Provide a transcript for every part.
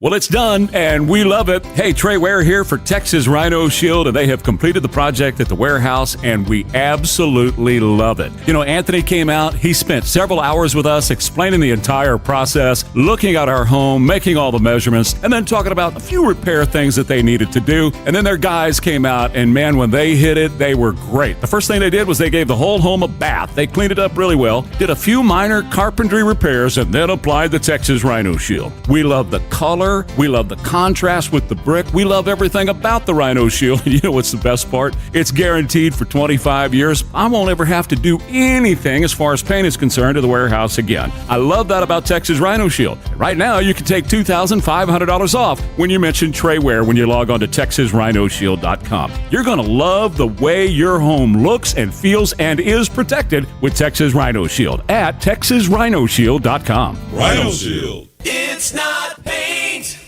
Well, it's done, and we love it. Hey, Trey Ware here for Texas Rhino Shield, and they have completed the project at the warehouse, and we absolutely love it. You know, Anthony came out. He spent several hours with us explaining the entire process, looking at our home, making all the measurements, and then talking about a few repair things that they needed to do. And then their guys came out, and man, when they hit it, they were great. The first thing they did was they gave the whole home a bath. They cleaned it up really well, did a few minor carpentry repairs, and then applied the Texas Rhino Shield. We love the color. We love the contrast with the brick. We love everything about the Rhino Shield. You know what's the best part? It's guaranteed for 25 years. I won't ever have to do anything as far as paint is concerned to the warehouse again. I love that about Texas Rhino Shield. Right now, you can take $2,500 off when you mention Trey Ware when you log on to TexasRhinoShield.com. You're going to love the way your home looks and feels and is protected with Texas Rhino Shield at TexasRhinoShield.com. Rhino Shield. It's not paint.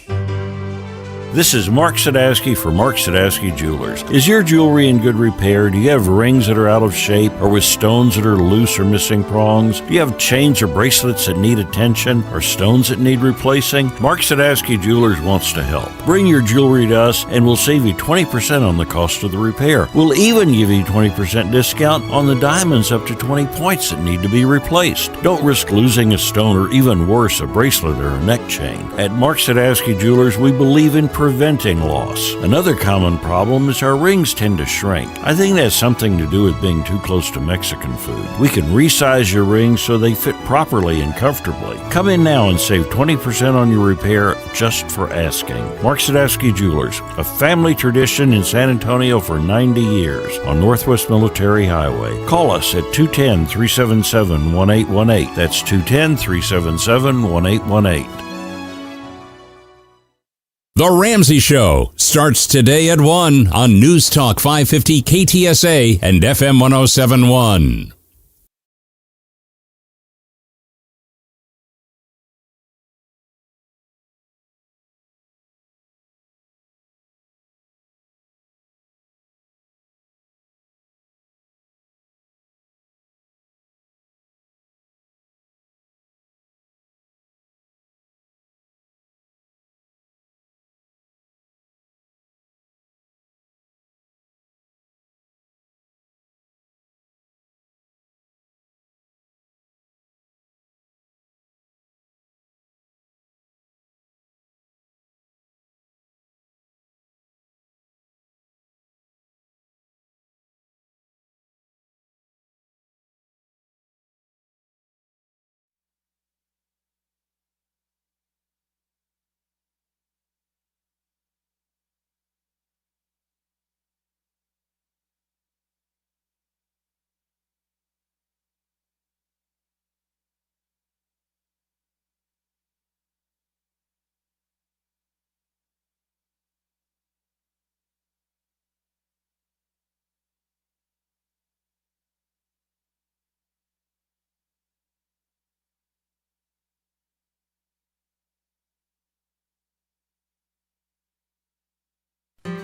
This is Mark Sadowski for Mark Sadowski Jewelers. Is your jewelry in good repair? Do you have rings that are out of shape or with stones that are loose or missing prongs? Do you have chains or bracelets that need attention or stones that need replacing? Mark Sadowski Jewelers wants to help. Bring your jewelry to us and we'll save you 20% on the cost of the repair. We'll even give you 20% discount on the diamonds up to 20 points that need to be replaced. Don't risk losing a stone or even worse, a bracelet or a neck chain. At Mark Sadowski Jewelers, we believe in preventing loss. Another common problem is our rings tend to shrink. I think that has something to do with being too close to Mexican food. We can resize your rings so they fit properly and comfortably. Come in now and save 20% on your repair just for asking. Mark Sadowski Jewelers, a family tradition in San Antonio for 90 years on Northwest Military Highway. Call us at 210-377-1818. That's 210-377-1818. The Ramsey Show starts today at 1 on News Talk 550 KTSA and FM 1071.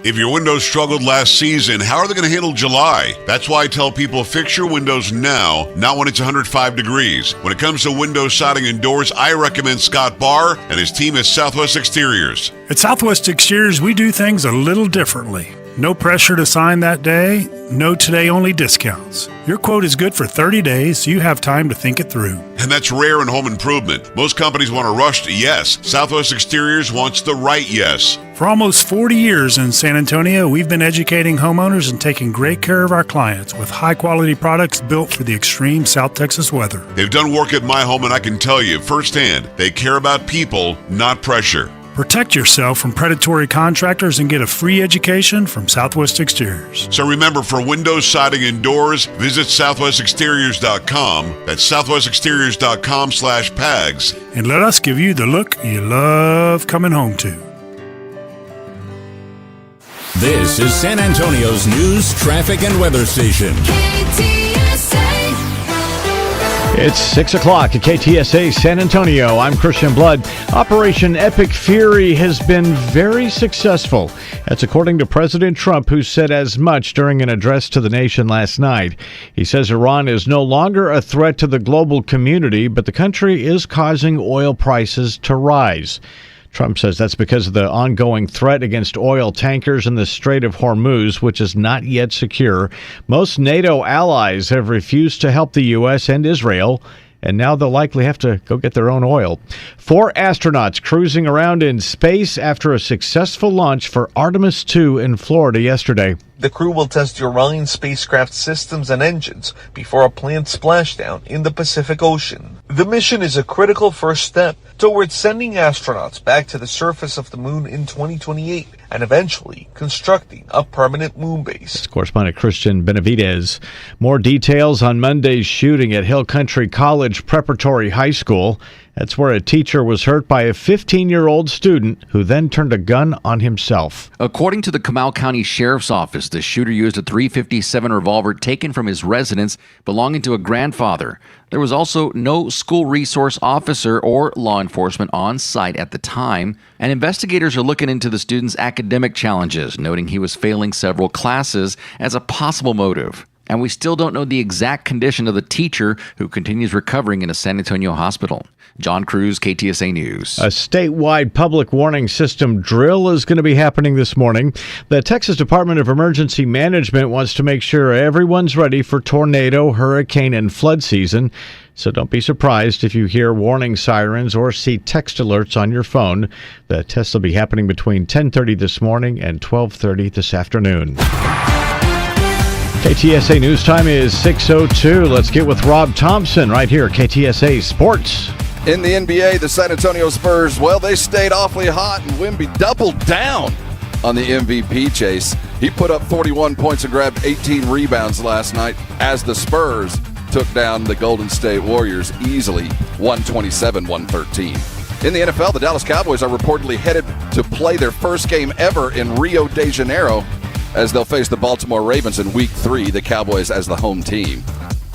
If your windows struggled last season, how are they going to handle July? That's why I tell people fix your windows now, not when it's 105 degrees. When it comes to windows, siding, and doors, I recommend Scott Barr and his team at Southwest Exteriors. At Southwest Exteriors, we do things a little differently. No pressure to sign that day, no today-only discounts. Your quote is good for 30 days, so you have time to think it through. And that's rare in home improvement. Most companies want a rushed yes. Southwest Exteriors wants the right yes. For almost 40 years in San Antonio, we've been educating homeowners and taking great care of our clients with high-quality products built for the extreme South Texas weather. They've done work at my home, and I can tell you firsthand, they care about people, not pressure. Protect yourself from predatory contractors and get a free education from Southwest Exteriors. So remember, for windows, siding, and doors, visit southwestexteriors.com. That's southwestexteriors.com/PAGS. And let us give you the look you love coming home to. This is San Antonio's news, traffic, and weather station. It's 6 o'clock at KTSA San Antonio. I'm Christian Blood. Operation Epic Fury has been very successful. That's according to President Trump, who said as much during an address to the nation last night. He says Iran is no longer a threat to the global community, but the country is causing oil prices to rise. Trump says that's because of the ongoing threat against oil tankers in the Strait of Hormuz, which is not yet secure. Most NATO allies have refused to help the U.S. and Israel, and now they'll likely have to go get their own oil. 4 astronauts cruising around in space after a successful launch for Artemis 2 in Florida yesterday. The crew will test the Orion spacecraft systems and engines before a planned splashdown in the Pacific Ocean. The mission is a critical first step towards sending astronauts back to the surface of the moon in 2028 and eventually constructing a permanent moon base. It's correspondent Christian Benavidez. More details on Monday's shooting at Hill Country College Preparatory High School. That's where a teacher was hurt by a 15-year-old student who then turned a gun on himself. According to the Comal County Sheriff's Office, the shooter used a .357 revolver taken from his residence belonging to a grandfather. There was also no school resource officer or law enforcement on site at the time, and investigators are looking into the student's academic challenges, noting he was failing several classes as a possible motive. And we still don't know the exact condition of the teacher, who continues recovering in a San Antonio hospital. John Cruz, KTSA News. A statewide public warning system drill is going to be happening this morning. The Texas Department of Emergency Management wants to make sure everyone's ready for tornado, hurricane, and flood season. So don't be surprised if you hear warning sirens or see text alerts on your phone. The tests will be happening between 10:30 this morning and 12:30 this afternoon. KTSA News Time is 6:02. Let's get with Rob Thompson right here, KTSA Sports. In the NBA, the San Antonio Spurs, well, they stayed awfully hot, and Wemby doubled down on the MVP chase. He put up 41 points and grabbed 18 rebounds last night as the Spurs took down the Golden State Warriors easily, 127-113. In the NFL, the Dallas Cowboys are reportedly headed to play their first game ever in Rio de Janeiro as they'll face the Baltimore Ravens in Week 3, the Cowboys as the home team.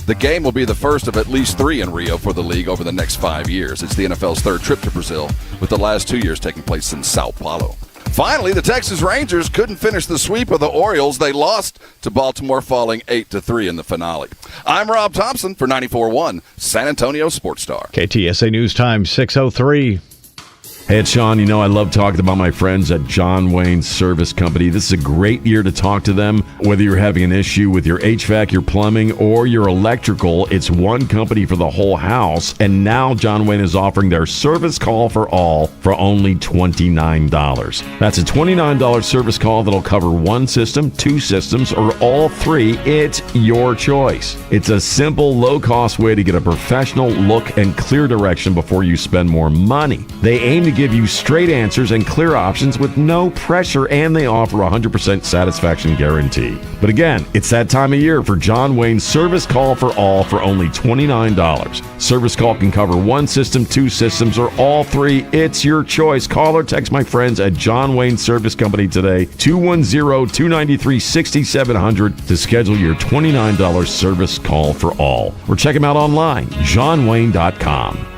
The game will be the first of at least 3 in Rio for the league over the next 5 years. It's the NFL's third trip to Brazil, with the last 2 years taking place in Sao Paulo. Finally, the Texas Rangers couldn't finish the sweep of the Orioles. They lost to Baltimore, falling 8-3 in the finale. I'm Rob Thompson for 94.1 San Antonio Sports Star. KTSA News Time, 6:03. Hey, it's Sean. You know, I love talking about my friends at John Wayne Service Company. This is a great year to talk to them. Whether you're having an issue with your HVAC, your plumbing, or your electrical, it's one company for the whole house. And now John Wayne is offering their service call for all for only $29. That's a $29 service call that'll cover one system, 2 systems, or all 3. It's your choice. It's a simple, low-cost way to get a professional look and clear direction before you spend more money. They aim to give you straight answers and clear options with no pressure, and they offer a 100% satisfaction guarantee. But again, it's that time of year for John Wayne's Service Call for All for only $29. Service call can cover one system, 2 systems, or all 3. It's your choice. Call or text my friends at John Wayne Service Company today, 210-293-6700 to schedule your $29 service call for all. Or check them out online, johnwayne.com.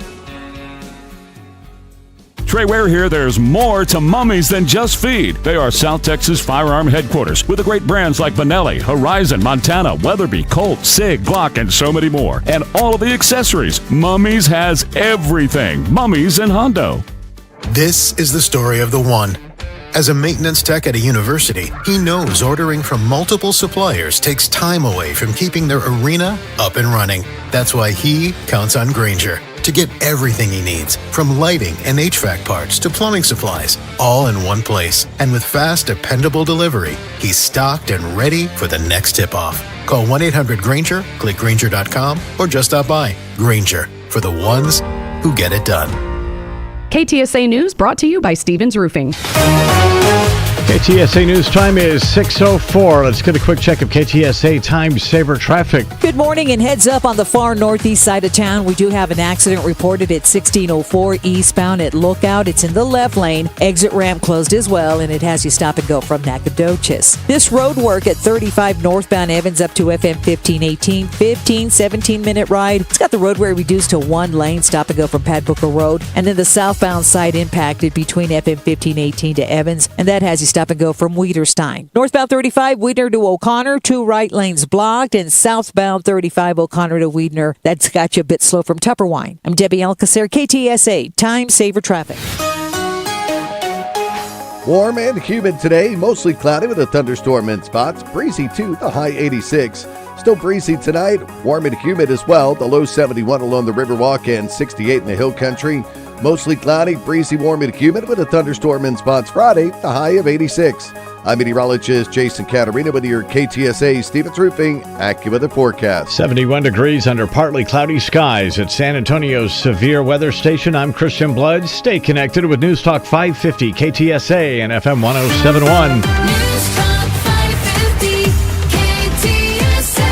Trey Ware here. There's more to Mummies than just feed. They are South Texas firearm headquarters with the great brands like Benelli, Horizon, Montana, Weatherby, Colt, Sig, Glock, and so many more. And all of the accessories. Mummies has everything. Mummies and Hondo. This is the story of the one. As a maintenance tech at a university, he knows ordering from multiple suppliers takes time away from keeping their arena up and running. That's why he counts on Grainger to get everything he needs, from lighting and HVAC parts to plumbing supplies, all in one place. And with fast, dependable delivery, he's stocked and ready for the next tip-off. Call 1-800-GRAINGER, click Grainger.com, or just stop by. Grainger, for the ones who get it done. KTSA News brought to you by Stevens Roofing. KTSA News Time is 6:04. Let's get a quick check of KTSA Time Saver traffic. Good morning, and heads up on the far northeast side of town. We do have an accident reported at 1604 eastbound at Lookout. It's in the left lane. Exit ramp closed as well, and it has you stop and go from Nacogdoches. This road work at 35 northbound Evans up to FM 1518, 17-minute ride. It's got the roadway reduced to 1 lane, stop and go from Pat Booker Road. And then the southbound side impacted between FM 1518 to Evans, and that has you stop and go from Weederstein. Northbound 35, Weidner to O'Connor, 2 right lanes blocked, and southbound 35, O'Connor to Weidner. That's got you a bit slow from Tupperwine. I'm Debbie Alcacer, KTSA Time Saver Traffic. Warm and humid today, mostly cloudy with a thunderstorm in spots. Breezy too, the high 86. Still breezy tonight, warm and humid as well. The low 71 along the Riverwalk and 68 in the Hill Country. Mostly cloudy, breezy, warm and humid with a thunderstorm in spots Friday, the high of 86. I'm meteorologist Jason Caterina with your KTSA Stevens Roofing AccuWeather forecast. 71 degrees under partly cloudy skies at San Antonio's severe weather station. I'm Christian Blood. Stay connected with News Talk 550 KTSA and FM 1071. News Talk 550 KTSA.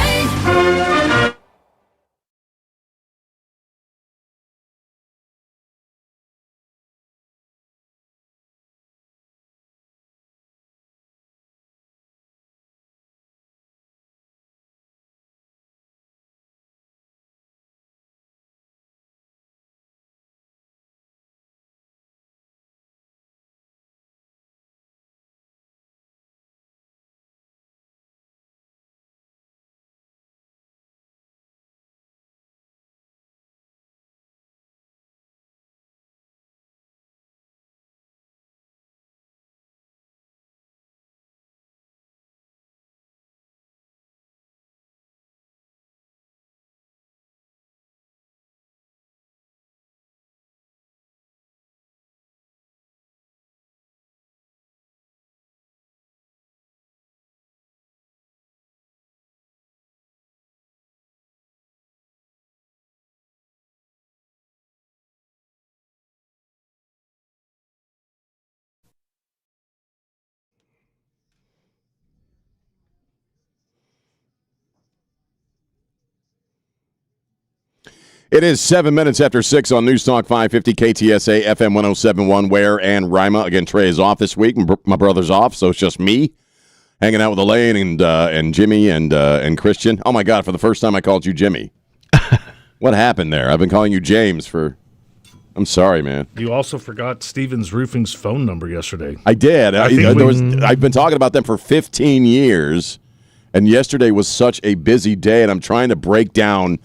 It is 7 minutes after 6 on News Talk 550 KTSA FM 1071 Ware and Rima. Again, Trey is off this week. My brother's off, so it's just me hanging out with Elaine and Jimmy and Christian. Oh, my God, for the first time I called you Jimmy. What happened there? I've been calling you James for... I'm sorry, man. You also forgot Stevens Roofing's phone number yesterday. I did. I've been talking about them for 15 years, and yesterday was such a busy day, and I'm trying to break down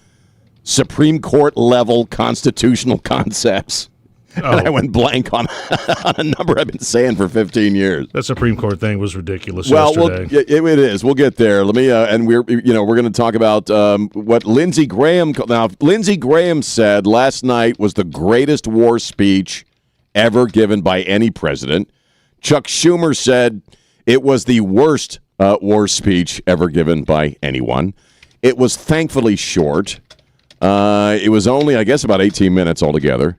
Supreme Court level constitutional concepts. And I went blank on a number I've been saying for 15 years. That Supreme Court thing was ridiculous yesterday. It is. We'll get there. Let me and we're going to talk about what Lindsey Graham. Now, Lindsey Graham said last night was the greatest war speech ever given by any president. Chuck Schumer said it was the worst war speech ever given by anyone. It was thankfully short. It was only, I guess, about 18 minutes altogether.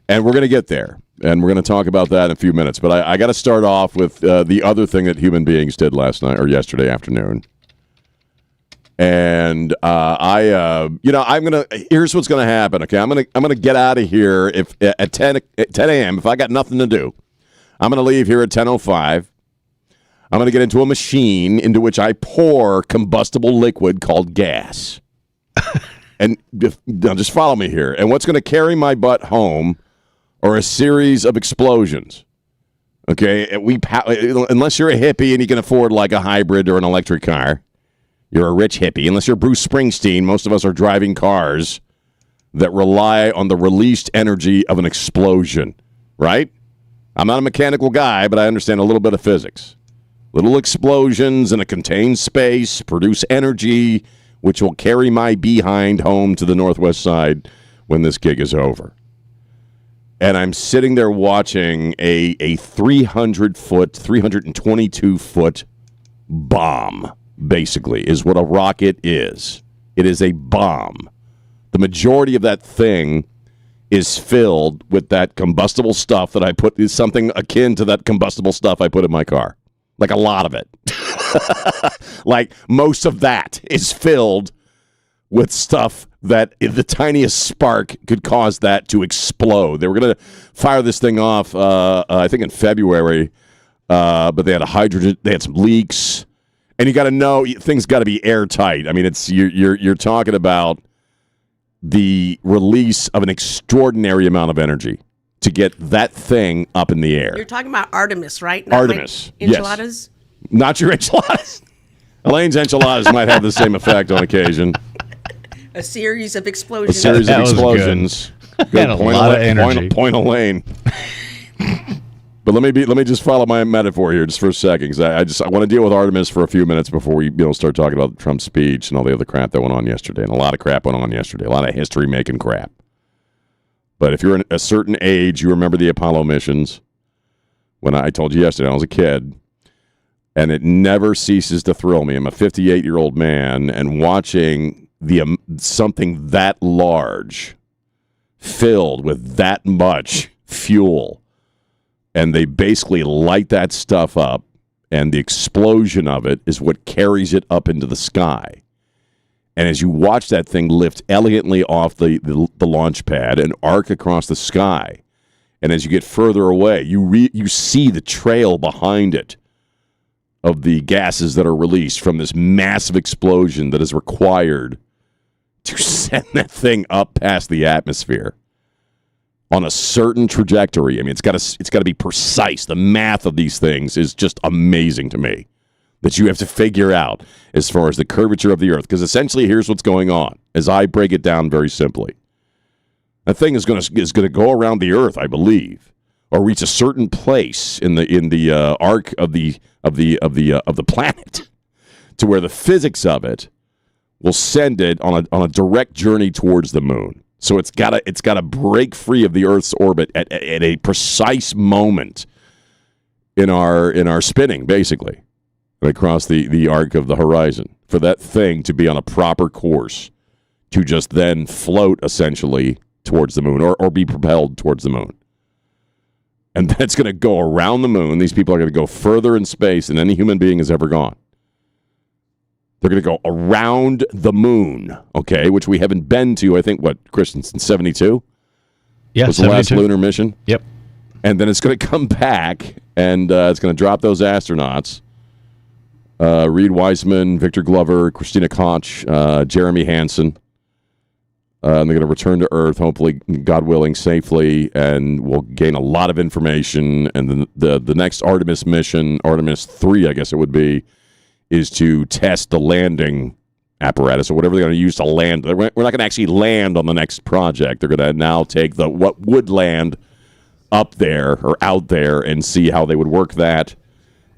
And we're going to get there. And we're going to talk about that in a few minutes. But I got to start off with the other thing that human beings did last night or yesterday afternoon. And here's what's going to happen. Okay, I'm going to get out of here at 10 a.m. if I got nothing to do. I'm going to leave here at 10:05. I'm going to get into a machine into which I pour combustible liquid called gas. And just follow me here. And what's going to carry my butt home are a series of explosions. Okay? Unless you're a hippie and you can afford like a hybrid or an electric car, you're a rich hippie. Unless you're Bruce Springsteen, most of us are driving cars that rely on the released energy of an explosion. Right? I'm not a mechanical guy, but I understand a little bit of physics. Little explosions in a contained space produce energy, which will carry my behind home to the northwest side when this gig is over. And I'm sitting there watching a 300-foot, 322-foot bomb, basically, is what a rocket is. It is a bomb. The majority of that thing is filled with that combustible stuff that I put, is something akin to that combustible stuff I put in my car. Like a lot of it. Like most of that is filled with stuff that the tiniest spark could cause that to explode. They were going to fire this thing off, I think in February, but they had they had some leaks, and you got to know things got to be airtight. I mean, it's you're talking about the release of an extraordinary amount of energy to get that thing up in the air. You're talking about Artemis, right? Not Artemis, like enchiladas? Yes. Not your enchiladas. Elaine's enchiladas might have the same effect on occasion. A series of explosions. A series of explosions. Good. Had a lot of energy. Point Elaine. But let me just follow my metaphor here just for a second, because I want to deal with Artemis for a few minutes before we start talking about Trump's speech and all the other crap that went on yesterday. And a lot of crap went on yesterday. A lot of history-making crap. But if you're in a certain age, you remember the Apollo missions. When I told you yesterday, I was a kid. And it never ceases to thrill me. I'm a 58-year-old man, and watching something that large filled with that much fuel, and they basically light that stuff up, and the explosion of it is what carries it up into the sky. And as you watch that thing lift elegantly off the launch pad and arc across the sky, and as you get further away, you see the trail behind it of the gases that are released from this massive explosion that is required to send that thing up past the atmosphere on a certain trajectory. I mean, it's got to be precise. The math of these things is just amazing to me, that you have to figure out as far as the curvature of the Earth. Because essentially, here's what's going on, as I break it down very simply. That thing is going to go around the Earth, I believe, or reach a certain place in the arc of the planet, to where the physics of it will send it on a direct journey towards the moon. So it's got to break free of the Earth's orbit at a precise moment in our spinning, basically, across the arc of the horizon, for that thing to be on a proper course to just then float essentially towards the moon, or be propelled towards the moon. And that's going to go around the moon. These people are going to go further in space than any human being has ever gone. They're going to go around the moon, okay, which we haven't been to, I think, Christensen, 72? Yeah, was the 72. last lunar mission? Yep. And then it's going to come back, and it's going to drop those astronauts. Reed Wiseman, Victor Glover, Christina Koch, Jeremy Hansen. And they're going to return to Earth, hopefully, God willing, safely, and we'll gain a lot of information. And then the next Artemis mission, Artemis 3, I guess it would be, is to test the landing apparatus, or whatever they're going to use to land. We're not going to actually land on the next project. They're going to now take what would land up there or out there and see how they would work that.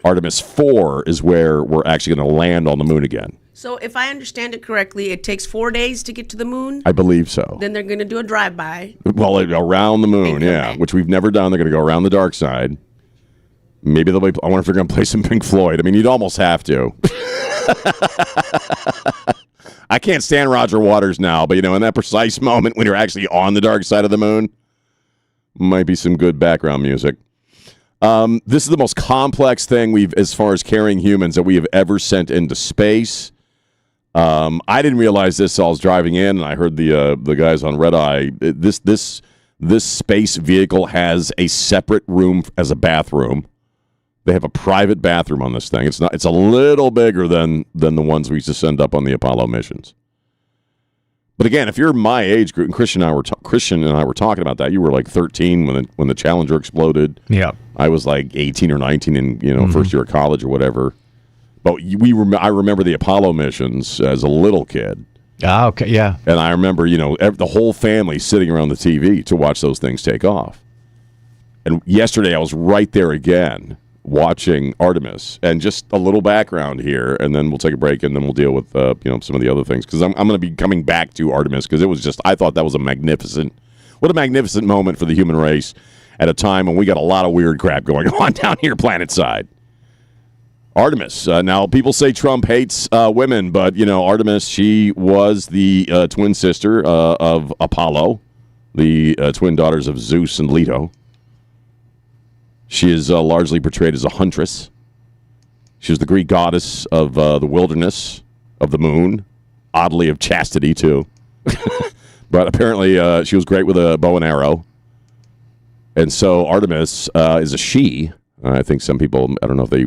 Artemis 4 is where we're actually going to land on the moon again. So if I understand it correctly, it takes 4 daes to get to the moon? I believe so. Then they're going to do a drive-by. Well, around the moon, yeah, which we've never done. They're going to go around the dark side. Maybe they'll I wonder if they're going to play some Pink Floyd. I mean, you'd almost have to. I can't stand Roger Waters now, but, in that precise moment when you're actually on the dark side of the moon, might be some good background music. This is the most complex thing as far as carrying humans, that we have ever sent into space. I didn't realize this till I was driving in, and I heard the guys on Red Eye. This space vehicle has a separate room as a bathroom. They have a private bathroom on this thing. It's a little bigger than the ones we used to send up on the Apollo missions. But again, if you're my age group, and Christian and I were talking about that, you were like 13 when the Challenger exploded. Yeah, I was like 18 or 19 in first year of college or whatever. But I remember the Apollo missions as a little kid. Ah, okay, yeah. And I remember, the whole family sitting around the TV to watch those things take off. And yesterday I was right there again watching Artemis. And just a little background here, and then we'll take a break, and then we'll deal with some of the other things, because I'm going to be coming back to Artemis, because it was just, I thought that was a magnificent moment for the human race at a time when we got a lot of weird crap going on down here planet side. Artemis. Now, people say Trump hates women, but, Artemis, she was the twin sister of Apollo, the twin daughters of Zeus and Leto. She is largely portrayed as a huntress. She was the Greek goddess of the wilderness, of the moon, oddly of chastity, too. But apparently she was great with a bow and arrow. And so Artemis is a she. I think some people, I don't know if they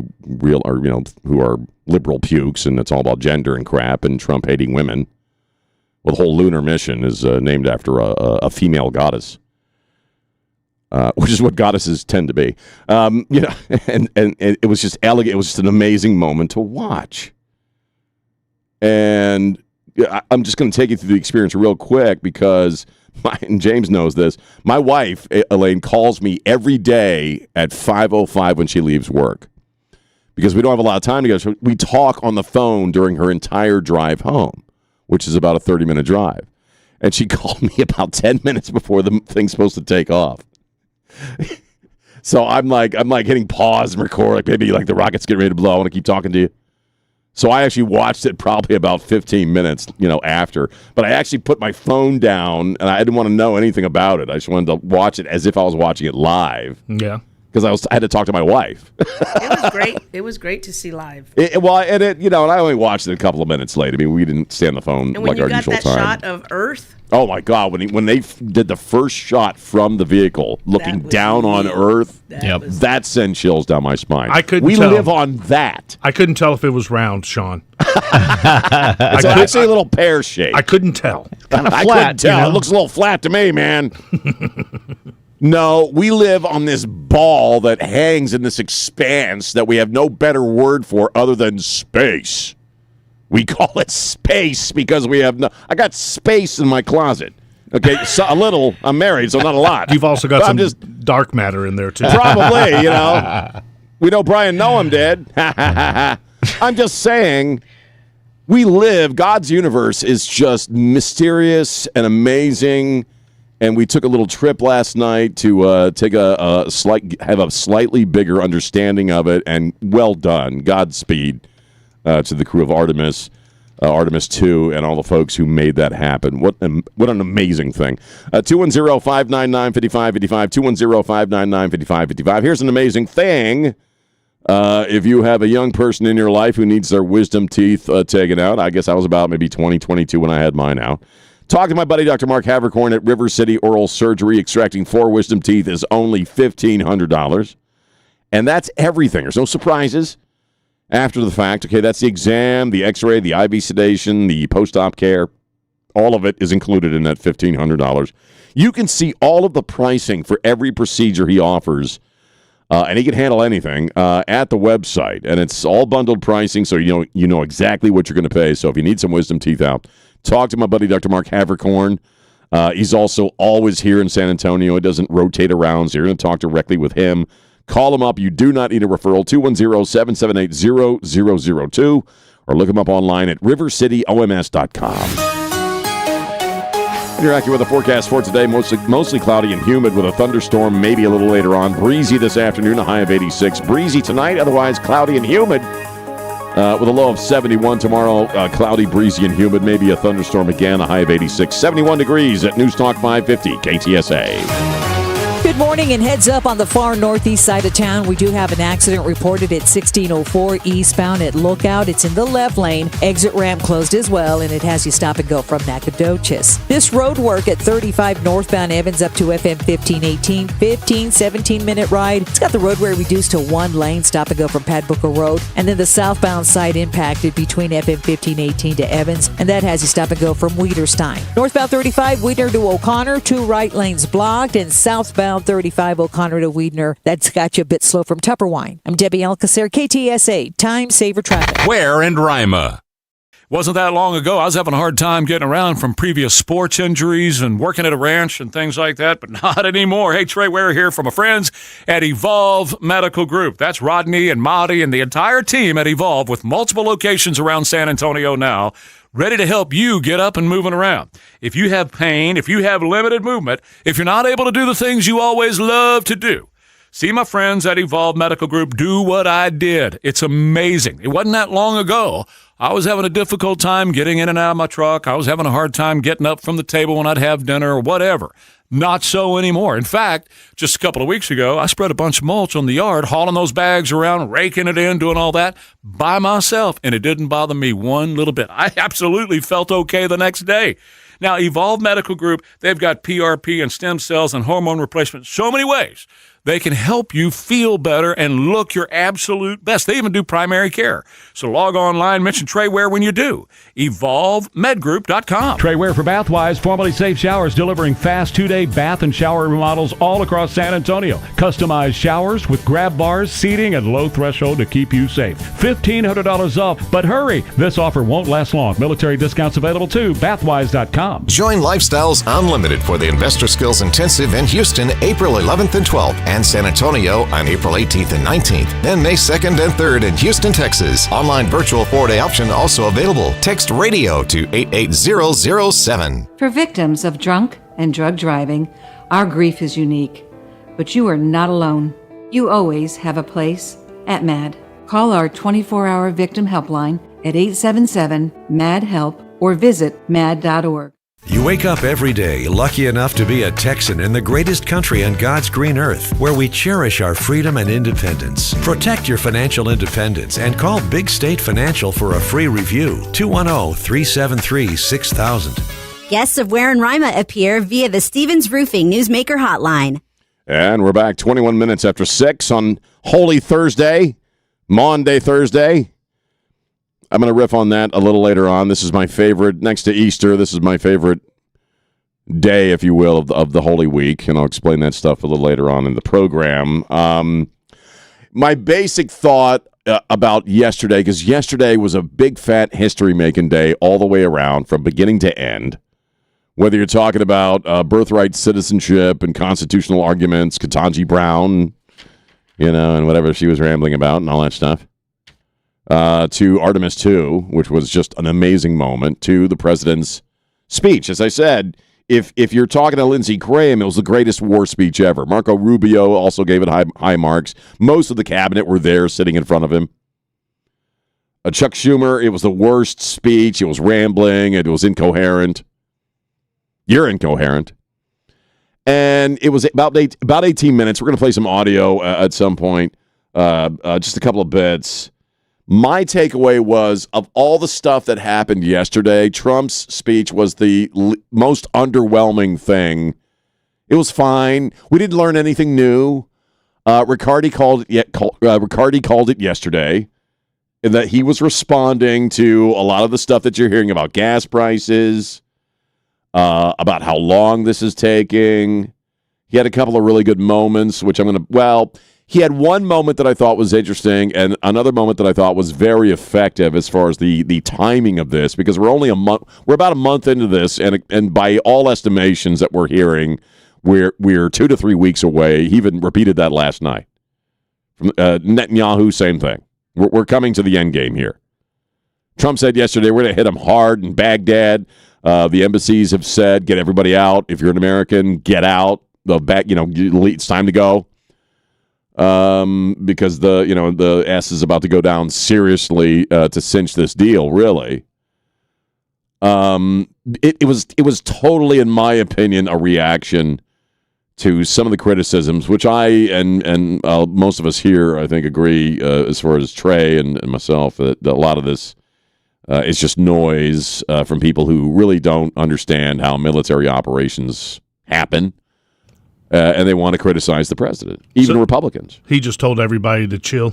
who are liberal pukes, and it's all about gender and crap and Trump hating women. Well, the whole lunar mission is named after a female goddess, which is what goddesses tend to be. And it was just elegant. It was just an amazing moment to watch. And I'm just going to take you through the experience real quick because, and James knows this, my wife, Elaine, calls me every day at 5:05 when she leaves work because we don't have a lot of time together. So we talk on the phone during her entire drive home, which is about a 30-minute drive. And she called me about 10 minutes before the thing's supposed to take off. So I'm like hitting pause and record, like maybe like the rocket's getting ready to blow. I want to keep talking to you. So I actually watched it probably about 15 minutes, after. But I actually put my phone down, and I didn't want to know anything about it. I just wanted to watch it as if I was watching it live. Yeah. Because I had to talk to my wife. It was great. It was great to see live. And I only watched it a couple of minutes late. I mean, we didn't stay on the phone And when like our you got usual that time. shot of Earth, Oh my God! When they did the first shot from the vehicle, looking down on Earth, that sent chills down my spine. I couldn't. We tell. live on that. I couldn't tell if it was round, Sean. It's actually a little pear shape. I couldn't tell. Kind of I flat. couldn't tell. It looks a little flat to me, man. No, we live on this ball that hangs in this expanse that we have no better word for other than space. We call it space because we have I got space in my closet. Okay, so a little. I'm married, so not a lot. You've also got some just dark matter in there, too. Probably, We know Brian Noam did. I'm just saying, God's universe is just mysterious and amazing. And we took a little trip last night to have a slightly bigger understanding of it. And well done, Godspeed to the crew of Artemis 2, and all the folks who made that happen. What an amazing thing. 210-599-5555, 210-599-5555. Here's an amazing thing. If you have a young person in your life who needs their wisdom teeth taken out, I guess I was about maybe 20, 22 when I had mine out. Talk to my buddy Dr. Mark Havercorn at River City Oral Surgery. Extracting 4 wisdom teeth is only $1,500. And that's everything. There's no surprises after the fact. Okay, that's the exam, the x-ray, the IV sedation, the post-op care. All of it is included in that $1,500. You can see all of the pricing for every procedure he offers, and he can handle anything, at the website. And it's all bundled pricing, so you know exactly what you're going to pay. So if you need some wisdom teeth out, talk to my buddy Dr. Mark Havercorn. He's also always here in San Antonio. It doesn't rotate around, so you're going to talk directly with him. Call him up. You do not need a referral. 210-778-0002, or look him up online at rivercityoms.com. You're accurate with the forecast for today. Mostly cloudy and humid with a thunderstorm maybe a little later on. Breezy this afternoon, a high of 86. Breezy tonight, otherwise cloudy and humid with a low of 71. Tomorrow, cloudy, breezy, and humid. Maybe a thunderstorm again, a high of 86. 71 degrees at News Talk 550 KTSA. Good morning, and heads up on the far northeast side of town. We do have an accident reported at 1604 eastbound at Lookout. It's in the left lane. Exit ramp closed as well, and it has you stop and go from Nacogdoches. This road work at 35 northbound Evans up to FM 1518, 17-minute ride. It's got the roadway reduced to 1 lane, stop and go from Padbooker Road. And then the southbound side impacted between FM 1518 to Evans, and that has you stop and go from Weiderstein. Northbound 35, Weidner to O'Connor, 2 right lanes blocked, and southbound 35 O'Connor to Weidner. That's got you a bit slow from Tupperwine. I'm Debbie Alcacer, KTSA, Time Saver Traffic. Ware and Rima. Wasn't that long ago, I was having a hard time getting around from previous sports injuries and working at a ranch and things like that, but not anymore. Hey, Trey Ware here from my friends at Evolve Medical Group. That's Rodney and Marty and the entire team at Evolve with multiple locations around San Antonio now, ready to help you get up and moving around. If you have pain, if you have limited movement, if you're not able to do the things you always love to do, see my friends at Evolve Medical Group do what I did. It's amazing. It wasn't that long ago. I was having a difficult time getting in and out of my truck. I was having a hard time getting up from the table when I'd have dinner or whatever. Not so anymore. In fact, just a couple of weeks ago, I spread a bunch of mulch on the yard, hauling those bags around, raking it in, doing all that by myself, and it didn't bother me one little bit. I absolutely felt okay the next day. Now, Evolve Medical Group, they've got PRP and stem cells and hormone replacement so many ways They can help you feel better and look your absolute best. They even do primary care. So log online, mention Trey Ware when you do. EvolveMedGroup.com. Trey Ware for Bathwise, formerly Safe Showers, delivering fast 2-day bath and shower remodels all across San Antonio. Customized showers with grab bars, seating, and low threshold to keep you safe. $1,500 off, but hurry! This offer won't last long. Military discounts available too. Bathwise.com. Join Lifestyles Unlimited for the Investor Skills Intensive in Houston, April 11th and 12th, and San Antonio on April 18th and 19th. Then May 2nd and 3rd in Houston, Texas. Online virtual 4-day option also available. Text radio to 88007. For victims of drunk and drug driving, our grief is unique. But you are not alone. You always have a place at MAD. Call our 24-hour victim helpline at 877-MAD-HELP or visit mad.org. You wake up every day lucky enough to be a Texan in the greatest country on God's green earth, where we cherish our freedom and independence. Protect your financial independence and call Big State Financial for a free review. 210-373-6000. Guests of Ware and Rima appear via the Stevens Roofing Newsmaker Hotline. And we're back 21 minutes after 6 on Holy Thursday, Maundy Thursday. I'm going to riff on that a little later on. This is my favorite, next to Easter, this is my favorite day, if you will, of the Holy Week, and I'll explain that stuff a little later on in the program. My basic thought about yesterday, because yesterday was a big, fat history-making day all the way around, from beginning to end. Whether you're talking about birthright citizenship and constitutional arguments, Ketanji Brown, and whatever she was rambling about and all that stuff. To Artemis 2, which was just an amazing moment, to the president's speech. As I said, if you're talking to Lindsey Graham, it was the greatest war speech ever. Marco Rubio also gave it high marks. Most of the cabinet were there sitting in front of him. Chuck Schumer, it was the worst speech. It was rambling. It was incoherent. You're incoherent. And it was about 18 minutes. We're going to play some audio at some point, just a couple of bits. My takeaway was, of all the stuff that happened yesterday, Trump's speech was the most underwhelming thing. It was fine. We didn't learn anything new. Riccardi called it yesterday, and that he was responding to a lot of the stuff that you're hearing about gas prices, about how long this is taking. He had a couple of really good moments, which he had one moment that I thought was interesting and another moment that I thought was very effective as far as the timing of this, because we're about a month into this, and by all estimations that we're hearing, we're 2 to 3 weeks away. He even repeated that last night. From Netanyahu, same thing. We're coming to the end game here. Trump said yesterday, we're going to hit him hard in Baghdad. The embassies have said, get everybody out. If you're an American, get out. It's time to go. Because the ass is about to go down seriously to cinch this deal, really. It was totally, in my opinion, a reaction to some of the criticisms, which I and most of us here, I think, agree, as far as Trey and myself, that a lot of this is just noise from people who really don't understand how military operations happen. And they want to criticize the president, even Republicans. He just told everybody to chill.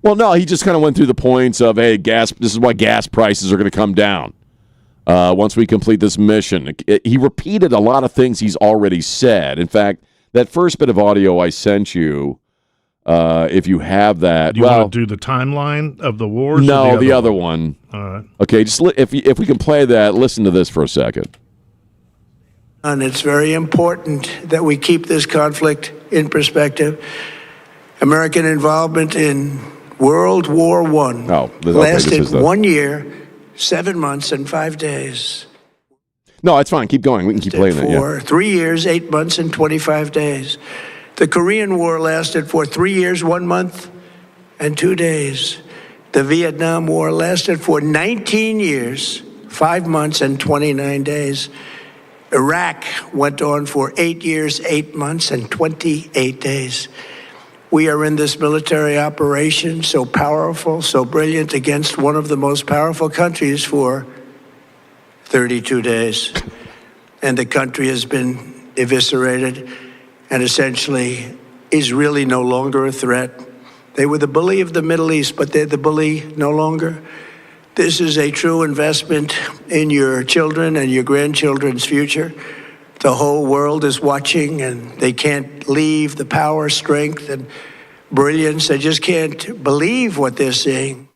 Well, no, he just kind of went through the points of, hey, this is why gas prices are going to come down once we complete this mission. He repeated a lot of things he's already said. In fact, that first bit of audio I sent you, if you have that. Do you want to do the timeline of the wars? No, the other one. All right. Okay, just if we can play that, listen to this for a second. And it's very important that we keep this conflict in perspective. American involvement in World War I lasted 1 year, 7 months, and 5 days. No, it's fine. Keep going. We can keep playing that. For 3 years, 8 months, and 25 days. The Korean War lasted for 3 years, 1 month, and 2 days. The Vietnam War lasted for 19 years, 5 months, and 29 days. Iraq went on for 8 years, 8 months, and 28 days. We are in this military operation, so powerful, so brilliant, against one of the most powerful countries for 32 days. And the country has been eviscerated and essentially is really no longer a threat. They were the bully of the Middle East, but they're the bully no longer. This is a true investment in your children and your grandchildren's future. The whole world is watching, and they can't leave the power, strength, and brilliance. They just can't believe what they're seeing.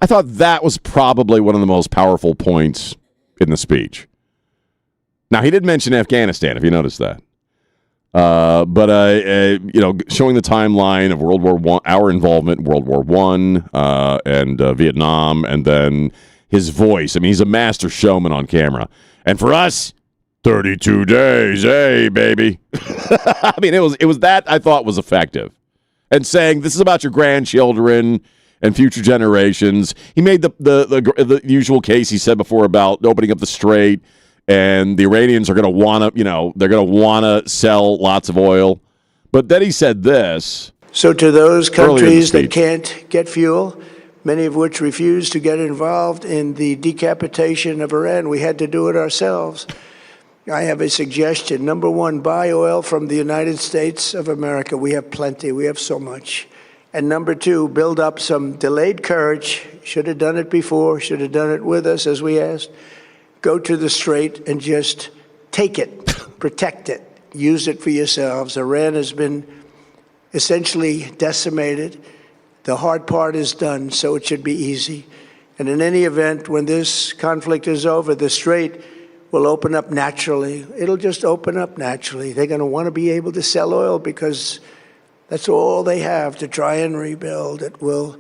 I thought that was probably one of the most powerful points in the speech. Now, he did mention Afghanistan, if you noticed that. But showing the timeline of World War I, our involvement in World War I and Vietnam, and then his voice. I mean, he's a master showman on camera. And for us, 32 days, hey, baby. I mean, it was that I thought was effective. And saying, this is about your grandchildren and future generations. He made the usual case he said before about opening up the strait, and the Iranians are going to want to, they're going to want to sell lots of oil. But then he said this. So to those countries that can't get fuel, many of which refuse to get involved in the decapitation of Iran, we had to do it ourselves. I have a suggestion. Number one, buy oil from the United States of America. We have plenty. We have so much. And number two, build up some delayed courage. Should have done it before. Should have done it with us, as we asked. Go to the strait and just take it. Protect it. Use it for yourselves. Iran has been essentially decimated. The hard part is done, so it should be easy. And in any event, when this conflict is over, the strait will open up naturally. It'll just open up naturally. They're going to want to be able to sell oil because that's all they have to try and rebuild. It will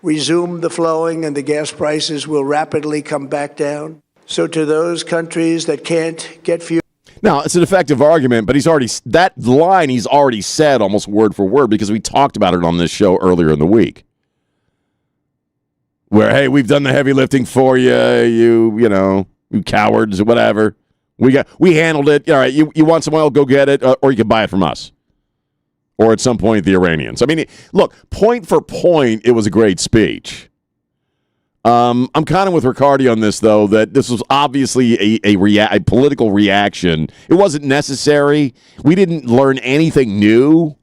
resume the flowing, and the gas prices will rapidly come back down. So to those countries that can't get fuel. Now, it's an effective argument, but he's already said almost word for word, because we talked about it on this show earlier in the week. Where, hey, we've done the heavy lifting for you, you cowards or whatever. We handled it. All right, you want some oil, go get it, or you can buy it from us. Or at some point, the Iranians. I mean, look, point for point, it was a great speech. I'm kind of with Riccardi on this, though, that this was obviously a political reaction. It wasn't necessary. We didn't learn anything new,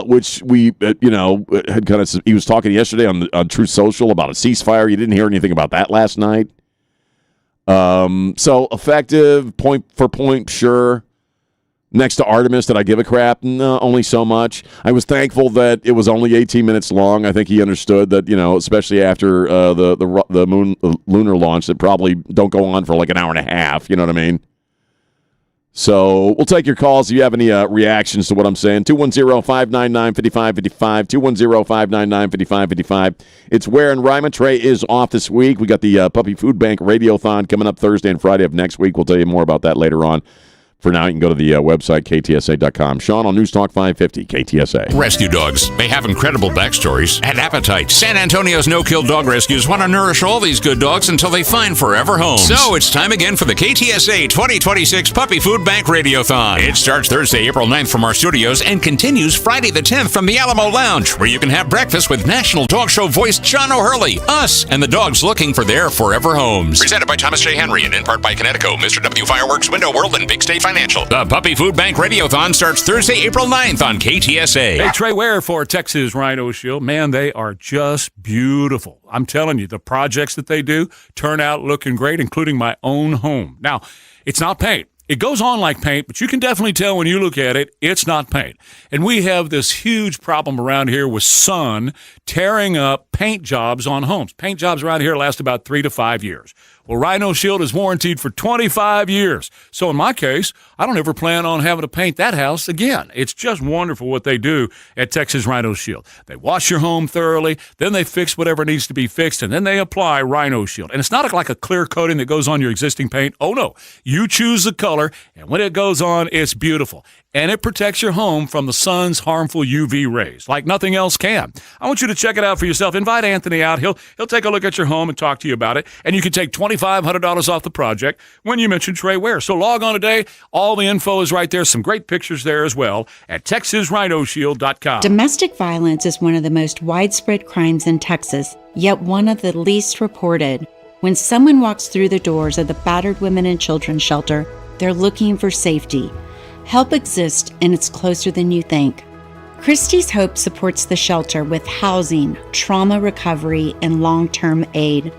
which we, had kind of. He was talking yesterday on Truth Social about a ceasefire. You didn't hear anything about that last night. So effective, point for point, sure. Next to Artemis, did I give a crap? No, only so much. I was thankful that it was only 18 minutes long. I think he understood that, especially after the lunar launch, that probably don't go on for like an hour and a half. You know what I mean? So we'll take your calls if you have any reactions to what I'm saying. 210-599-5555. 210-599-5555. It's Ware and Rima. Trey is off this week. We got the Puppy Food Bank Radiothon coming up Thursday and Friday of next week. We'll tell you more about that later on. For now, you can go to the website, ktsa.com. Sean on News Talk 550, KTSA. Rescue dogs. They have incredible backstories and appetites. San Antonio's no-kill dog rescues want to nourish all these good dogs until they find forever homes. So it's time again for the KTSA 2026 Puppy Food Bank Radiothon. It starts Thursday, April 9th from our studios and continues Friday the 10th from the Alamo Lounge, where you can have breakfast with National Dog Show voice John O'Hurley, us, and the dogs looking for their forever homes. Presented by Thomas J. Henry and in part by Connecticut, Mr. W Fireworks, Window World, and Big State Financial. The Puppy Food Bank Radiothon starts Thursday, April 9th on KTSA. Hey, Trey Ware for Texas Rhino Shield. Man, they are just beautiful. I'm telling you, the projects that they do turn out looking great, including my own home. Now, it's not paint. It goes on like paint, but you can definitely tell when you look at it, it's not paint. And we have this huge problem around here with sun tearing up paint jobs on homes. Paint jobs around here last about 3 to 5 years. Well, Rhino Shield is warranted for 25 years. So in my case, I don't ever plan on having to paint that house again. It's just wonderful what they do at Texas Rhino Shield. They wash your home thoroughly, then they fix whatever needs to be fixed, and then they apply Rhino Shield. And it's not like a clear coating that goes on your existing paint. Oh, no. You choose the color, and when it goes on, it's beautiful. And it protects your home from the sun's harmful UV rays like nothing else can. I want you to check it out for yourself. Invite Anthony out. He'll take a look at your home and talk to you about it. And you can take $2,500 off the project when you mention Trey Ware. So log on today. All the info is right there. Some great pictures there as well at TexasRhinoShield.com. Domestic violence is one of the most widespread crimes in Texas, yet one of the least reported. When someone walks through the doors of the Battered Women and Children Shelter, they're looking for safety. Help exists, and it's closer than you think. Christie's Hope supports the shelter with housing, trauma recovery, and long-term aid.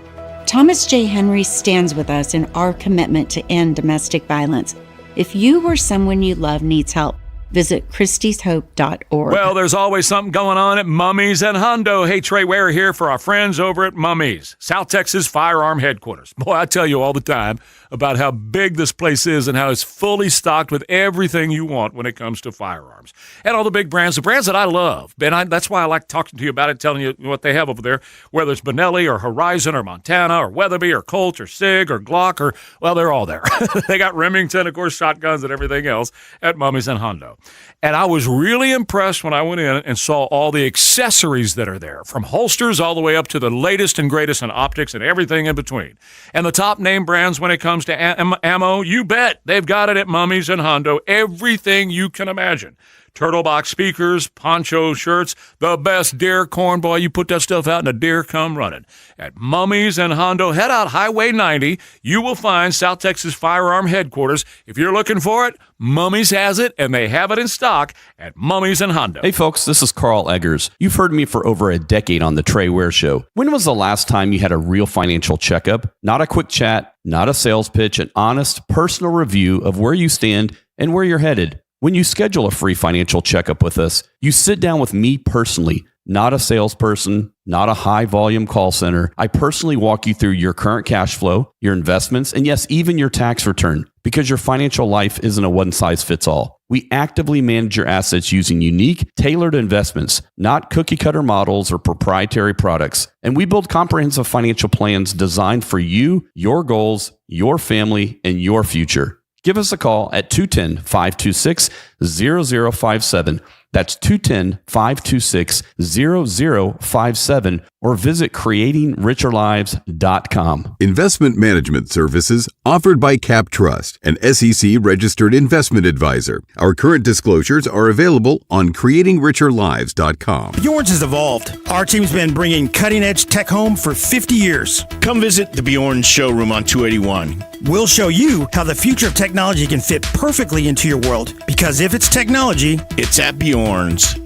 Thomas J. Henry stands with us in our commitment to end domestic violence. If you or someone you love needs help, visit christieshope.org. Well, there's always something going on at Mummies and Hundo. Hey, Trey Ware here for our friends over at Mummies, South Texas firearm headquarters. Boy, I tell you all the time about how big this place is and how it's fully stocked with everything you want when it comes to firearms. And all the big brands, the brands that I love. And that's why I like talking to you about it, telling you what they have over there, whether it's Benelli or Horizon or Montana or Weatherby or Colt or SIG or Glock or, well, they're all there. They got Remington, of course, shotguns and everything else at Mummies and Hundo. And I was really impressed when I went in and saw all the accessories that are there, from holsters all the way up to the latest and greatest in optics and everything in between. And the top name brands when it comes to ammo, you bet they've got it at Mummies and Hundo. Everything you can imagine. Turtle box speakers, poncho shirts, the best deer corn. Boy, you put that stuff out and a deer come running. At Mummies and Hundo, head out Highway 90. You will find South Texas Firearm Headquarters. If you're looking for it, Mummies has it, and they have it in stock at Mummies and Hundo. Hey folks, this is Carl Eggers. You've heard me for over a decade on the Trey Ware Show. When was the last time you had a real financial checkup? Not a quick chat, not a sales pitch, an honest, personal review of where you stand and where you're headed. When you schedule a free financial checkup with us, you sit down with me personally, not a salesperson, not a high-volume call center. I personally walk you through your current cash flow, your investments, and yes, even your tax return, because your financial life isn't a one-size-fits-all. We actively manage your assets using unique, tailored investments, not cookie-cutter models or proprietary products. And we build comprehensive financial plans designed for you, your goals, your family, and your future. Give us a call at 210-526-0057. That's 210-526-0057, or visit creatingricherlives.com. Investment management services offered by Cap Trust, an SEC-registered investment advisor. Our current disclosures are available on creatingricherlives.com. Bjorn's has evolved. Our team's been bringing cutting-edge tech home for 50 years. Come visit the Bjorn's showroom on 281. We'll show you how the future of technology can fit perfectly into your world. Because if it's technology, it's at Bjorn's.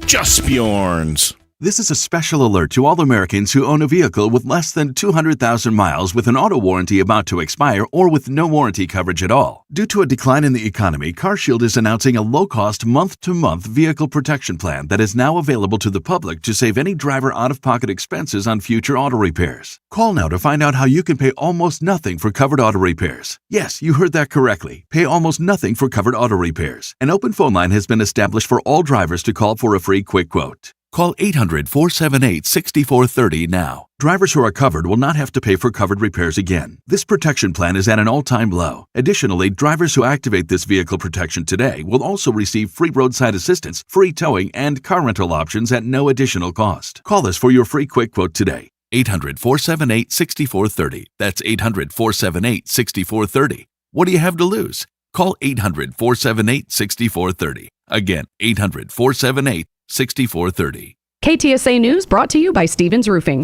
Just Bjorn's. This is a special alert to all Americans who own a vehicle with less than 200,000 miles with an auto warranty about to expire or with no warranty coverage at all. Due to a decline in the economy, CarShield is announcing a low-cost month-to-month vehicle protection plan that is now available to the public to save any driver out-of-pocket expenses on future auto repairs. Call now to find out how you can pay almost nothing for covered auto repairs. Yes, you heard that correctly. Pay almost nothing for covered auto repairs. An open phone line has been established for all drivers to call for a free quick quote. Call 800-478-6430 now. Drivers who are covered will not have to pay for covered repairs again. This protection plan is at an all-time low. Additionally, drivers who activate this vehicle protection today will also receive free roadside assistance, free towing, and car rental options at no additional cost. Call us for your free quick quote today. 800-478-6430. That's 800-478-6430. What do you have to lose? Call 800-478-6430. Again, 800-478-6430. KTSA News brought to you by Stevens Roofing.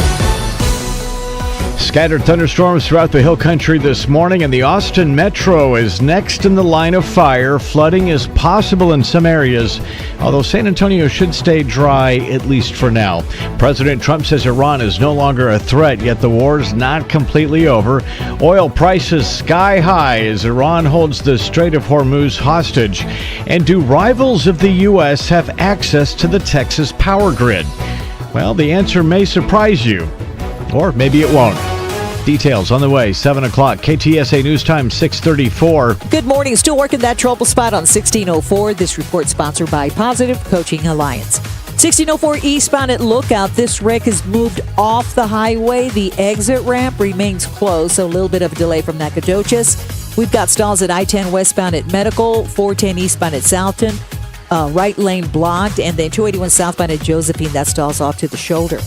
Scattered thunderstorms throughout the hill country this morning, and the Austin Metro is next in the line of fire. Flooding is possible in some areas, although San Antonio should stay dry, at least for now. President Trump says Iran is no longer a threat, yet the war's not completely over. Oil prices sky high as Iran holds the Strait of Hormuz hostage. And do rivals of the U.S. have access to the Texas power grid? Well, the answer may surprise you, or maybe it won't. Details on the way, 7 o'clock. KTSA News Time, 6:34. Good morning. Still working that trouble spot on 1604. This report sponsored by Positive Coaching Alliance. 1604 eastbound at Lookout. This wreck has moved off the highway. The exit ramp remains closed, so a little bit of a delay from Nacogdoches. We've got stalls at I-10 westbound at Medical, 410 eastbound at Southton, right lane blocked, and then 281 southbound at Josephine. That stalls off to the shoulder.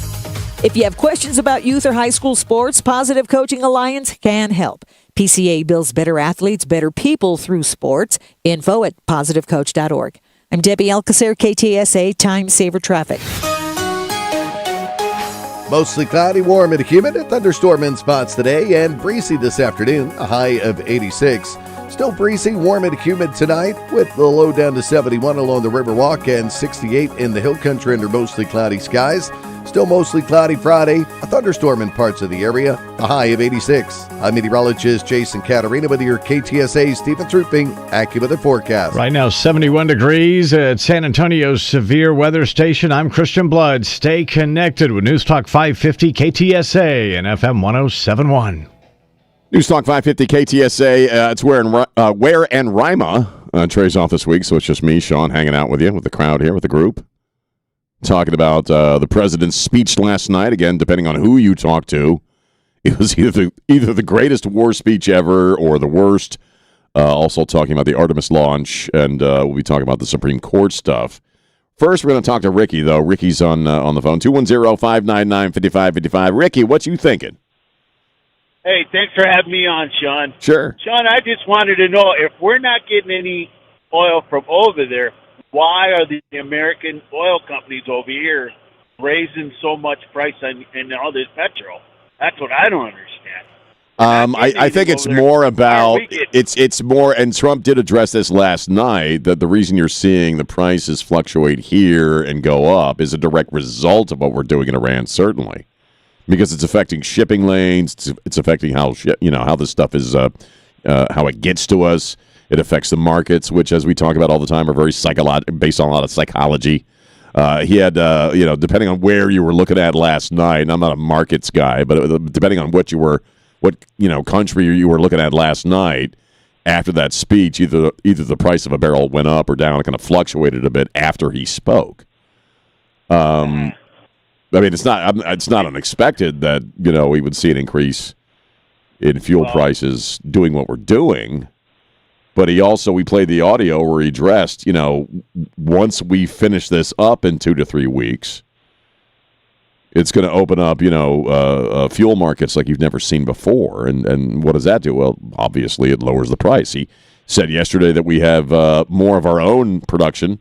If you have questions about youth or high school sports, Positive Coaching Alliance can help. PCA builds better athletes, better people through sports. Info at positivecoach.org. I'm Debbie Alcacer, KTSA Time Saver Traffic. Mostly cloudy, warm and humid, a thunderstorm in spots today, and breezy this afternoon, a high of 86. Still breezy, warm and humid tonight with the low down to 71 along the Riverwalk and 68 in the Hill Country under mostly cloudy skies. Still mostly cloudy Friday, a thunderstorm in parts of the area, a high of 86. I'm meteorologist Jason Caterina with your KTSA Stevens Roofing AccuWeather forecast. Right now, 71 degrees at San Antonio's severe weather station. I'm Christian Blood. Stay connected with News Talk 550 KTSA and FM 1071. News Talk 550 KTSA. It's Ware and Rima. Trey's off this week, so it's just me, Sean, hanging out with you, with the crowd here, with the group. Talking about the president's speech last night. Again, depending on who you talk to, it was either the greatest war speech ever or the worst. Also talking about the Artemis launch, and we'll be talking about the Supreme Court stuff. First, we're going to talk to Ricky, though. Ricky's on the phone, 210-599-5555. Ricky, what you thinking? Hey, thanks for having me on, Sean. Sure. Sean, I just wanted to know, if we're not getting any oil from over there, why are the American oil companies over here raising so much price on all this petrol? That's what I don't understand. I think it's more about it's more, and Trump did address this last night, that the reason you're seeing the prices fluctuate here and go up is a direct result of what we're doing in Iran, certainly, because it's affecting shipping lanes. It's affecting how this stuff is, how it gets to us. It affects the markets, which, as we talk about all the time, are very based on a lot of psychology. He had, depending on where you were looking at last night, and I'm not a markets guy, but depending on what country you were looking at last night, after that speech, either the price of a barrel went up or down. It kind of fluctuated a bit after he spoke. I mean, it's not unexpected that we would see an increase in fuel prices doing what we're doing. But we played the audio where he addressed, once we finish this up in 2 to 3 weeks, it's going to open up, fuel markets like you've never seen before. And what does that do? Well, obviously it lowers the price. He said yesterday that we have more of our own production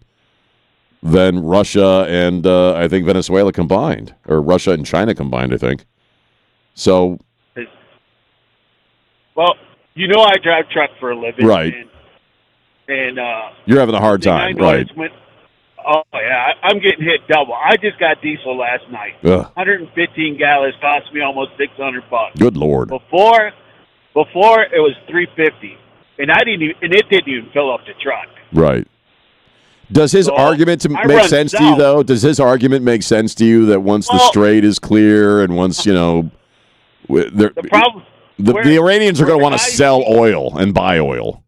than Russia and I think Venezuela combined, or Russia and China combined, I think. So, well, I drive truck for a living, right? And you're having a hard time, right? I'm getting hit double. I just got diesel last night. Ugh. 115 gallons cost me almost $600. Good Lord! Before it was $350, and it didn't even fill up the truck. Right. Does his argument make sense to you, though? Does his argument make sense to you that once the strait is clear and once the problem. The Iranians are going to want to sell oil and buy oil.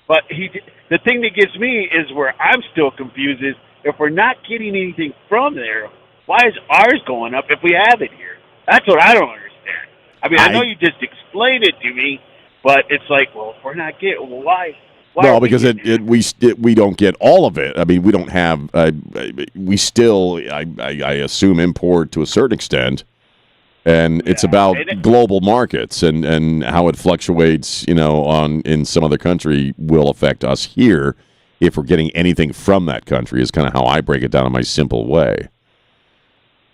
But the thing that gets me is where I'm still confused is, if we're not getting anything from there, why is ours going up if we have it here? That's what I don't understand. I mean, I know you just explained it to me, but it's like, well, if we're not getting, why? Well, because we don't get all of it. I mean, we don't have. We still, I assume, import to a certain extent. And it's about global markets and how it fluctuates, in some other country will affect us here if we're getting anything from that country is kind of how I break it down in my simple way.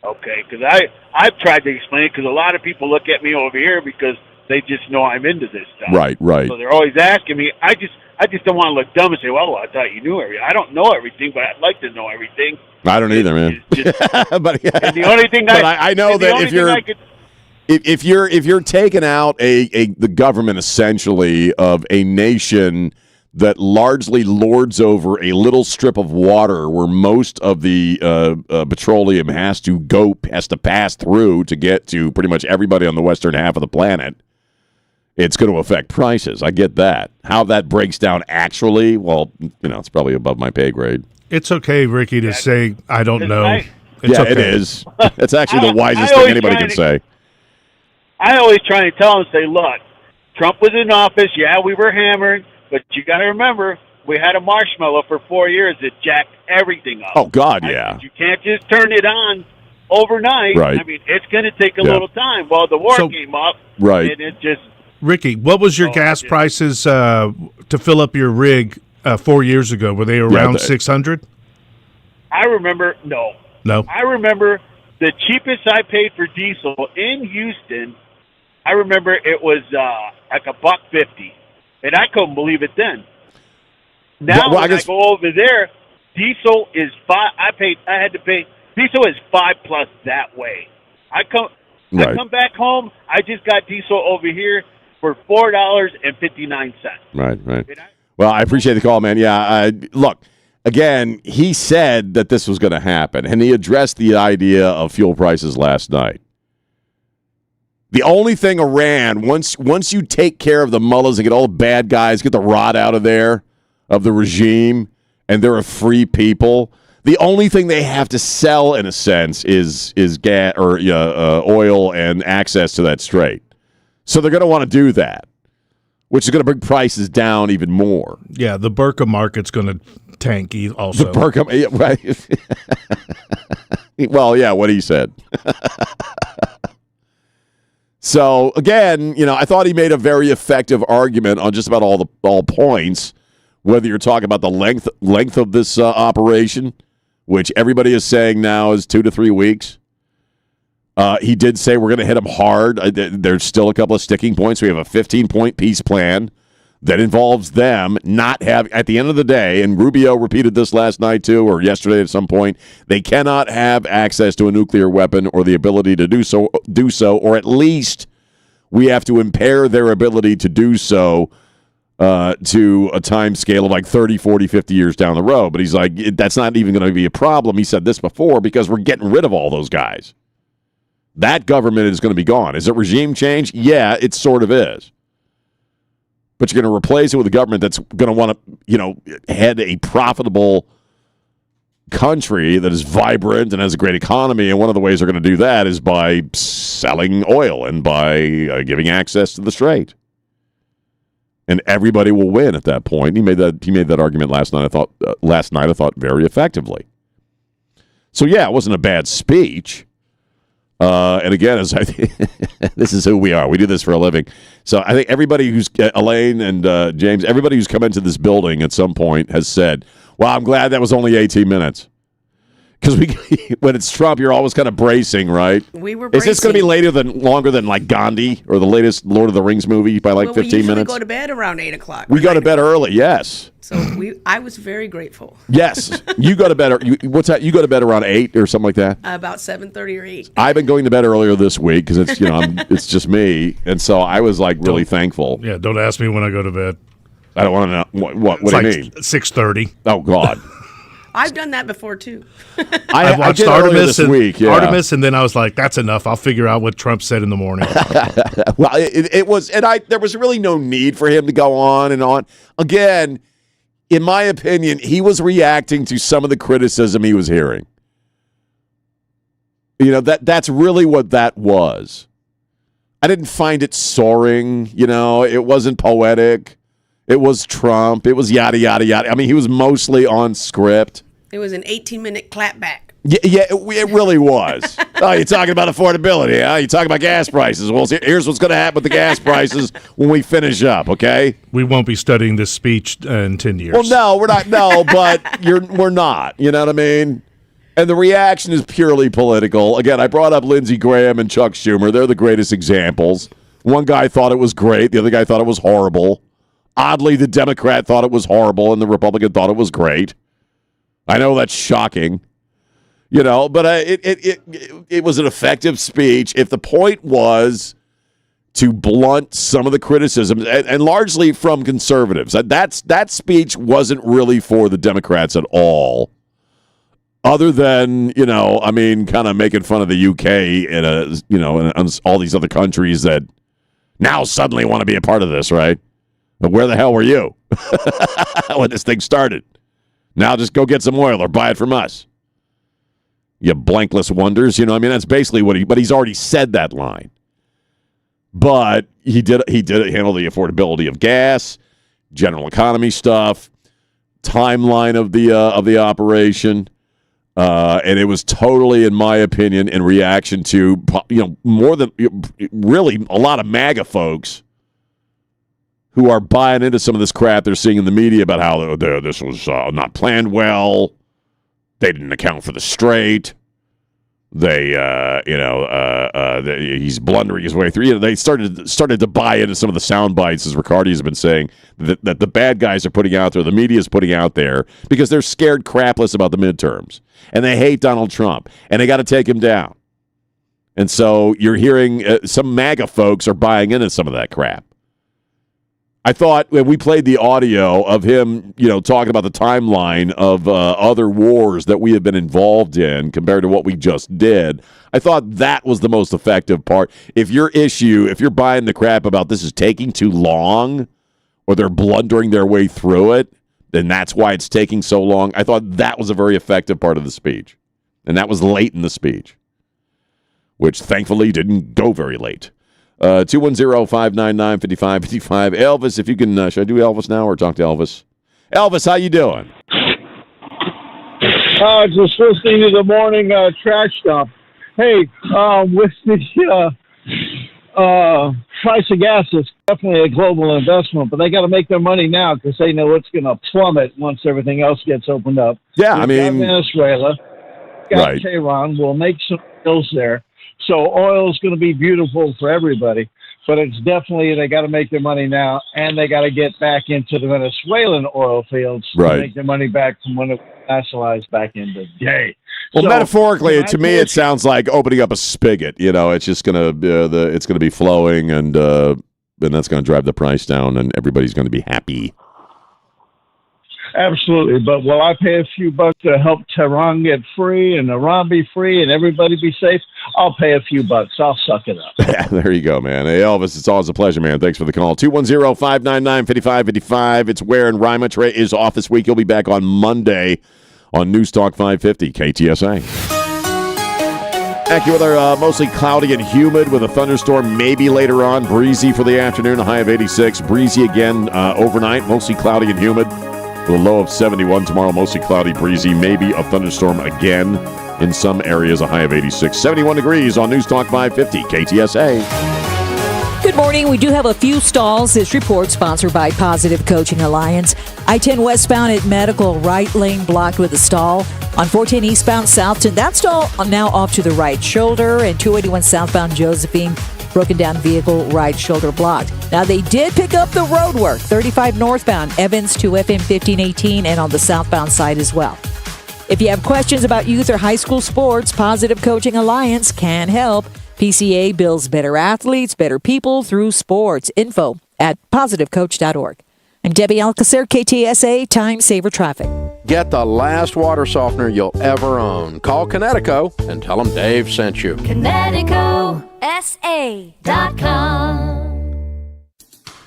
Okay, because I've tried to explain it, because a lot of people look at me over here because they just know I'm into this stuff. Right. So they're always asking me. I just don't want to look dumb and say, well, I thought you knew everything. I don't know everything, but I'd like to know everything. I don't either, man. But the only thing I know that if you're taking out the government essentially of a nation that largely lords over a little strip of water where most of the petroleum has to pass through to get to pretty much everybody on the western half of the planet, it's going to affect prices. I get that. How that breaks down actually, well, it's probably above my pay grade. It's okay, Ricky, to say, I don't know. It is. It's actually the wisest thing anybody can say. I always try and tell them, say, look, Trump was in office. Yeah, we were hammered, but you got to remember, we had a marshmallow for 4 years that jacked everything up. Oh, God, yeah. You can't just turn it on overnight. Right. I mean, it's going to take a little time. Well, the war came up. Right. And it just... Ricky, what was your gas prices to fill up your rig 4 years ago? Were they around $600? I remember, no. I remember the cheapest I paid for diesel in Houston, I remember it was like $1.50. and I couldn't believe it then. Now when I go over there, diesel is $5. I had to pay. Diesel is $5+ that way. I come back home. I just got diesel over here for $4.59. Right. Well, I appreciate the call, man. Yeah, look, again, he said that this was going to happen, and he addressed the idea of fuel prices last night. The only thing Iran, once you take care of the mullahs and get all the bad guys, get the rot out of there, of the regime, and they're a free people, the only thing they have to sell, in a sense, is gas or oil and access to that strait. So they're going to want to do that, which is going to bring prices down even more. Yeah, the Burqa market's going to tank also. The Burqa, right? Well, yeah, what he said. So, again, I thought he made a very effective argument on just about all points, whether you're talking about the length of this operation, which everybody is saying now is 2 to 3 weeks. He did say we're going to hit them hard. There's still a couple of sticking points. We have a 15-point peace plan that involves them not having, at the end of the day, and Rubio repeated this last night too, or yesterday at some point, they cannot have access to a nuclear weapon or the ability to do so, or at least we have to impair their ability to do so to a time scale of like 30, 40, 50 years down the road. But he's like, that's not even going to be a problem. He said this before because we're getting rid of all those guys. That government is going to be gone. Is it regime change? Yeah, it sort of is. But you're going to replace it with a government that's going to want to, head a profitable country that is vibrant and has a great economy. And one of the ways they're going to do that is by selling oil and by giving access to the strait. And everybody will win at that point. He made that argument last night. I thought very effectively. So yeah, it wasn't a bad speech. And again, this is who we are. We do this for a living. So I think everybody who's Elaine and James, everybody who's come into this building at some point has said, "Well, I'm glad that was only 18 minutes." Because when it's Trump, you're always kind of bracing, right? We were bracing. Is this going to be longer than like Gandhi or the latest Lord of the Rings movie by 15 minutes? We usually go to bed around 8 o'clock. We go to bed early, yes. So I was very grateful. Yes, you go to bed. What's that? You go to bed around 8 or something like that. About 7:30 or 8. I've been going to bed earlier this week because it's it's just me, and so I was like really thankful. Yeah, don't ask me when I go to bed. I don't want to know what do you mean? 6:30. Oh God. I've done that before too. I watched Artemis Artemis, and then I was like, "That's enough. I'll figure out what Trump said in the morning." Well, it was, and there was really no need for him to go on and on. Again, in my opinion, he was reacting to some of the criticism he was hearing. That's really what that was. I didn't find it soaring. It wasn't poetic. It was Trump. It was yada, yada, yada. I mean, he was mostly on script. It was an 18-minute clapback. Yeah, it really was. Oh, you're talking about affordability, huh? You're talking about gas prices. Well, here's what's going to happen with the gas prices when we finish up, okay? We won't be studying this speech in 10 years. Well, no, we're not. No, but we're not. You know what I mean? And the reaction is purely political. Again, I brought up Lindsey Graham and Chuck Schumer. They're the greatest examples. One guy thought it was great. The other guy thought it was horrible. Oddly, the Democrat thought it was horrible, and the Republican thought it was great. I know that's shocking, but it was an effective speech. If the point was to blunt some of the criticisms, and largely from conservatives, that speech wasn't really for the Democrats at all, other than kind of making fun of the UK and all these other countries that now suddenly want to be a part of this, right? But where the hell were you when this thing started? Now just go get some oil or buy it from us. You blankless wonders, that's basically but he's already said that line. But he did handle the affordability of gas, general economy stuff, timeline of the operation. And it was totally, in my opinion, in reaction to, more than really a lot of MAGA folks who are buying into some of this crap they're seeing in the media about how this was not planned well. They didn't account for the strait. He's blundering his way through. They started to buy into some of the sound bites, as Riccardi has been saying, that the bad guys are putting out there, the media is putting out there, because they're scared crapless about the midterms, and they hate Donald Trump, and they got to take him down. And so you're hearing some MAGA folks are buying into some of that crap. I thought when we played the audio of him, talking about the timeline of other wars that we have been involved in compared to what we just did, I thought that was the most effective part. If you're buying the crap about this is taking too long or they're blundering their way through it, then that's why it's taking so long. I thought that was a very effective part of the speech. And that was late in the speech, which thankfully didn't go very late. 210-599-5555. Elvis, if you can, should I do Elvis now or talk to Elvis? Elvis, how you doing? Just listening to the morning trash dump. Hey, with the price of gas, it's definitely a global investment, but they got to make their money now because they know it's going to plummet once everything else gets opened up. Yeah, Venezuela, right. Tehran will make some deals there. So oil is going to be beautiful for everybody, but it's definitely they got to make their money now, and they got to get back into the Venezuelan oil fields to make their money back from when it was nationalized back in the day. Well, So, metaphorically, to me, it sounds like opening up a spigot. It's just gonna it's gonna be flowing, and that's gonna drive the price down, and everybody's gonna be happy. Absolutely, but will I pay a few bucks to help Tehran get free and Iran be free and everybody be safe? I'll pay a few bucks. I'll suck it up. Yeah, there you go, man. Hey, Elvis, it's always a pleasure, man. Thanks for the call. 210-599-5555. It's Ware and Rima. Trey is off this week. He'll be back on Monday on News Talk 550 KTSA. AccuWeather, mostly cloudy and humid with a thunderstorm maybe later on. Breezy for the afternoon, a high of 86. Breezy again overnight, mostly cloudy and humid. With a low of 71 tomorrow, mostly cloudy, breezy, maybe a thunderstorm again in some areas, a high of 86. 71 degrees on News Talk 550, KTSA. Good morning. We do have a few stalls. This report sponsored by Positive Coaching Alliance. I-10 westbound at Medical, right lane blocked with a stall. On 410 eastbound Southton, that stall now off to the right shoulder. And 281 southbound Josephine, broken down vehicle, right shoulder blocked. Now, they did pick up the road work. 35 northbound, Evans to FM 1518, and on the southbound side as well. If you have questions about youth or high school sports, Positive Coaching Alliance can help. PCA builds better athletes, better people through sports. Info at positivecoach.org. I'm Debbie Alcacer, KTSA Time Saver Traffic. Get the last water softener you'll ever own. Call Connecticut and tell them Dave sent you. ConnecticutSA.com.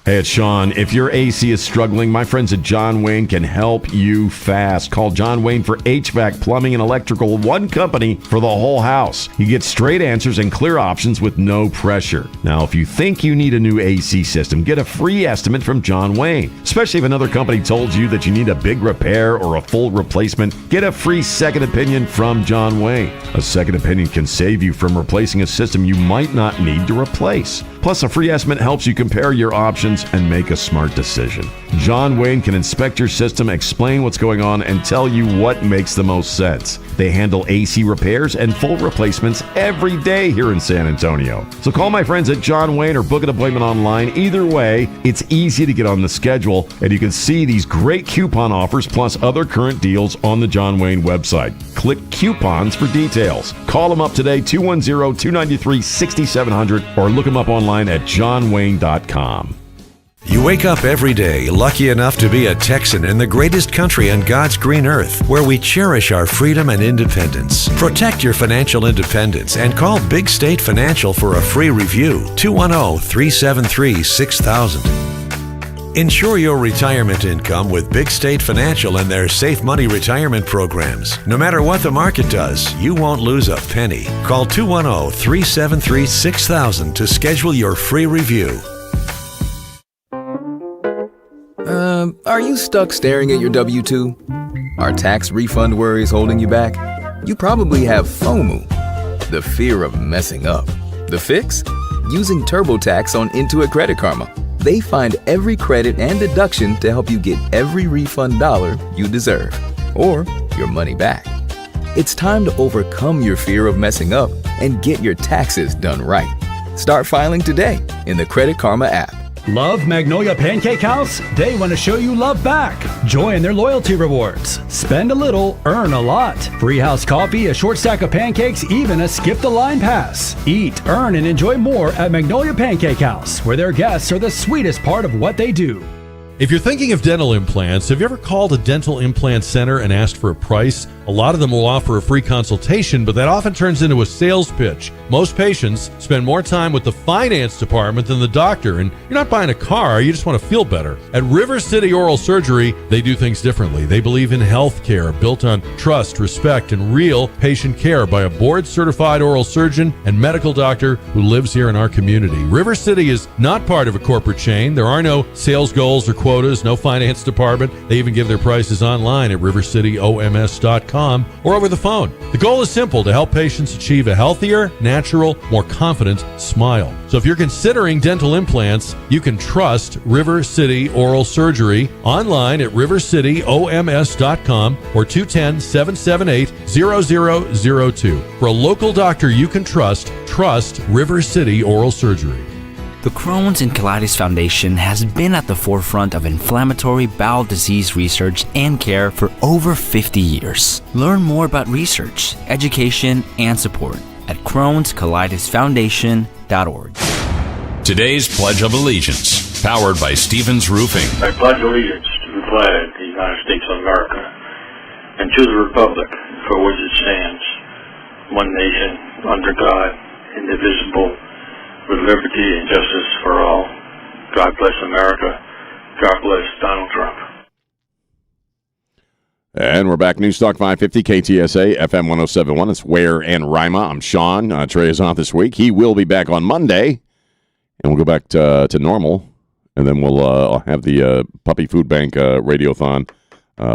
Hey, it's Sean. If your AC is struggling, my friends at John Wayne can help you fast. Call John Wayne for HVAC, plumbing, and electrical, one company for the whole house. You get straight answers and clear options with no pressure. Now, if you think you need a new AC system, get a free estimate from John Wayne. Especially if another company told you that you need a big repair or a full replacement, get a free second opinion from John Wayne. A second opinion can save you from replacing a system you might not need to replace. Plus, a free estimate helps you compare your options and make a smart decision. John Wayne can inspect your system, explain what's going on, and tell you what makes the most sense. They handle AC repairs and full replacements every day here in San Antonio. So call my friends at John Wayne or book an appointment online. Either way, it's easy to get on the schedule, and you can see these great coupon offers plus other current deals on the John Wayne website. Click coupons for details. Call them up today, 210-293-6700, or look them up online at johnwayne.com. You wake up every day lucky enough to be a Texan in the greatest country on God's green earth, where we cherish our freedom and independence. Protect your financial independence and call Big State Financial for a free review. 210-373-6000. Ensure your retirement income with Big State Financial and their Safe Money retirement programs. No matter what the market does, you won't lose a penny. Call 210-373-6000 to schedule your free review. Are you stuck staring at your W-2? Are tax refund worries holding you back? You probably have FOMO, the fear of messing up. The fix? Using TurboTax on Intuit Credit Karma. They find every credit and deduction to help you get every refund dollar you deserve, or your money back. It's time to overcome your fear of messing up and get your taxes done right. Start filing today in the Credit Karma app. Love Magnolia Pancake House? They want to show you love back. Join their loyalty rewards. Spend a little, earn a lot. Free house coffee, a short stack of pancakes, even a skip the line pass. Eat, earn, and enjoy more at Magnolia Pancake House, where their guests are the sweetest part of what they do. If you're thinking of dental implants, have you ever called a dental implant center and asked for a price? A lot of them will offer a free consultation, but that often turns into a sales pitch. Most patients spend more time with the finance department than the doctor, and you're not buying a car, you just want to feel better. At River City Oral Surgery, they do things differently. They believe in health care built on trust, respect, and real patient care by a board-certified oral surgeon and medical doctor who lives here in our community. River City is not part of a corporate chain. There are no sales goals or quotas, no finance department. They even give their prices online at rivercityoms.com or over the phone. The goal is simple: to help patients achieve a healthier, natural, more confident smile. So if you're considering dental implants, you can trust River City Oral Surgery online at rivercityoms.com or 210-778-0002. For a local doctor you can trust River City Oral Surgery. The Crohn's and Colitis Foundation has been at the forefront of inflammatory bowel disease research and care for over 50 years. Learn more about research, education, and support at Crohn'sColitisFoundation.org. Today's Pledge of Allegiance, powered by Stevens Roofing. I pledge allegiance to the flag of the United States of America and to the republic for which it stands, one nation, under God, indivisible, with liberty and justice for all. God bless America. God bless Donald Trump. And we're back. Newstalk 550, KTSA, FM 1071. It's Ware and Rima. I'm Sean. Trey is off this week. He will be back on Monday, and we'll go back to normal. And then we'll have the Puppy Food Bank Radiothon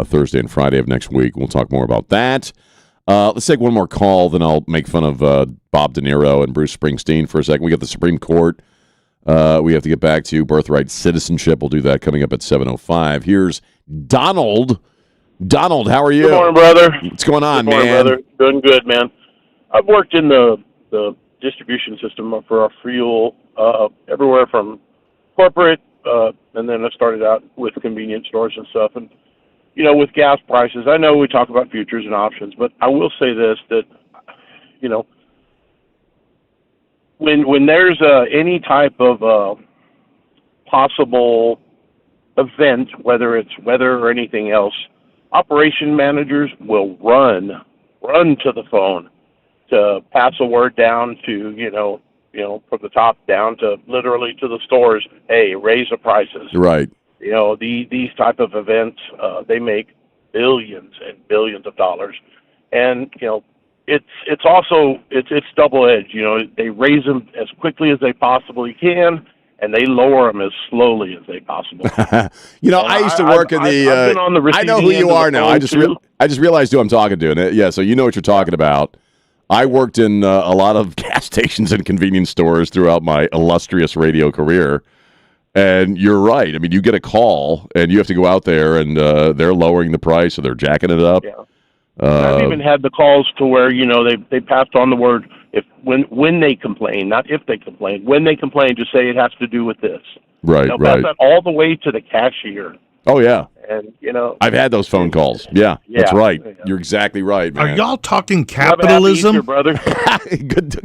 Thursday and Friday of next week. We'll talk more about that. Let's take one more call, then I'll make fun of Bob De Niro and Bruce Springsteen for a second. We got the Supreme Court. We have to get back to birthright citizenship. We'll do that coming up at 7:05. Here's Donald. Donald, how are you? Good morning, brother. What's going on, Good morning, man? brother. Doing good, man. I've worked in the distribution system for our fuel everywhere from corporate, and then I started out with convenience stores and stuff. And you know, with gas prices, I know we talk about futures and options, but I will say this, that, you know, when there's any type of possible event, whether it's weather or anything else, operation managers will run to the phone to pass a word down to, you know, from the top down to literally to the stores, hey, raise the prices. Right. You know, these type of events, they make billions and billions of dollars, and you know, it's also double-edged. You know, they raise them as quickly as they possibly can, and they lower them as slowly as they possibly can. You know, I used to work in the. I've been on the I know receiving who end you of the are now. phone, I just realized who I'm talking to. And yeah, so you know what you're talking about. I worked in a lot of gas stations and convenience stores throughout my illustrious radio career. And you're right. I mean, you get a call, and you have to go out there, and they're lowering the price, or they're jacking it up. Yeah. I've even had the calls to where, you know, they passed on the word when they complain, not if they complain. When they complain, just say it has to do with this. Right, They'll right. pass that all the way to the cashier. Oh, yeah. And, you know. I've had those phone calls. Yeah, that's Yeah. right. You're exactly right, man. Are y'all talking Have a happy Easter, capitalism? brother.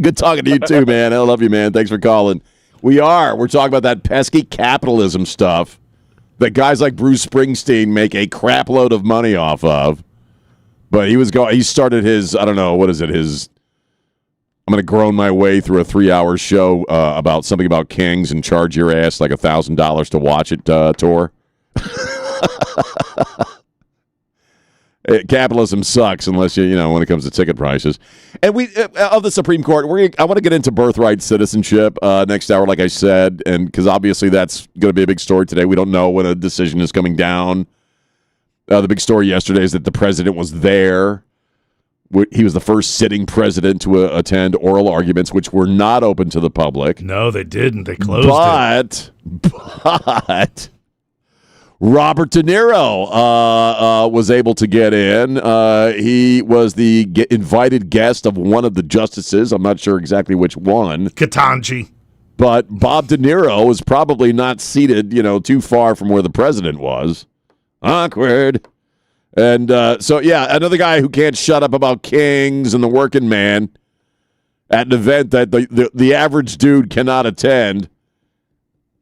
Good talking to you, too, man. I love you, man. Thanks for calling. We are. We're talking about that pesky capitalism stuff that guys like Bruce Springsteen make a crap load of money off of. But he started his, I don't know, what is it, his, I'm going to groan my way through a 3-hour show about something about kings and charge your ass like $1,000 to watch it tour. Capitalism sucks unless you know when it comes to ticket prices. And we of the Supreme Court, I want to get into birthright citizenship next hour, like I said, and because obviously that's going to be a big story today. We don't know when a decision is coming down. The big story yesterday is that the president was there. He was the first sitting president to attend oral arguments, which were not open to the public. No, they didn't. They closed it. But Robert De Niro was able to get in. He was the invited guest of one of the justices. I'm not sure exactly which one. Ketanji. But Bob De Niro was probably not seated, too far from where the president was. Awkward. And another guy who can't shut up about kings and the working man at an event that the average dude cannot attend.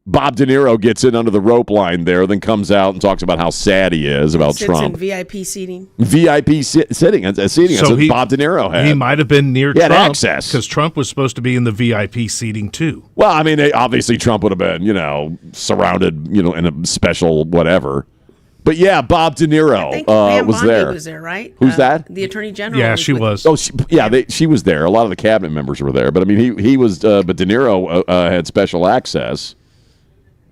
Bob De Niro gets in under the rope line there, then comes out and talks about how sad he is about Trump. In VIP seating. VIP seating. That's what Bob De Niro had. He might have been near Trump. Trump. Access. Because Trump was supposed to be in the VIP seating, too. Well, I mean, obviously Trump would have been, surrounded, in a special whatever. But yeah, Bob De Niro was there. Was there, right? Who's that? The Attorney General. Yeah, she was. Oh, she was there. A lot of the cabinet members were there. But I mean, he was. But De Niro had special access.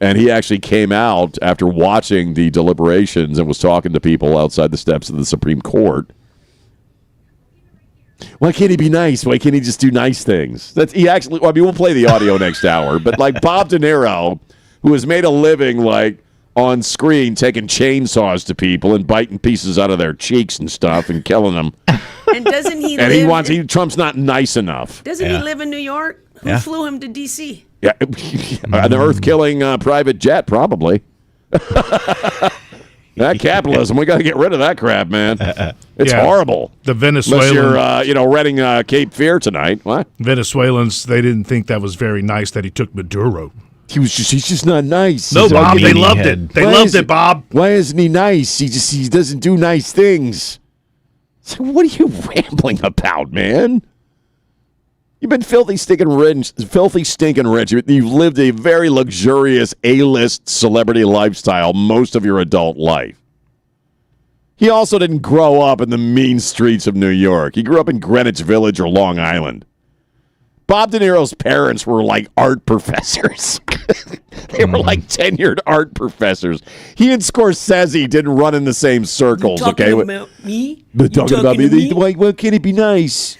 And he actually came out after watching the deliberations and was talking to people outside the steps of the Supreme Court. Why can't he be nice? Why can't he just do nice things? We'll play the audio next hour. But like Bob De Niro, who has made a living on screen taking chainsaws to people and biting pieces out of their cheeks and stuff and killing them. And doesn't he? And Trump's not nice enough. Doesn't he live in New York? Who flew him to D.C.? Yeah, an earth-killing private jet, probably. That capitalism, we got to get rid of that crap, man. It's horrible. The Venezuelan, unless you're, renting Cape Fear tonight. What? Venezuelans, they didn't think that was very nice that he took Maduro. He's just not nice. No, Bob, they loved it. They loved it, Bob. Why isn't he nice? He doesn't do nice things. It's like, what are you rambling about, man? You've been filthy, stinking rich. You've lived a very luxurious A-list celebrity lifestyle most of your adult life. He also didn't grow up in the mean streets of New York. He grew up in Greenwich Village or Long Island. Bob De Niro's parents were like art professors. They were like tenured art professors. He and Scorsese didn't run in the same circles. Talking about me? But talking about me? Why can't he be nice?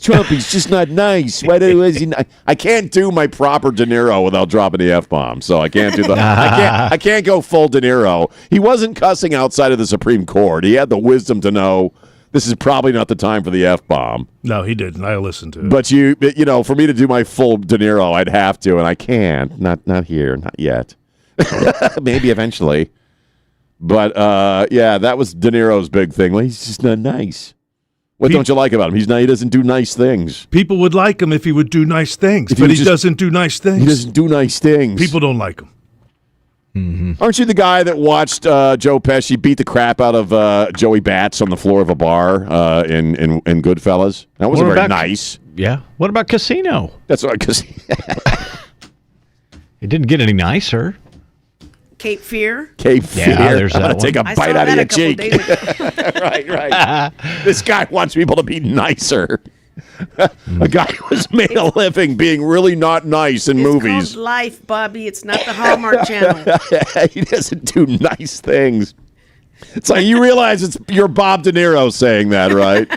Trump, he's just not nice. I can't do my proper De Niro without dropping the F-bomb, so I can't do I can't go full De Niro. He wasn't cussing outside of the Supreme Court. He had the wisdom to know this is probably not the time for the F-bomb. No, he didn't. I listened to it. But for me to do my full De Niro, I'd have to, and I can't. Not here, not yet. Maybe eventually. But that was De Niro's big thing. Well, he's just not nice. What don't you like about him? He doesn't do nice things. People would like him if he would do nice things, but he doesn't do nice things. He doesn't do nice things. People don't like him. Mm-hmm. Aren't you the guy that watched Joe Pesci beat the crap out of Joey Bats on the floor of a bar in Goodfellas? That wasn't very nice. Yeah. What about Casino? That's what Casino. It didn't get any nicer. Cape Fear. Cape Fear. Yeah, there's I'm that going to take a bite out of your cheek. Right. This guy wants people to be nicer. A guy who's made a living being really not nice in movies. It's called Life, Bobby. It's not the Hallmark Channel. He doesn't do nice things. It's like you realize you're Bob De Niro saying that, right?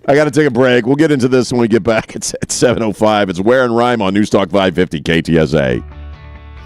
I got to take a break. We'll get into this when we get back. It's at 7:05. It's Ware and Rima on News Talk 550 KTSA.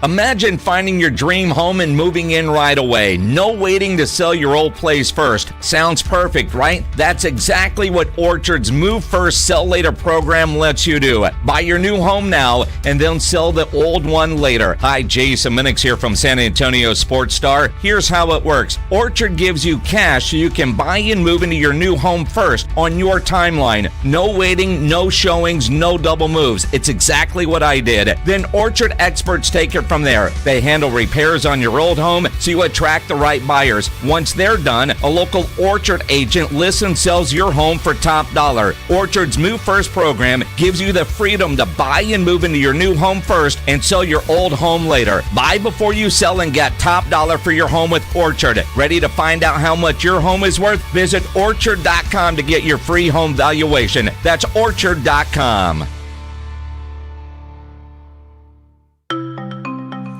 Imagine finding your dream home and moving in right away. No waiting to sell your old place first. Sounds perfect, right? That's exactly what Orchard's Move First, Sell Later program lets you do. Buy your new home now and then sell the old one later. Hi, Jason Minix here from San Antonio Sports Star. Here's how it works. Orchard gives you cash so you can buy and move into your new home first on your timeline. No waiting, no showings, no double moves. It's exactly what I did. Then Orchard experts take it from there. They handle repairs on your old home so you attract the right buyers. Once they're done, a local Orchard agent lists and sells your home for top dollar. Orchard's Move First program gives you the freedom to buy and move into your new home first and sell your old home later. Buy before you sell and get top dollar for your home with Orchard. Ready to find out how much your home is worth? Visit Orchard.com to get your free home valuation. That's Orchard.com.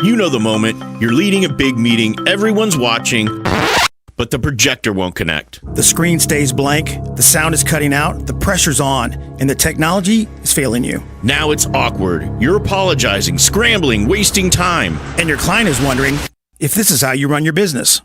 You know the moment. You're leading a big meeting, everyone's watching, but the projector won't connect. The screen stays blank, the sound is cutting out, the pressure's on, and the technology is failing you. Now it's awkward. You're apologizing, scrambling, wasting time. And your client is wondering, if this is how you run your business.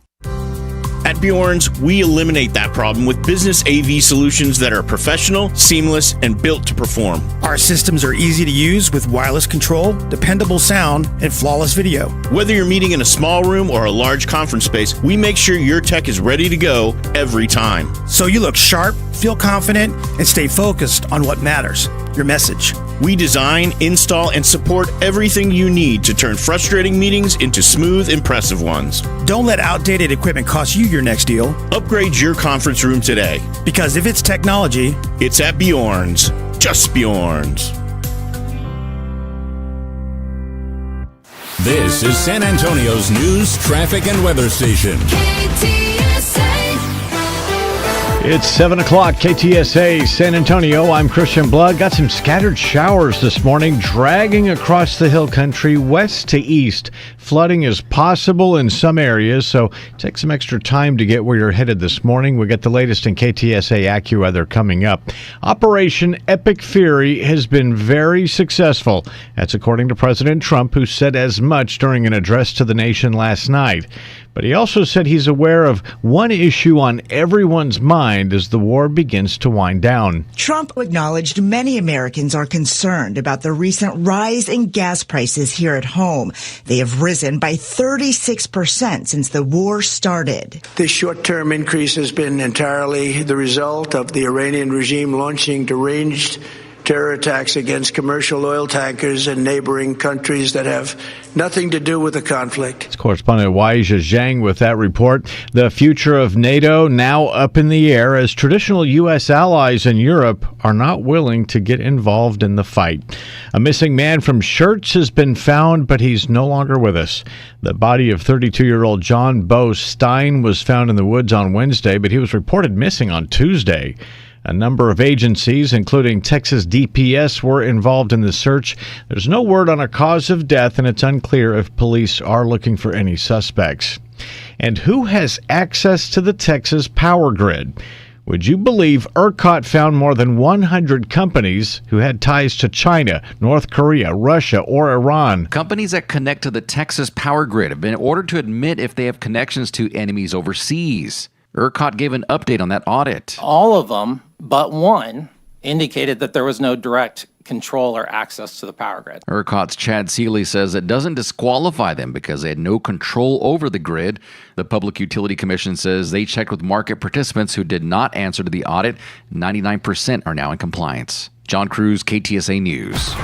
At Bjorn's, we eliminate that problem with business AV solutions that are professional, seamless, and built to perform. Our systems are easy to use with wireless control, dependable sound, and flawless video. Whether you're meeting in a small room or a large conference space, we make sure your tech is ready to go every time. So you look sharp, feel confident, and stay focused on what matters, your message. We design, install, and support everything you need to turn frustrating meetings into smooth, impressive ones. Don't let outdated equipment cost you your next deal. Upgrade your conference room today. Because if it's technology, it's at Bjorn's. Just Bjorn's. This is San Antonio's news, traffic, and weather station. It's 7 o'clock, KTSA, San Antonio. I'm Christian Blood. Got some scattered showers this morning, dragging across the hill country west to east. Flooding is possible in some areas, so take some extra time to get where you're headed this morning. We'll get the latest in KTSA AccuWeather coming up. Operation Epic Fury has been very successful. That's according to President Trump, who said as much during an address to the nation last night. But he also said he's aware of one issue on everyone's mind as the war begins to wind down. Trump acknowledged many Americans are concerned about the recent rise in gas prices here at home. They have risen by 36% since the war started. This short-term increase has been entirely the result of the Iranian regime launching deranged terror attacks against commercial oil tankers in neighboring countries that have nothing to do with the conflict. It's correspondent Waija Zhang with that report. The future of NATO now up in the air as traditional U.S. allies in Europe are not willing to get involved in the fight. A missing man from Schertz has been found, but he's no longer with us. The body of 32-year-old John Bo Stein was found in the woods on Wednesday, but he was reported missing on Tuesday. A number of agencies, including Texas DPS, were involved in the search. There's no word on a cause of death, and it's unclear if police are looking for any suspects. And who has access to the Texas power grid? Would you believe ERCOT found more than 100 companies who had ties to China, North Korea, Russia, or Iran? Companies that connect to the Texas power grid have been ordered to admit if they have connections to enemies overseas. ERCOT gave an update on that audit. All of them, but one, indicated that there was no direct control or access to the power grid. ERCOT's Chad Seeley says it doesn't disqualify them because they had no control over the grid. The Public Utility Commission says they checked with market participants who did not answer to the audit. 99% are now in compliance. John Cruz, KTSA News.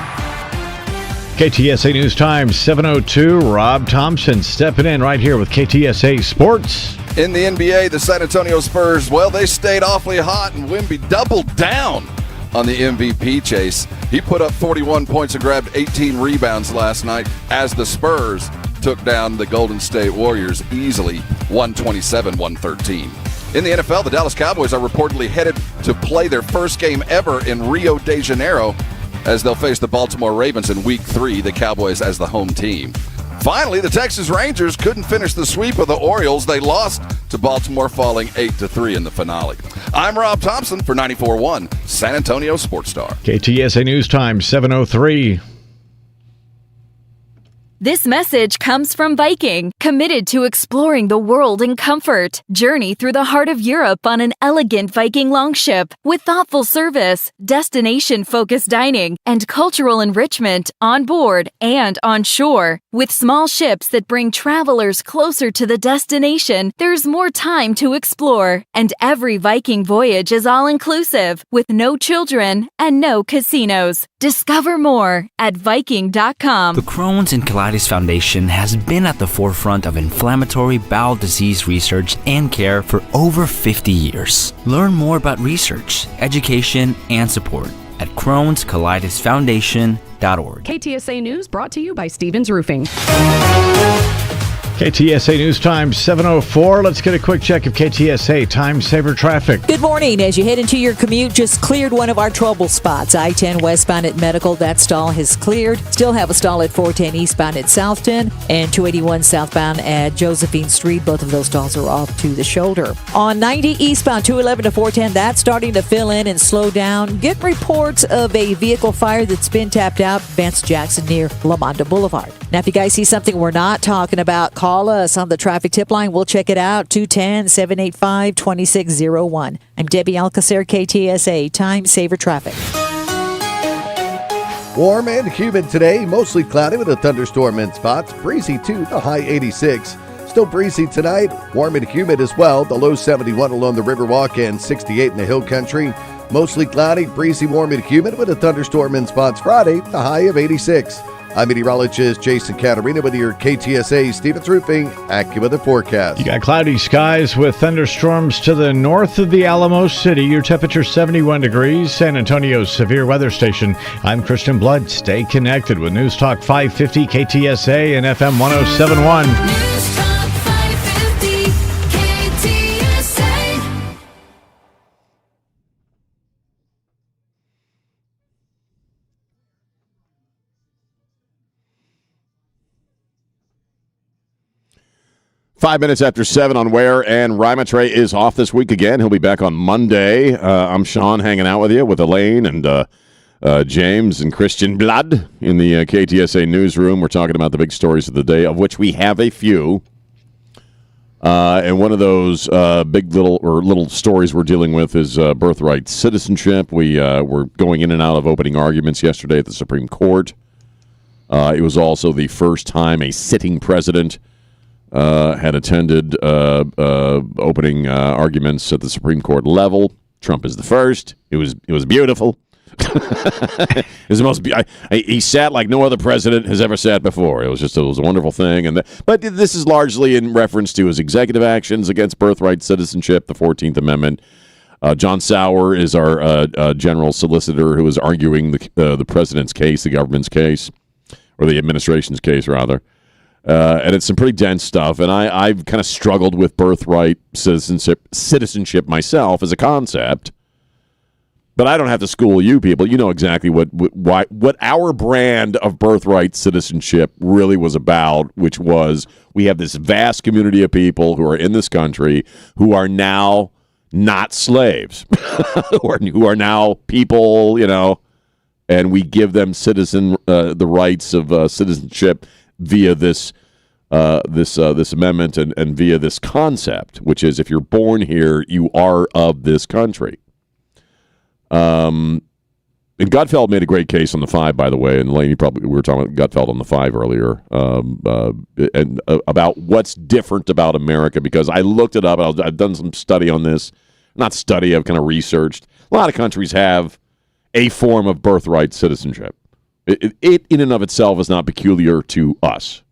KTSA News Time, 7:02. Rob Thompson stepping in right here with KTSA Sports. In the NBA, the San Antonio Spurs, well, they stayed awfully hot, and Wemby doubled down on the MVP chase. He put up 41 points and grabbed 18 rebounds last night as the Spurs took down the Golden State Warriors easily, 127-113. In the NFL, the Dallas Cowboys are reportedly headed to play their first game ever in Rio de Janeiro as they'll face the Baltimore Ravens in Week 3, the Cowboys as the home team. Finally, the Texas Rangers couldn't finish the sweep of the Orioles. They lost to Baltimore, falling 8-3 in the finale. I'm Rob Thompson for 94.1 San Antonio Sports Star. KTSA News Time, 7:03. This message comes from Viking, committed to exploring the world in comfort. Journey through the heart of Europe on an elegant Viking longship with thoughtful service, destination-focused dining, and cultural enrichment on board and on shore. With small ships that bring travelers closer to the destination, there's more time to explore. And every Viking voyage is all-inclusive, with no children and no casinos. Discover more at Viking.com. The Crohn's and Colitis Foundation has been at the forefront of inflammatory bowel disease research and care for over 50 years. Learn more about research, education, and support at Crohn'sColitisFoundation.org. KTSA News brought to you by Stevens Roofing. KTSA News Time, 7:04. Let's get a quick check of KTSA time saver traffic. Good morning. As you head into your commute, just cleared one of our trouble spots. I-10 westbound at Medical, that stall has cleared. Still have a stall at 410 eastbound at Southton and 281 southbound at Josephine Street. Both of those stalls are off to the shoulder. On 90 eastbound, 211 to 410, that's starting to fill in and slow down. Get reports of a vehicle fire that's been tapped out. Vance Jackson near Lamonda Boulevard. Now, if you guys see something we're not talking about, call us on the traffic tip line. We'll check it out, 210-785-2601. I'm Debbie Alcacer, KTSA, Time Saver Traffic. Warm and humid today, mostly cloudy with a thunderstorm in spots. Breezy too, the high 86. Still breezy tonight, warm and humid as well. The low 71 along the Riverwalk and 68 in the Hill Country. Mostly cloudy, breezy, warm and humid with a thunderstorm in spots Friday, the high of 86. I'm meteorologist Jason Caterina with your KTSA Stevens Roofing AccuWeather forecast. You got cloudy skies with thunderstorms to the north of the Alamo City. Your temperature 71 degrees. San Antonio's severe weather station. I'm Christian Blood. Stay connected with News Talk 550 KTSA and FM 1071. News Talk 550 KTSA. 5 minutes after 7 on Ware and Rima. Trey is off this week again. He'll be back on Monday. I'm Sean hanging out with you with Elaine and James and Christian Blood in the KTSA newsroom. We're talking about the big stories of the day, of which we have a few. And one of those big little stories we're dealing with is birthright citizenship. We were going in and out of opening arguments yesterday at the Supreme Court. It was also the first time a sitting president had attended opening arguments at the Supreme Court level. Trump is the first. It was beautiful. It was the most. He sat like no other president has ever sat before. It was a wonderful thing. But this is largely in reference to his executive actions against birthright citizenship, the 14th Amendment. John Sauer is our general solicitor who is arguing the president's case, the government's case, or the administration's case rather. And it's some pretty dense stuff, and I've kind of struggled with birthright citizenship myself as a concept. But I don't have to school you people. You know exactly what our brand of birthright citizenship really was about, which was we have this vast community of people who are in this country who are now not slaves, who are now people, and we give them the rights of citizenship via this amendment and via this concept, which is if you're born here, you are of this country. And Gutfeld made a great case on the 5, by the way, and Elaine, we were talking about Gutfeld on the 5 earlier, and about what's different about America, because I looked it up. I've done some study on this. Not study, I've kind of researched. A lot of countries have a form of birthright citizenship. It in and of itself is not peculiar to us.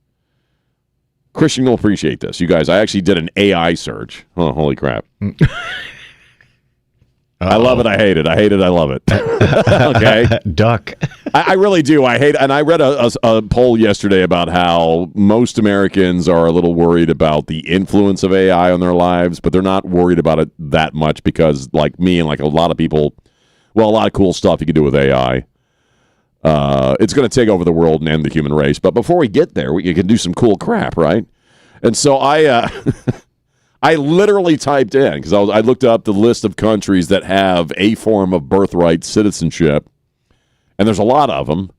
Christian will appreciate this. You guys, I actually did an AI search. Oh, holy crap. I love it. I hate it. I hate it. I love it. Okay. Duck. I really do. I hate it. And I read a poll yesterday about how most Americans are a little worried about the influence of AI on their lives, but they're not worried about it that much because, like me and like a lot of people, a lot of cool stuff you can do with AI. It's going to take over the world and end the human race. But before we get there, you can do some cool crap, right? And so I literally typed in, because I looked up the list of countries that have a form of birthright citizenship, and there's a lot of them.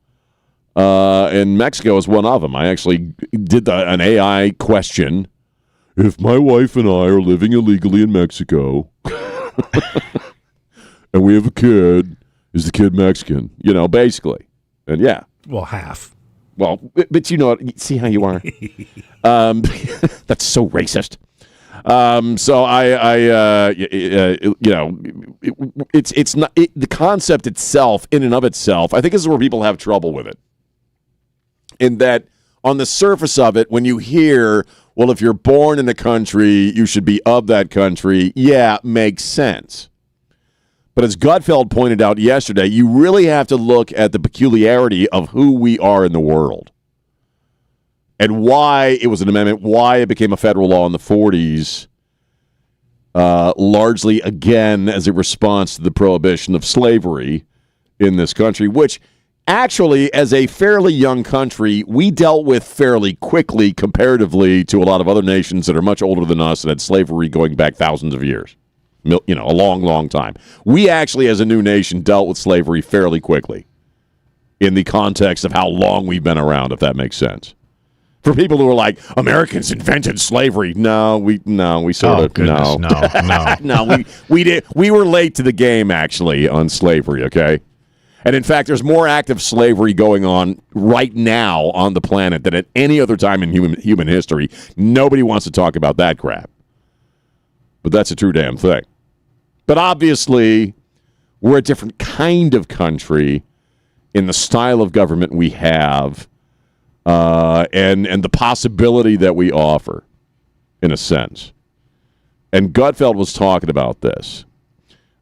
And Mexico is one of them. I actually did an AI question. If my wife and I are living illegally in Mexico, and we have a kid, is the kid Mexican? Basically. And yeah. Well, half. Well, but see how you are? That's so racist. So it's not the concept itself in and of itself. I think this is where people have trouble with it. In that on the surface of it, when you hear, well, if you're born in a country, you should be of that country. Yeah, makes sense. But as Gutfeld pointed out yesterday, you really have to look at the peculiarity of who we are in the world and why it was an amendment, why it became a federal law in the 40s, largely, again, as a response to the prohibition of slavery in this country, which actually, as a fairly young country, we dealt with fairly quickly comparatively to a lot of other nations that are much older than us and had slavery going back thousands of years. A long, long time. We actually, as a new nation, dealt with slavery fairly quickly in the context of how long we've been around, if that makes sense. For people who are like, Americans invented slavery. No, we sort of goodness, no. no, we were late to the game actually on slavery, okay? And in fact, there's more active slavery going on right now on the planet than at any other time in human history. Nobody wants to talk about that crap. But that's a true damn thing. But obviously, we're a different kind of country in the style of government we have. And the possibility that we offer, in a sense. And Gutfeld was talking about this,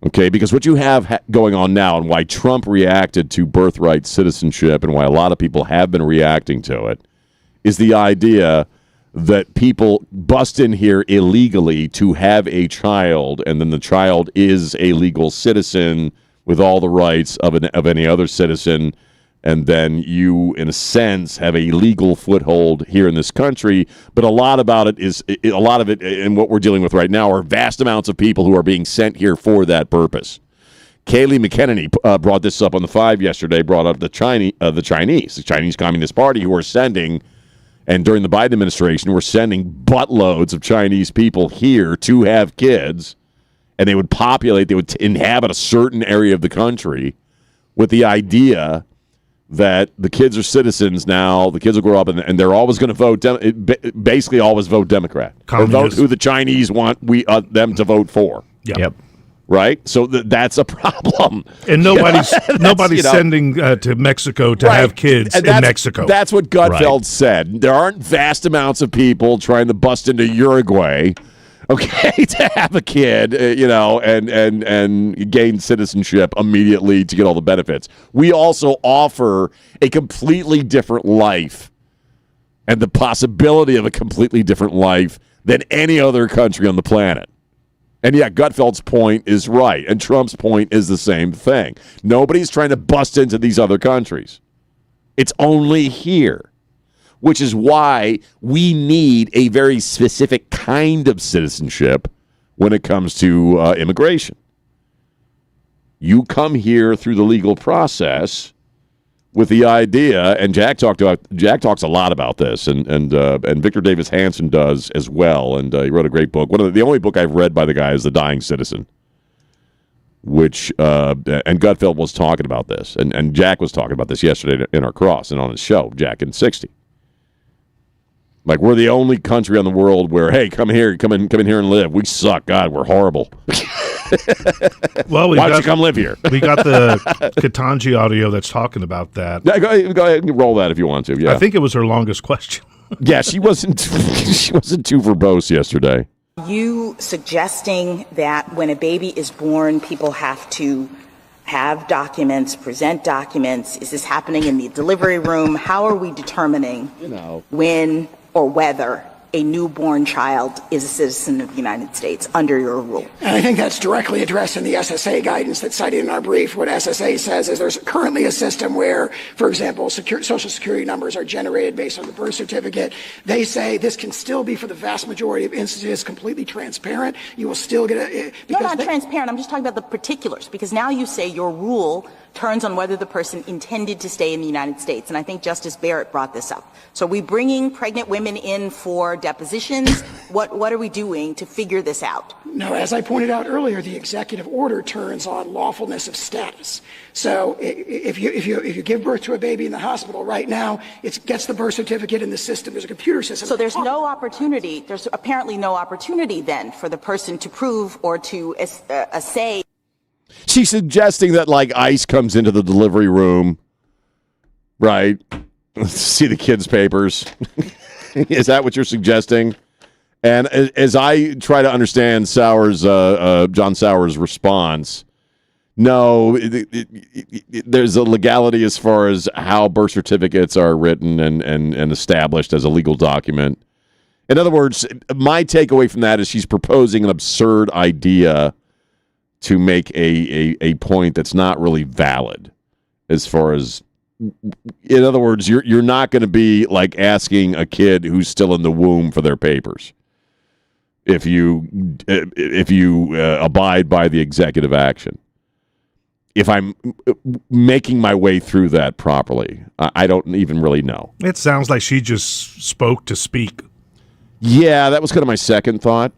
okay? Because what you have going on now and why Trump reacted to birthright citizenship and why a lot of people have been reacting to it is the idea that people bust in here illegally to have a child, and then the child is a legal citizen with all the rights of any other citizen. And then you, in a sense, have a legal foothold here in this country. But a lot of it, and what we're dealing with right now, are vast amounts of people who are being sent here for that purpose. Kayleigh McEnany brought this up on the 5 yesterday. Brought up the Chinese Communist Party, who are sending, and during the Biden administration, were sending buttloads of Chinese people here to have kids, and they would inhabit a certain area of the country with the idea that the kids are citizens now. The kids will grow up, and they're always going to vote. Basically, always vote Democrat. Or vote who the Chinese want them to vote for. Yep. Right. So that's a problem. And nobody's sending to Mexico to have kids in Mexico. That's what Gutfeld said. There aren't vast amounts of people trying to bust into Uruguay. Okay, to have a kid, and gain citizenship immediately to get all the benefits. We also offer a completely different life and the possibility of a completely different life than any other country on the planet. And yeah, Gutfeld's point is right, and Trump's point is the same thing. Nobody's trying to bust into these other countries. It's only here. Which is why we need a very specific kind of citizenship when it comes to immigration. You come here through the legal process with the idea, and Jack talks a lot about this, and Victor Davis Hanson does as well, and he wrote a great book. The only book I've read by the guy is The Dying Citizen, which and Gutfeld was talking about this, and Jack was talking about this yesterday in our cross and on his show, Jack in 60. Like, we're the only country on the world where, hey, come in here and live. We suck. God, we're horrible. Well, why don't you come live here? We got the Ketanji audio that's talking about that. Yeah, go ahead and roll that if you want to. Yeah, I think it was her longest question. Yeah, she wasn't too verbose yesterday. You suggesting that when a baby is born, people have to have documents, present documents? Is this happening in the delivery room? How are we determining when or whether a newborn child is a citizen of the United States under your rule? And I think that's directly addressed in the SSA guidance that's cited in our brief. What SSA says is there's currently a system where, for example, Social Security numbers are generated based on the birth certificate. They say this can still be, for the vast majority of instances, completely transparent. You will still get a... No, not transparent. I'm just talking about the particulars, because now you say your rule turns on whether the person intended to stay in the United States. And I think Justice Barrett brought this up. So are we bringing pregnant women in for depositions? What are we doing to figure this out? No, as I pointed out earlier, the executive order turns on lawfulness of status. So if you give birth to a baby in the hospital right now, it gets the birth certificate in the system. There's a computer system. So there's no opportunity. There's apparently no opportunity then for the person to prove or to say. She's suggesting that, like, ICE comes into the delivery room, right? See the kids' papers. Is that what you're suggesting? And as I try to understand John Sauer's response, no, there's a legality as far as how birth certificates are written and established as a legal document. In other words, my takeaway from that is she's proposing an absurd idea to make a point that's not really valid as far as, in other words, you're not going to be like asking a kid who's still in the womb for their papers if you abide by the executive action. if I'm making my way through that properly. I don't even really know. It sounds like she just spoke to speak. Yeah, that was kind of my second thought.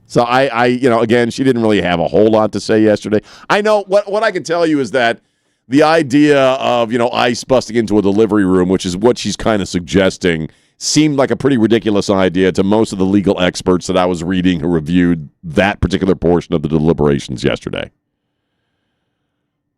So I again, she didn't really have a whole lot to say yesterday. I know what I can tell you is that the idea of, ICE busting into a delivery room, which is what she's kind of suggesting, seemed like a pretty ridiculous idea to most of the legal experts that I was reading who reviewed that particular portion of the deliberations yesterday.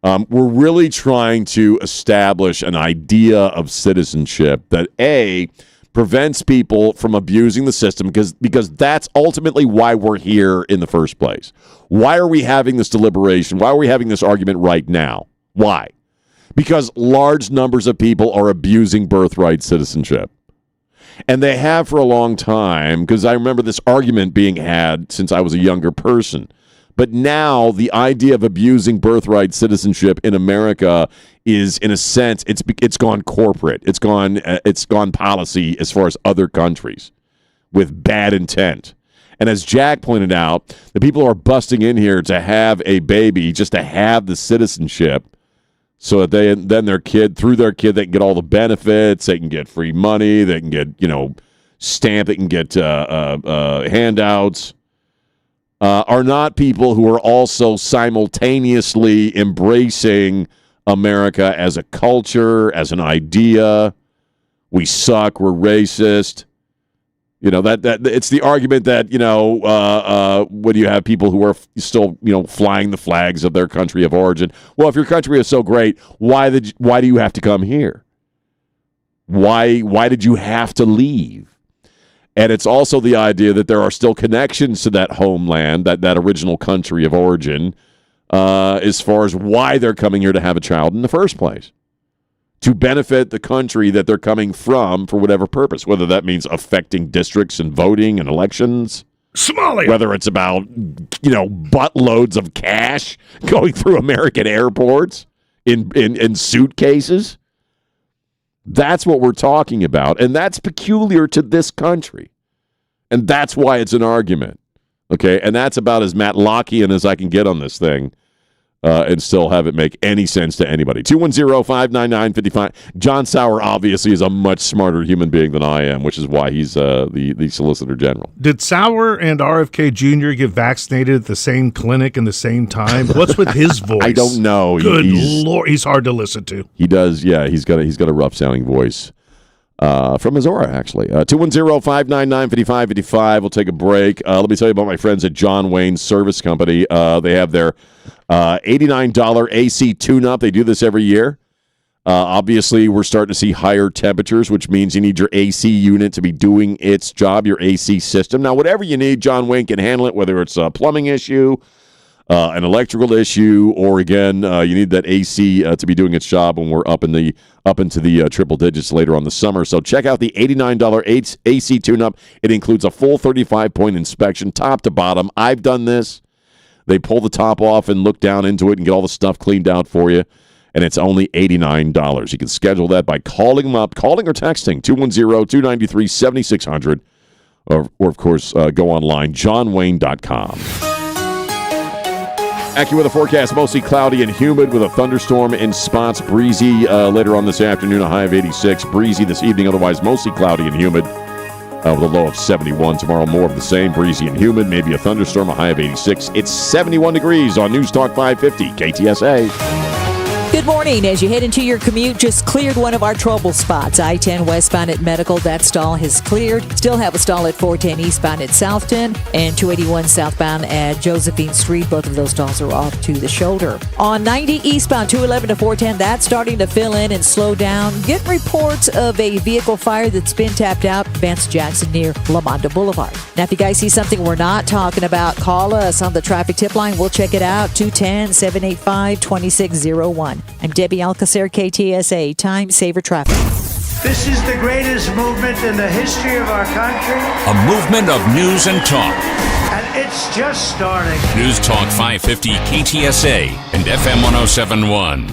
We're really trying to establish an idea of citizenship that, A, prevents people from abusing the system because that's ultimately why we're here in the first place. Why are we having this deliberation? Why are we having this argument right now? Why? Because large numbers of people are abusing birthright citizenship. And they have for a long time, because I remember this argument being had since I was a younger person. But now the idea of abusing birthright citizenship in America is, in a sense, it's gone corporate. It's gone policy as far as other countries with bad intent. And as Jack pointed out, the people are busting in here to have a baby, just to have the citizenship, so that through their kid, they can get all the benefits. They can get free money. They can get stamp. They can get handouts. Are not people who are also simultaneously embracing America as a culture, as an idea. We suck. We're racist. That it's the argument that when you have people who are still flying the flags of their country of origin. Well, if your country is so great, why do you have to come here? Why did you have to leave? And it's also the idea that there are still connections to that homeland, that original country of origin, as far as why they're coming here to have a child in the first place. To benefit the country that they're coming from for whatever purpose, whether that means affecting districts and voting and elections. Somalia. Whether it's about, buttloads of cash going through American airports in suitcases. That's what we're talking about, and that's peculiar to this country, and that's why it's an argument, okay? And that's about as Matlockian as I can get on this thing and still have it make any sense to anybody. 210-599-55. John Sauer obviously is a much smarter human being than I am, which is why he's the Solicitor General. Did Sauer and RFK Jr. get vaccinated at the same clinic in the same time? What's with his voice? I don't know. Good Lord, he's hard to listen to. He does, yeah. He's got a rough sounding voice. From Missouri, actually. 210-599-5555. We'll take a break. Let me tell you about my friends at John Wayne Service Company. They have their $89 AC tune-up. They do this every year. Obviously, we're starting to see higher temperatures, which means you need your AC unit to be doing its job, your AC system. Now, whatever you need, John Wayne can handle it, whether it's a plumbing issue, an electrical issue, or again, you need that AC to be doing its job when we're up into the triple digits later on the summer. So check out the $89 AC tune-up. It includes a full 35-point inspection, top to bottom. I've done this. They pull the top off and look down into it and get all the stuff cleaned out for you, and it's only $89. You can schedule that by calling them up, calling or texting 210-293-7600, or of course, go online, johnwayne.com. AccuWeather forecast, mostly cloudy and humid with a thunderstorm in spots. Breezy later on this afternoon, a high of 86. Breezy this evening, otherwise mostly cloudy and humid with a low of 71. Tomorrow, more of the same, breezy and humid, maybe a thunderstorm, a high of 86. It's 71 degrees on News Talk 550 KTSA. Good morning. As you head into your commute, just cleared one of our trouble spots. I-10 westbound at Medical, that stall has cleared. Still have a stall at 410 eastbound at Southton and 281 southbound at Josephine Street. Both of those stalls are off to the shoulder. On 90 eastbound, 211 to 410, that's starting to fill in and slow down. Get reports of a vehicle fire that's been tapped out, Vance Jackson near Lamonda Boulevard. Now, if you guys see something we're not talking about, call us on the traffic tip line. We'll check it out, 210-785-2601. I'm Debbie Alcacer, KTSA, Time Saver Traffic. This is the greatest movement in the history of our country. A movement of news and talk. And it's just starting. News Talk 550 KTSA and FM 1071.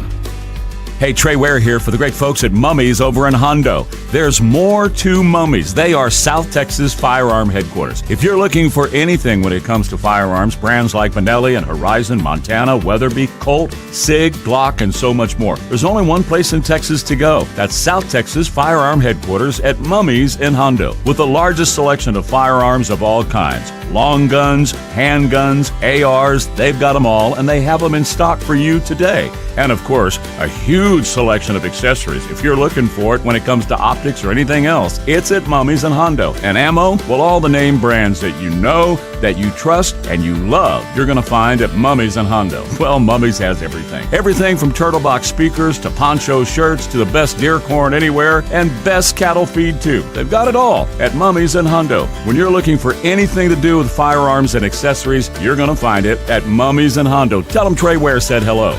Hey, Trey Ware here for the great folks at Mummies over in Hondo. There's more to Mummies. They are South Texas firearm headquarters. If you're looking for anything when it comes to firearms, brands like Benelli and Horizon, Montana, Weatherby, Colt, SIG, Glock, and so much more, there's only one place in Texas to go. That's South Texas firearm headquarters at Mummies in Hondo, with the largest selection of firearms of all kinds. Long guns, handguns, ARs, they've got them all, and they have them in stock for you today. And of course, a huge selection of accessories. If you're looking for it when it comes to optics or anything else, it's at Mummies and Hondo. And ammo, well, all the name brands that you know, that you trust, and you love, you're going to find at Mummies and Hondo. Well, Mummies has everything. Everything from turtle box speakers to poncho shirts to the best deer corn anywhere and best cattle feed too. They've got it all at Mummies and Hondo. When you're looking for anything to do with firearms and accessories, you're going to find it at Mummies and Hondo. Tell them Trey Ware said hello.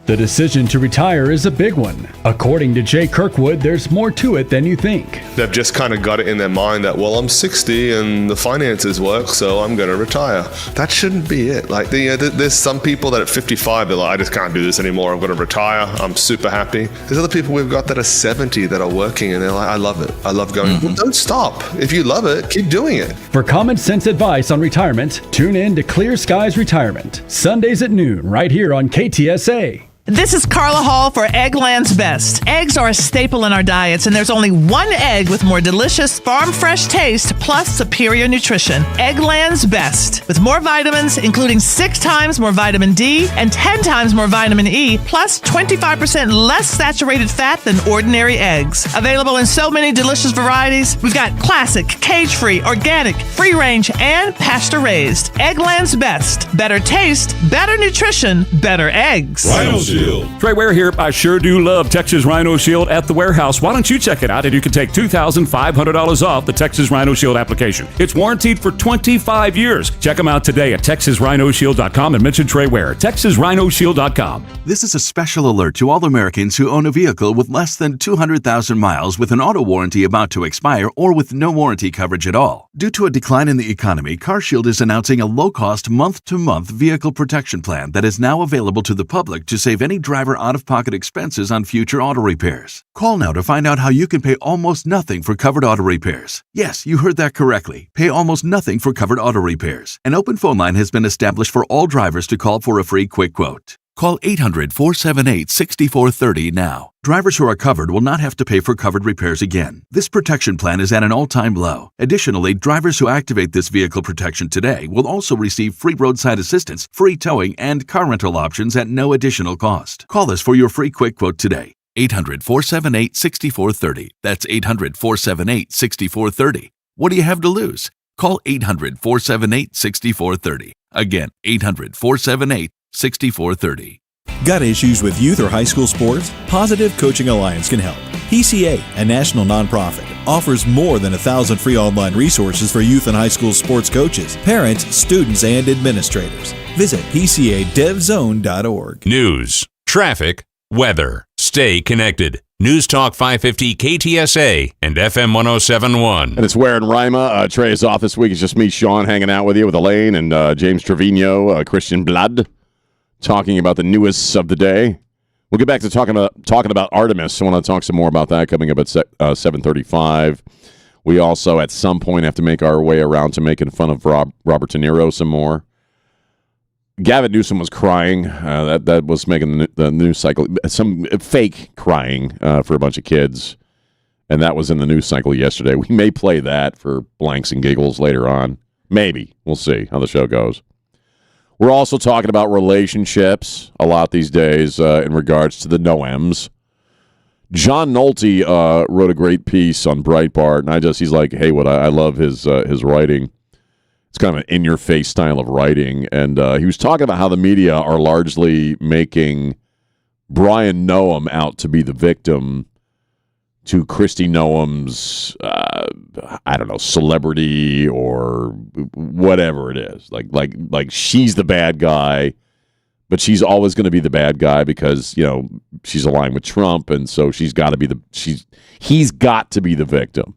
The decision to retire is a big one. According to Jay Kirkwood, there's more to it than you think. They've just kind of got it in their mind that, well, I'm 60 and the finances work, so I'm going to retire. That shouldn't be it. Like, there's some people that at 55, they're like, I just can't do this anymore. I'm going to retire. I'm super happy. There's other people we've got that are 70 that are working and they're like, I love it. I love going. Well, don't stop. If you love it, keep doing it. For common sense advice on retirement, tune in to Clear Skies Retirement, Sundays at noon, right here on KTSA. This is Carla Hall for Eggland's Best. Eggs are a staple in our diets, and there's only one egg with more delicious, farm-fresh taste plus superior nutrition. Eggland's Best. With more vitamins, including 6 times more vitamin D and 10 times more vitamin E, plus 25% less saturated fat than ordinary eggs. Available in so many delicious varieties, we've got classic, cage-free, organic, free-range, and pasture-raised. Eggland's Best. Better taste, better nutrition, better eggs. Rhino Shield. Trey Ware here. I sure do love Texas Rhino Shield at the warehouse. Why don't you check it out and you can take $2,500 off the Texas Rhino Shield application. It's warranted for 25 years. Check them out today at TexasRhinoShield.com and mention Trey Ware. TexasRhinoShield.com. This is a special alert to all Americans who own a vehicle with less than 200,000 miles with an auto warranty about to expire or with no warranty coverage at all. Due to a decline in the economy, CarShield is announcing a low-cost month-to-month vehicle protection plan that is now available to the public to save any driver out-of-pocket expenses on future auto repairs. Call now to find out how you can pay almost nothing for covered auto repairs. Yes, you heard that correctly. Pay almost nothing for covered auto repairs. An open phone line has been established for all drivers to call for a free quick quote. Call 800-478-6430 now. Drivers who are covered will not have to pay for covered repairs again. This protection plan is at an all-time low. Additionally, drivers who activate this vehicle protection today will also receive free roadside assistance, free towing, and car rental options at no additional cost. Call us for your free quick quote today. 800-478-6430. That's 800-478-6430. What do you have to lose? Call 800-478-6430. Again, 800-478-6430. Got issues with youth or high school sports? Positive Coaching Alliance can help. PCA, a national nonprofit, offers more than 1,000 free online resources for youth and high school sports coaches, parents, students, and administrators. Visit PCADevZone.org. News, traffic, weather. Stay connected. News Talk 550 KTSA and FM 107.1. And it's Ware and Rima. Trey is off this week. It's just me, Sean, hanging out with you with Elaine and James Trevino, Christian Blood, talking about the newest of the day. We'll get back to talking about Artemis. I want to talk some more about that coming up at 7:35. We also, at some point, have to make our way around to making fun of Robert De Niro some more. Gavin Newsom was crying. That was making the news cycle. Some fake crying for a bunch of kids. And that was in the news cycle yesterday. We may play that for blanks and giggles later on. Maybe. We'll see how the show goes. We're also talking about relationships a lot these days in regards to the Noems. John Nolte wrote a great piece on Breitbart, and he's like, hey, I love his writing. It's kind of an in-your-face style of writing, and he was talking about how the media are largely making Brian Noem out to be the victim to Kristi Noem's, celebrity or whatever it is. Like she's the bad guy, but she's always going to be the bad guy because, she's aligned with Trump, and so he's got to be the victim,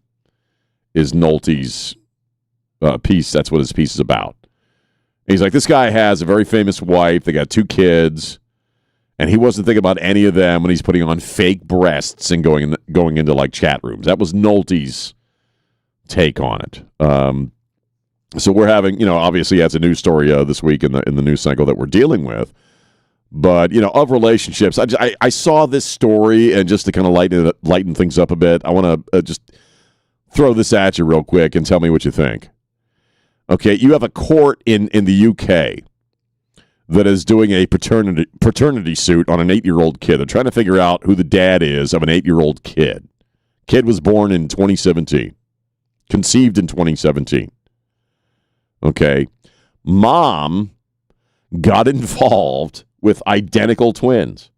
is Nolte's piece. That's what his piece is about. And he's like, this guy has a very famous wife. They got 2 kids. And he wasn't thinking about any of them when he's putting on fake breasts and going into like chat rooms. That was Nolte's take on it. So we're having, obviously that's a news story this week in the news cycle that we're dealing with. But, of relationships, I saw this story, and just to kind of lighten things up a bit, I want to just throw this at you real quick and tell me what you think. Okay, you have a court in the UK that is doing a paternity suit on an 8-year-old kid. They're trying to figure out who the dad is of an 8-year-old kid. Kid was born in 2017, conceived in 2017. Okay, mom got involved with identical twins.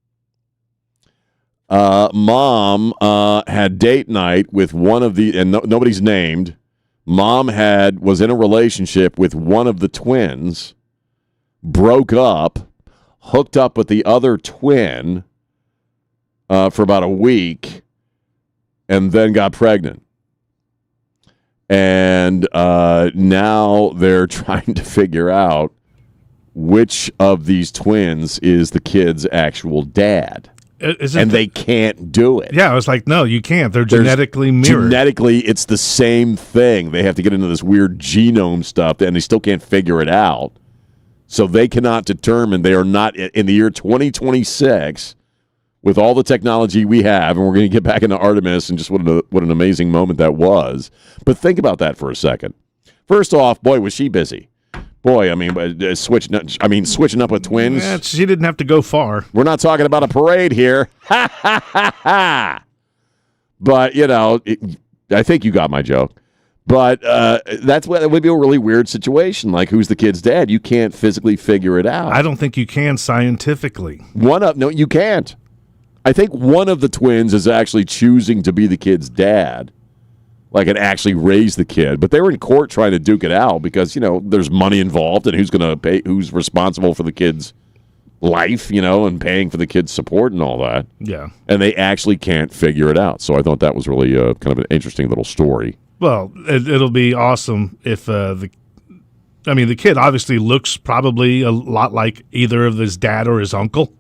Mom had date night with one of the, and nobody's named. Mom was in a relationship with one of the twins, broke up, hooked up with the other twin for about a week, and then got pregnant. And now they're trying to figure out which of these twins is the kid's actual dad. And they can't do it. Yeah, I was like, no, you can't. They're genetically mirrored. Genetically, it's the same thing. They have to get into this weird genome stuff, and they still can't figure it out. So they cannot determine. They are not in the year 2026 with all the technology we have, and we're going to get back into Artemis, and just what an amazing moment that was. But think about that for a second. First off, boy, was she busy. Boy, I mean, switching up with twins. Yeah, she didn't have to go far. We're not talking about a parade here. Ha, ha, ha, ha. But, I think you got my joke. But that would be a really weird situation. Like, who's the kid's dad? You can't physically figure it out. I don't think you can scientifically. No, you can't. I think one of the twins is actually choosing to be the kid's dad, like and actually raise the kid. But they were in court trying to duke it out because, there's money involved and who's going to pay, who's responsible for the kid's life, and paying for the kid's support and all that. Yeah. And they actually can't figure it out. So I thought that was really kind of an interesting little story. Well, it'll be awesome if the kid obviously looks probably a lot like either of his dad or his uncle,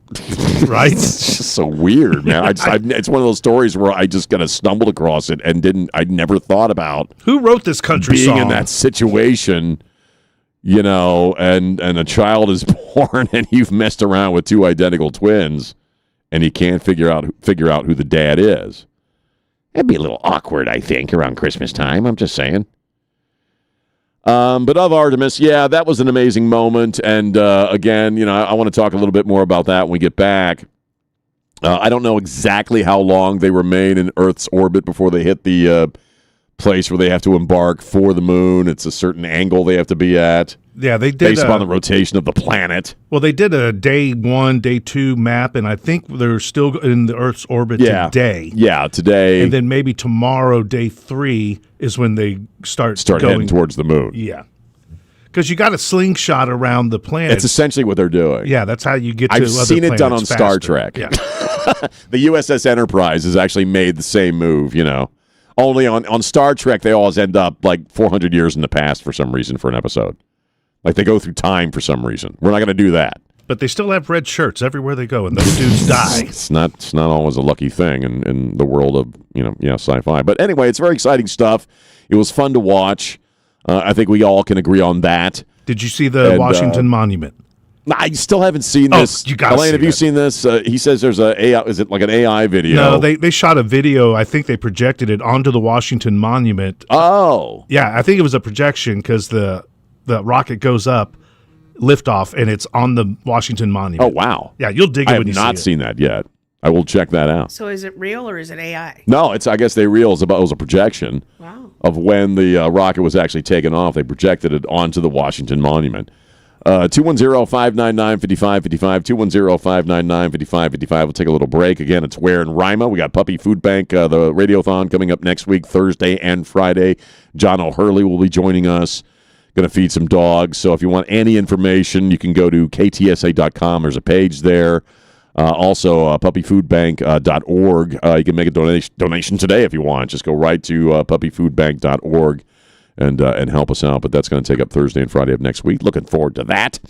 right? It's just so weird, man. It's one of those stories where I just kind of stumbled across it and I never thought about who wrote this country being song in that situation, and a child is born and you've messed around with two identical twins and you can't figure out who the dad is. That'd be a little awkward, I think, around Christmas time. I'm just saying. But of Artemis, yeah, that was an amazing moment. And again, I want to talk a little bit more about that when we get back. I don't know exactly how long they remain in Earth's orbit before they hit the place where they have to embark for the moon. It's a certain angle they have to be at. Yeah, they did based upon the rotation of the planet. Well, they did a day 1, day 2 map, and I think they're still in the Earth's orbit today. Yeah, today. And then maybe tomorrow, day 3, is when they start heading towards the moon. Yeah. Because you got a slingshot around the planet. It's essentially what they're doing. Yeah, that's how you get to other planets. I've seen it done on faster. Star Trek. Yeah. The USS Enterprise has actually made the same move, Only on Star Trek, they always end up like 400 years in the past for some reason for an episode. Like they go through time for some reason. We're not going to do that. But they still have red shirts everywhere they go, and those dudes die. It's not always a lucky thing in the world of sci-fi. But anyway, it's very exciting stuff. It was fun to watch. I think we all can agree on that. Did you see the Washington Monument? I still haven't seen this. You got Elaine, have you seen this? He says there's a AI. Is it like an AI video? No, they shot a video. I think they projected it onto the Washington Monument. Oh, yeah. I think it was a projection because the rocket goes up, liftoff, and it's on the Washington Monument. Oh, wow. Yeah, you'll dig it when you see it. I have not seen that yet. I will check that out. So is it real or is it AI? No, I guess it was a projection of when the rocket was actually taken off. They projected it onto the Washington Monument. 210-599-5555, 210-599-5555. We'll take a little break. Again, it's Ware and Rima. We got Puppy Food Bank, the Radiothon coming up next week, Thursday and Friday. John O'Hurley will be joining us. Going to feed some dogs. So if you want any information, you can go to ktsa.com. There's a page there. Also, puppyfoodbank.org. You can make a donation today if you want. Just go right to puppyfoodbank.org and help us out. But that's going to take up Thursday and Friday of next week. Looking forward to that.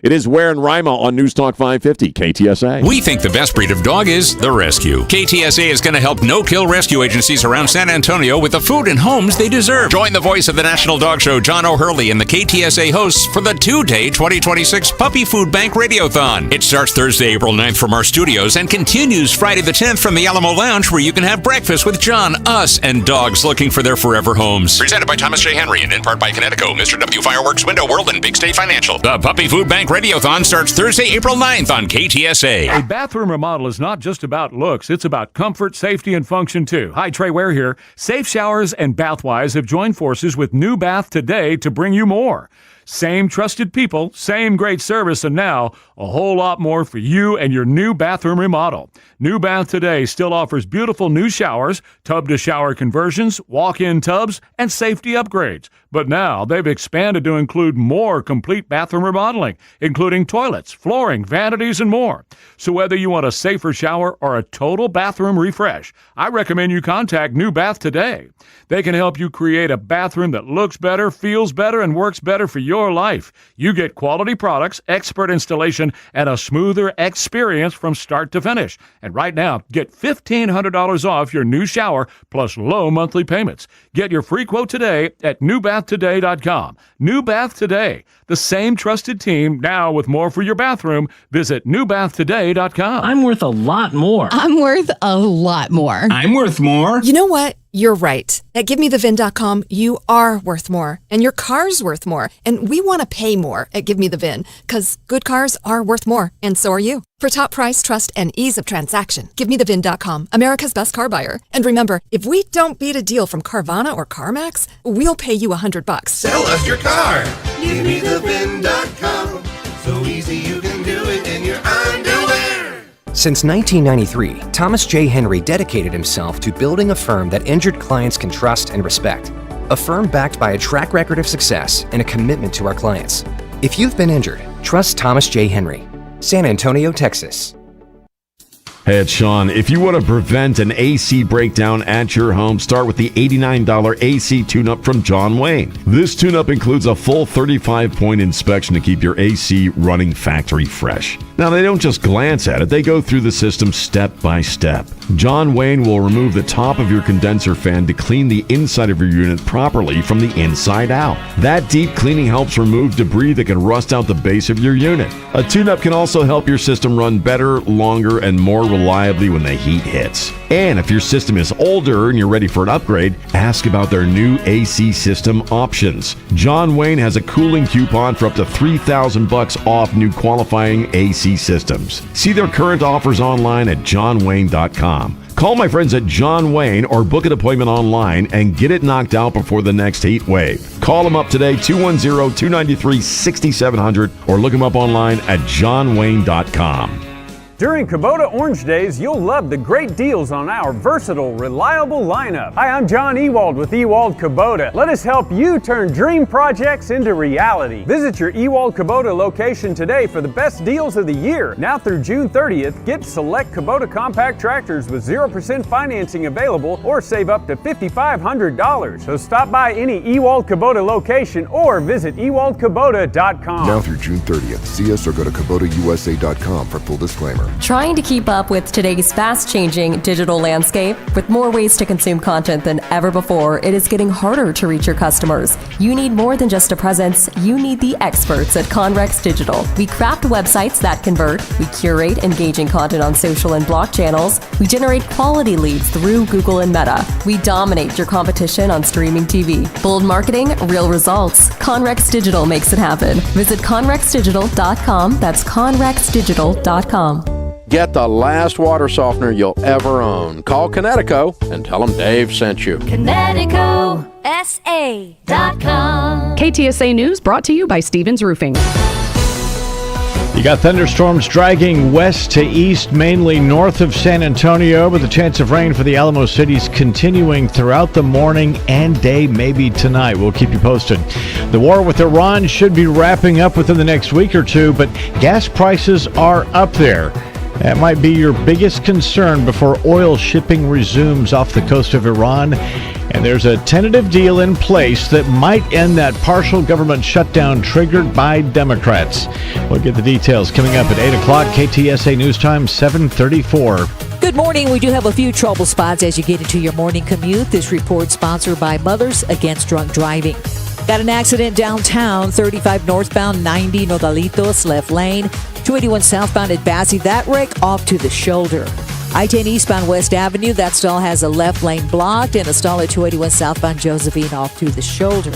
It is Ware and Rima on News Talk 550 KTSA. We think the best breed of dog is the rescue. KTSA is going to help no-kill rescue agencies around San Antonio with the food and homes they deserve. Join the voice of the National Dog Show, John O'Hurley, and the KTSA hosts for the 2-day 2026 Puppy Food Bank Radiothon. It starts Thursday, April 9th from our studios and continues Friday the 10th from the Alamo Lounge, where you can have breakfast with John, us, and dogs looking for their forever homes. Presented by Thomas J. Henry and in part by Connecticut, Mr. W Fireworks, Window World, and Big State Financial. The Puppy Food Bank Radiothon starts Thursday, April 9th on KTSA. A bathroom remodel is not just about looks, it's about comfort, safety, and function too. Hi, Trey Ware here. Safe Showers and Bathwise have joined forces with New Bath Today to bring you more. Same trusted people, same great service, and now a whole lot more for you and your new bathroom remodel. New Bath Today still offers beautiful new showers, tub-to-shower conversions, walk-in tubs, and safety upgrades. But now they've expanded to include more complete bathroom remodeling, including toilets, flooring, vanities, and more. So whether you want a safer shower or a total bathroom refresh, I recommend you contact New Bath Today. They can help you create a bathroom that looks better, feels better, and works better for your life. You get quality products, expert installation, and a smoother experience from start to finish. And right now, get $1,500 off your new shower plus low monthly payments. Get your free quote today at newbathtoday.com. New Bath Today, the same trusted team, now with more for your bathroom. Visit newbathtoday.com. I'm worth a lot more. I'm worth a lot more. I'm worth more. You know what? You're right. At GiveMeTheVIN.com, you are worth more, and your car's worth more, and we want to pay more at GiveMeTheVIN, because good cars are worth more, and so are you. For top price, trust, and ease of transaction, GiveMeTheVIN.com, America's best car buyer. And remember, if we don't beat a deal from Carvana or CarMax, we'll pay you $100. Sell us your car. GiveMeTheVIN.com. So easy you can do it in your underwear. Since 1993, Thomas J. Henry dedicated himself to building a firm that injured clients can trust and respect. A firm backed by a track record of success and a commitment to our clients. If you've been injured, trust Thomas J. Henry. San Antonio, Texas. Hey, it's Sean. If you want to prevent an AC breakdown at your home, start with the $89 AC tune-up from John Wayne. This tune-up includes a full 35-point inspection to keep your AC running factory fresh. Now, they don't just glance at it, they go through the system step by step. John Wayne will remove the top of your condenser fan to clean the inside of your unit properly from the inside out. That deep cleaning helps remove debris that can rust out the base of your unit. A tune-up can also help your system run better, longer, and more reliably when the heat hits. And if your system is older and you're ready for an upgrade, ask about their new AC system options. John Wayne has a cooling coupon for up to $3,000 off new qualifying AC systems. See their current offers online at johnwayne.com. Call my friends at John Wayne or book an appointment online and get it knocked out before the next heat wave. Call them up today, 210-293-6700, or look them up online at johnwayne.com. During Kubota Orange Days, you'll love the great deals on our versatile, reliable lineup. Hi, I'm John Ewald with Ewald Kubota. Let us help you turn dream projects into reality. Visit your Ewald Kubota location today for the best deals of the year. Now through June 30th, get select Kubota compact tractors with 0% financing available or save up to $5,500. So stop by any Ewald Kubota location or visit ewaldkubota.com. Now through June 30th, see us or go to KubotaUSA.com for full disclaimer. Trying to keep up with today's fast-changing digital landscape? With more ways to consume content than ever before, it is getting harder to reach your customers. You need more than just a presence. You need the experts at Conrex Digital. We craft websites that convert. We curate engaging content on social and blog channels. We generate quality leads through Google and Meta. We dominate your competition on streaming TV. Bold marketing, real results. Conrex Digital makes it happen. Visit conrexdigital.com. That's conrexdigital.com. Get the last water softener you'll ever own. Call Connecticut and tell them Dave sent you. KTSA.com. KTSA News brought to you by Stevens Roofing. You got thunderstorms dragging west to east, mainly north of San Antonio, with a chance of rain for the Alamo cities continuing throughout the morning and day, maybe tonight. We'll keep you posted. The war with Iran should be wrapping up within the next week or two, but gas prices are up there. That might be your biggest concern before oil shipping resumes off the coast of Iran. And there's a tentative deal in place that might end that partial government shutdown triggered by Democrats. We'll get the details coming up at 8 o'clock. KTSA News Time, 7:34. Good morning. We do have a few trouble spots as you get into your morning commute. This report sponsored by Mothers Against Drunk Driving. Got an accident downtown, 35 northbound, 90 Nogalitos, left lane. 281 southbound at Bassi. That wreck off to the shoulder. I-10 eastbound West Avenue, that stall has a left lane blocked, and a stall at 281 southbound Josephine off to the shoulder.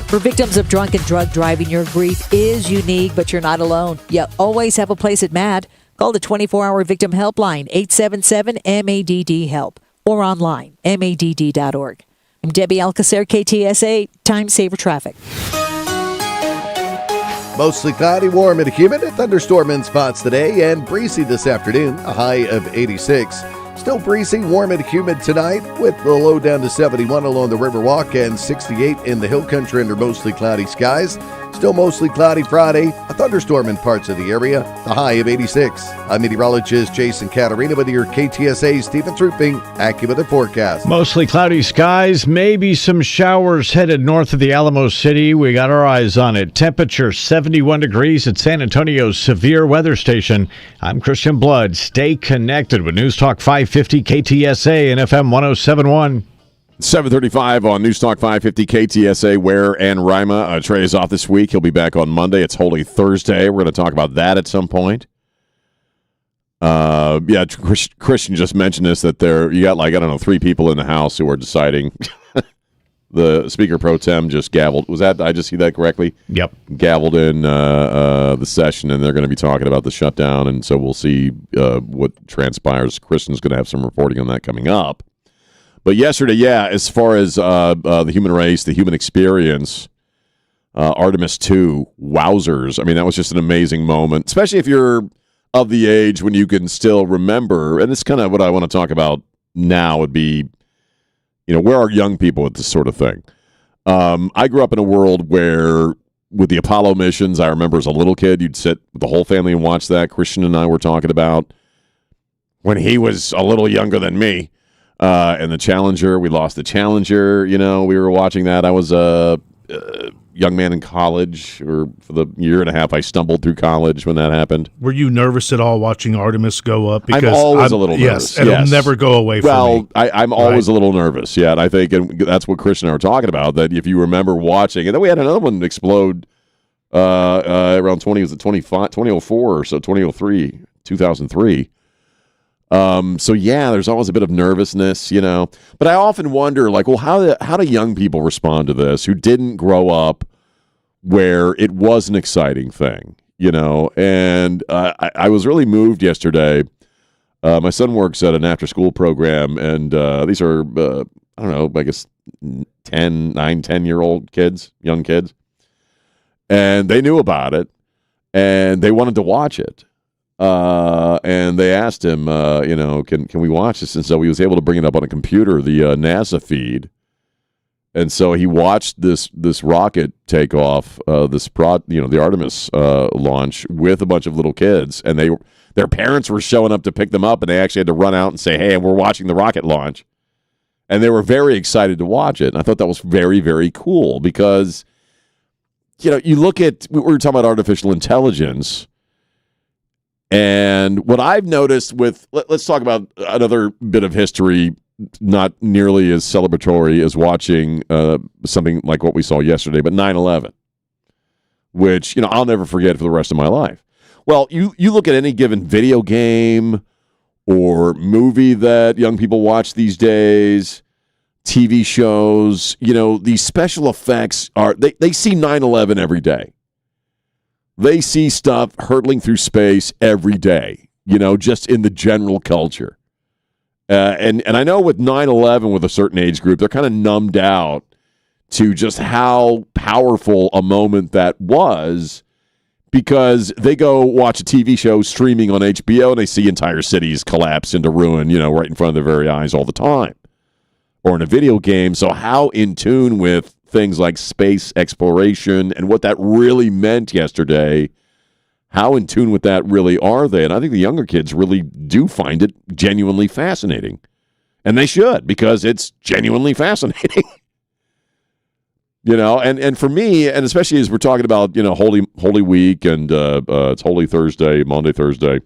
For victims of drunk and drug driving, your grief is unique, but you're not alone. You always have a place at MAD. Call the 24-hour victim helpline, 877-MADD-HELP, or online, madd.org. I'm Debbie Alcacer, KTSA, Time Saver Traffic. Mostly cloudy, warm and humid. Thunderstorm in spots today and breezy this afternoon, a high of 86. Still breezy, warm and humid tonight with the low down to 71 along the Riverwalk and 68 in the Hill Country under mostly cloudy skies. Still mostly cloudy Friday, a thunderstorm in parts of the area, the high of 86. I'm meteorologist Jason Caterina with your KTSA Stevens Roofing AccuWeather forecast. Mostly cloudy skies, maybe some showers headed north of the Alamo City. We got our eyes on it. Temperature 71 degrees at San Antonio's severe weather station. I'm Christian Blood. Stay connected with News Talk 550 KTSA and FM 1071. 7:35 on News Talk 550 KTSA. Ware and Rima. Trey is off this week. He'll be back on Monday. It's Holy Thursday. We're going to talk about that at some point. Christian just mentioned this, that you got 3 people in the House who are deciding. The Speaker Pro Tem just gavelled. Did I just see that correctly? Yep. Gavelled in the session, and they're going to be talking about the shutdown, and so we'll see what transpires. Christian's going to have some reporting on that coming up. But yesterday, as far as the human race, the human experience, Artemis 2, wowzers. I mean, that was just an amazing moment, especially if you're of the age when you can still remember. And it's kind of what I want to talk about now would be, where are young people with this sort of thing? I grew up in a world where with the Apollo missions, I remember as a little kid, you'd sit with the whole family and watch that. Christian and I were talking about when he was a little younger than me. And the Challenger, we lost the Challenger. We were watching that. I was a young man in college, or for the year and a half I stumbled through college when that happened. Were you nervous at all watching Artemis go up? Because I'm always a little nervous. Yes, and it'll never go away from me. I'm always a little nervous, and I think that's what Chris and I were talking about, that if you remember watching, and then we had another one explode around 2004 or so, 2003, 2003. There's always a bit of nervousness, But I often wonder, how do young people respond to this who didn't grow up where it was an exciting thing, And I was really moved yesterday. My son works at an after-school program, and these are, I don't know, I guess 10-year-old kids, young kids. And they knew about it, and they wanted to watch it. And they asked him, can we watch this? And so he was able to bring it up on a computer, the NASA feed. And so he watched this rocket take off, the Artemis launch with a bunch of little kids, and their parents were showing up to pick them up, and they actually had to run out and say, "Hey, we're watching the rocket launch," and they were very excited to watch it. And I thought that was very, very cool because, you look at, we were talking about artificial intelligence. And what I've noticed let's talk about another bit of history, not nearly as celebratory as watching something like what we saw yesterday, but 9/11, which, I'll never forget for the rest of my life. Well, you look at any given video game or movie that young people watch these days, TV shows, these special effects they see 9/11 every day. They see stuff hurtling through space every day, just in the general culture. And I know with 9/11, with a certain age group, they're kind of numbed out to just how powerful a moment that was, because they go watch a TV show streaming on HBO and they see entire cities collapse into ruin, right in front of their very eyes all the time. Or in a video game. So how in tune with things like space exploration and what that really meant yesterday, how in tune with that really are they? And I think the younger kids really do find it genuinely fascinating. And they should, because it's genuinely fascinating. And for me, and especially as we're talking about, Holy Week, and it's Holy Thursday, Monday, Thursday,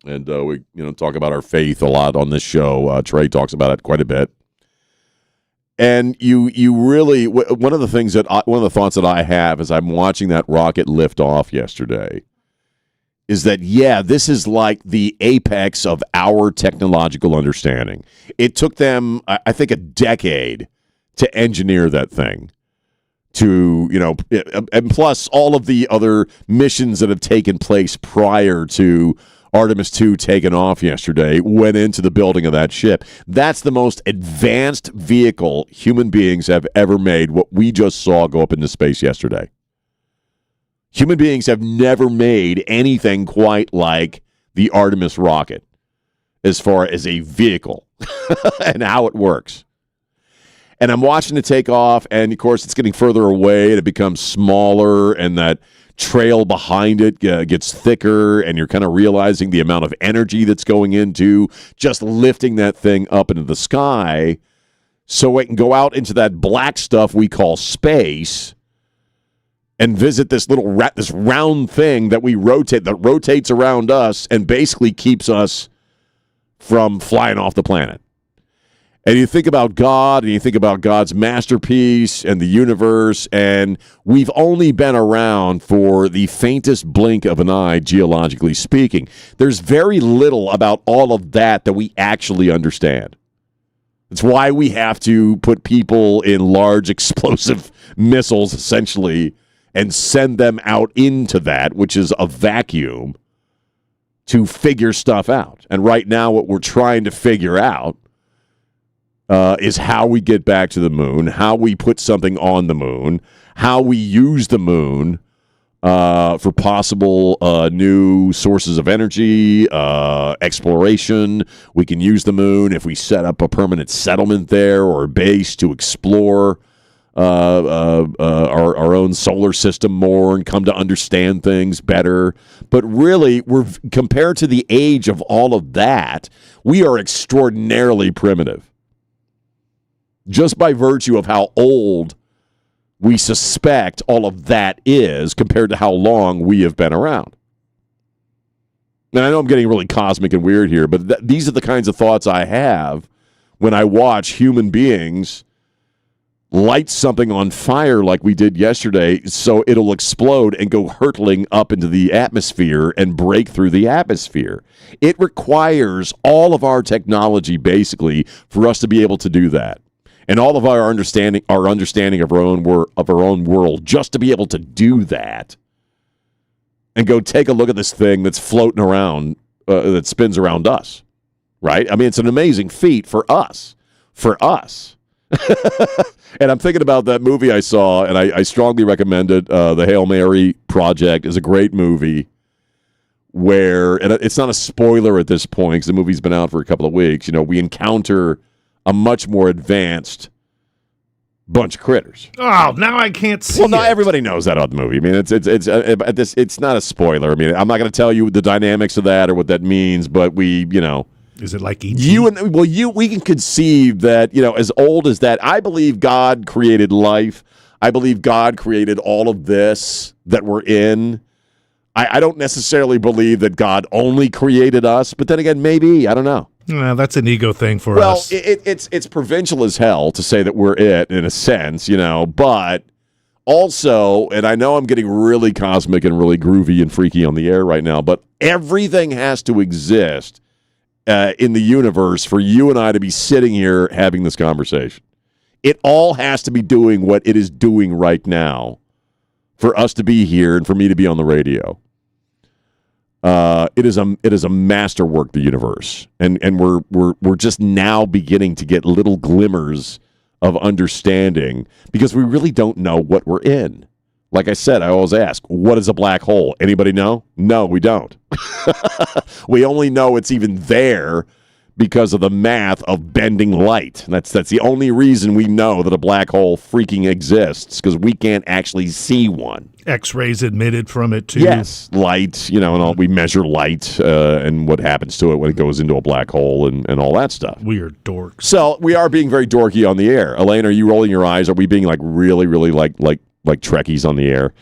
and we talk about our faith a lot on this show. Trey talks about it quite a bit. And you really, one of the thoughts that I have as I'm watching that rocket lift off yesterday is that, this is like the apex of our technological understanding. It took them, I think, a decade to engineer that thing. And plus all of the other missions that have taken place prior to Artemis 2 taking off yesterday went into the building of that ship. That's the most advanced vehicle human beings have ever made, what we just saw go up into space yesterday. Human beings have never made anything quite like the Artemis rocket as far as a vehicle and how it works. And I'm watching it take off, and of course it's getting further away, and it becomes smaller, and that trail behind it gets thicker, and you're kind of realizing the amount of energy that's going into just lifting that thing up into the sky so it can go out into that black stuff we call space and visit this little this round thing that rotates around us and basically keeps us from flying off the planet. And you think about God, and you think about God's masterpiece and the universe, and we've only been around for the faintest blink of an eye, geologically speaking. There's very little about all of that we actually understand. It's why we have to put people in large explosive missiles, essentially, and send them out into that, which is a vacuum, to figure stuff out. And right now what we're trying to figure out is how we get back to the moon, how we put something on the moon, how we use the moon for possible new sources of energy, exploration. We can use the moon if we set up a permanent settlement there or a base to explore our own solar system more and come to understand things better. But really, compared to the age of all of that, we are extraordinarily primitive. Just by virtue of how old we suspect all of that is compared to how long we have been around. And I know I'm getting really cosmic and weird here, but these are the kinds of thoughts I have when I watch human beings light something on fire like we did yesterday so it'll explode and go hurtling up into the atmosphere and break through the atmosphere. It requires all of our technology, basically, for us to be able to do that. And all of our understanding of our own world, just to be able to do that, and go take a look at this thing that's floating around, that spins around us, right? I mean, it's an amazing feat for us. And I'm thinking about that movie I saw, and I strongly recommend it. The Hail Mary Project is a great movie where, and it's not a spoiler at this point because the movie's been out for a couple of weeks. We encounter a much more advanced bunch of critters. Oh, now I can't see. Well, not everybody knows that about the movie. I mean, it's not a spoiler. I mean, I'm not going to tell you the dynamics of that or what that means, but is it like E.T.? We can conceive that, as old as that, I believe God created life. I believe God created all of this that we're in. I don't necessarily believe that God only created us, but then again, maybe, I don't know. That's an ego thing for us. Well, it's provincial as hell to say that we're it in a sense, but also, and I know I'm getting really cosmic and really groovy and freaky on the air right now, but everything has to exist in the universe for you and I to be sitting here having this conversation. It all has to be doing what it is doing right now for us to be here and for me to be on the radio. It is a masterwork, the universe, and we're just now beginning to get little glimmers of understanding because we really don't know what we're in. Like I said, I always ask, what is a black hole? Anybody know? No, we don't. We only know it's even there because of the math of bending light. That's the only reason we know that a black hole freaking exists, because we can't actually see one. X-rays emitted from it, too. Yes, light, and all, we measure light and what happens to it when it goes into a black hole and all that stuff. We are dorks. So we are being very dorky on the air. Elaine, are you rolling your eyes? Are we being really, really like Trekkies on the air?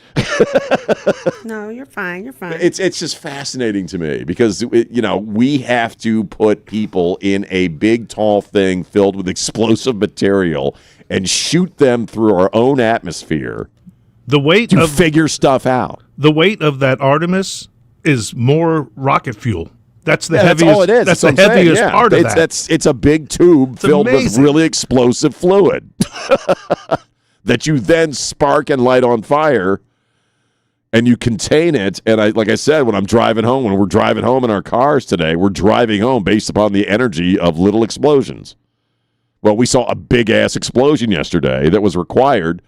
No, you're fine. You're fine. It's just fascinating to me because we have to put people in a big tall thing filled with explosive material and shoot them through our own atmosphere. The weight to figure stuff out. The weight of that Artemis is more rocket fuel. That's the heaviest. That's all it is. That's the heaviest part of that. It's a big tube filled with really explosive fluid that you then spark and light on fire, and you contain it. And like I said, when we're driving home in our cars today, we're driving home based upon the energy of little explosions. Well, we saw a big ass explosion yesterday that was required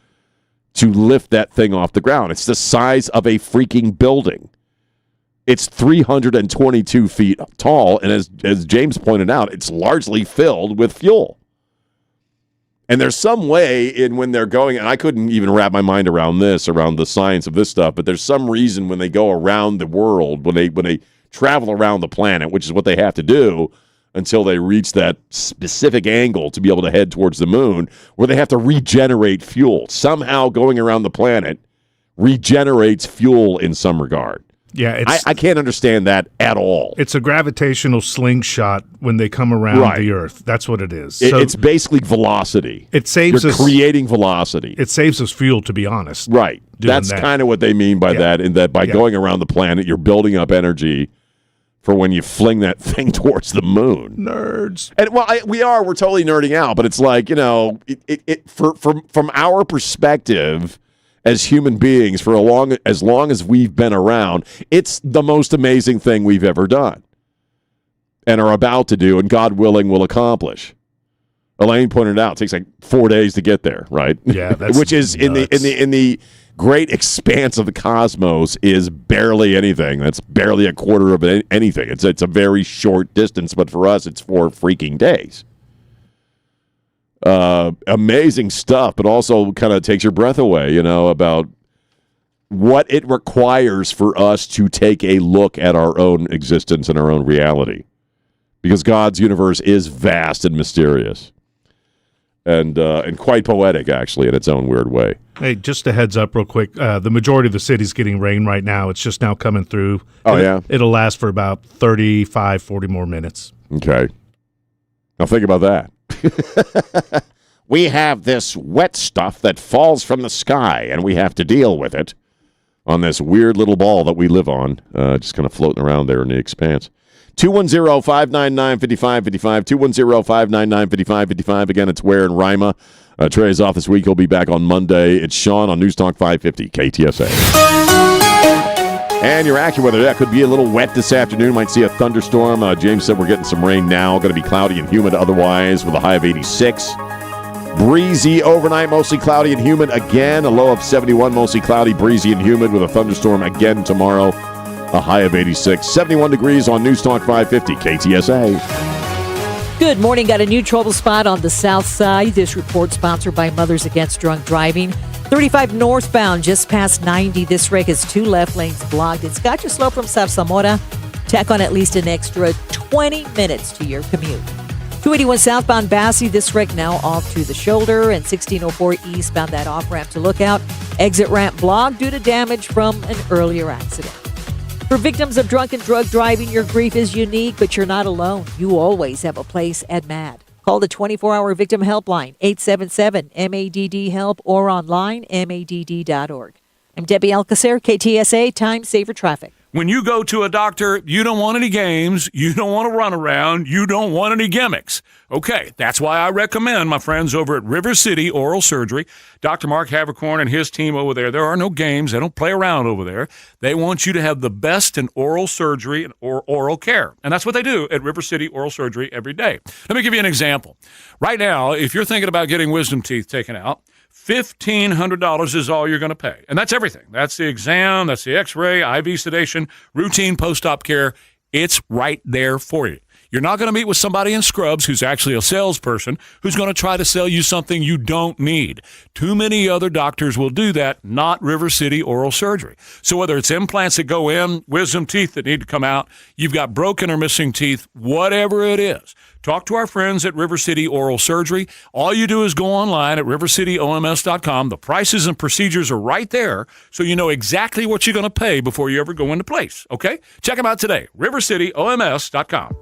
to lift that thing off the ground. It's the size of a freaking building. It's 322 feet tall, and as James pointed out, it's largely filled with fuel. And there's some way in when they're going, and I couldn't even wrap my mind around the science of this stuff, but there's some reason when they go around the world, when they travel around the planet, which is what they have to do until they reach that specific angle to be able to head towards the moon, where they have to regenerate fuel. Somehow going around the planet regenerates fuel in some regard. Yeah, I can't understand that at all. It's a gravitational slingshot when they come around the Earth. That's what it is. It's basically velocity. It saves us creating velocity. It saves us fuel, to be honest. Right. That's kind of what they mean by that, in that by going around the planet, you're building up energy for when you fling that thing towards the moon. Nerds. And we're totally nerding out, but it's like, from our perspective as human beings, for as long as we've been around, it's the most amazing thing we've ever done and are about to do, and God willing will accomplish. Elaine pointed out it takes like 4 days to get there, right? Yeah, that's which is nuts. in the great expanse of the cosmos is barely anything. That's barely a quarter of anything. It's a very short distance, but for us, it's 4 freaking days. Amazing stuff, but also kind of takes your breath away, about what it requires for us to take a look at our own existence and our own reality. Because God's universe is vast and mysterious. And quite poetic, actually, in its own weird way. Hey, just a heads up real quick. The majority of the city's getting rain right now. It's just now coming through. Oh, yeah? It'll last for about 35, 40 more minutes. Okay. Now think about that. We have this wet stuff that falls from the sky, and we have to deal with it on this weird little ball that we live on, just kind of floating around there in the expanse. 210-599-5555, 210-599-5555. Again, it's Ware and Rima. Trey's off this week. He'll be back on Monday. It's Sean on News Talk 550, KTSA. And your AccuWeather, that could be a little wet this afternoon. Might see a thunderstorm. James said we're getting some rain now. Going to be cloudy and humid otherwise with a high of 86. Breezy overnight, mostly cloudy and humid again. A low of 71, mostly cloudy, breezy and humid with a thunderstorm again tomorrow. A high of 86. 71 degrees on News Talk 550, KTSA. Good morning. Got a new trouble spot on the south side. This report sponsored by Mothers Against Drunk Driving. 35 northbound, just past 90. This wreck is 2 left lanes blocked. It's got you slow from South Zamora. Tack on at least an extra 20 minutes to your commute. 281 southbound Basse, this wreck now off to the shoulder, and 1604 eastbound, that off-ramp to Lookout. Exit ramp blocked due to damage from an earlier accident. For victims of drunk and drug driving, your grief is unique, but you're not alone. You always have a place at MADD. Call the 24-hour victim helpline, 877-MADD-HELP, or online, madd.org. I'm Debbie Alcacer, KTSA, Time Saver Traffic. When you go to a doctor, you don't want any games, you don't want to run around, you don't want any gimmicks. Okay, that's why I recommend my friends over at River City Oral Surgery. Dr. Mark Havercorn and his team over there, there are no games. They don't play around over there. They want you to have the best in oral surgery or oral care. And that's what they do at River City Oral Surgery every day. Let me give you an example. Right now, if you're thinking about getting wisdom teeth taken out, $1,500 is all you're going to pay. And that's everything. That's the exam, that's the x-ray, IV sedation, routine post-op care. It's right there for you. You're not going to meet with somebody in scrubs who's actually a salesperson who's going to try to sell you something you don't need. Too many other doctors will do that, not River City Oral Surgery. So whether it's implants that go in, wisdom teeth that need to come out, you've got broken or missing teeth, whatever it is, talk to our friends at River City Oral Surgery. All you do is go online at rivercityoms.com. The prices and procedures are right there, so you know exactly what you're going to pay before you ever go into place, okay? Check them out today, rivercityoms.com.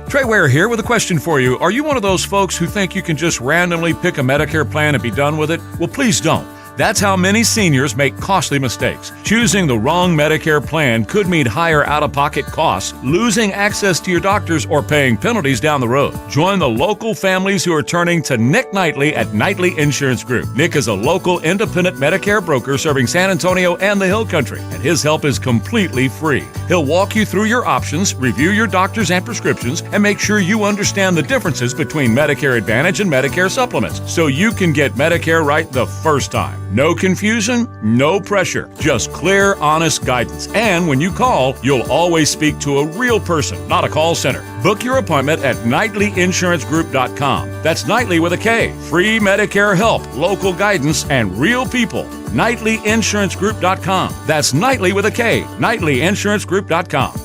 Trey Ware here with a question for you. Are you one of those folks who think you can just randomly pick a Medicare plan and be done with it? Well, please don't. That's how many seniors make costly mistakes. Choosing the wrong Medicare plan could mean higher out-of-pocket costs, losing access to your doctors, or paying penalties down the road. Join the local families who are turning to Nick Knightley at Knightley Insurance Group. Nick is a local independent Medicare broker serving San Antonio and the Hill Country, and his help is completely free. He'll walk you through your options, review your doctors and prescriptions, and make sure you understand the differences between Medicare Advantage and Medicare supplements, so you can get Medicare right the first time. No confusion, no pressure, just clear, honest guidance. And when you call, you'll always speak to a real person, not a call center. Book your appointment at KnightleyInsuranceGroup.com. That's Knightley with a K. Free Medicare help, local guidance, and real people. KnightleyInsuranceGroup.com. That's Knightley with a K. KnightleyInsuranceGroup.com.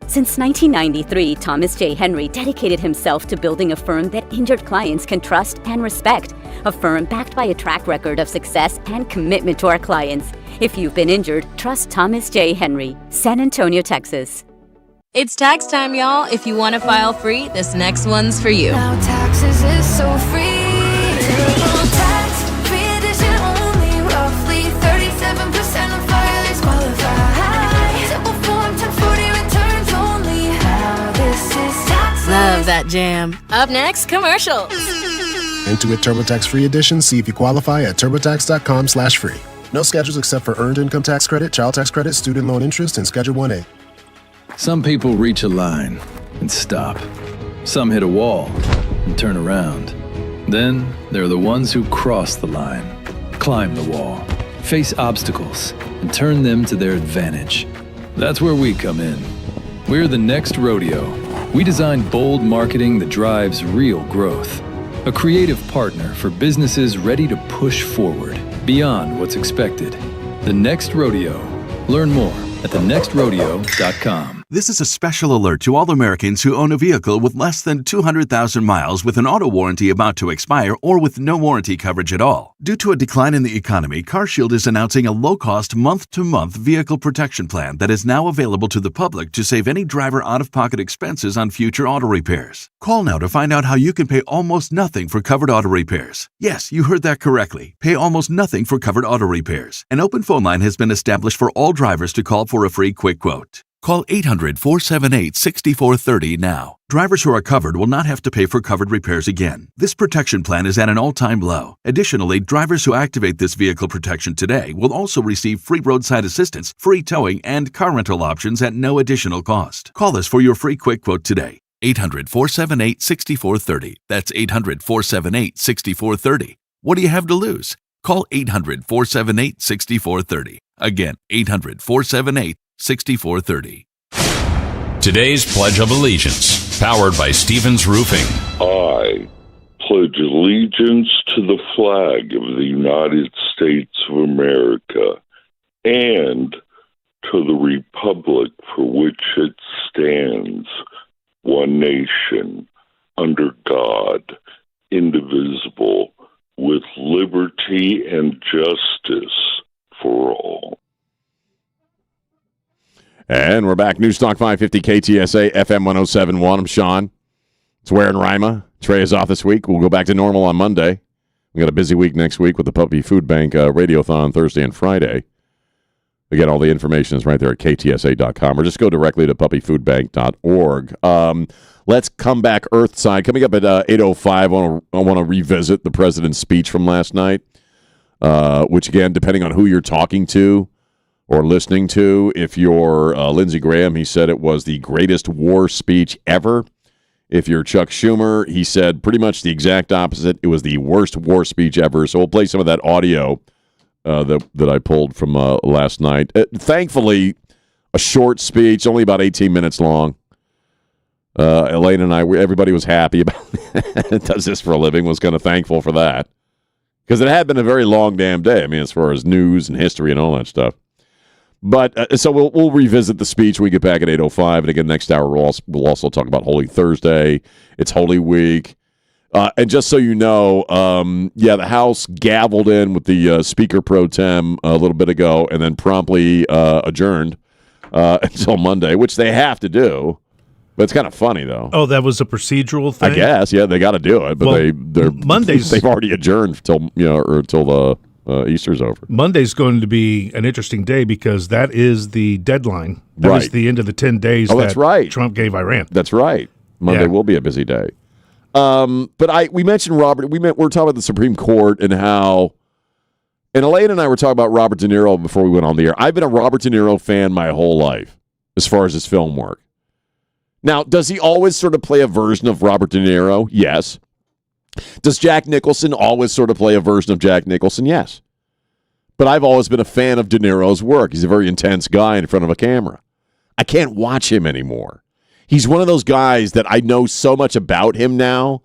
Since 1993, Thomas J. Henry dedicated himself to building a firm that injured clients can trust and respect. A firm backed by a track record of success and commitment to our clients. If you've been injured, trust Thomas J. Henry, San Antonio, Texas. It's tax time, y'all. If you want to file free, this next one's for you. Now taxes is so free. Tax free edition only. Roughly 37% of filers qualify. Simple form 1040 returns only. Now this is tax. Love that jam. Up next, commercials. Intuit TurboTax Free Edition. See if you qualify at TurboTax.com/free. No schedules except for Earned Income Tax Credit, Child Tax Credit, Student Loan Interest, and Schedule 1A. Some people reach a line and stop. Some hit a wall and turn around. Then there are the ones who cross the line, climb the wall, face obstacles, and turn them to their advantage. That's where we come in. We're the next rodeo. We design bold marketing that drives real growth. A creative partner for businesses ready to push forward beyond what's expected. The Next Rodeo. Learn more at thenextrodeo.com. This is a special alert to all Americans who own a vehicle with less than 200,000 miles with an auto warranty about to expire or with no warranty coverage at all. Due to a decline in the economy, CarShield is announcing a low-cost month-to-month vehicle protection plan that is now available to the public to save any driver out-of-pocket expenses on future auto repairs. Call now to find out how you can pay almost nothing for covered auto repairs. Yes, you heard that correctly. Pay almost nothing for covered auto repairs. An open phone line has been established for all drivers to call for a free quick quote. Call 800-478-6430 now. Drivers who are covered will not have to pay for covered repairs again. This protection plan is at an all-time low. Additionally, drivers who activate this vehicle protection today will also receive free roadside assistance, free towing, and car rental options at no additional cost. Call us for your free quick quote today. 800-478-6430. That's 800-478-6430. What do you have to lose? Call 800-478-6430. Again, 800-478-6430. Today's Pledge of Allegiance, powered by Stevens Roofing. I pledge allegiance to the flag of the United States of America and to the republic for which it stands, one nation, under God, indivisible, with liberty and justice for all. And we're back. Newstalk 550 KTSA FM 1071. I'm Sean. It's Ware and Rima. Trey is off this week. We'll go back to normal on Monday. We got a busy week next week with the Puppy Food Bank Radiothon Thursday and Friday. Again, all the information is right there at ktsa.com, or just go directly to puppyfoodbank.org. Let's come back Earthside. Coming up at 8:05, I want to revisit the president's speech from last night, which, again, depending on who you're talking to or listening to, if you're Lindsey Graham, he said it was the greatest war speech ever. If you're Chuck Schumer, he said pretty much the exact opposite. It was the worst war speech ever. So we'll play some of that audio that I pulled from last night. Thankfully, a short speech, only about 18 minutes long. Elaine and I, everybody was happy about it. Does this for a living, was kind of thankful for that. Because it had been a very long damn day. I mean, as far as news and history and all that stuff. But so we'll revisit the speech when we get back at 8:05. And again, next hour, we'll also talk about Holy Thursday. It's Holy Week. And just so you know, the House gavelled in with the Speaker Pro Tem a little bit ago and then promptly adjourned until Monday, which they have to do. But it's kind of funny, though. Oh, that was a procedural thing? I guess, yeah, they got to do it. But Mondays, they've already adjourned until the Easter's over. Monday's going to be an interesting day because that is the deadline. That is the end of the 10 days that's right. Trump gave Iran. That's right. Monday will be a busy day. But we mentioned Robert. We're talking about the Supreme Court and how, and Elaine and I were talking about Robert De Niro before we went on the air. I've been a Robert De Niro fan my whole life as far as his film work. Now, does he always sort of play a version of Robert De Niro? Yes. Does Jack Nicholson always sort of play a version of Jack Nicholson? Yes. But I've always been a fan of De Niro's work. He's a very intense guy in front of a camera. I can't watch him anymore. He's one of those guys that I know so much about him now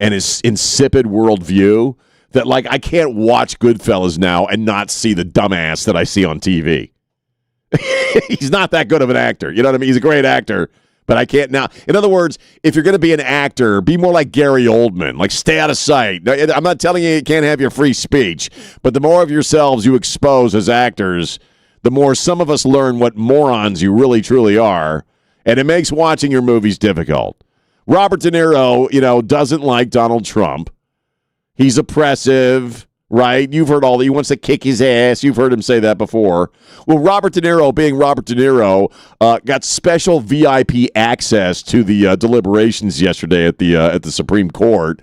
and his insipid worldview that, like, I can't watch Goodfellas now and not see the dumbass that I see on TV. He's not that good of an actor. You know what I mean? He's a great actor. But I can't now. In other words, if you're going to be an actor, be more like Gary Oldman. Like, stay out of sight. I'm not telling you can't have your free speech, but the more of yourselves you expose as actors, the more some of us learn what morons you really, truly are, and it makes watching your movies difficult. Robert De Niro, doesn't like Donald Trump. He's oppressive. Right? You've heard all that. He wants to kick his ass. You've heard him say that before. Well, Robert De Niro, being Robert De Niro, got special VIP access to the deliberations yesterday at the Supreme Court.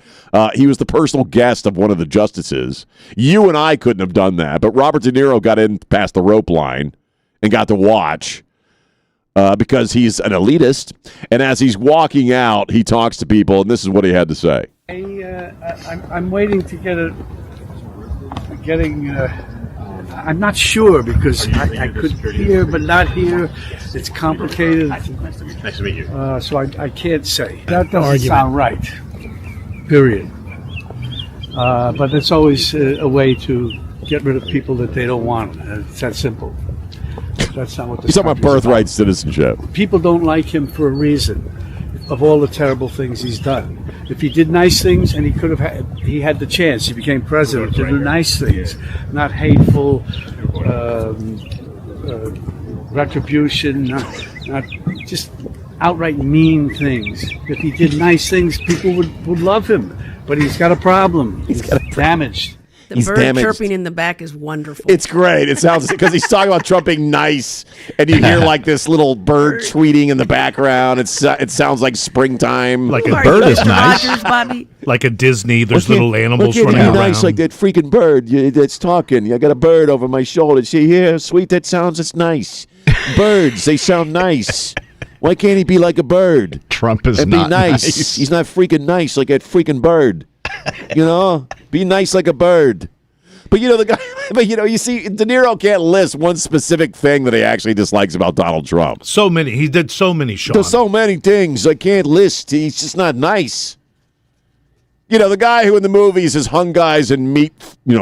He was the personal guest of one of the justices. You and I couldn't have done that, but Robert De Niro got in past the rope line and got to watch because he's an elitist. And as he's walking out, he talks to people, and this is what he had to say. I'm waiting to get I'm not sure because I could hear but not hear. It's complicated. Nice to meet you. So I can't say. That doesn't sound right. Period. But it's always a way to get rid of people that they don't want. It's that simple. That's not what He's talking about birthright citizenship. People don't like him for a reason. Of all the terrible things he's done. If he did nice things, and he had the chance, he became president to do nice things, not hateful, retribution, not just outright mean things. If he did nice things, people would love him. But he's got a problem. He's damaged. The bird chirping in the back is wonderful. It's great. It sounds because he's talking about Trump being nice, and you hear like this little bird tweeting in the background. It sounds like springtime. Like a bird is nice. Rogers, Bobby? Like a Disney. There's little animals running around. Nice like that freaking bird that's talking. I got a bird over my shoulder. See here, sweet that sounds. It's nice. Birds, they sound nice. Why can't he be like a bird? Trump is and not be nice. He's not freaking nice like that freaking bird. Be nice like a bird. But the guy. But you see, De Niro can't list one specific thing that he actually dislikes about Donald Trump. So many. He did so many, Sean. There's so many things I can't list. He's just not nice. The guy who in the movies has hung guys in meat,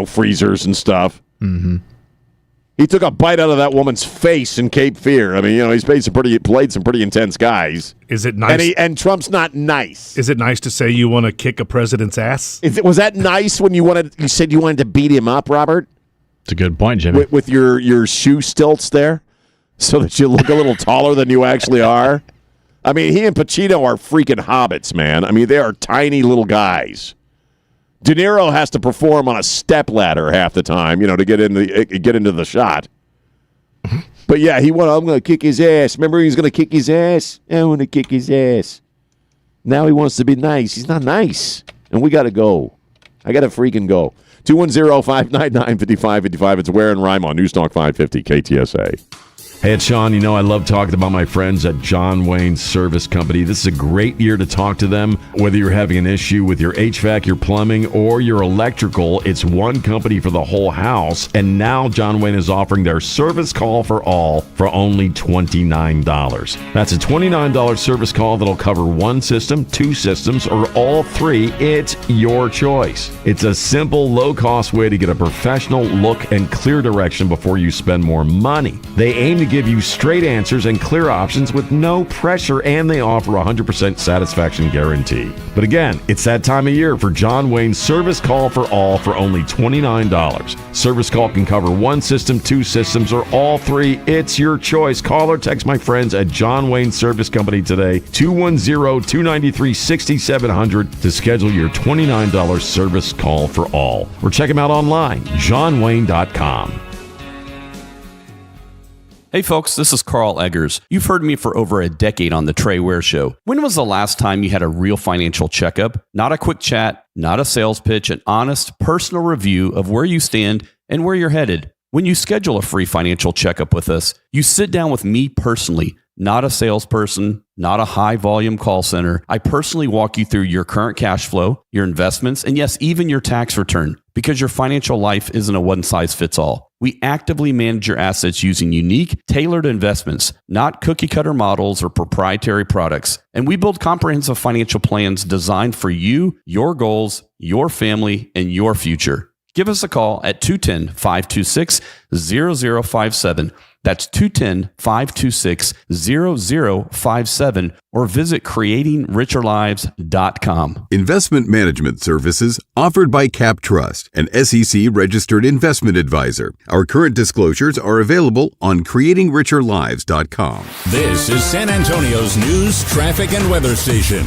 freezers and stuff. Mm-hmm. He took a bite out of that woman's face in Cape Fear. I mean, he's played some pretty intense guys. Is it nice? And Trump's not nice. Is it nice to say you want to kick a president's ass? Was that nice when you said you wanted to beat him up, Robert? It's a good point, Jimmy. With your shoe stilts there, so that you look a little taller than you actually are. I mean, he and Pacino are freaking hobbits, man. I mean, they are tiny little guys. De Niro has to perform on a stepladder half the time, to get into the shot. But yeah, I'm going to kick his ass. Remember, he was going to kick his ass. I want to kick his ass. Now he wants to be nice. He's not nice, and we got to go. I got to freaking go. 210-599-5555. It's Ware and Rima on News Talk 550 KTSA. Hey, it's Sean. You know I love talking about my friends at John Wayne Service Company. This is a great year to talk to them. Whether you're having an issue with your HVAC, your plumbing, or your electrical, it's one company for the whole house. And now John Wayne is offering their service call for all for only $29. That's a $29 service call that'll cover one system, two systems, or all three. It's your choice. It's a simple, low-cost way to get a professional look and clear direction before you spend more money. They aim to give you straight answers and clear options with no pressure, and they offer a 100% satisfaction guarantee. But again, it's that time of year for John Wayne's Service Call for All for only $29. Service call can cover one system, two systems, or all three. It's your choice. Call or text my friends at John Wayne Service Company today, 210-293-6700 to schedule your $29 service call for all. Or check them out online, johnwayne.com. Hey folks, this is Carl Eggers. You've heard me for over a decade on the Trey Ware Show. When was the last time you had a real financial checkup? Not a quick chat, not a sales pitch, an honest, personal review of where you stand and where you're headed. When you schedule a free financial checkup with us, you sit down with me personally, not a salesperson, not a high-volume call center. I personally walk you through your current cash flow, your investments, and yes, even your tax return, because your financial life isn't a one-size-fits-all. We actively manage your assets using unique, tailored investments, not cookie-cutter models or proprietary products. And we build comprehensive financial plans designed for you, your goals, your family, and your future. Give us a call at 210-526-0057. That's 210-526-0057, or visit creatingricherlives.com. Investment management services offered by Cap Trust, an SEC-registered investment advisor. Our current disclosures are available on creatingricherlives.com. This is San Antonio's news, traffic, and weather station.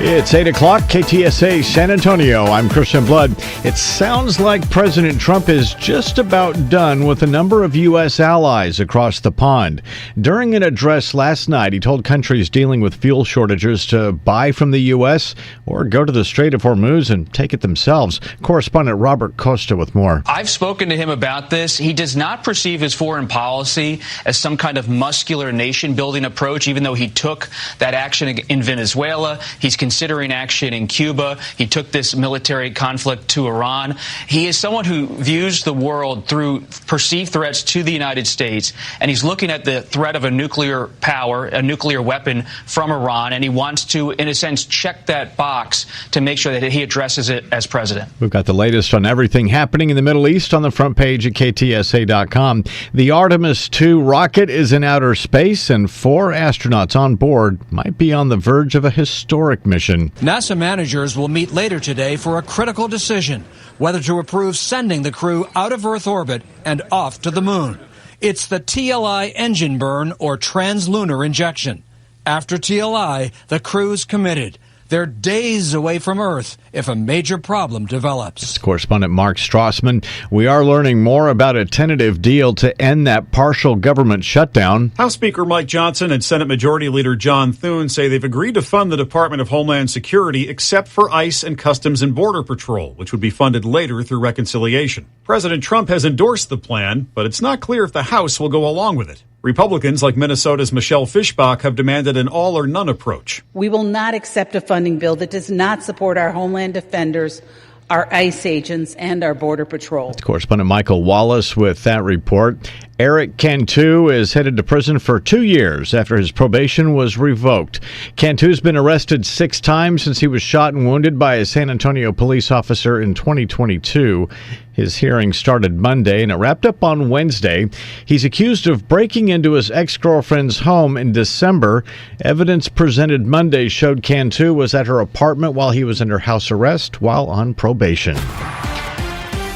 It's 8 o'clock, KTSA San Antonio. I'm Christian Blood. It sounds like President Trump is just about done with a number of U.S. allies across the pond. During an address last night, he told countries dealing with fuel shortages to buy from the U.S. or go to the Strait of Hormuz and take it themselves. Correspondent Robert Costa with more. I've spoken to him about this. He does not perceive his foreign policy as some kind of muscular nation-building approach, even though he took that action in Venezuela. He's considering action in Cuba. He took this military conflict to Iran. He is someone who views the world through perceived threats to the United States, and he's looking at the threat of a nuclear power, a nuclear weapon from Iran, and he wants to, in a sense, check that box to make sure that he addresses it as president. We've got the latest on everything happening in the Middle East on the front page at KTSA.com. The Artemis II rocket is in outer space, and 4 astronauts on board might be on the verge of a historic mission. NASA managers will meet later today for a critical decision, whether to approve sending the crew out of Earth orbit and off to the moon. It's the TLI engine burn or translunar injection. After TLI, the crew's committed. They're days away from Earth if a major problem develops. It's correspondent Mark Strassman. We are learning more about a tentative deal to end that partial government shutdown. House Speaker Mike Johnson and Senate Majority Leader John Thune say they've agreed to fund the Department of Homeland Security except for ICE and Customs and Border Patrol, which would be funded later through reconciliation. President Trump has endorsed the plan, but it's not clear if the House will go along with it. Republicans like Minnesota's Michelle Fischbach have demanded an all-or-none approach. We will not accept a funding bill that does not support our homeland defenders, our ICE agents, and our Border Patrol. Correspondent Michael Wallace with that report. Eric Cantu is headed to prison for 2 years after his probation was revoked. Cantu's been arrested 6 times since he was shot and wounded by a San Antonio police officer in 2022. His hearing started Monday and it wrapped up on Wednesday. He's accused of breaking into his ex-girlfriend's home in December. Evidence presented Monday showed Cantu was at her apartment while he was under house arrest while on probation.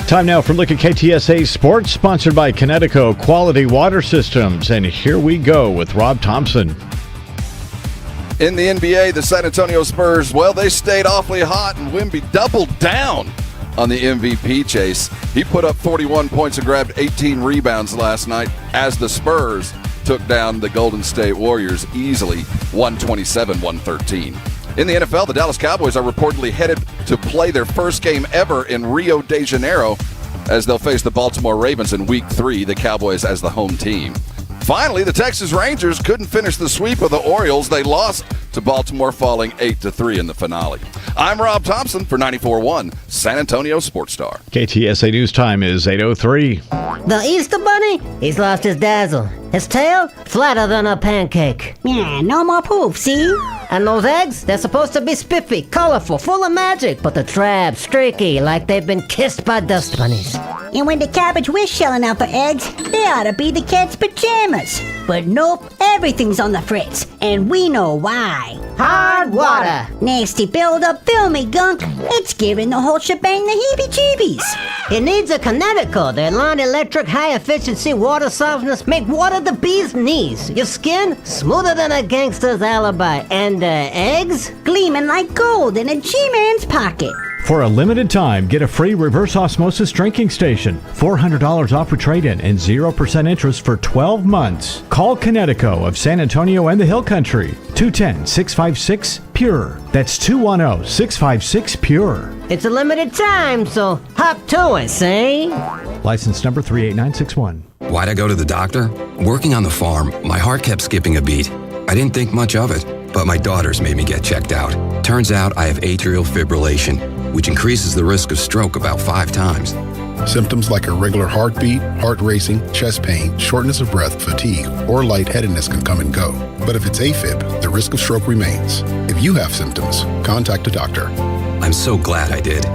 Time now for a look at KTSA Sports, sponsored by Connecticut Quality Water Systems. And here we go with Rob Thompson. In the NBA, the San Antonio Spurs, well, they stayed awfully hot, and Wemby doubled down on the MVP chase. He put up 41 points and grabbed 18 rebounds last night as the Spurs took down the Golden State Warriors easily, 127-113. In the NFL, the Dallas Cowboys are reportedly headed to play their first game ever in Rio de Janeiro as they'll face the Baltimore Ravens in Week 3, the Cowboys as the home team. Finally, the Texas Rangers couldn't finish the sweep of the Orioles. They lost to Baltimore, falling 8-3 in the finale. I'm Rob Thompson for 94.1 San Antonio Sports Star. KTSA News Time is 8:03. The Easter Bunny, he's lost his dazzle. His tail, flatter than a pancake. Yeah, no more poof, see? And those eggs, they're supposed to be spiffy, colorful, full of magic, but the trap, streaky, like they've been kissed by dust bunnies. And when the cabbage wish shelling out for eggs, they ought to be the cat's pajamas. But nope, everything's on the fritz, and we know why. Hard water. Nasty build-up, filmy gunk. It's giving the whole shebang the heebie-jeebies. It needs a Connecticut. Their line electric, high-efficiency water softness make water the bee's knees. Your skin, smoother than a gangster's alibi. And eggs? Gleaming like gold in a G-Man's pocket. For a limited time, get a free reverse osmosis drinking station, $400 off with trade-in, and 0% interest for 12 months. Call Connecticut of San Antonio and the Hill Country, 210-656-PURE. That's 210-656-PURE. It's a limited time, so hop to it, say. License number 38961. Why'd I go to the doctor? Working on the farm, my heart kept skipping a beat. I didn't think much of it, but my daughters made me get checked out. Turns out I have atrial fibrillation, which increases the risk of stroke about 5 times. Symptoms like irregular heartbeat, heart racing, chest pain, shortness of breath, fatigue, or lightheadedness can come and go. But if it's AFib, the risk of stroke remains. If you have symptoms, contact a doctor. I'm so glad I did.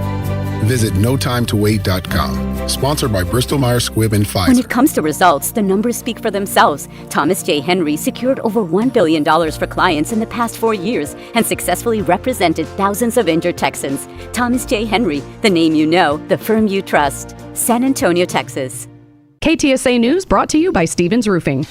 Visit notimetowait.com. Sponsored by Bristol-Myers Squibb and Pfizer. When it comes to results, the numbers speak for themselves. Thomas J. Henry secured over $1 billion for clients in the past 4 years and successfully represented thousands of injured Texans. Thomas J. Henry, the name you know, the firm you trust. San Antonio, Texas. KTSA News brought to you by Stevens Roofing.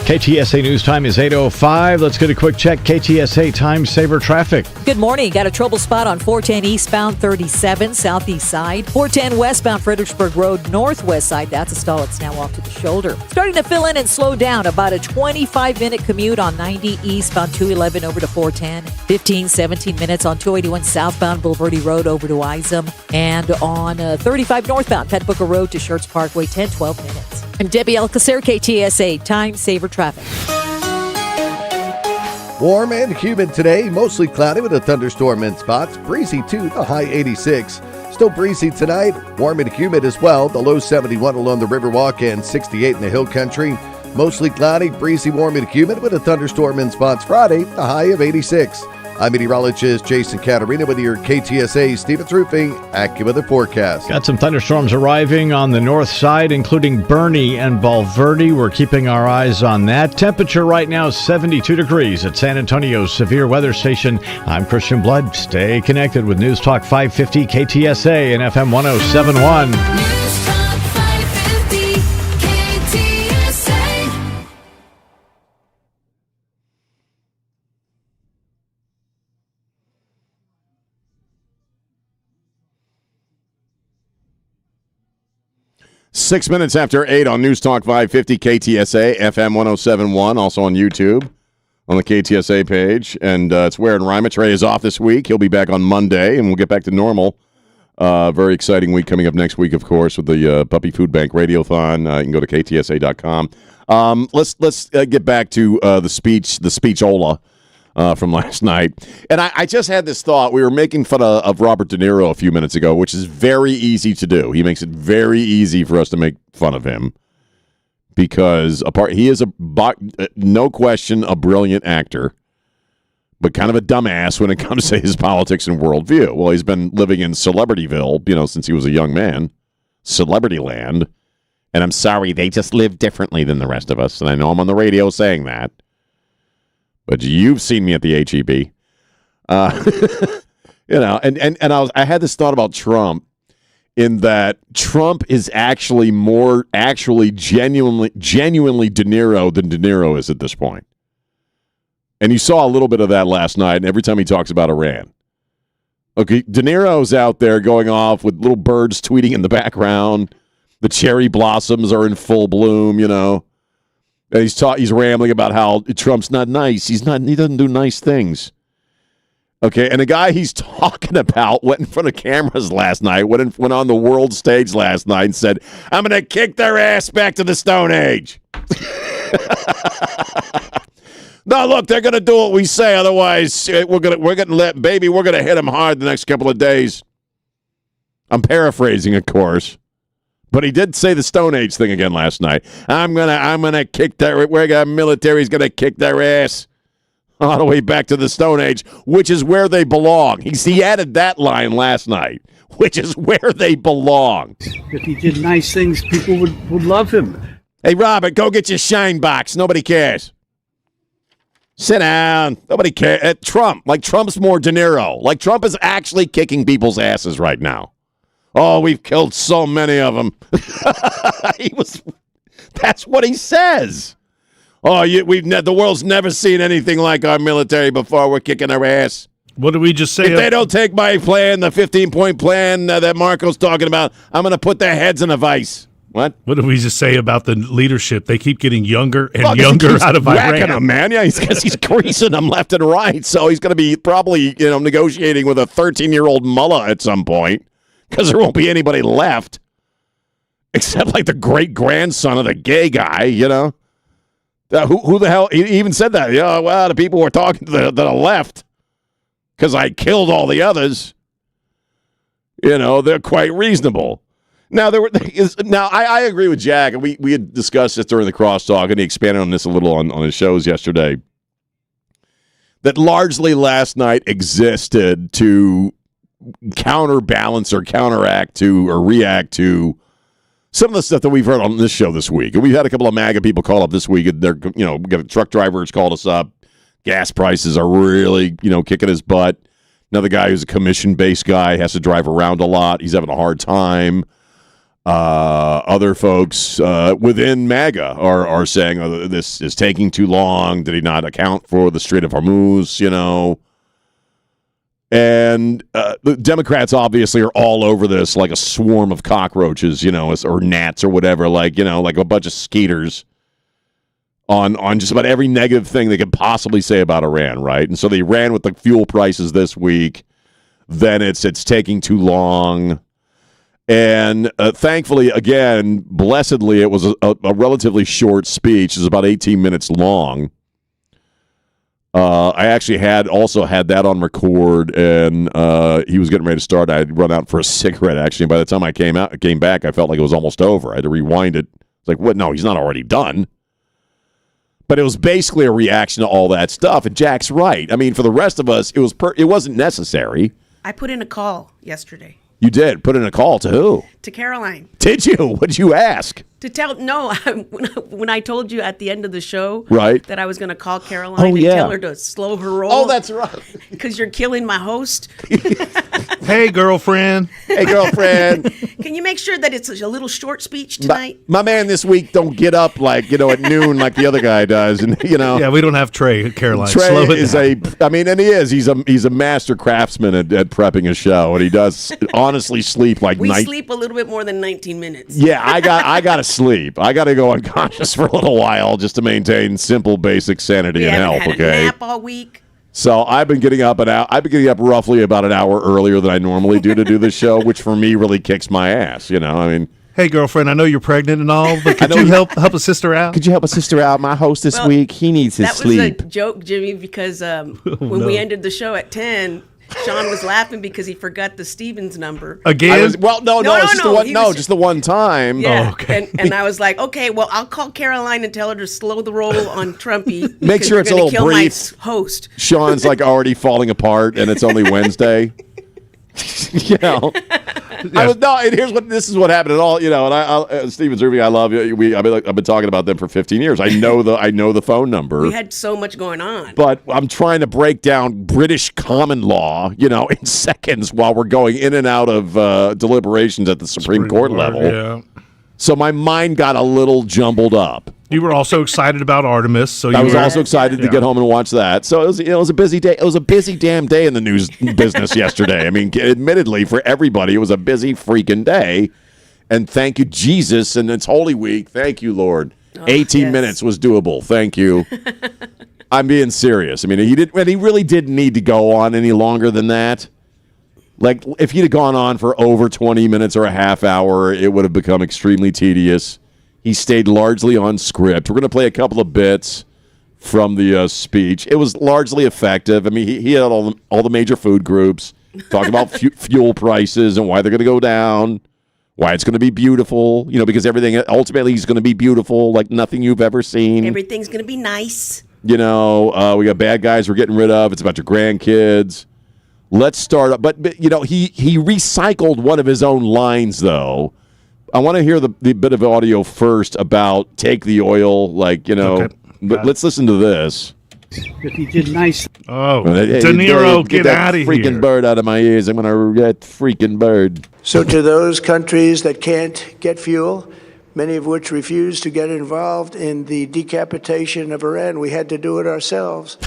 KTSA News Time is 8:05. Let's get a quick check. KTSA Time Saver Traffic. Good morning. Got a trouble spot on 410 eastbound 37 southeast side. 410 westbound Fredericksburg Road northwest side. That's a stall. It's now off to the shoulder. Starting to fill in and slow down. About a 25-minute commute on 90 eastbound 211 over to 410. 17 minutes on 281 southbound Bulverde Road over to Isom. And on 35 northbound Pet Booker Road to Schertz Parkway, 12 minutes. I'm Debbie Alcacer, KTSA Time Saver Traffic. Warm and humid today, mostly cloudy with a thunderstorm in spots. Breezy too, the high 86. Still breezy tonight, warm and humid as well. The low 71 along the Riverwalk and 68 in the Hill Country. Mostly cloudy, breezy, warm and humid with a thunderstorm in spots Friday, the high of 86. I'm meteorologist Jason Caterina with your KTSA Stevens Roofing AccuWeather forecast. Got some thunderstorms arriving on the north side, including Bernie and Bulverde. We're keeping our eyes on that. Temperature right now is 72 degrees at San Antonio's Severe Weather Station. I'm Christian Blood. Stay connected with News Talk 550 KTSA and FM 1071. News Talk 550 KTSA. Six minutes after 8 on News Talk 550 KTSA, FM 1071, also on YouTube on the KTSA page. And it's Ware and Rima. Trey is off this week. He'll be back on Monday, and we'll get back to normal. Very exciting week coming up next week, of course, with the Puppy Food Bank Radiothon. You can go to ktsa.com. Let's get back to the speech-ola from last night. And I just had this thought. We were making fun of Robert De Niro a few minutes ago, which is very easy to do. He makes it very easy for us to make fun of him because he is no question a brilliant actor, but kind of a dumbass when it comes to his politics and worldview. Well, he's been living in Celebrityville, since he was a young man, Celebrity Land. And I'm sorry, they just live differently than the rest of us. And I know I'm on the radio saying that. But you've seen me at the HEB. I had this thought about Trump in that Trump is actually genuinely De Niro than De Niro is at this point. And you saw a little bit of that last night, and every time he talks about Iran. Okay, De Niro's out there going off with little birds tweeting in the background. The cherry blossoms are in full bloom, And he's rambling about how Trump's not nice. He doesn't do nice things. Okay, and the guy he's talking about went in front of cameras last night, went on the world stage last night and said, I'm going to kick their ass back to the Stone Age. No, look, they're going to do what we say. Otherwise, we're going to hit them hard the next couple of days. I'm paraphrasing, of course. But he did say the Stone Age thing again last night. I'm gonna kick their military's going to kick their ass all the way back to the Stone Age, which is where they belong. He added that line last night, which is where they belong. If he did nice things, people would love him. Hey, Robert, go get your shine box. Nobody cares. Sit down. Nobody cares. Trump's more De Niro. Like, Trump is actually kicking people's asses right now. Oh, we've killed so many of them. That's what he says. Oh, the world's never seen anything like our military before. We're kicking their ass. What did we just say? If they don't take my plan, the 15-point plan that Marco's talking about, I'm going to put their heads in a vice. What? What did we just say about the leadership? They keep getting younger and younger out of Iran. Them, man. Yeah, because he's greasing them left and right. So he's going to be probably negotiating with a 13-year-old mullah at some point because there won't be anybody left except like the great-grandson of the gay guy, Who the hell? He even said that. Yeah, well, the people were talking to the left because I killed all the others. They're quite reasonable. Now I agree with Jack, and we had discussed this during the crosstalk, and he expanded on this a little on his shows yesterday. That largely last night existed to counterbalance or counteract to or react to some of the stuff that we've heard on this show this week. And we've had a couple of MAGA people call up this week, and they're, we got a truck driver who's called us up. Gas prices are really, kicking his butt. Another guy who's a commission-based guy has to drive around a lot. He's having a hard time. Other folks within MAGA are saying, oh, this is taking too long. Did he not account for the Strait of Hormuz, And the Democrats obviously are all over this like a swarm of cockroaches, or gnats or whatever, like a bunch of skeeters on just about every negative thing they could possibly say about Iran, right? And so they ran with the fuel prices this week. Then it's taking too long. And thankfully, again, blessedly, it was a relatively short speech. It was about 18 minutes long. I actually also had that on record, and he was getting ready to start. I had run out for a cigarette, actually. By the time I came back, I felt like it was almost over. I had to rewind it. It's like, what? No, he's not already done. But it was basically a reaction to all that stuff. And Jack's right. I mean, for the rest of us, it wasn't necessary. I put in a call yesterday. You did? Put in a call to who? To Caroline. Did you? What did you ask? When I told you at the end of the show that I was going to call Caroline and tell her to slow her roll. Oh, that's right. Because you're killing my host. Hey, girlfriend. Hey, girlfriend. Can you make sure that it's a little short speech tonight? My man this week don't get up at noon like the other guy does. And Yeah, we don't have Trey, Caroline. Trey slow it is down. and he is. He's a master craftsman at prepping a show, and he does honestly sleep like we sleep a little bit more than 19 minutes. Yeah, I got to sleep. I got to go unconscious for a little while just to maintain simple, basic sanity and health. Had a nap all week. So I've been getting up roughly about an hour earlier than I normally do to do this show, which for me really kicks my ass. Hey, girlfriend, I know you're pregnant and all, but could you help a sister out? Could you help a sister out? My host this week, he needs his sleep. That was a joke, Jimmy, because when we ended the show at 10. Sean was laughing because he forgot the Stevens number. Again? Just the one time. Yeah, and I was like, okay, well, I'll call Caroline and tell her to slow the roll on Trumpy. Make sure it's a little kill brief. My host. Sean's like already falling apart, and it's only Wednesday. This is what happened at all. And Stevens Irving, I love you. I've been talking about them for 15 years. I know the phone number. We had so much going on. But I'm trying to break down British common law, in seconds while we're going in and out of deliberations at the Supreme Court level. Yeah. So my mind got a little jumbled up. You were also excited about Artemis, so I was also excited to get home and watch that. So it was a busy day. It was a busy damn day in the news business yesterday. I mean, admittedly, for everybody, it was a busy freaking day. And thank you, Jesus, and it's Holy Week. Thank you, Lord. 18 minutes was doable. Thank you. I'm being serious. I mean, he really didn't need to go on any longer than that. Like, if he'd have gone on for over 20 minutes or a half hour, it would have become extremely tedious. He stayed largely on script. We're going to play a couple of bits from the speech. It was largely effective. I mean, he had all the major food groups talking about fuel prices and why they're going to go down, why it's going to be beautiful, because everything ultimately is going to be beautiful, like nothing you've ever seen. Everything's going to be nice. We got bad guys we're getting rid of. It's about your grandkids. Let's start up. But he recycled one of his own lines, though. I want to hear the bit of audio first about take the oil, okay. But let's listen to this. If he did nice. Oh, De Niro, get out of here. Freaking bird out of my ears. I'm going to get freaking bird. So to those countries that can't get fuel, many of which refuse to get involved in the decapitation of Iran, we had to do it ourselves.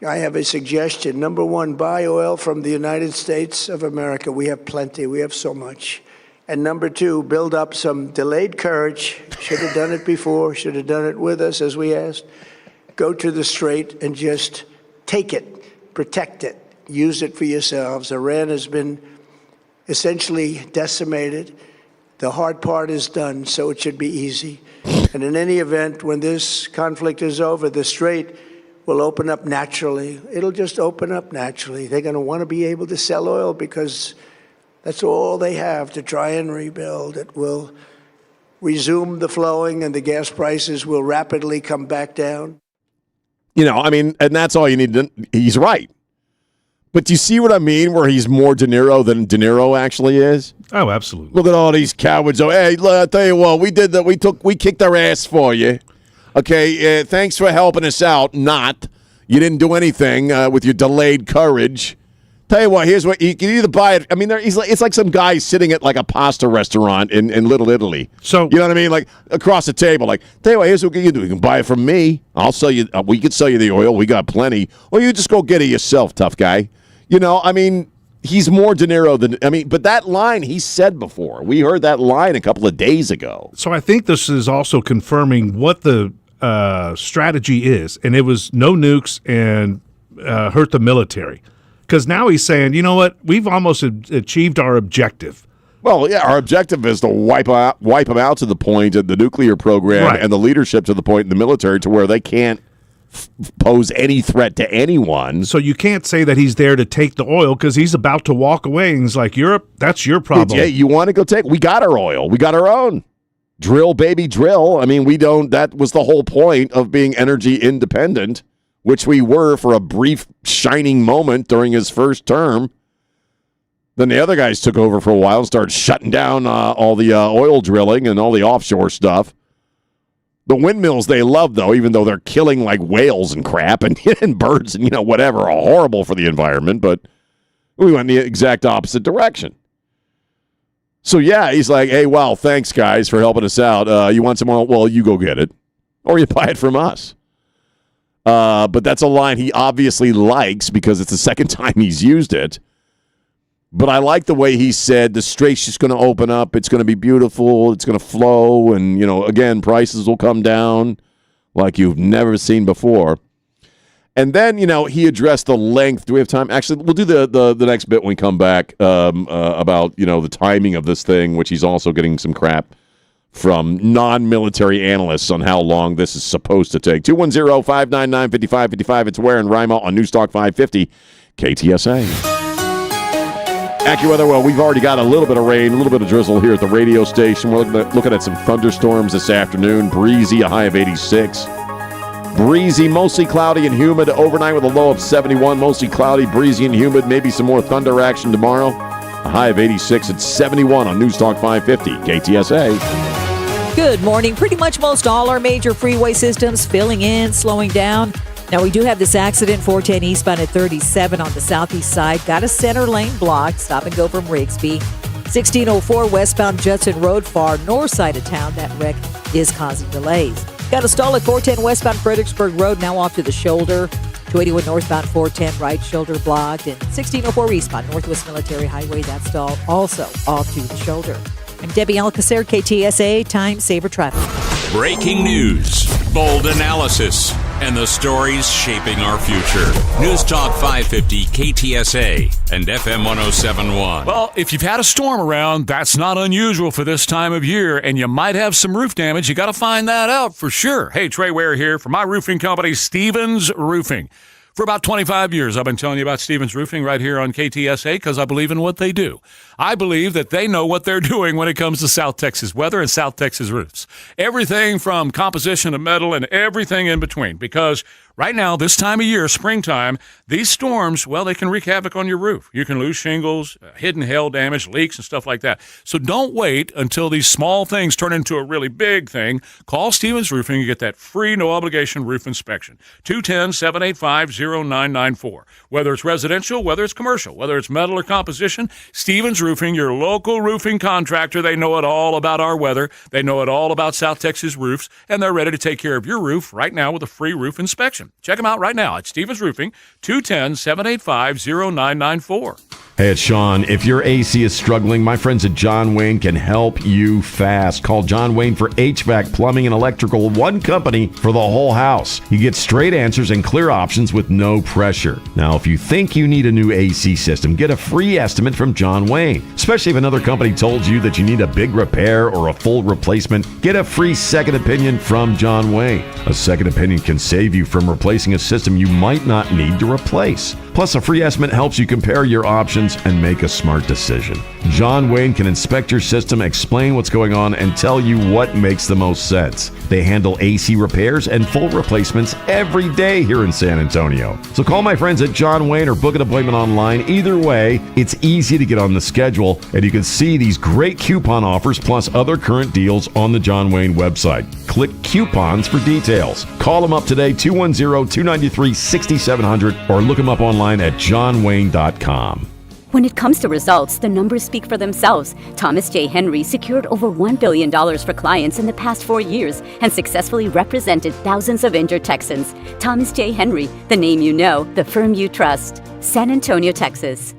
I have a suggestion. Number one, buy oil from the United States of America. We have plenty. We have so much. And number two, build up some delayed courage. Should have done it before. Should have done it with us, as we asked. Go to the strait and just take it, protect it, use it for yourselves. Iran has been essentially decimated. The hard part is done, so it should be easy. And in any event, when this conflict is over, the strait will open up naturally. It'll just open up naturally. They're going to want to be able to sell oil because that's all they have to try and rebuild. It will resume the flowing and the gas prices will rapidly come back down. And that's all you need to. He's right. But do you see what I mean, where he's more De Niro than De Niro actually is? Oh, absolutely. Look at all these cowards. Oh, hey, I'll tell you what, we did that. We kicked their ass for you. Okay, thanks for helping us out. You didn't do anything with your delayed courage. Tell you what, here's what you can either buy it. I mean, it's like some guy sitting at like a pasta restaurant in Little Italy. So you know what I mean, like across the table. Like, tell you what, here's what you can do. You can buy it from me. I'll sell you. We can sell you the oil. We got plenty. Or you just go get it yourself, tough guy. He's more De Niro but that line he said before. We heard that line a couple of days ago. So I think this is also confirming what the strategy is, and it was no nukes and hurt the military. Because now he's saying, you know what, we've almost achieved our objective. Well, yeah, our objective is to wipe them out to the point of the nuclear program and the leadership to the point in the military to where they can't pose any threat to anyone. So you can't say that he's there to take the oil because he's about to walk away and he's like, Europe, that's your problem. Yeah, you want to go take? We got our oil. We got our own. Drill, baby, drill. I mean, that was the whole point of being energy independent, which we were for a brief shining moment during his first term. Then the other guys took over for a while and started shutting down all the oil drilling and all the offshore stuff. The windmills they love, though, even though they're killing like whales and crap and birds and whatever, are horrible for the environment, but we went in the exact opposite direction. So, yeah, he's like, hey, well, thanks, guys, for helping us out. You want some oil? Well, you go get it. Or you buy it from us. But that's a line he obviously likes because it's the second time he's used it. But I like the way he said the strait's just going to open up. It's going to be beautiful. It's going to flow. And, again, prices will come down like you've never seen before. And then, he addressed the length. Do we have time? Actually, we'll do the next bit when we come back about, the timing of this thing, which he's also getting some crap from non-military analysts on how long this is supposed to take. 210-599-5555. It's Ware and Rima on Newstalk 550 KTSA. AccuWeather, well, we've already got a little bit of rain, a little bit of drizzle here at the radio station. We're looking at some thunderstorms this afternoon. Breezy, a high of 86. Breezy, mostly cloudy and humid. Overnight with a low of 71. Mostly cloudy, breezy, and humid. Maybe some more thunder action tomorrow. A high of 86 at 71 on Newstalk 550 KTSA. Good morning. Pretty much most all our major freeway systems filling in, slowing down. Now, we do have this accident, 410 eastbound at 37 on the southeast side. Got a center lane blocked. Stop and go from Rigsby. 1604 westbound Judson Road, far north side of town. That wreck is causing delays. Got a stall at 410 westbound Fredericksburg Road, now off to the shoulder. 281 northbound 410 right shoulder blocked. And 1604 eastbound Northwest Military Highway, that stall also off to the shoulder. I'm Debbie Alcacer, KTSA, Time Saver Traffic. Breaking news, bold analysis, and the stories shaping our future. News Talk 550 KTSA and FM 1071. Well, if you've had a storm around, that's not unusual for this time of year, and you might have some roof damage. You got to find that out for sure. Hey, Trey Ware here from my roofing company, Stevens Roofing. For about 25 years, I've been telling you about Stevens Roofing right here on KTSA because I believe in what they do. I believe that they know what they're doing when it comes to South Texas weather and South Texas roofs. Everything from composition to metal and everything in between. Because right now, this time of year, springtime, these storms, well, they can wreak havoc on your roof. You can lose shingles, hidden hail damage, leaks, and stuff like that. So don't wait until these small things turn into a really big thing. Call Stevens Roofing and get that free, no-obligation roof inspection. 210-785-0994. Whether it's residential, whether it's commercial, whether it's metal or composition, Stevens Roofing, your local roofing contractor, they know it all about our weather. They know it all about South Texas roofs, and they're ready to take care of your roof right now with a free roof inspection. Check them out right now at Stevens Roofing, 210-785-0994. Hey, it's Sean. If your AC is struggling, my friends at John Wayne can help you fast. Call John Wayne for HVAC, plumbing, and electrical, one company for the whole house. You get straight answers and clear options with no pressure. Now, if you think you need a new AC system, get a free estimate from John Wayne. Especially if another company told you that you need a big repair or a full replacement, get a free second opinion from John Wayne. A second opinion can save you from replacing a system you might not need to replace. Plus, a free estimate helps you compare your options and make a smart decision. John Wayne can inspect your system, explain what's going on, and tell you what makes the most sense. They handle AC repairs and full replacements every day here in San Antonio. So call my friends at John Wayne or book an appointment online. Either way, it's easy to get on the schedule, and you can see these great coupon offers plus other current deals on the John Wayne website. Click coupons for details. Call them up today, 210-293-6700, or look them up online at johnwayne.com. When it comes to results, the numbers speak for themselves. Thomas J. Henry secured over $1 billion for clients in the past 4 years and successfully represented thousands of injured Texans. Thomas J. Henry, the name you know, the firm you trust. San Antonio, Texas.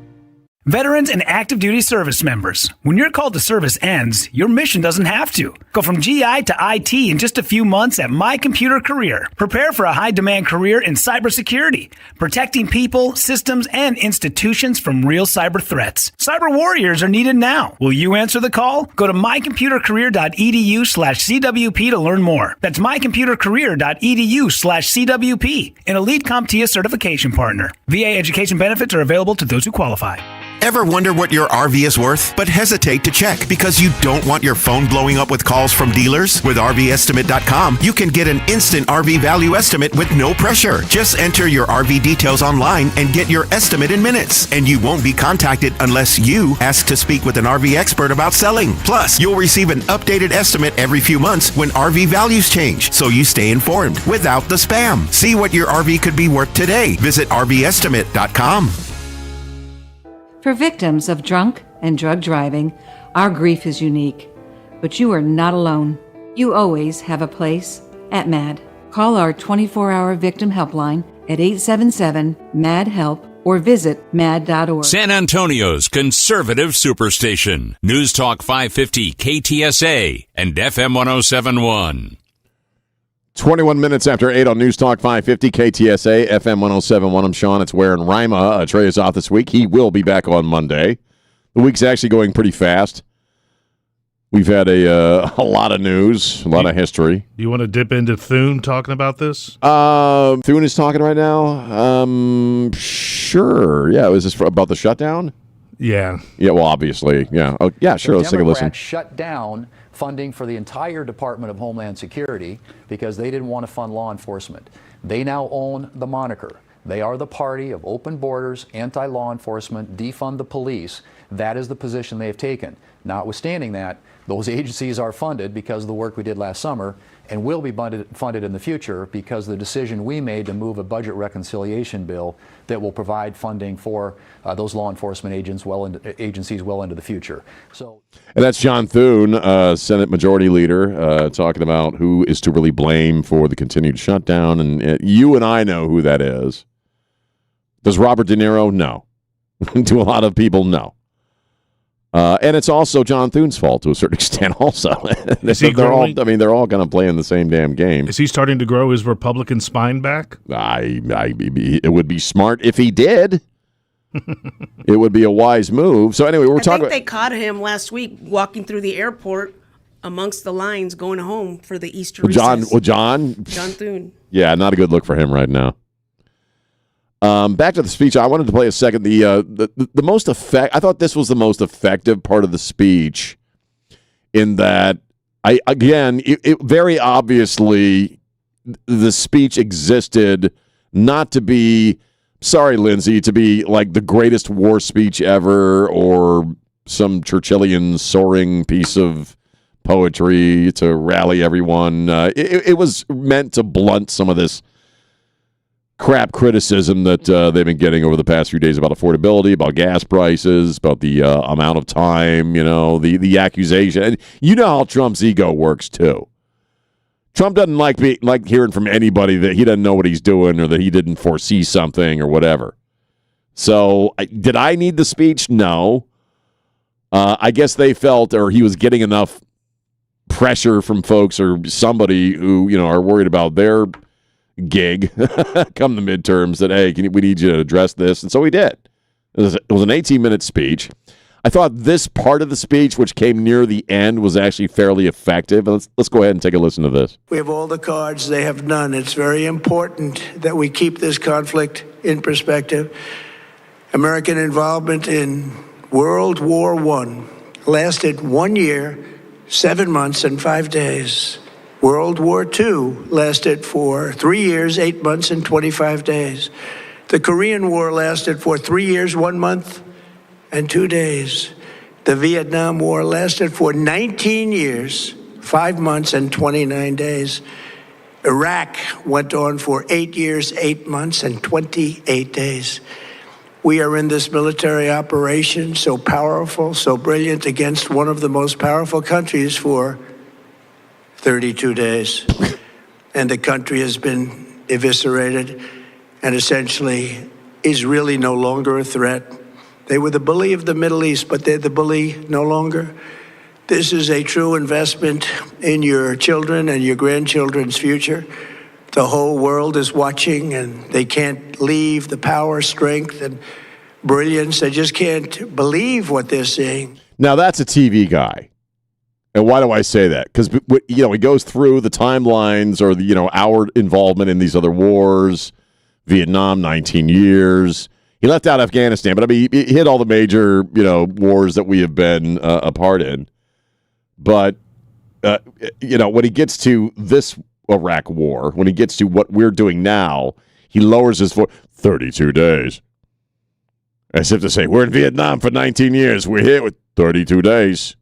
Veterans and active duty service members, when your call to service ends, your mission doesn't have to. Go from GI to IT in just a few months at My Computer Career. Prepare for a high-demand career in cybersecurity, protecting people, systems, and institutions from real cyber threats. Cyber warriors are needed now. Will you answer the call? Go to mycomputercareer.edu/CWP to learn more. That's mycomputercareer.edu/CWP, an elite CompTIA certification partner. VA education benefits are available to those who qualify. Ever wonder what your RV is worth, but hesitate to check because you don't want your phone blowing up with calls from dealers? With RVestimate.com, you can get an instant RV value estimate with no pressure. Just enter your RV details online and get your estimate in minutes. And you won't be contacted unless you ask to speak with an RV expert about selling. Plus, you'll receive an updated estimate every few months when RV values change, so you stay informed without the spam. See what your RV could be worth today. Visit RVestimate.com. For victims of drunk and drug driving, our grief is unique. But you are not alone. You always have a place at MAD. Call our 24-hour victim helpline at 877-MAD-HELP or visit mad.org. San Antonio's conservative superstation. News Talk 550 KTSA and FM 1071. 21 minutes after 8 on News Talk 550 KTSA, FM 1071. I'm Sean. It's Ware and Rima. Trey is off this week. He will be back on Monday. The week's actually going pretty fast. We've had a lot of news, a lot of history. Do you want to dip into Thune talking about this? Thune is talking right now? Sure. Yeah, was this about the shutdown? Yeah. Yeah, well, obviously. Yeah. Oh, yeah, sure. Let's take a listen. Shut down funding for the entire Department of Homeland Security because they didn't want to fund law enforcement. They now own the moniker. They are the party of open borders, anti-law enforcement, defund the police. That is the position they have taken. Notwithstanding that, those agencies are funded because of the work we did last summer and will be funded in the future because of the decision we made to move a budget reconciliation bill that will provide funding for those law enforcement agencies well into the future. And that's John Thune, Senate Majority Leader, talking about who is to really blame for the continued shutdown. And you and I know who that is. Does Robert De Niro? No. To a lot of people, no. And it's also John Thune's fault to a certain extent also. They're all kind of playing the same damn game. Is he starting to grow his Republican spine back? It would be smart if he did. It would be a wise move. So anyway, I think they caught him last week walking through the airport amongst the lines going home for the Easter recess. John Thune. Yeah, not a good look for him right now. Back to the speech. I wanted to play a second. The most I thought this was the most effective part of the speech, in that it very obviously the speech existed not to be, sorry, Lindsay, to be like the greatest war speech ever or some Churchillian soaring piece of poetry to rally everyone. It was meant to blunt some of this crap criticism that they've been getting over the past few days about affordability, about gas prices, about the amount of time, the accusation. And you know how Trump's ego works, too. Trump doesn't like hearing from anybody that he doesn't know what he's doing or that he didn't foresee something or whatever. So did I need the speech? No. I guess they felt, or he was getting enough pressure from folks or somebody who, are worried about their gig come the midterms that, hey, we need you to address this. And so he did. It was an 18-minute speech. I thought this part of the speech, which came near the end, was actually fairly effective. Let's go ahead and take a listen to this. We have all the cards, they have none. It's very important that we keep this conflict in perspective. American involvement in World War I lasted 1 year, 7 months, and 5 days. World War II lasted for 3 years, 8 months, and 25 days. The Korean War lasted for 3 years, 1 month, and 2 days. The Vietnam War lasted for 19 years, 5 months, and 29 days. Iraq went on for 8 years, 8 months, and 28 days. We are in this military operation, so powerful, so brilliant, against one of the most powerful countries for 32 days. And the country has been eviscerated and essentially is really no longer a threat. They were the bully of the Middle East, but they're the bully no longer. This is a true investment in your children and your grandchildren's future. The whole world is watching, and they can't leave the power, strength, and brilliance. They just can't believe what they're seeing. Now, that's a TV guy. And why do I say that? Because, he goes through the timelines or our involvement in these other wars, Vietnam, 19 years. He left out Afghanistan, but he hit all the major, wars that we have been a part in. But, when he gets to this Iraq war, when he gets to what we're doing now, he lowers his voice. 32 days. As if to say, we're in Vietnam for 19 years. We're here with 32 days.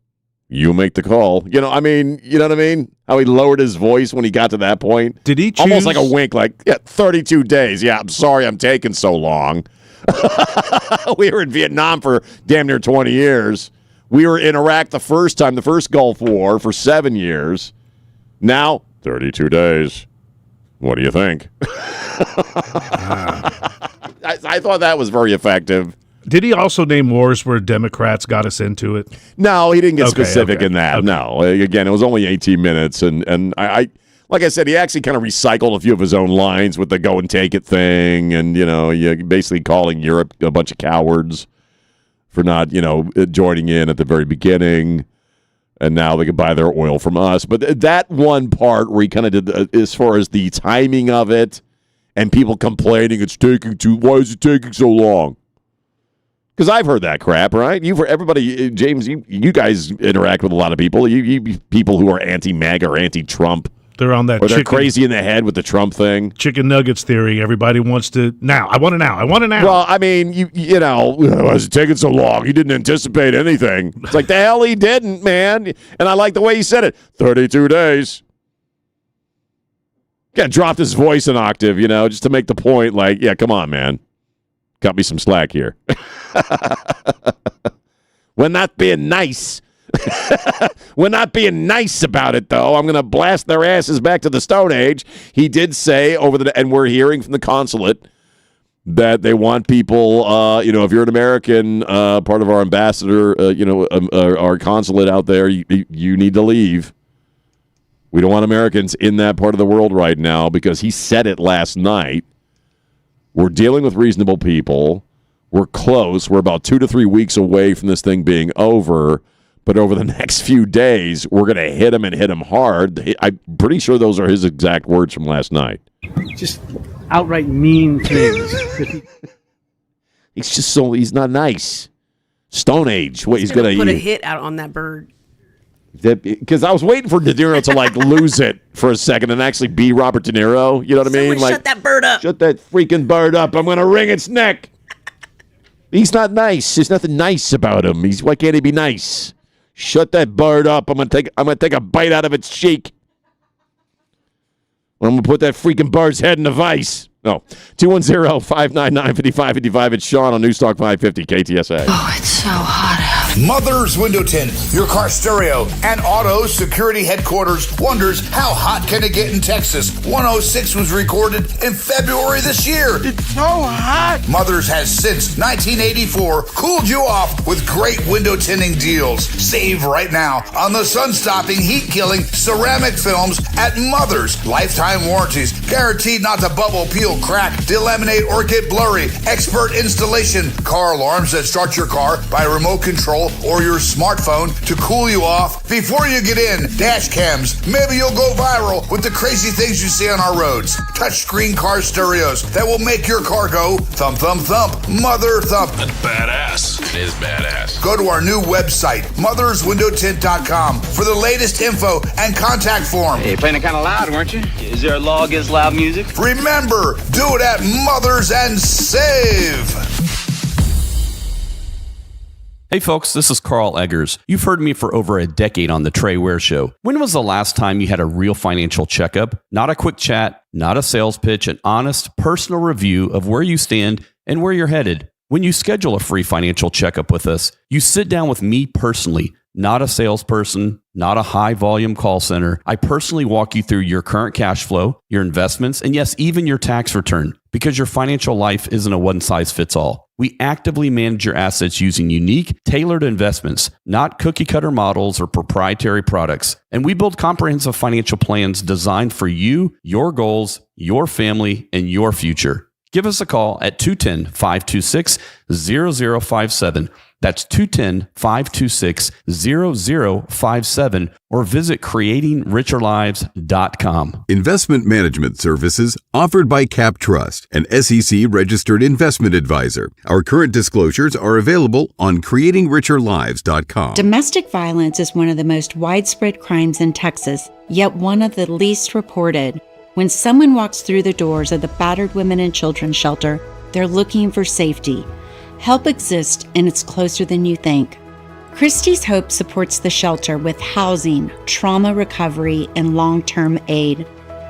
You make the call. You know what I mean? How he lowered his voice when he got to that point. Did he choose? Almost like a wink, like, 32 days. Yeah, I'm sorry I'm taking so long. We were in Vietnam for damn near 20 years. We were in Iraq the first Gulf War for 7 years. Now, 32 days. What do you think? I thought that was very effective. Did he also name wars where Democrats got us into it? No, he didn't get specific in that. Okay. No. Again, it was only 18 minutes. And I like I said, he actually kind of recycled a few of his own lines with the go and take it thing. And, basically calling Europe a bunch of cowards for not, joining in at the very beginning. And now they can buy their oil from us. But that one part where he kind of did, as far as the timing of it and people complaining, why is it taking so long? Because I've heard that crap, right? Everybody, James, you guys interact with a lot of people. You people who are anti-MAGA or anti-Trump. They're on that. Or they're crazy in the head with the Trump thing. Chicken nuggets theory. Everybody wants to now. I want it now. I want it now. Well, I mean, why is it taking so long? He didn't anticipate anything. It's like the hell he didn't, man. And I like the way he said it. 32 days. Yeah, dropped his voice an octave, just to make the point. Like, yeah, come on, man. Cut me some slack here. We're not being nice. We're not being nice about it, though. I'm going to blast their asses back to the Stone Age. He did say and we're hearing from the consulate that they want people, if you're an American, part of our ambassador, our consulate out there, you need to leave. We don't want Americans in that part of the world right now because he said it last night. We're dealing with reasonable people. We're close. We're about 2 to 3 weeks away from this thing being over. But over the next few days, we're going to hit him and hit him hard. I'm pretty sure those are his exact words from last night. Just outright mean things. He's not nice. Stone Age. What he's going to put a hit out on that bird. Because I was waiting for De Niro to lose it for a second and actually be Robert De Niro. You know what I mean? Shut that bird up. Shut that freaking bird up. I'm going to wring its neck. He's not nice. There's nothing nice about him. Why can't he be nice? Shut that bird up. I'm gonna take a bite out of its cheek. I'm gonna put that freaking bird's head in a vice. No. 210-599-5555. It's Sean on News Talk 550 KTSA. Oh, it's so hot out. Mother's Window Tint, your car stereo, and auto security headquarters wonders how hot can it get in Texas. 106 was recorded in February this year. It's so hot. Mother's has since 1984 cooled you off with great window tinting deals. Save right now on the sun-stopping, heat-killing ceramic films at Mother's. Lifetime warranties, guaranteed not to bubble, peel, crack, delaminate, or get blurry. Expert installation, car alarms that start your car by remote control or your smartphone to cool you off before you get in. Dash cams. Maybe you'll go viral with the crazy things you see on our roads. Touchscreen car stereos that will make your car go thump, thump, thump. Mother thump. That's badass. It is badass. Go to our new website, motherswindowtint.com, for the latest info and contact form. Hey, playing it kind of loud, weren't you? Is there a law against loud music? Remember, do it at Mothers and save. Hey folks, this is Carl Eggers. You've heard me for over a decade on the Trey Ware Show. When was the last time you had a real financial checkup? Not a quick chat, not a sales pitch, an honest, personal review of where you stand and where you're headed. When you schedule a free financial checkup with us, you sit down with me personally, not a salesperson, not a high-volume call center. I personally walk you through your current cash flow, your investments, and yes, even your tax return, because your financial life isn't a one-size-fits-all. We actively manage your assets using unique, tailored investments, not cookie-cutter models or proprietary products. And we build comprehensive financial plans designed for you, your goals, your family, and your future. Give us a call at 210-526-0057. That's 210-526-0057 or visit creatingricherlives.com. Investment management services offered by Cap Trust, an SEC-registered investment advisor. Our current disclosures are available on creatingricherlives.com. Domestic violence is one of the most widespread crimes in Texas, yet one of the least reported. When someone walks through the doors of the Battered Women and Children Shelter, they're looking for safety. Help exists, and it's closer than you think. Christie's Hope supports the shelter with housing, trauma recovery, and long-term aid.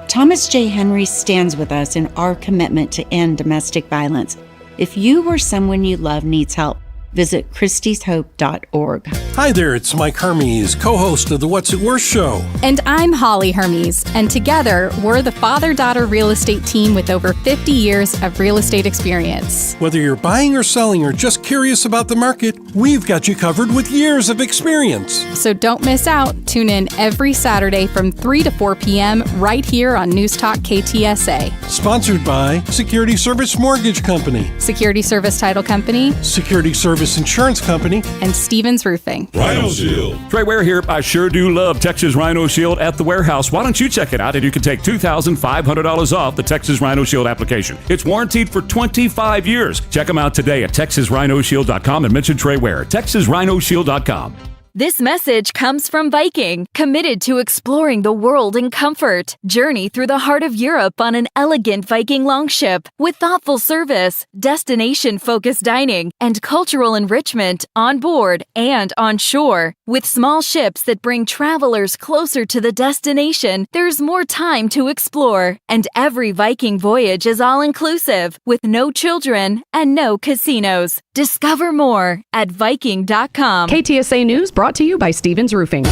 Thomas J. Henry stands with us in our commitment to end domestic violence. If you or someone you love needs help, visit christieshope.org. Hi there, it's Mike Hermes, co-host of the What's It Worth show. And I'm Holly Hermes, and together we're the father-daughter real estate team with over 50 years of real estate experience. Whether you're buying or selling or just curious about the market, we've got you covered with years of experience. So don't miss out. Tune in every Saturday from 3 to 4 p.m. right here on News Talk KTSA. Sponsored by Security Service Mortgage Company, Security Service Title Company, Security Service Insurance Company, and Stevens Roofing. Rhino Shield. Trey Ware here. I sure do love Texas Rhino Shield at the warehouse. Why don't you check it out and you can take $2,500 off the Texas Rhino Shield application. It's warranted for 25 years. Check them out today at TexasRhinoShield.com and mention Trey Ware. TexasRhinoShield.com. This message comes from Viking, committed to exploring the world in comfort. Journey through the heart of Europe on an elegant Viking longship with thoughtful service, destination-focused dining, and cultural enrichment on board and on shore. With small ships that bring travelers closer to the destination, there's more time to explore. And every Viking voyage is all-inclusive, with no children and no casinos. Discover more at Viking.com. KTSA News brought to you by Stevens Roofing.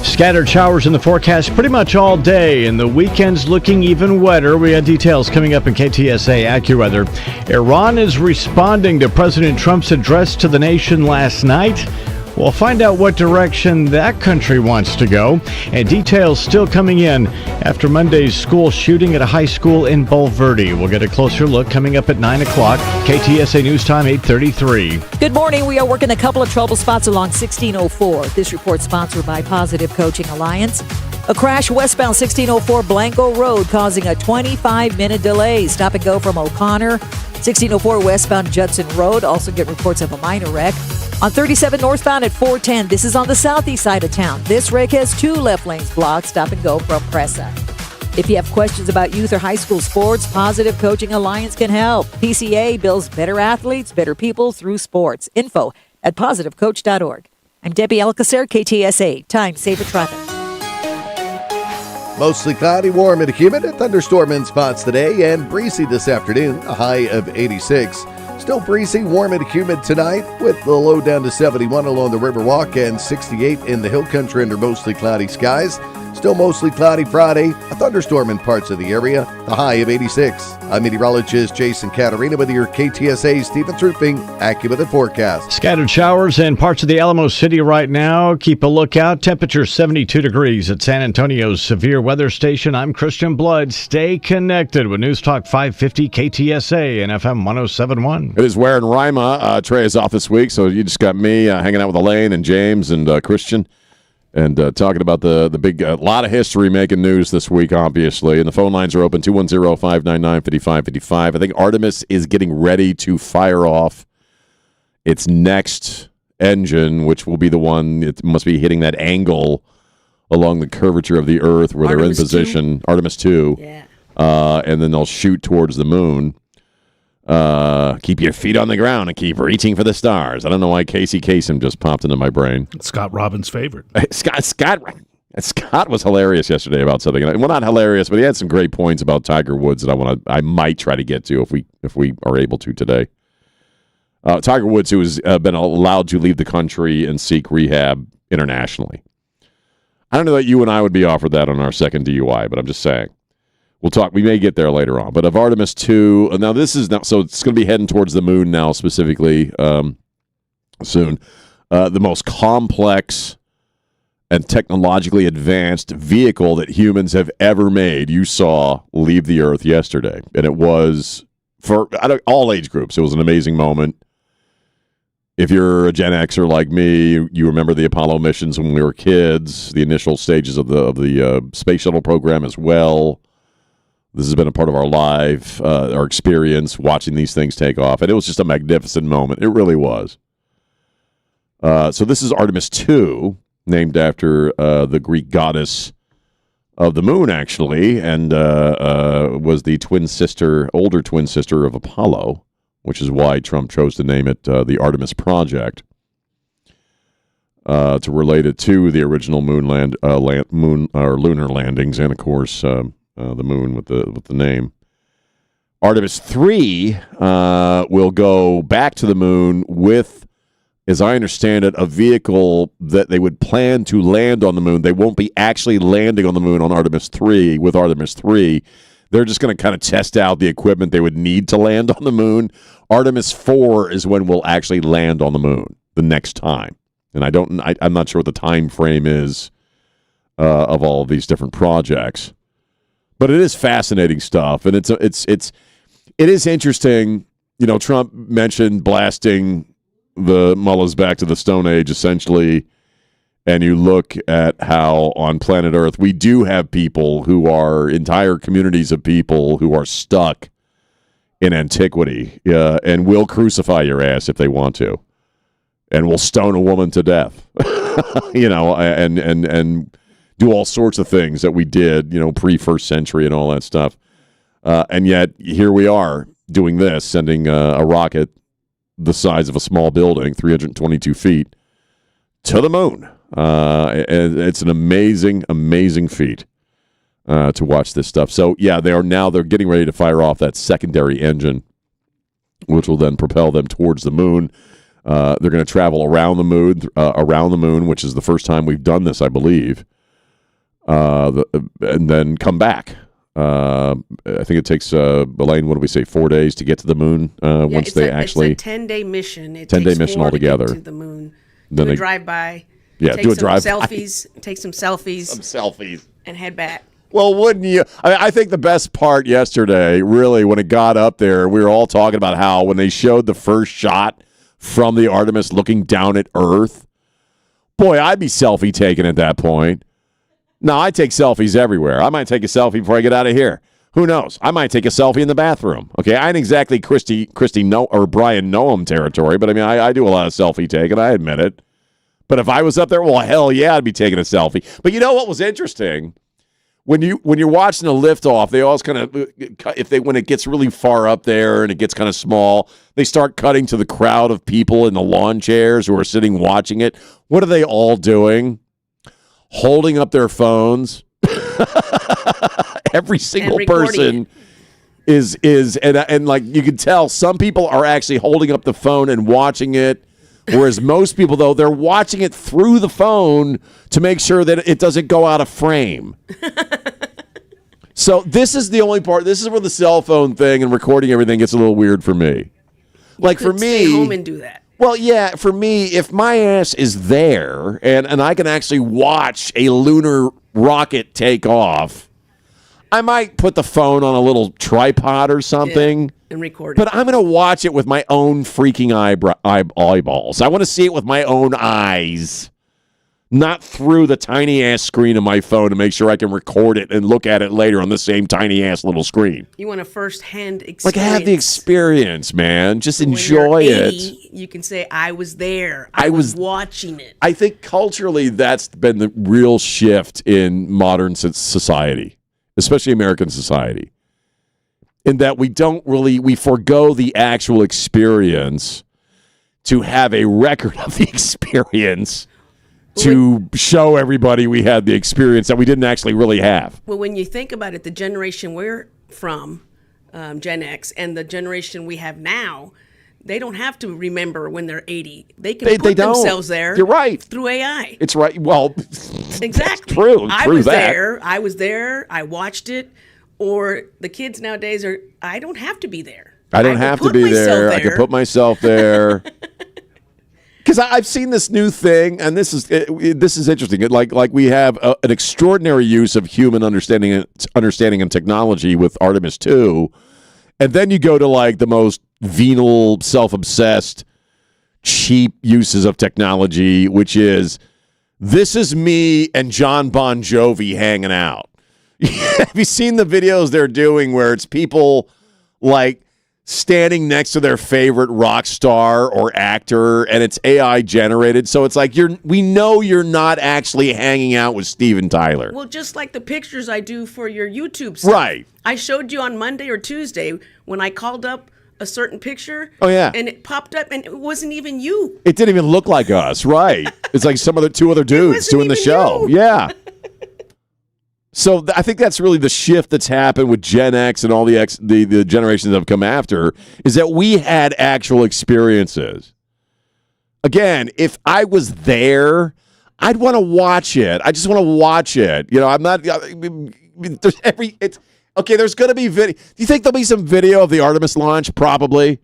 Scattered showers in the forecast pretty much all day, and the weekend's looking even wetter. We have details coming up in KTSA AccuWeather. Iran is responding to President Trump's address to the nation last night. We'll find out what direction that country wants to go, and details still coming in after Monday's school shooting at a high school in Bulverde. We'll get a closer look coming up at 9 o'clock. KTSA News Time, 8:33. Good morning. We are working a couple of trouble spots along 1604. This report sponsored by Positive Coaching Alliance. A crash westbound 1604 Blanco Road causing a 25-minute delay. Stop and go from O'Connor. 1604 westbound Judson Road. Also get reports of a minor wreck. On 37 northbound at 410, this is on the southeast side of town. This wreck has 2 left lanes blocked. Stop and go from Presa. If you have questions about youth or high school sports, Positive Coaching Alliance can help. PCA builds better athletes, better people through sports. Info at positivecoach.org. I'm Debbie Alcacer, KTSA. Time saver traffic. Mostly cloudy, warm and humid, a thunderstorm in spots today, and breezy this afternoon, a high of 86. Still breezy, warm and humid tonight, with the low down to 71 along the Riverwalk and 68 in the hill country under mostly cloudy skies. Still mostly cloudy Friday, a thunderstorm in parts of the area, the high of 86. I'm meteorologist Jason Caterina with your KTSA Stevens Roofing AccuWeather forecast. Scattered showers in parts of the Alamo City right now. Keep a lookout. Temperature 72 degrees at San Antonio's Severe Weather Station. I'm Christian Blood. Stay connected with News Talk 550 KTSA and FM 107.1. It is Ware and Rima. Trey is off this week, so you just got me hanging out with Elaine and James and Christian. And talking about the big, lot of history making news this week, obviously. And the phone lines are open, 210-599-5555. I think Artemis is getting ready to fire off its next engine, which will be the one, it must be hitting that angle along the curvature of the Earth where they're in position. Artemis 2. Yeah. And then they'll shoot towards the moon. Keep your feet on the ground and keep reaching for the stars. I don't know why Casey Kasem just popped into my brain. Scott Robbins' favorite. Scott was hilarious yesterday about something. Well, not hilarious, but he had some great points about Tiger Woods that I might try to get to if we are able to today. Tiger Woods, who has been allowed to leave the country and seek rehab internationally. I don't know that you and I would be offered that on our second DUI, but I'm just saying. We'll talk. We may get there later on. But of Artemis 2, now this is now, so it's going to be heading towards the moon now, specifically soon. The most complex and technologically advanced vehicle that humans have ever made. You saw leave the Earth yesterday, and it was for all age groups. It was an amazing moment. If you're a Gen Xer like me, you remember the Apollo missions when we were kids, the initial stages of the space shuttle program as well. This has been a part of our experience watching these things take off. And it was just a magnificent moment. It really was. So this is Artemis 2, named after the Greek goddess of the moon, actually, and was the older twin sister of Apollo, which is why Trump chose to name it the Artemis Project, to relate it to the original moon or lunar landings, and of course the moon with the name. Artemis 3 will go back to the moon with, as I understand it, a vehicle that they would plan to land on the moon. They won't be actually landing on the moon on Artemis 3 with Artemis 3. They're just going to kind of test out the equipment they would need to land on the moon. Artemis 4 is when we'll actually land on the moon the next time. And I'm not sure what the time frame is of all of these different projects. But it is fascinating stuff, and it is interesting. You know, Trump mentioned blasting the mullahs back to the Stone Age, essentially, and you look at how on planet Earth we do have people who are entire communities of people who are stuck in antiquity and will crucify your ass if they want to, and will stone a woman to death. You know, and do all sorts of things that we did, pre-first century and all that stuff. And yet, here we are doing this, sending a rocket the size of a small building, 322 feet, to the moon. And it's an amazing, amazing feat to watch this stuff. So, yeah, they're getting ready to fire off that secondary engine, which will then propel them towards the moon. They're going to travel around the moon, which is the first time we've done this, I believe, and then come back. I think it takes, Elaine, what do we say, 4 days to get to the moon once they actually... It's a 10-day mission. 10-day mission altogether. To the moon. Then do a drive-by. Yeah, do a drive-by. Take some selfies. And head back. Well, wouldn't you? I think the best part yesterday, really, when it got up there, we were all talking about how when they showed the first shot from the Artemis looking down at Earth, boy, I'd be selfie taking at that point. No, I take selfies everywhere. I might take a selfie before I get out of here. Who knows? I might take a selfie in the bathroom. Okay, I ain't exactly Christy or Brian Noam territory, but I mean, I do a lot of selfie taking. I admit it. But if I was up there, well, hell yeah, I'd be taking a selfie. But you know what was interesting? When you're watching a liftoff, they always kind of when it gets really far up there and it gets kind of small, they start cutting to the crowd of people in the lawn chairs who are sitting watching it. What are they all doing? Holding up their phones. Every single person is and like you can tell some people are actually holding up the phone and watching it. Whereas most people, though, they're watching it through the phone to make sure that it doesn't go out of frame. So this is the only part. This is where the cell phone thing and recording everything gets a little weird for me. Like for me, stay home and do that. Well, yeah, for me, if my ass is there and I can actually watch a lunar rocket take off, I might put the phone on a little tripod or something. And record it. But I'm going to watch it with my own freaking eyeballs. I want to see it with my own eyes, not through the tiny-ass screen of my phone to make sure I can record it and look at it later on the same tiny-ass little screen. You want a first-hand experience. Like, have the experience, man. Just enjoy it. You can say, I was there. I was watching it. I think culturally that's been the real shift in modern society, especially American society. In that we forego the actual experience to have a record of the experience to show everybody we had the experience that we didn't actually really have. Well, when you think about it, the generation we're from, Gen X, and the generation we have now, they don't have to remember when they're 80. They can put themselves there. You're right. Through AI. It's right. Well, exactly. True. I was there. I watched it. Or the kids nowadays I don't have to be there. I don't have to be there. I can put myself there. Because I've seen this new thing, and this is interesting. Like we have an extraordinary use of human understanding and technology with Artemis 2, and then you go to like the most venal, self-obsessed, cheap uses of technology, which is this is me and John Bon Jovi hanging out. Have you seen the videos they're doing where it's people like standing next to their favorite rock star or actor and it's AI generated? So it's like we know you're not actually hanging out with Steven Tyler. Well, just like the pictures I do for your YouTube stuff. Right. I showed you on Monday or Tuesday when I called up a certain picture. Oh, yeah. And it popped up and it wasn't even you. It didn't even look like us, right? It's like two other dudes doing the show. You. Yeah. So I think that's really the shift that's happened with Gen X and all the generations that have come after is that we had actual experiences. Again, if I was there, I'd want to watch it. I just want to watch it. You know, I'm not. There's going to be video. Do you think there'll be some video of the Artemis launch? Probably.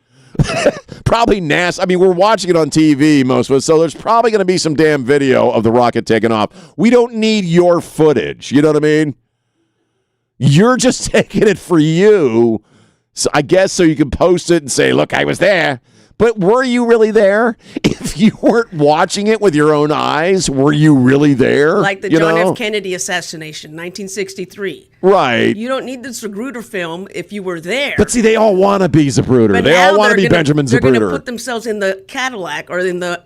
Probably NASA. I mean, we're watching it on TV, most of us, so there's probably going to be some damn video of the rocket taking off. We don't need your footage. You know what I mean? You're just taking it for you, so I guess, so you can post it and say, look, I was there. But were you really there? If you weren't watching it with your own eyes, were you really there? Like the John F. Kennedy assassination, 1963. Right. You don't need the Zapruder film if you were there. But see, they all want to be Zapruder. But they all want to be Benjamin Zapruder. They're going to put themselves in the Cadillac or in the...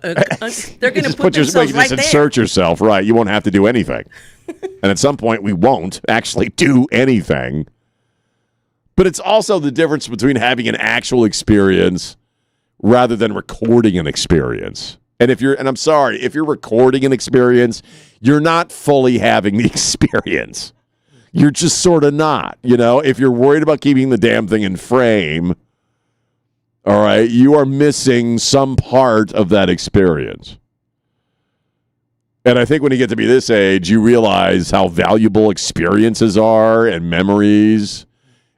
they're going to put themselves right there. Just insert yourself, right. You won't have to do anything. And at some point, we won't actually do anything. But it's also the difference between having an actual experience rather than recording an experience. And I'm sorry, if you're recording an experience, you're not fully having the experience. You're just sort of not, you know? If you're worried about keeping the damn thing in frame, All right, you are missing some part of that experience. And I think when you get to be this age, you realize how valuable experiences are and memories.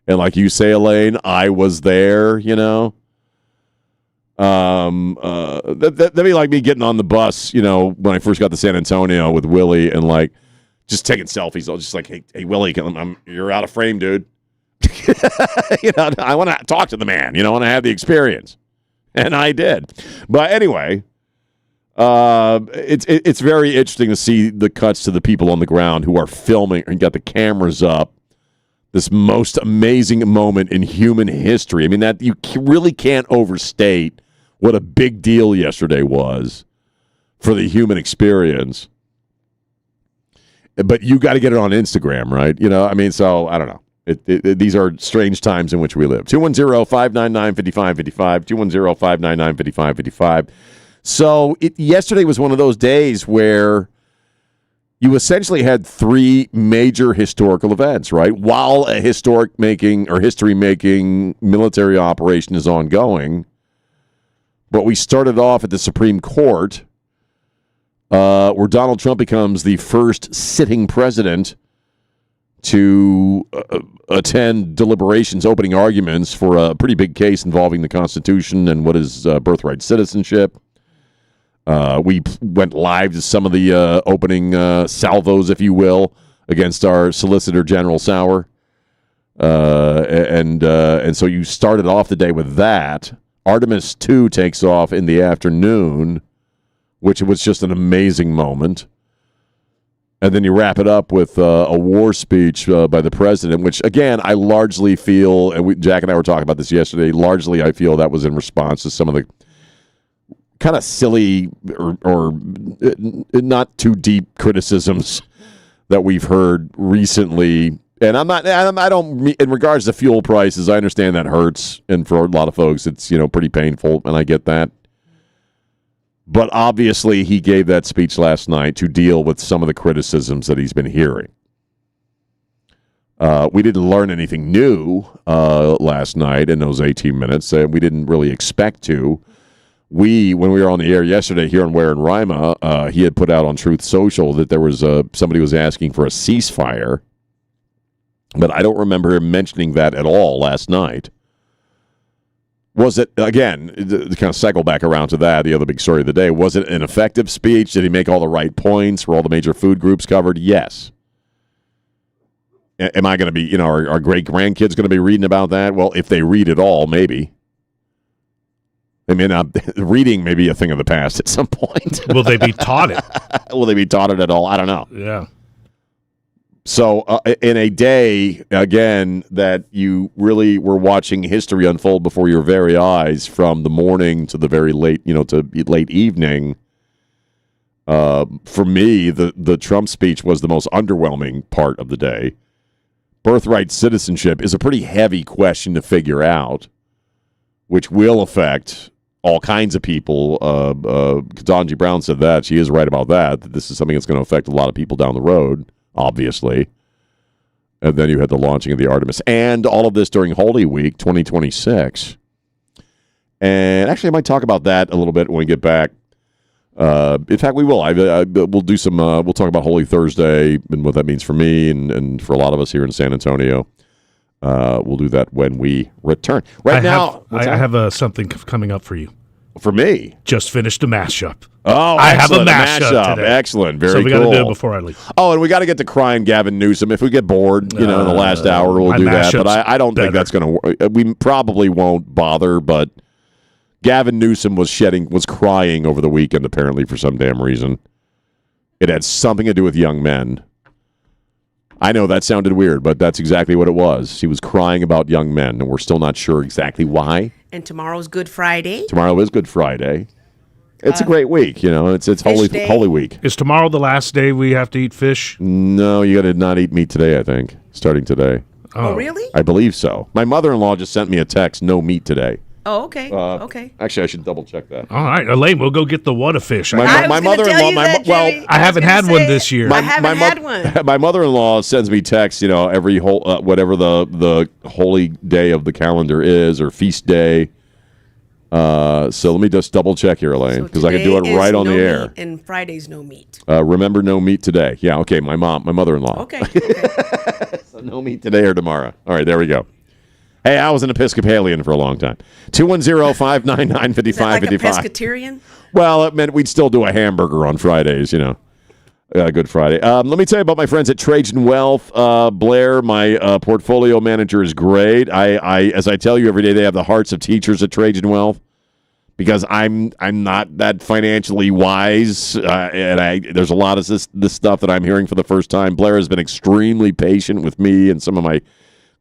And like you say, Elaine, I was there, you know. That'd be like me getting on the bus, you know, when I first got to San Antonio with Willie and like just taking selfies. I was just like, hey Willie, you're out of frame, dude. You know, I want to talk to the man. You know, I want to have the experience. And I did. But anyway... it's very interesting to see the cuts to the people on the ground who are filming and got the cameras up. This most amazing moment in human history. I mean, that you really can't overstate what a big deal yesterday was for the human experience. But you got to get it on Instagram, right? You know, I mean, so I don't know. These are strange times in which we live. 210-599-5555, 210-599-5555. So yesterday was one of those days where you essentially had three major historical events, right? While a history-making military operation is ongoing, but we started off at the Supreme Court, where Donald Trump becomes the first sitting president to attend deliberations, opening arguments for a pretty big case involving the Constitution and what is birthright citizenship. We went live to some of the opening salvos, if you will, against our Solicitor General Sauer. And so you started off the day with that. Artemis 2 takes off in the afternoon, which was just an amazing moment. And then you wrap it up with a war speech by the president, which, again, I largely feel, and Jack and I were talking about this yesterday, largely I feel that was in response to some of the kind of silly or not too deep criticisms that we've heard recently. And I don't, in regards to fuel prices, I understand that hurts. And for a lot of folks, it's, you know, pretty painful. And I get that. But obviously he gave that speech last night to deal with some of the criticisms that he's been hearing. We didn't learn anything new last night in those 18 minutes. We didn't really expect to. When we were on the air yesterday here on Ware and Rima, he had put out on Truth Social that there was somebody was asking for a ceasefire, but I don't remember him mentioning that at all last night. Was it, again, to kind of cycle back around to that, the other big story of the day, was it an effective speech? Did he make all the right points? Were all the major food groups covered? Yes. Am I going to be, you know, our great-grandkids going to be reading about that? Well, if they read at all, maybe. I mean, reading may be a thing of the past at some point. Will they be taught it? Will they be taught it at all? I don't know. Yeah. So in a day, again, that you really were watching history unfold before your very eyes from the morning to the very late, you know, to late evening, for me, the Trump speech was the most underwhelming part of the day. Birthright citizenship is a pretty heavy question to figure out, which will affect all kinds of people. Ketanji Brown said that. She is right about that this is something that's going to affect a lot of people down the road, obviously. And then you had the launching of the Artemis. And all of this during Holy Week 2026. And actually, I might talk about that a little bit when we get back. In fact, we will. We'll do some. We'll talk about Holy Thursday and what that means for me and for a lot of us here in San Antonio. We'll do that when we return. I have something coming up for you. For me? Just finished a mashup. Oh, I have a mashup today. Excellent. Very cool. So we got to do it before I leave. Oh, and we got to get to crying Gavin Newsom. If we get bored, in the last hour, we'll do that. But I don't think that's going to work. We probably won't bother, but Gavin Newsom was crying over the weekend, apparently, for some damn reason. It had something to do with young men. I know that sounded weird, but that's exactly what it was. He was crying about young men, and we're still not sure exactly why. And tomorrow's Good Friday. Tomorrow is Good Friday. It's a great week, It's Holy Week. Is tomorrow the last day we have to eat fish? No, you got to not eat meat today, I think, starting today. Oh, really? I believe so. My mother-in-law just sent me a text, no meat today. Oh, okay. Okay. Actually, I should double-check that. All right, Elaine, we'll go get the Whatafish. My mother-in-law, I haven't had one this year. I haven't had one. My mother-in-law sends me texts, every whole whatever the holy day of the calendar is or feast day. So let me just double check here, Elaine, because I can do it right on the air. And Friday's no meat. Remember, no meat today. Yeah, okay, my mother-in-law. Okay. So no meat today or tomorrow. All right, there we go. Hey, I was an Episcopalian for a long time. 210-599-5555. Is that like a pescatarian? Well, it meant we'd still do a hamburger on Fridays, Good Friday. Let me tell you about my friends at Trajan Wealth. Blair, my portfolio manager, is great. As I tell you every day, they have the hearts of teachers at Trajan Wealth because I'm not that financially wise, and there's a lot of this stuff that I'm hearing for the first time. Blair has been extremely patient with me and some of my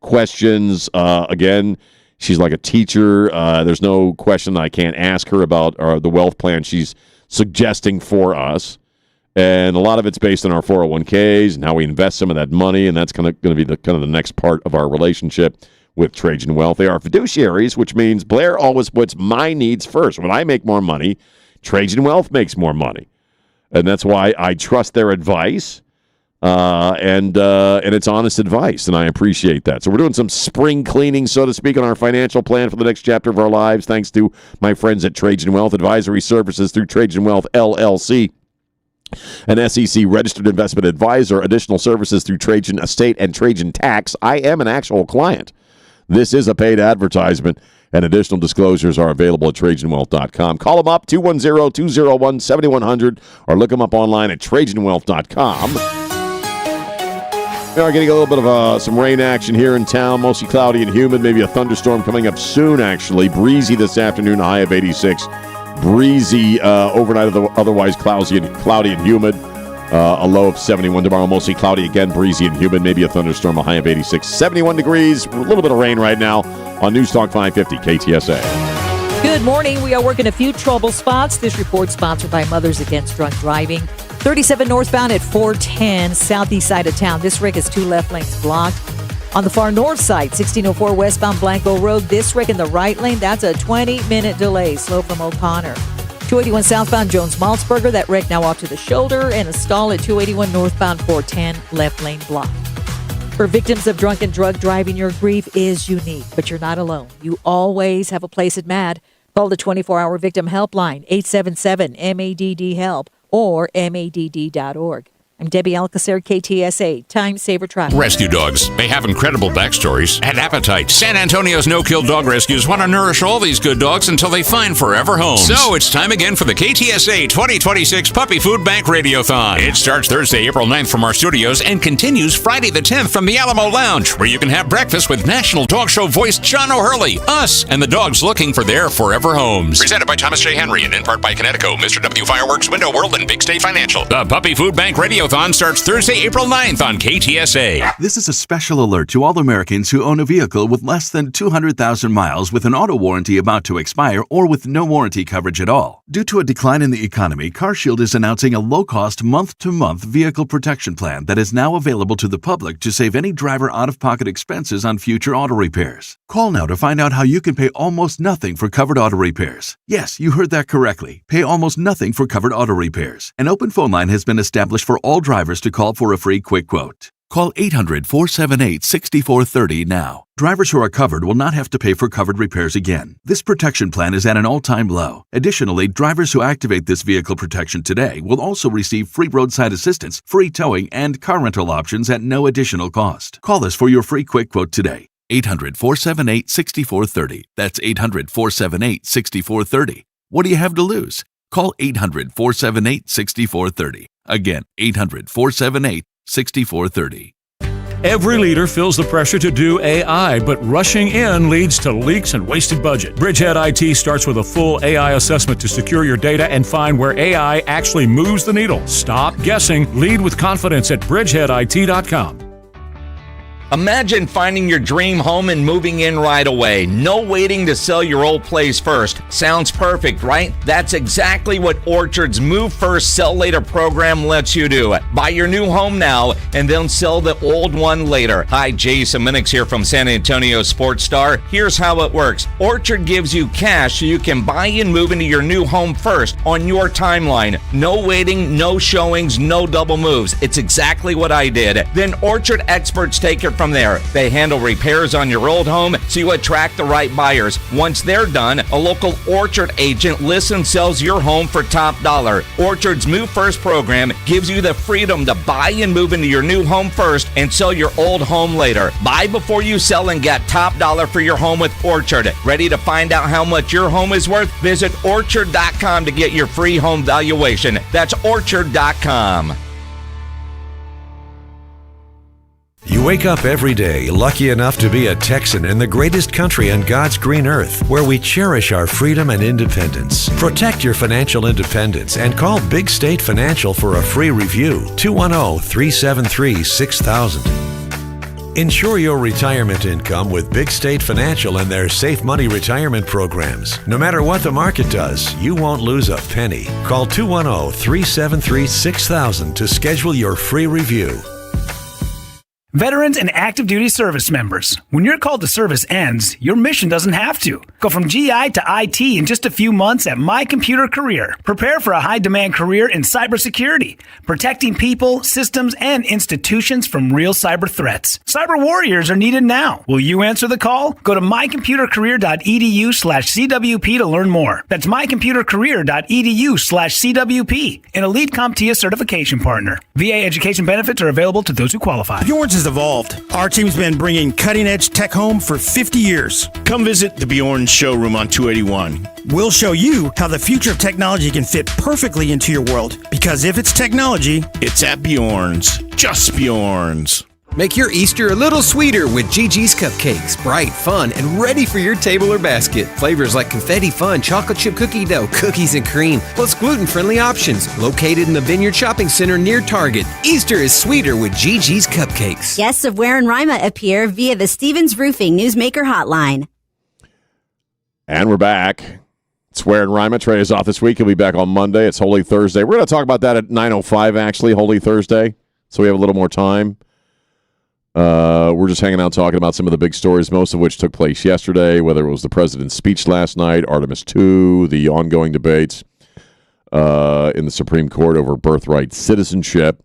questions. Again, she's like a teacher. There's no question that I can't ask her about the wealth plan she's suggesting for us. And a lot of it's based on our 401ks and how we invest some of that money, and that's going to be the next part of our relationship with Trajan Wealth. They are fiduciaries, which means Blair always puts my needs first. When I make more money, Trajan Wealth makes more money, and that's why I trust their advice, and it's honest advice, and I appreciate that. So we're doing some spring cleaning, so to speak, on our financial plan for the next chapter of our lives, thanks to my friends at Trajan Wealth. Advisory services through Trajan Wealth, LLC. An SEC registered investment advisor, additional services through Trajan Estate and Trajan Tax. I am an actual client. This is a paid advertisement, and additional disclosures are available at TrajanWealth.com. Call them up, 210-201-7100, or look them up online at TrajanWealth.com. We are getting a little bit of some rain action here in town, mostly cloudy and humid, maybe a thunderstorm coming up soon, actually. Breezy this afternoon, a high of 86. Breezy overnight, otherwise cloudy and humid. A low of 71 tomorrow, mostly cloudy again, breezy and humid. Maybe a thunderstorm, a high of 86. 71 degrees, a little bit of rain right now on News Talk 550 KTSA. Good morning. We are working a few trouble spots. This report sponsored by Mothers Against Drunk Driving. 37 northbound at 410, southeast side of town. This wreck is 2 left lanes blocked. On the far north side, 1604 westbound Blanco Road. This wreck in the right lane, that's a 20-minute delay, slow from O'Connor. 281 southbound Jones Maltzberger, that wreck now off to the shoulder, and a stall at 281 northbound 410, left lane blocked. For victims of drunk and drug driving, your grief is unique, but you're not alone. You always have a place at MADD. Call the 24-hour victim helpline, 877-MADD-HELP, or MADD.org. I'm Debbie Alcacer, KTSA, Time Saver Traffic. Rescue dogs. They have incredible backstories and appetites. San Antonio's no-kill dog rescues want to nourish all these good dogs until they find forever homes. So it's time again for the KTSA 2026 Puppy Food Bank Radiothon. It starts Thursday, April 9th from our studios and continues Friday the 10th from the Alamo Lounge, where you can have breakfast with national dog show voice John O'Hurley, us, and the dogs looking for their forever homes. Presented by Thomas J. Henry and in part by Connecticut, Mr. W. Fireworks, Window World, and Big State Financial. The Puppy Food Bank Radiothon starts Thursday, April 9th on KTSA. This is a special alert to all Americans who own a vehicle with less than 200,000 miles with an auto warranty about to expire or with no warranty coverage at all. Due to a decline in the economy, CarShield is announcing a low-cost month-to-month vehicle protection plan that is now available to the public to save any driver out-of-pocket expenses on future auto repairs. Call now to find out how you can pay almost nothing for covered auto repairs. Yes, you heard that correctly. Pay almost nothing for covered auto repairs. An open phone line has been established for all drivers to call for a free quick quote. Call 800-478-6430 now. Drivers who are covered will not have to pay for covered repairs again. This protection plan is at an all-time low. Additionally, drivers who activate this vehicle protection today will also receive free roadside assistance, free towing, and car rental options at no additional cost. Call us for your free quick quote today. 800-478-6430. That's 800-478-6430. What do you have to lose? Call 800-478-6430. Again, 800-478-6430. Every leader feels the pressure to do AI, but rushing in leads to leaks and wasted budget. Bridgehead IT starts with a full AI assessment to secure your data and find where AI actually moves the needle. Stop guessing. Lead with confidence at bridgeheadit.com. Imagine finding your dream home and moving in right away. No waiting to sell your old place first. Sounds perfect, right? That's exactly what Orchard's Move First, Sell Later program lets you do. Buy your new home now and then sell the old one later. Hi, Jason Minix here from San Antonio Sports Star. Here's how it works. Orchard gives you cash so you can buy and move into your new home first on your timeline. No waiting, no showings, no double moves. It's exactly what I did. Then Orchard experts take it from there. They handle repairs on your old home so you attract the right buyers. Once they're done, a local Orchard agent lists and sells your home for top dollar. Orchard's Move First program gives you the freedom to buy and move into your new home first and sell your old home later. Buy before you sell and get top dollar for your home with Orchard. Ready to find out how much your home is worth? Visit Orchard.com to get your free home valuation. That's Orchard.com. You wake up every day lucky enough to be a Texan in the greatest country on God's green earth, where we cherish our freedom and independence. Protect your financial independence and call Big State Financial for a free review. 210-373-6000. Ensure your retirement income with Big State Financial and their Safe Money retirement programs. No matter what the market does, you won't lose a penny. Call 210-373-6000 to schedule your free review. Veterans and active duty service members, when your call to service ends, your mission doesn't have to. Go from GI to IT in just a few months at My Computer Career. Prepare for a high-demand career in cybersecurity, protecting people, systems, and institutions from real cyber threats. Cyber warriors are needed now. Will you answer the call? Go to mycomputercareer.edu/CWP to learn more. That's mycomputercareer.edu/CWP, an Elite CompTIA certification partner. VA education benefits are available to those who qualify. Bjorn's has evolved. Our team's been bringing cutting-edge tech home for 50 years. Come visit the Bjorn showroom on 281. We'll show you how the future of technology can fit perfectly into your world. Because if it's technology, it's at Bjorn's. Just Bjorn's. Make your Easter a little sweeter with Gigi's Cupcakes. Bright, fun, and ready for your table or basket. Flavors like confetti fun, chocolate chip cookie dough, cookies and cream, plus gluten-friendly options. Located in the Vineyard Shopping Center near Target. Easter is sweeter with Gigi's Cupcakes. Guests of Ware and Rima appear via the Stevens Roofing Newsmaker Hotline. And we're back. It's Ware and Rima. Trey is off this week. He'll be back on Monday. It's Holy Thursday. We're going to talk about that at 9:05, actually, Holy Thursday. So we have a little more time. We're just hanging out talking about some of the big stories, most of which took place yesterday, whether it was the president's speech last night, Artemis II, the ongoing debates in the Supreme Court over birthright citizenship.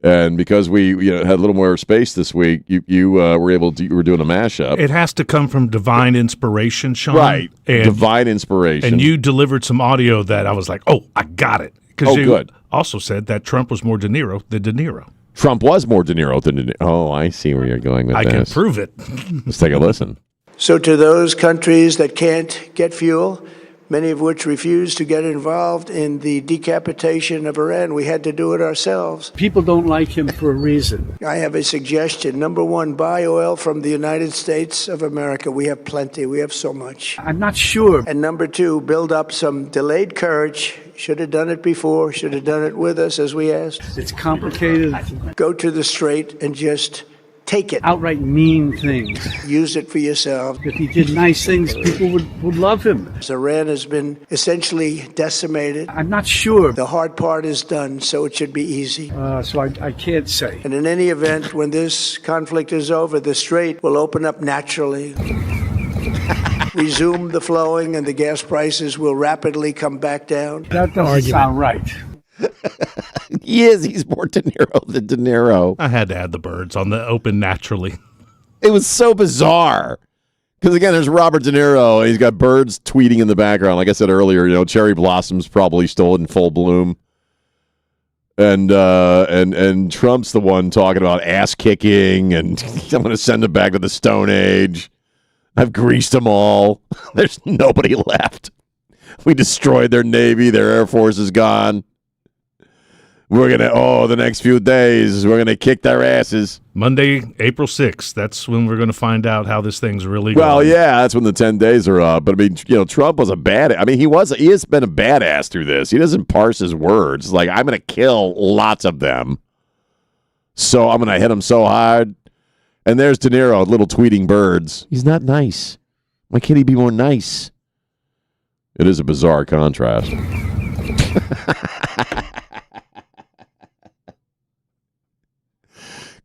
And because we had a little more space this week, you were able to, you were doing a mashup. It has to come from divine inspiration, Sean. Right, and, divine inspiration. And you delivered some audio that I was like, oh, I got it. Oh, you good. Also said that Trump was more De Niro than De Niro. Trump was more De Niro than De Niro. Oh, I see where you're going with this. I can prove it. Let's take a listen. So to those countries that can't get fuel, many of which refuse to get involved in the decapitation of Iran, we had to do it ourselves. People don't like him for a reason. I have a suggestion. Number one, buy oil from the United States of America. We have plenty. We have so much. I'm not sure. And number two, build up some delayed courage. Should have done it before. Should have done it with us, as we asked. It's complicated. Go to the straight and just take it. Outright mean things. Use it for yourself. If he did nice things, people would love him. Iran has been essentially decimated. I'm not sure. The hard part is done, so it should be easy. So I can't say. And in any event, when this conflict is over, the strait will open up naturally. Resume the flowing, and the gas prices will rapidly come back down. That doesn't sound right. He's more De Niro than De Niro. I had to add the birds on the open naturally. It was so bizarre. Because, again, there's Robert De Niro, and he's got birds tweeting in the background. Like I said earlier, cherry blossoms probably still in full bloom. And Trump's the one talking about ass kicking, and I'm going to send them back to the Stone Age. I've greased them all. There's nobody left. We destroyed their Navy. Their Air Force is gone. We're going to, the next few days, we're going to kick their asses. Monday, April 6th. That's when we're going to find out how this thing's really going. Well, yeah, that's when the 10 days are up. But, I mean, Trump was a bad. I mean, he has been a badass through this. He doesn't parse his words. Like, I'm going to kill lots of them. So I'm going to hit them so hard. And there's De Niro, little tweeting birds. He's not nice. Why can't he be more nice? It is a bizarre contrast.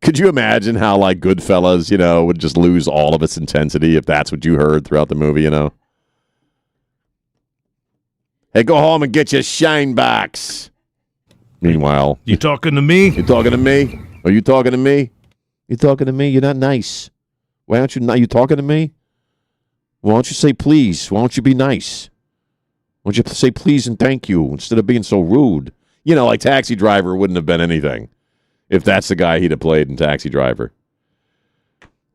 Could you imagine how, like, Goodfellas, would just lose all of its intensity if that's what you heard throughout the movie, Hey, go home and get your shine box. Meanwhile. You talking to me? You talking to me? Are you talking to me? You talking to me? You're not nice. Why aren't you not? You talking to me? Why don't you say please? Why don't you be nice? Why don't you say please and thank you instead of being so rude? Like Taxi Driver wouldn't have been anything if that's the guy he'd have played in Taxi Driver.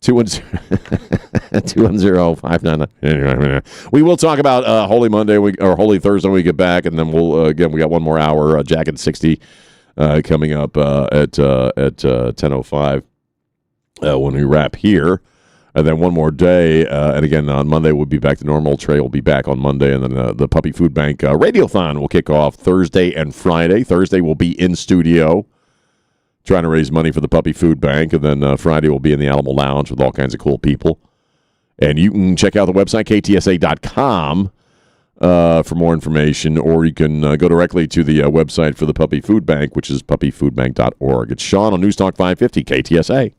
210-599. We will talk about Holy Monday or Holy Thursday when we get back, and then we'll we got one more hour. Jack and 60 coming up at 10:05 when we wrap here. And then one more day, and again, on Monday, we'll be back to normal. Trey will be back on Monday, and then the Puppy Food Bank Radiothon will kick off Thursday and Friday. Thursday will be in studio, trying to raise money for the Puppy Food Bank, and then Friday will be in the Animal Lounge with all kinds of cool people. And you can check out the website, ktsa.com, for more information, or you can go directly to the website for the Puppy Food Bank, which is puppyfoodbank.org. It's Sean on News Talk 550, KTSA.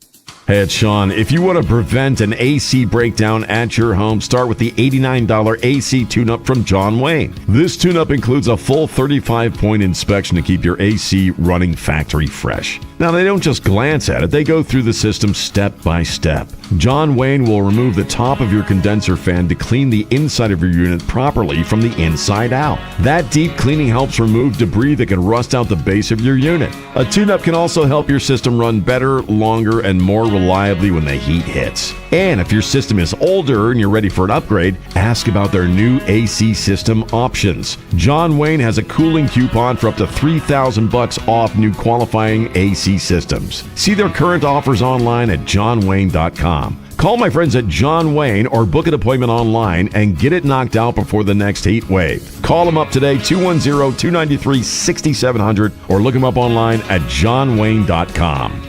Hey, it's Sean. If you want to prevent an AC breakdown at your home, start with the $89 AC tune-up from John Wayne. This tune-up includes a full 35-point inspection to keep your AC running factory fresh. Now, they don't just glance at it. They go through the system step by step. John Wayne will remove the top of your condenser fan to clean the inside of your unit properly from the inside out. That deep cleaning helps remove debris that can rust out the base of your unit. A tune-up can also help your system run better, longer, and more reliably when the heat hits. And if your system is older and you're ready for an upgrade, ask about their new AC system options. John Wayne has a cooling coupon for up to $3,000 off new qualifying AC systems. See their current offers online at johnwayne.com. Call my friends at John Wayne or book an appointment online and get it knocked out before the next heat wave. Call them up today, 210-293-6700, or look them up online at johnwayne.com.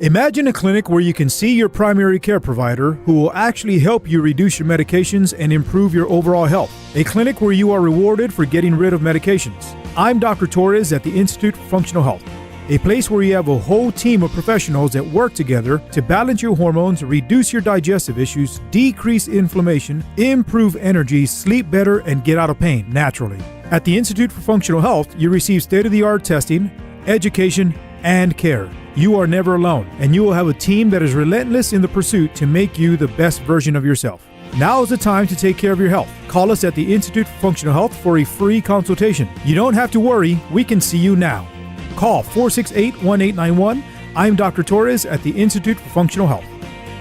Imagine a clinic where you can see your primary care provider who will actually help you reduce your medications and improve your overall health. A clinic where you are rewarded for getting rid of medications. I'm Dr. Torres at the Institute for Functional Health. A place where you have a whole team of professionals that work together to balance your hormones, reduce your digestive issues, decrease inflammation, improve energy, sleep better, and get out of pain naturally. At the Institute for Functional Health, you receive state-of-the-art testing, education, and care. You are never alone, and you will have a team that is relentless in the pursuit to make you the best version of yourself. Now is the time to take care of your health. Call us at the Institute for Functional Health for a free consultation. You don't have to worry, we can see you now. Call 468-1891. I'm Dr. Torres at the Institute for Functional Health.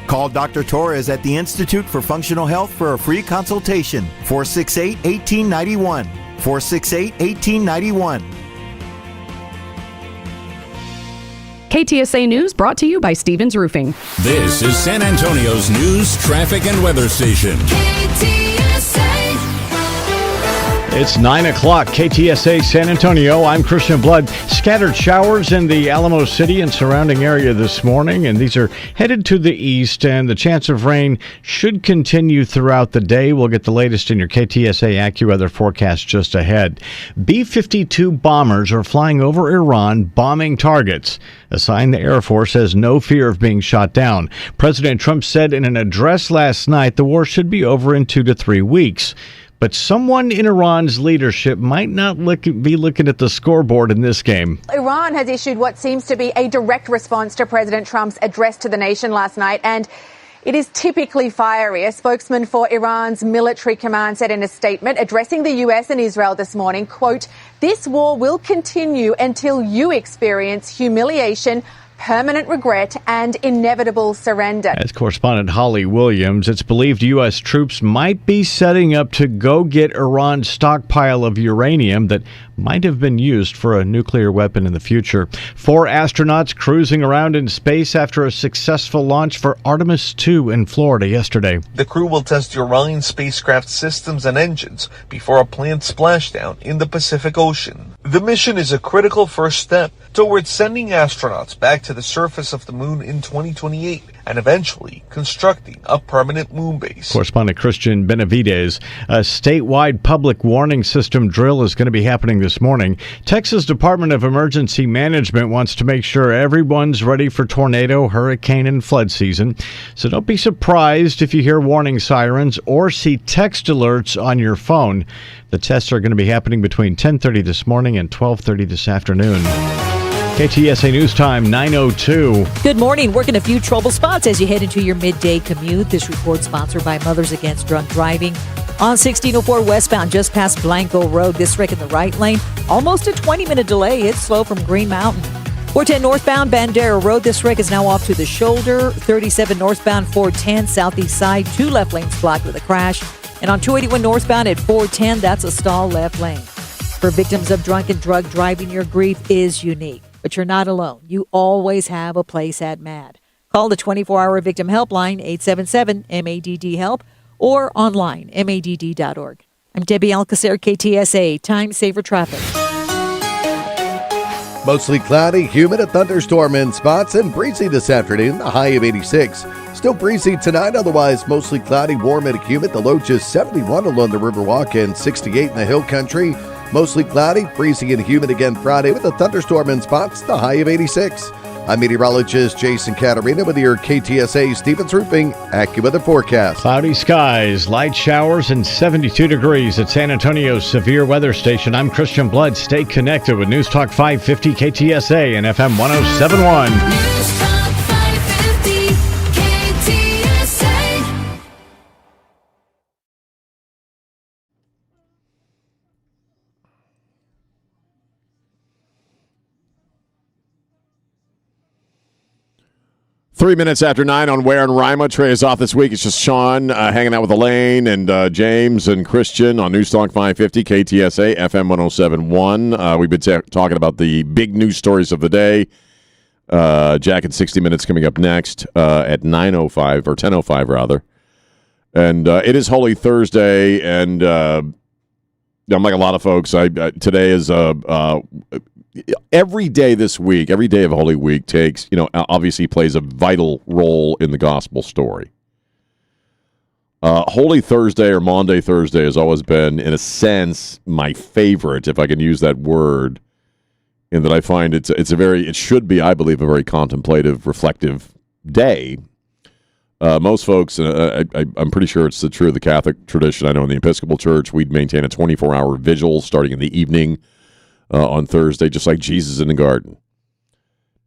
Call Dr. Torres at the Institute for Functional Health for a free consultation. 468-1891. 468-1891. KTSA News brought to you by Stevens Roofing. This is San Antonio's news, traffic, and weather station. It's 9 o'clock, KTSA San Antonio. I'm Christian Blood. Scattered showers in the Alamo City and surrounding area this morning, and these are headed to the east, and the chance of rain should continue throughout the day. We'll get the latest in your KTSA AccuWeather forecast just ahead. B-52 bombers are flying over Iran, bombing targets, a sign the Air Force has no fear of being shot down. President Trump said in an address last night the war should be over in 2 to 3 weeks. But someone in Iran's leadership might not be looking at the scoreboard in this game. Iran has issued what seems to be a direct response to President Trump's address to the nation last night, and it is typically fiery. A spokesman for Iran's military command said in a statement addressing the U.S. and Israel this morning, quote, "This war will continue until you experience humiliation, permanent regret, and inevitable surrender." As correspondent Holly Williams, it's believed U.S. troops might be setting up to go get Iran's stockpile of uranium that might have been used for a nuclear weapon in the future. 4 astronauts cruising around in space after a successful launch for Artemis 2 in Florida yesterday. The crew will test Orion spacecraft systems and engines before a planned splashdown in the Pacific Ocean. The mission is a critical first step towards sending astronauts back to the surface of the moon in 2028 and eventually constructing a permanent moon base. Correspondent Christian Benavides. A statewide public warning system drill is going to be happening this morning. Texas Department of Emergency Management wants to make sure everyone's ready for tornado, hurricane, and flood season. So don't be surprised if you hear warning sirens or see text alerts on your phone. The tests are going to be happening between 10:30 this morning and 12:30 this afternoon. KTSA News Time 9:02. Good morning. Working a few trouble spots as you head into your midday commute. This report sponsored by Mothers Against Drunk Driving. On 1604 westbound, just past Blanco Road, this wreck in the right lane. Almost a 20-minute delay. It's slow from Green Mountain. 410 northbound, Bandera Road. This wreck is now off to the shoulder. 37 northbound, 410 southeast side. 2 left lanes blocked with a crash. And on 281 northbound at 410, that's a stall left lane. For victims of drunk and drug driving, your grief is unique. But you're not alone. You always have a place at MADD. Call the 24-hour victim helpline, 877-MADD-HELP, or online, madd.org. I'm Debbie Alcacer, KTSA, Time Saver Traffic. Mostly cloudy, humid, a thunderstorm in spots, and breezy this afternoon, a high of 86. Still breezy tonight, otherwise mostly cloudy, warm and humid. The low just 71 along the Riverwalk and 68 in the Hill Country. Mostly cloudy, breezy and humid again Friday with a thunderstorm in spots, the high of 86. I'm meteorologist Jason Catarina with your KTSA Stevens Roofing AccuWeather forecast. Cloudy skies, light showers, and 72 degrees at San Antonio's severe weather station. I'm Christian Blood. Stay connected with News Talk 550 KTSA and FM 1071. News Talk 550 KTSA. 3 minutes after 9 on Ware and Rima. Trey is off this week. It's just Sean hanging out with Elaine and James and Christian on News Talk 550 KTSA FM 1071. We've been talking about the big news stories of the day. Jack in 60 Minutes coming up next at 9:05 or 10:05 rather. And it is Holy Thursday, and I'm like a lot of folks. Today is every day this week, every day of Holy Week takes, obviously plays a vital role in the gospel story. Holy Thursday or Maundy Thursday has always been, in a sense, my favorite, if I can use that word, in that I find it should be, I believe, a very contemplative, reflective day. Most folks, I'm pretty sure it's true of the Catholic tradition. I know in the Episcopal Church, we'd maintain a 24-hour vigil starting in the evening on Thursday, just like Jesus in the garden.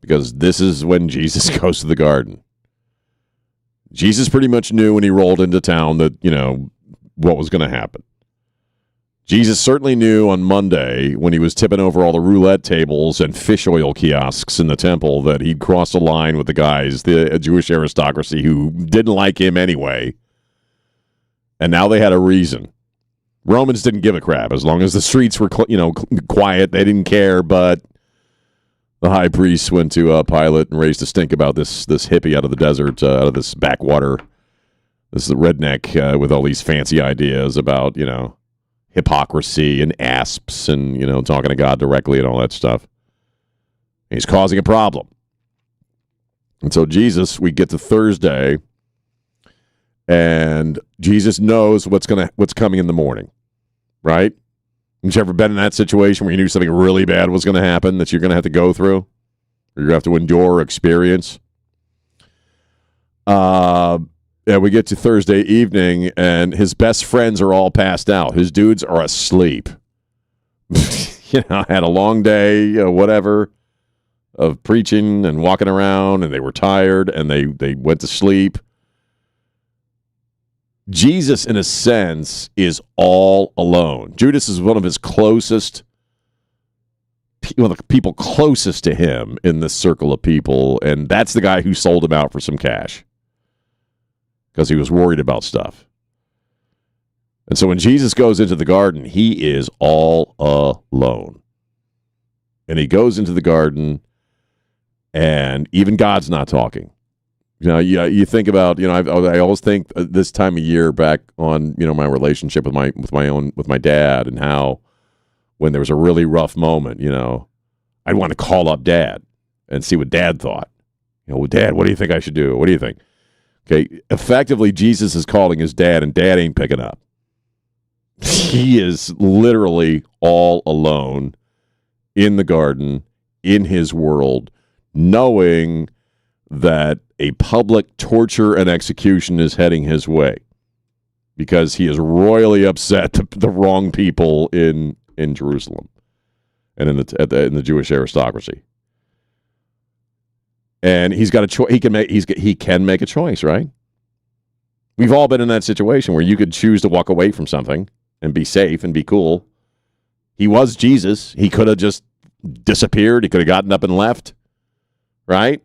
Because this is when Jesus goes to the garden. Jesus pretty much knew when he rolled into town that, what was going to happen. Jesus certainly knew on Monday when he was tipping over all the roulette tables and fish oil kiosks in the temple that he'd crossed a line with the guys, the Jewish aristocracy, who didn't like him anyway. And now they had a reason. Romans didn't give a crap. As long as the streets were, quiet, they didn't care. But the high priest went to Pilate and raised a stink about this hippie out of the desert, out of this backwater. This is the redneck with all these fancy ideas about, hypocrisy and asps and, talking to God directly and all that stuff. He's causing a problem. And so Jesus, we get to Thursday, and Jesus knows what's coming in the morning. Right? Have you ever been in that situation where you knew something really bad was going to happen that you're going to have to go through? Or you're going to have to endure or experience? We get to Thursday evening, and his best friends are all passed out. His dudes are asleep. Had a long day, whatever, of preaching and walking around, and they were tired, and they went to sleep. Jesus, in a sense, is all alone. Judas is one of his closest, one of the people closest to him in this circle of people, and that's the guy who sold him out for some cash because he was worried about stuff. And so when Jesus goes into the garden, he is all alone. And he goes into the garden, and even God's not talking. You think about, I always think this time of year back on, my relationship with my dad, and how when there was a really rough moment, I'd want to call up Dad and see what Dad thought. Dad, what do you think I should do? What do you think? Okay, effectively, Jesus is calling his dad, and Dad ain't picking up. He is literally all alone in the garden, in his world, knowing that a public torture and execution is heading his way because he is royally upset the wrong people in Jerusalem and in the Jewish aristocracy. And he's got a choice. He can make a choice, right? We've all been in that situation where you could choose to walk away from something and be safe and be cool. He was Jesus. He could have just disappeared. He could have gotten up and left, right?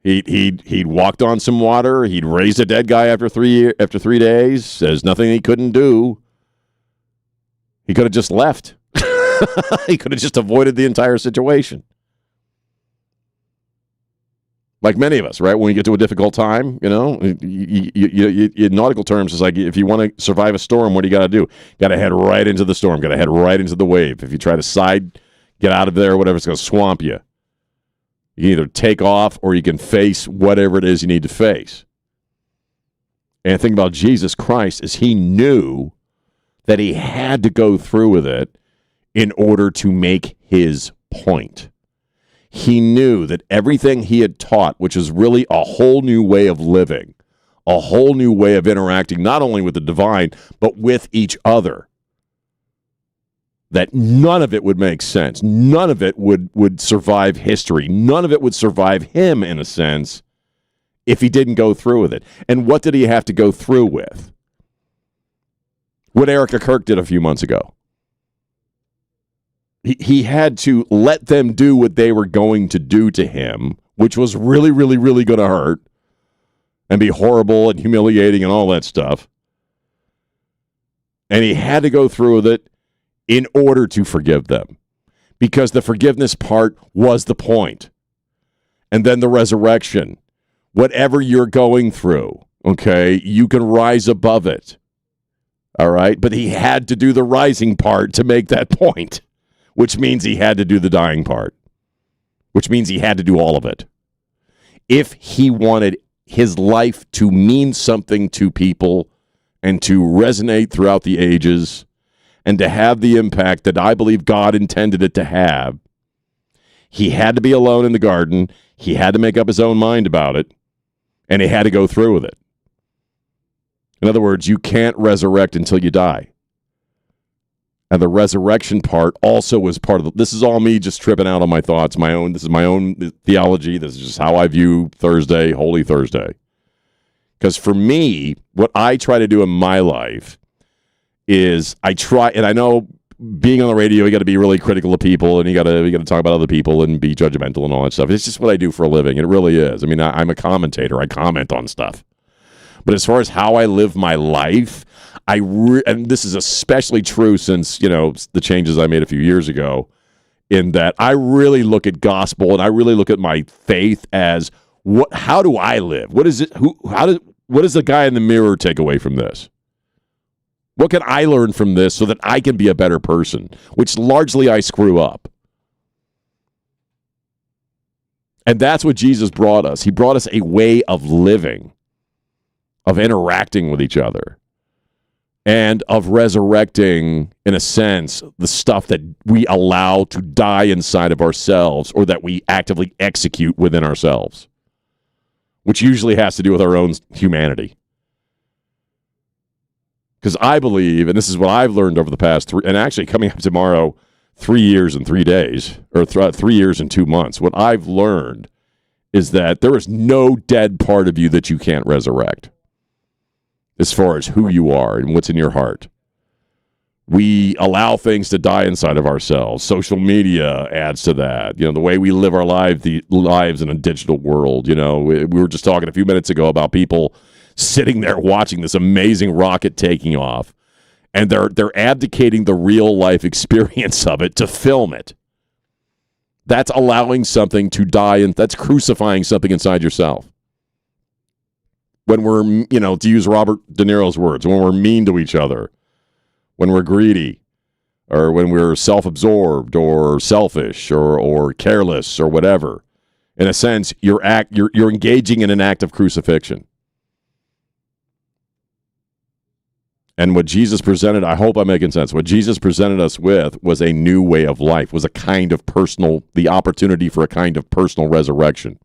He'd walked on some water. He'd raised a dead guy after 3 days. There's nothing he couldn't do. He could have just left. He could have just avoided the entire situation. Like many of us, right? When we get to a difficult time, in nautical terms, it's like if you want to survive a storm, what do you got to do? Got to head right into the storm. Got to head right into the wave. If you try to get out of there, whatever, it's going to swamp you. You can either take off or you can face whatever it is you need to face. And the thing about Jesus Christ is he knew that he had to go through with it in order to make his point. He knew that everything he had taught, which is really a whole new way of living, a whole new way of interacting, not only with the divine, but with each other, that none of it would make sense. None of it would survive history. None of it would survive him, in a sense, if he didn't go through with it. And what did he have to go through with? What Erica Kirk did a few months ago. He had to let them do what they were going to do to him, which was really, really, really going to hurt and be horrible and humiliating and all that stuff. And he had to go through with it in order to forgive them, because the forgiveness part was the point. And then the resurrection, whatever you're going through, okay, you can rise above it. All right? But he had to do the rising part to make that point. Which means he had to do the dying part, which means he had to do all of it. If he wanted his life to mean something to people and to resonate throughout the ages and to have the impact that I believe God intended it to have, he had to be alone in the garden, he had to make up his own mind about it, and he had to go through with it. In other words, you can't resurrect until you die. And the resurrection part also was part of this is all me just tripping out on my thoughts, this is my own theology. This is just how I view Thursday, Holy Thursday. Because for me, what I try to do in my life is and I know being on the radio, you got to be really critical of people and you got to talk about other people and be judgmental and all that stuff. It's just what I do for a living. It really is. I mean, I'm a commentator. I comment on stuff. But as far as how I live my life, and this is especially true since, the changes I made a few years ago, in that I really look at gospel and I really look at my faith as how do I live? What is it? What does the guy in the mirror take away from this? What can I learn from this so that I can be a better person, which largely I screw up? And that's what Jesus brought us. He brought us a way of living, of interacting with each other, and of resurrecting, in a sense, the stuff that we allow to die inside of ourselves or that we actively execute within ourselves, which usually has to do with our own humanity. Because I believe, and this is what I've learned over the past and actually coming up tomorrow, 3 years and 3 days, or 3 years and 2 months, what I've learned is that there is no dead part of you that you can't resurrect. As far as who you are and what's in your heart. We allow things to die inside of ourselves. Social media adds to that. The way we live our lives in a digital world. We were just talking a few minutes ago about people sitting there watching this amazing rocket taking off, and they're abdicating the real life experience of it to film it. That's allowing something to die, and that's crucifying something inside yourself. When we're, to use Robert De Niro's words, when we're mean to each other, when we're greedy, or when we're self-absorbed or selfish or careless or whatever, in a sense, you're engaging in an act of crucifixion. And what Jesus presented, I hope I'm making sense, what Jesus presented us with was a new way of life, was the opportunity for a kind of personal resurrection.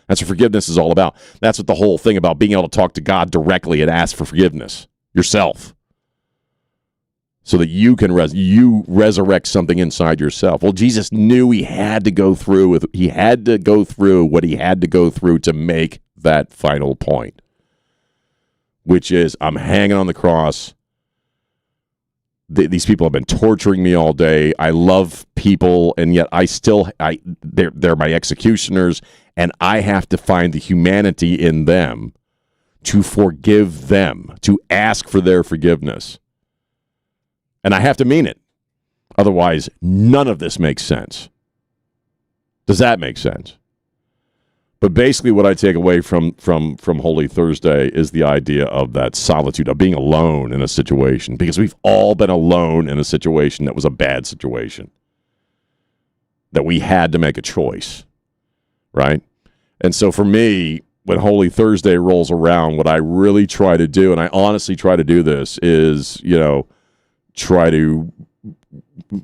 That's what forgiveness is all about. That's what the whole thing about being able to talk to God directly and ask for forgiveness yourself. so that you can resurrect something inside yourself. Well, Jesus knew he had to go through what he had to go through to make that final point, which is I'm hanging on the cross. These people have been torturing me all day. I love people, and yet they're my executioners, and I have to find the humanity in them to forgive them, to ask for their forgiveness. And I have to mean it. Otherwise, none of this makes sense. Does that make sense? But basically what I take away from Holy Thursday is the idea of that solitude, of being alone in a situation, because we've all been alone in a situation that was a bad situation, that we had to make a choice, right? And so for me, when Holy Thursday rolls around, what I really try to do, and I honestly try to do this, is, try to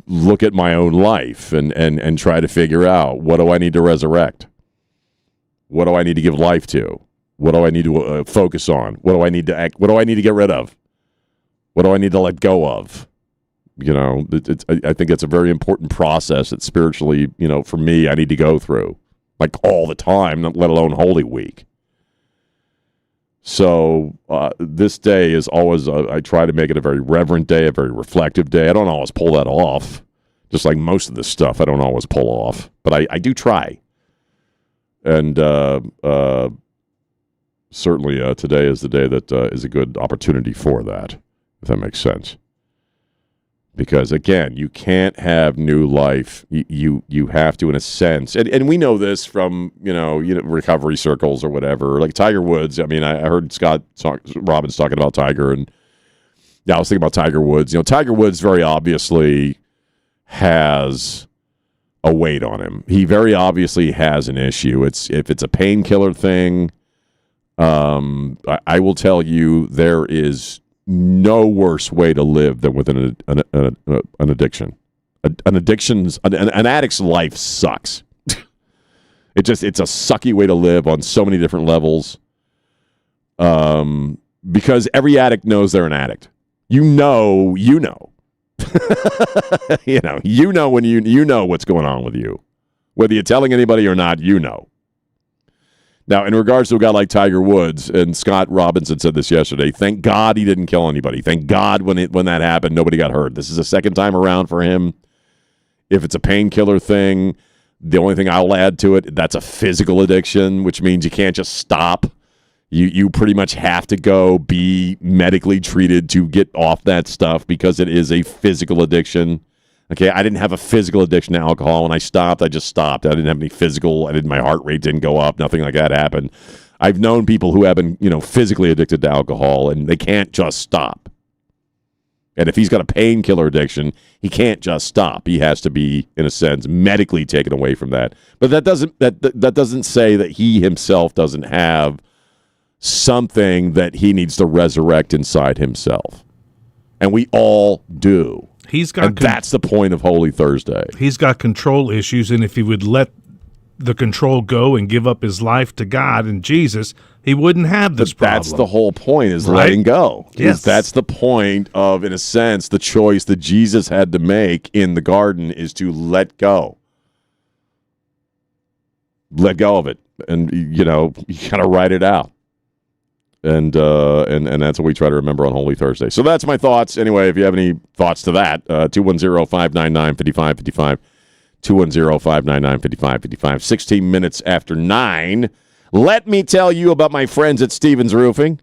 look at my own life and try to figure out, what do I need to resurrect? What do I need to give life to? What do I need to focus on? What do I need to act? What do I need to get rid of? What do I need to let go of? I think it's a very important process that spiritually, for me, I need to go through, like all the time, let alone Holy Week. So this day is always, I try to make it a very reverent day, a very reflective day. I don't always pull that off, just like most of this stuff I don't always pull off, but I do try. And certainly today is the day that is a good opportunity for that, if that makes sense. Because, again, you can't have new life. You have to, in a sense. And we know this from, recovery circles or whatever. Like Tiger Woods. I mean, I heard Scott Robbins talking about Tiger. And, I was thinking about Tiger Woods. Tiger Woods very obviously has a weight on him. He very obviously has an issue. If it's a painkiller thing, I will tell you there is no worse way to live than with an addiction. An addict's life sucks. It's a sucky way to live on so many different levels. Because every addict knows they're an addict. You know. When you know what's going on with you. Whether you're telling anybody or not, Now, in regards to a guy like Tiger Woods, and Scott Robinson said this yesterday, thank God he didn't kill anybody. Thank God when that happened, nobody got hurt. This is the second time around for him. If it's a painkiller thing, the only thing I'll add to it, that's a physical addiction, which means you can't just stop. You pretty much have to go be medically treated to get off that stuff because it is a physical addiction. Okay, I didn't have a physical addiction to alcohol. When I stopped, I just stopped. I didn't have any physical. My heart rate didn't go up. Nothing like that happened. I've known people who have been, physically addicted to alcohol, and they can't just stop. And if he's got a painkiller addiction, he can't just stop. He has to be, in a sense, medically taken away from that. But that doesn't say that he himself doesn't have something that he needs to resurrect inside himself. And we all do. That's the point of Holy Thursday. He's got control issues, and if he would let the control go and give up his life to God and Jesus, he wouldn't have this problem. That's the whole point, is letting go. Yes. That's the point of, in a sense, the choice that Jesus had to make in the garden is to let go. Let go of it. And, you got to write it out. And that's what we try to remember on Holy Thursday. So that's my thoughts. Anyway, if you have any thoughts to that, 210-599-5555, 210-599-5555, 16 minutes after 9. Let me tell you about my friends at Stevens Roofing.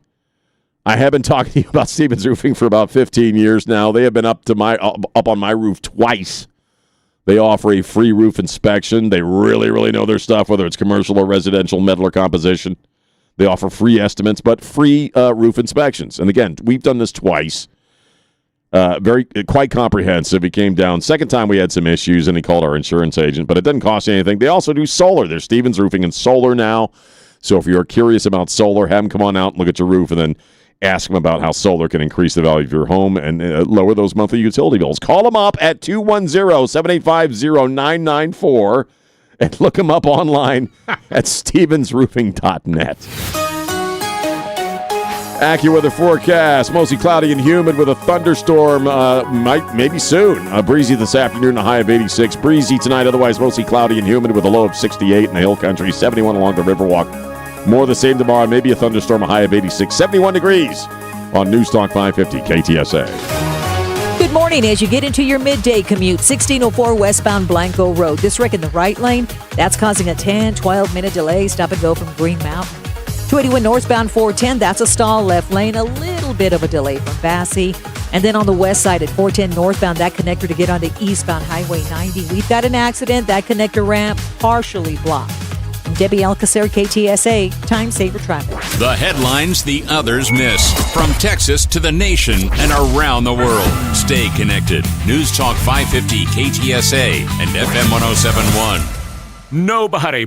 I have been talking to you about Stevens Roofing for about 15 years now. They have been up on my roof twice. They offer a free roof inspection. They really, really know their stuff, whether it's commercial or residential, metal or composition. They offer free estimates, but free roof inspections. And again, we've done this twice. Quite comprehensive. He came down. Second time we had some issues, and he called our insurance agent, but it doesn't cost you anything. They also do solar. There's Stevens Roofing and Solar now. So if you're curious about solar, have them come on out and look at your roof, and then ask them about how solar can increase the value of your home and lower those monthly utility bills. Call them up at 210-785-0994. And look them up online at stevensroofing.net. AccuWeather forecast, mostly cloudy and humid with a thunderstorm maybe soon. Breezy this afternoon, a high of 86. Breezy tonight, otherwise mostly cloudy and humid with a low of 68 in the hill country, 71 along the Riverwalk. More the same tomorrow, maybe a thunderstorm, a high of 86. 71 degrees on News Talk 550 KTSA. Good morning. As you get into your midday commute, 1604 westbound Blanco Road. This wreck in the right lane, that's causing a 12-minute delay. Stop and go from Green Mountain. 281 northbound 410, that's a stall left lane. A little bit of a delay from Bassey. And then on the west side at 410 northbound, that connector to get onto eastbound Highway 90. We've got an accident. That connector ramp partially blocked. I'm Debbie Alcacer, KTSA, Time Saver Traffic. The headlines the others miss. From Texas to the nation and around the world. Stay connected. News Talk 550 KTSA and FM 1071. Nobody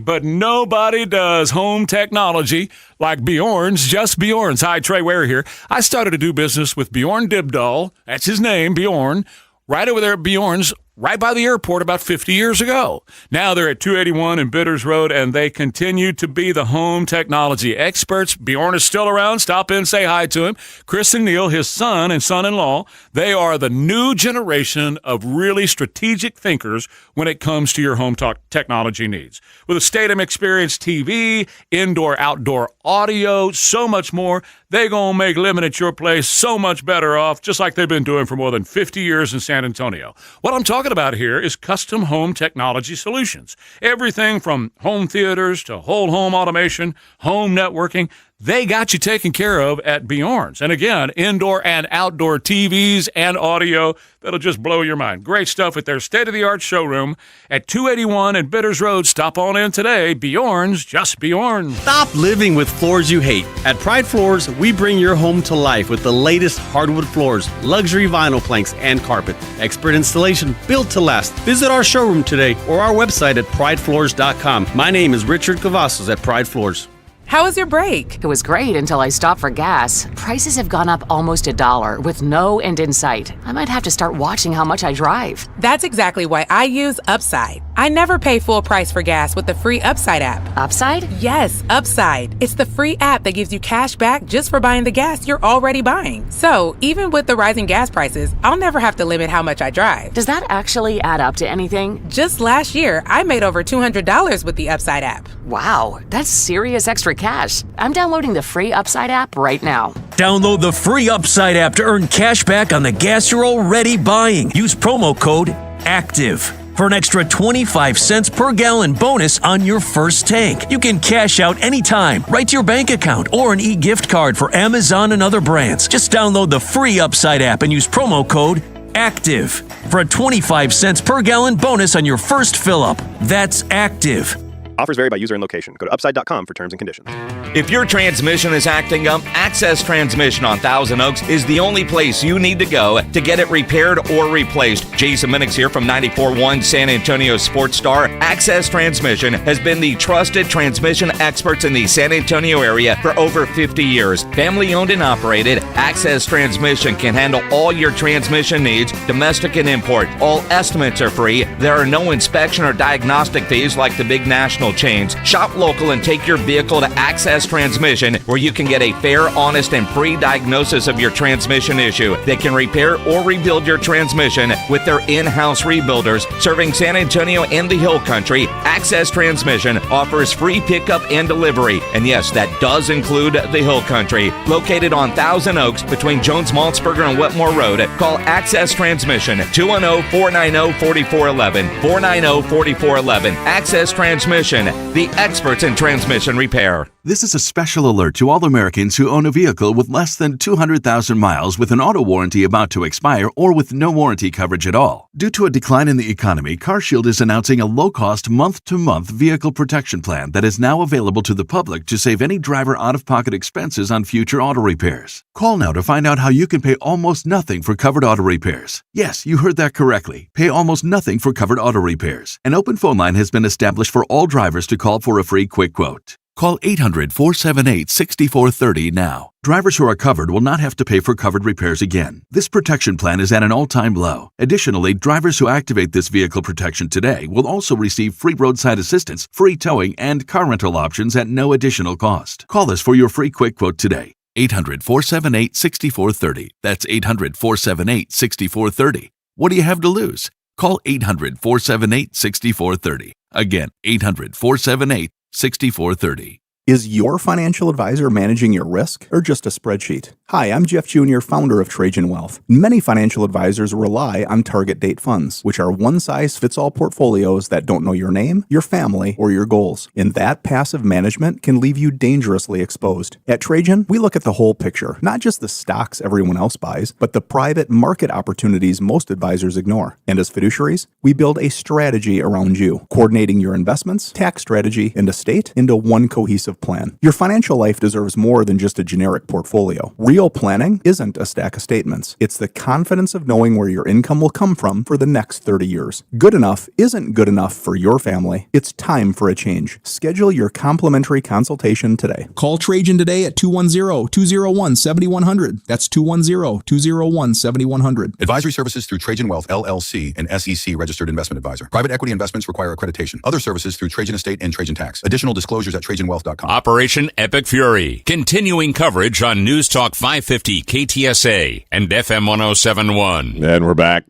does home technology like Bjorn's Just Bjorn's. Hi, Trey Ware here. I started to do business with Bjorn Dibdahl. That's his name, Bjorn. Right over there at Bjorn's, right by the airport about 50 years ago. Now they're at 281 and Bitters Road, and they continue to be the home technology experts. Bjorn is still around. Stop in, say hi to him. Chris and Neil, his son and son-in-law, they are the new generation of really strategic thinkers when it comes to your home technology needs. With a Stadium Experience TV, indoor-outdoor audio, so much more, they're going to make living at your place so much better off, just like they've been doing for more than 50 years in San Antonio. What I'm talking about here is custom home technology solutions. Everything from home theaters to whole home automation, home networking, they got you taken care of at Bjorn's. And again, indoor and outdoor TVs and audio that'll just blow your mind. Great stuff at their state-of-the-art showroom at 281 and Bitters Road. Stop on in today. Bjorn's, just Bjorn. Stop living with floors you hate. At Pride Floors, we bring your home to life with the latest hardwood floors, luxury vinyl planks, and carpet. Expert installation built to last. Visit our showroom today or our website at pridefloors.com. My name is Richard Cavazos at Pride Floors. How was your break? It was great until I stopped for gas. Prices have gone up almost $1 with no end in sight. I might have to start watching how much I drive. That's exactly why I use Upside. I never pay full price for gas with the free Upside app. Upside? Yes, Upside. It's the free app that gives you cash back just for buying the gas you're already buying. So, even with the rising gas prices, I'll never have to limit how much I drive. Does that actually add up to anything? Just last year, I made over $200 with the Upside app. Wow, that's serious extra cash. I'm downloading the free Upside app right now. Download the free Upside app to earn cash back on the gas you're already buying. Use promo code ACTIVE for an extra 25 cents per gallon bonus on your first tank. You can cash out anytime, right to your bank account, or an e-gift card for Amazon and other brands. Just download the free Upside app and use promo code ACTIVE for a 25 cents per gallon bonus on your first fill-up. That's ACTIVE. Offers vary by user and location. Go to upside.com for terms and conditions. If your transmission is acting up, Access Transmission on Thousand Oaks is the only place you need to go to get it repaired or replaced. Jason Minix here from 94.1 San Antonio Sports Star. Access Transmission has been the trusted transmission experts in the San Antonio area for over 50 years. Family owned and operated, Access Transmission can handle all your transmission needs, domestic and import. All estimates are free. There are no inspection or diagnostic fees like the big national chains. Shop local and take your vehicle to Access Transmission, where you can get a fair, honest, and free diagnosis of your transmission issue. They can repair or rebuild your transmission with their in-house rebuilders serving San Antonio and the Hill Country. Access Transmission offers free pickup and delivery. And yes, that does include the Hill Country. Located on Thousand Oaks between Jones-Maltzberger and Wetmore Road, call Access Transmission 210-490-4411. 490-4411. Access Transmission, the experts in transmission repair. This is a special alert to all Americans who own a vehicle with less than 200,000 miles with an auto warranty about to expire or with no warranty coverage at all. Due to a decline in the economy, CarShield is announcing a low-cost month-to-month vehicle protection plan that is now available to the public to save any driver out-of-pocket expenses on future auto repairs. Call now to find out how you can pay almost nothing for covered auto repairs. Yes, you heard that correctly. Pay almost nothing for covered auto repairs. An open phone line has been established for all drivers to call for a free quick quote. Call 800-478-6430 now. Drivers who are covered will not have to pay for covered repairs again. This protection plan is at an all-time low. Additionally, drivers who activate this vehicle protection today will also receive free roadside assistance, free towing, and car rental options at no additional cost. Call us for your free quick quote today. 800-478-6430. That's 800-478-6430. What do you have to lose? Call 800-478-6430. Again, 800-478-6430. Is your financial advisor managing your risk or just a spreadsheet? Hi, I'm Jeff Jr., founder of Trajan Wealth. Many financial advisors rely on target date funds, which are one-size-fits-all portfolios that don't know your name, your family, or your goals. And that passive management can leave you dangerously exposed. At Trajan, we look at the whole picture, not just the stocks everyone else buys, but the private market opportunities most advisors ignore. And as fiduciaries, we build a strategy around you, coordinating your investments, tax strategy, and estate into one cohesive plan. Your financial life deserves more than just a generic portfolio. Real planning isn't a stack of statements. It's the confidence of knowing where your income will come from for the next 30 years. Good enough isn't good enough for your family. It's time for a change. Schedule your complimentary consultation today. Call Trajan today at 210-201-7100. That's 210-201-7100. Advisory services through Trajan Wealth, LLC, an SEC registered investment advisor. Private equity investments require accreditation. Other services through Trajan Estate and Trajan Tax. Additional disclosures at TrajanWealth.com. Operation Epic Fury. Continuing coverage on News Talk 550 KTSA and FM 1071. And we're back.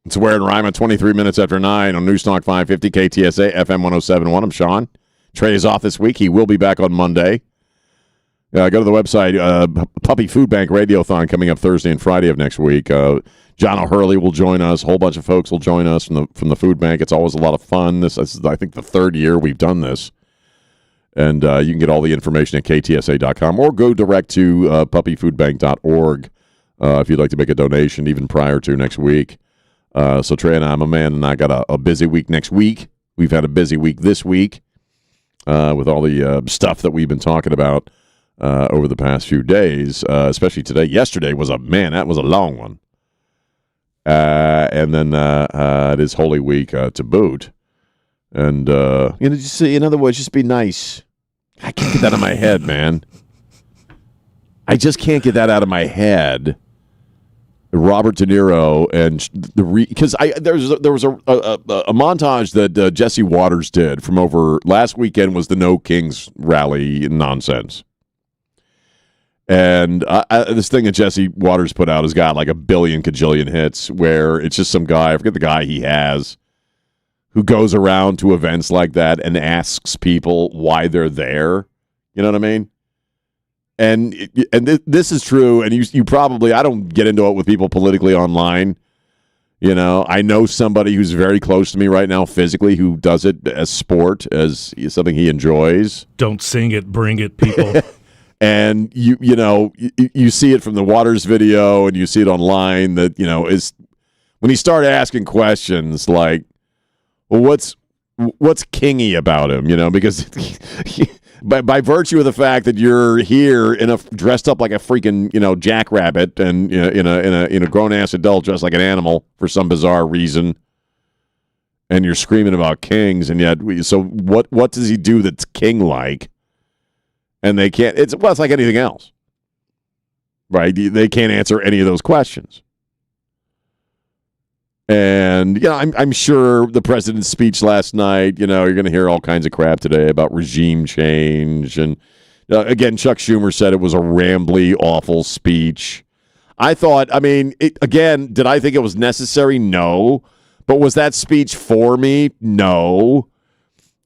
It's Ware and Rima, 23 minutes after 9 on News Talk 550 KTSA, FM 1071. I'm Sean. Trey is off this week. He will be back on Monday. Go to the website. Puppy Food Bank Radiothon coming up Thursday and Friday of next week. John O'Hurley will join us. A whole bunch of folks will join us from the food bank. It's always a lot of fun. This is, I think, the third year we've done this. And you can get all the information at ktsa.com or go direct to puppyfoodbank.org if you'd like to make a donation even prior to next week. So Trey and I'm a man, and I got a busy week next week. We've had a busy week this week with all the stuff that we've been talking about over the past few days, especially today. Yesterday was that was a long one. And then it is Holy Week to boot. And, just in other words, just be nice. I can't get that out of my head, man. I just can't get that out of my head. Robert De Niro and because there was a montage that Jesse Waters did from over last weekend was the No Kings rally nonsense. And this thing that Jesse Waters put out has got like a billion cajillion hits where it's just some guy, I forget the guy he has, who goes around to events like that and asks people why they're there. You know what I mean? And this is true, and you probably, I don't get into it with people politically online. You know, I know somebody who's very close to me right now physically who does it as sport, as something he enjoys. Don't sing it, bring it, people. And you see it from the Waters video, and you see it online that, is when he started asking questions like, well, what's kingy about him? Because by virtue of the fact that you're here dressed up like a freaking jackrabbit and in a grown ass adult dressed like an animal for some bizarre reason, and you're screaming about kings, and yet so what does he do that's king like? And they can't. It's like anything else, right? They can't answer any of those questions. And, I'm sure the president's speech last night, you're going to hear all kinds of crap today about regime change. And, again, Chuck Schumer said it was a rambly, awful speech. I thought, did I think it was necessary? No. But was that speech for me? No.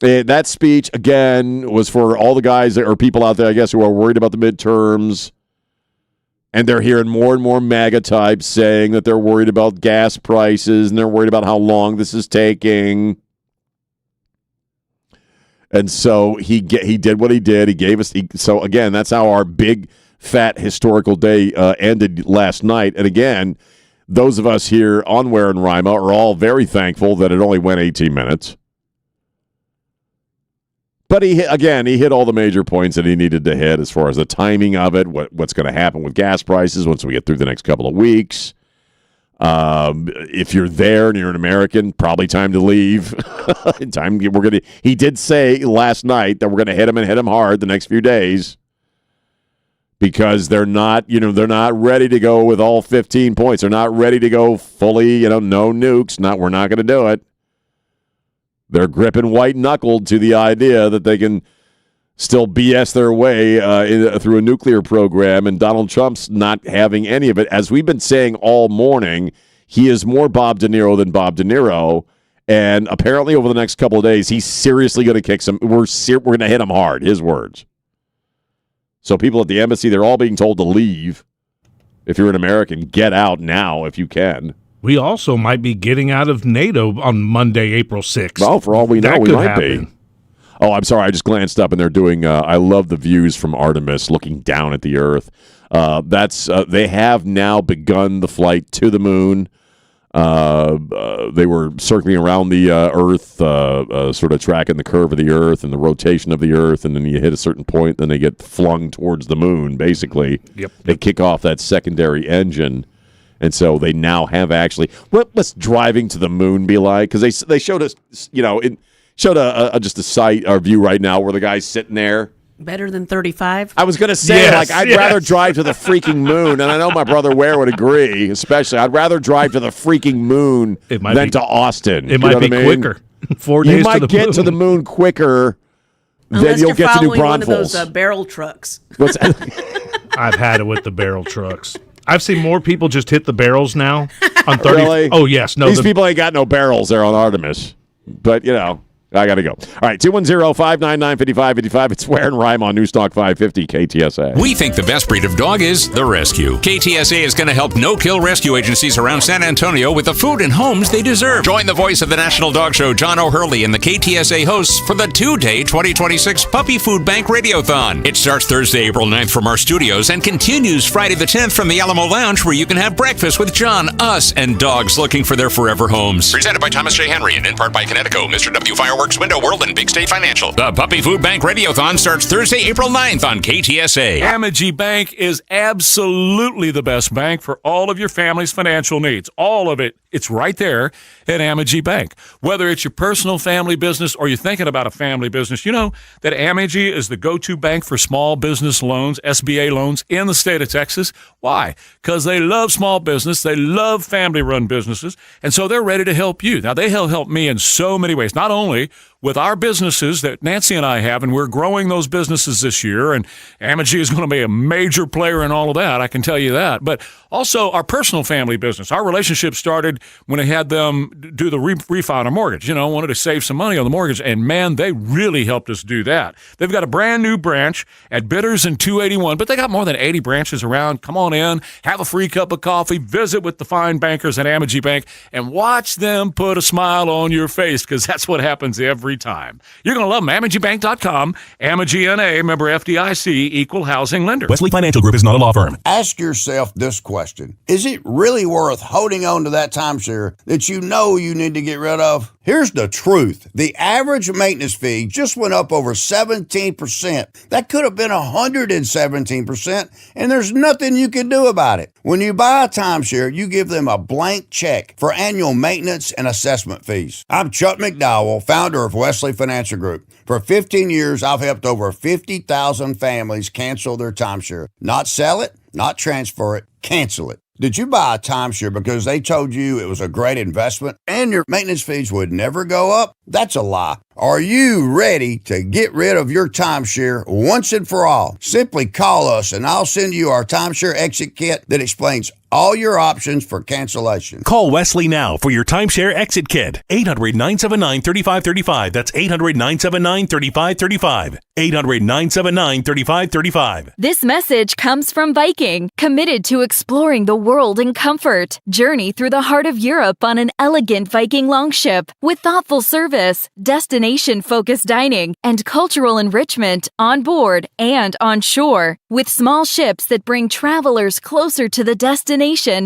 That speech, again, was for all the guys or people out there, I guess, who are worried about the midterms. And they're hearing more and more MAGA types saying that they're worried about gas prices and they're worried about how long this is taking. And so he did what he did. He gave us. So again, that's how our big fat historical day ended last night. And again, those of us here on Ware and Rima are all very thankful that it only went 18 minutes. But he hit all the major points that he needed to hit as far as the timing of it, what's going to happen with gas prices once we get through the next couple of weeks. If you're there and you're an American, probably time to leave. He did say last night that we're going to hit him hard the next few days because they're not ready to go with all 15 points. They're not ready to go fully, no nukes. We're not going to do it. They're gripping white-knuckled to the idea that they can still BS their way through a nuclear program, and Donald Trump's not having any of it. As we've been saying all morning, he is more Bob De Niro than Bob De Niro, and apparently over the next couple of days, he's seriously going to kick some. We're going to hit him hard, his words. So people at the embassy, they're all being told to leave. If you're an American, get out now if you can. We also might be getting out of NATO on Monday, April 6th. Well, for all we know, That we could might happen. be. Oh, I'm sorry. I just glanced up, and they're doing I love the views from Artemis looking down at the Earth. They have now begun the flight to the moon. They were circling around the Earth, sort of tracking the curve of the Earth and the rotation of the Earth, and then you hit a certain point, then they get flung towards the moon, basically. Yep. They kick off that secondary engine, and so they now have actually – what's driving to the moon be like? Because they showed us, showed just a sight or view right now where the guy's sitting there. Better than 35? I was going to say, I'd rather drive to the freaking moon, and I know my brother Ware would agree, especially. I'd rather drive to the freaking moon than to Austin. It might be quicker. 4 days You might get to the moon quicker than you'll get to New Braunfels. One of those barrel trucks. I've had it with the barrel trucks. I've seen more people just hit the barrels now on 30. Really? Oh, yes. No, These people ain't got no barrels there on Artemis. But, I got to go. All right, 210-599-5555. It's Ware and Rima on Newstalk 550 KTSA. We think the best breed of dog is the rescue. KTSA is going to help no-kill rescue agencies around San Antonio with the food and homes they deserve. Join the voice of the National Dog Show, John O'Hurley, and the KTSA hosts for the two-day 2026 Puppy Food Bank Radiothon. It starts Thursday, April 9th from our studios and continues Friday the 10th from the Alamo Lounge, where you can have breakfast with John, us, and dogs looking for their forever homes. Presented by Thomas J. Henry and in part by Connecticut, Mr. W. Fireworks, Window World, and Big State Financial. The Puppy Food Bank Radiothon starts Thursday, April 9th on KTSA. Amegy Bank is absolutely the best bank for all of your family's financial needs. All of it. It's right there at Amegy Bank. Whether it's your personal family business or you're thinking about a family business, you know that Amegy is the go-to bank for small business loans, SBA loans in the state of Texas. Why? Because they love small business. They love family-run businesses. And so they're ready to help you. Now, they help me in so many ways. Not only with our businesses that Nancy and I have, and we're growing those businesses this year, and Amegy is going to be a major player in all of that, I can tell you that. But also our personal family business. Our relationship started when I had them do the refi on a mortgage. Wanted to save some money on the mortgage, and man, they really helped us do that. They've got a brand new branch at Bitters and 281, but they got more than 80 branches around. Come on in, have a free cup of coffee, visit with the fine bankers at Amegy Bank, and watch them put a smile on your face, because that's what happens every time. You're going to love them. AmegyBank.com. Amegy NA, member FDIC, equal housing lender. Wesley Financial Group is not a law firm. Ask yourself this question. Is it really worth holding on to that timeshare that you know you need to get rid of? Here's the truth. The average maintenance fee just went up over 17%. That could have been 117%, and there's nothing you can do about it. When you buy a timeshare, you give them a blank check for annual maintenance and assessment fees. I'm Chuck McDowell, founder of Wesley Financial Group. For 15 years, I've helped over 50,000 families cancel their timeshare. Not sell it, not transfer it, cancel it. Did you buy a timeshare because they told you it was a great investment and your maintenance fees would never go up? That's a lie. Are you ready to get rid of your timeshare once and for all? Simply call us and I'll send you our timeshare exit kit that explains all your options for cancellation. Call Wesley now for your timeshare exit kit. 800-979-3535. That's 800-979-3535. 800-979-3535. This message comes from Viking, committed to exploring the world in comfort. Journey through the heart of Europe on an elegant Viking longship with thoughtful service, destination-focused dining, and cultural enrichment on board and on shore. With small ships that bring travelers closer to the destination,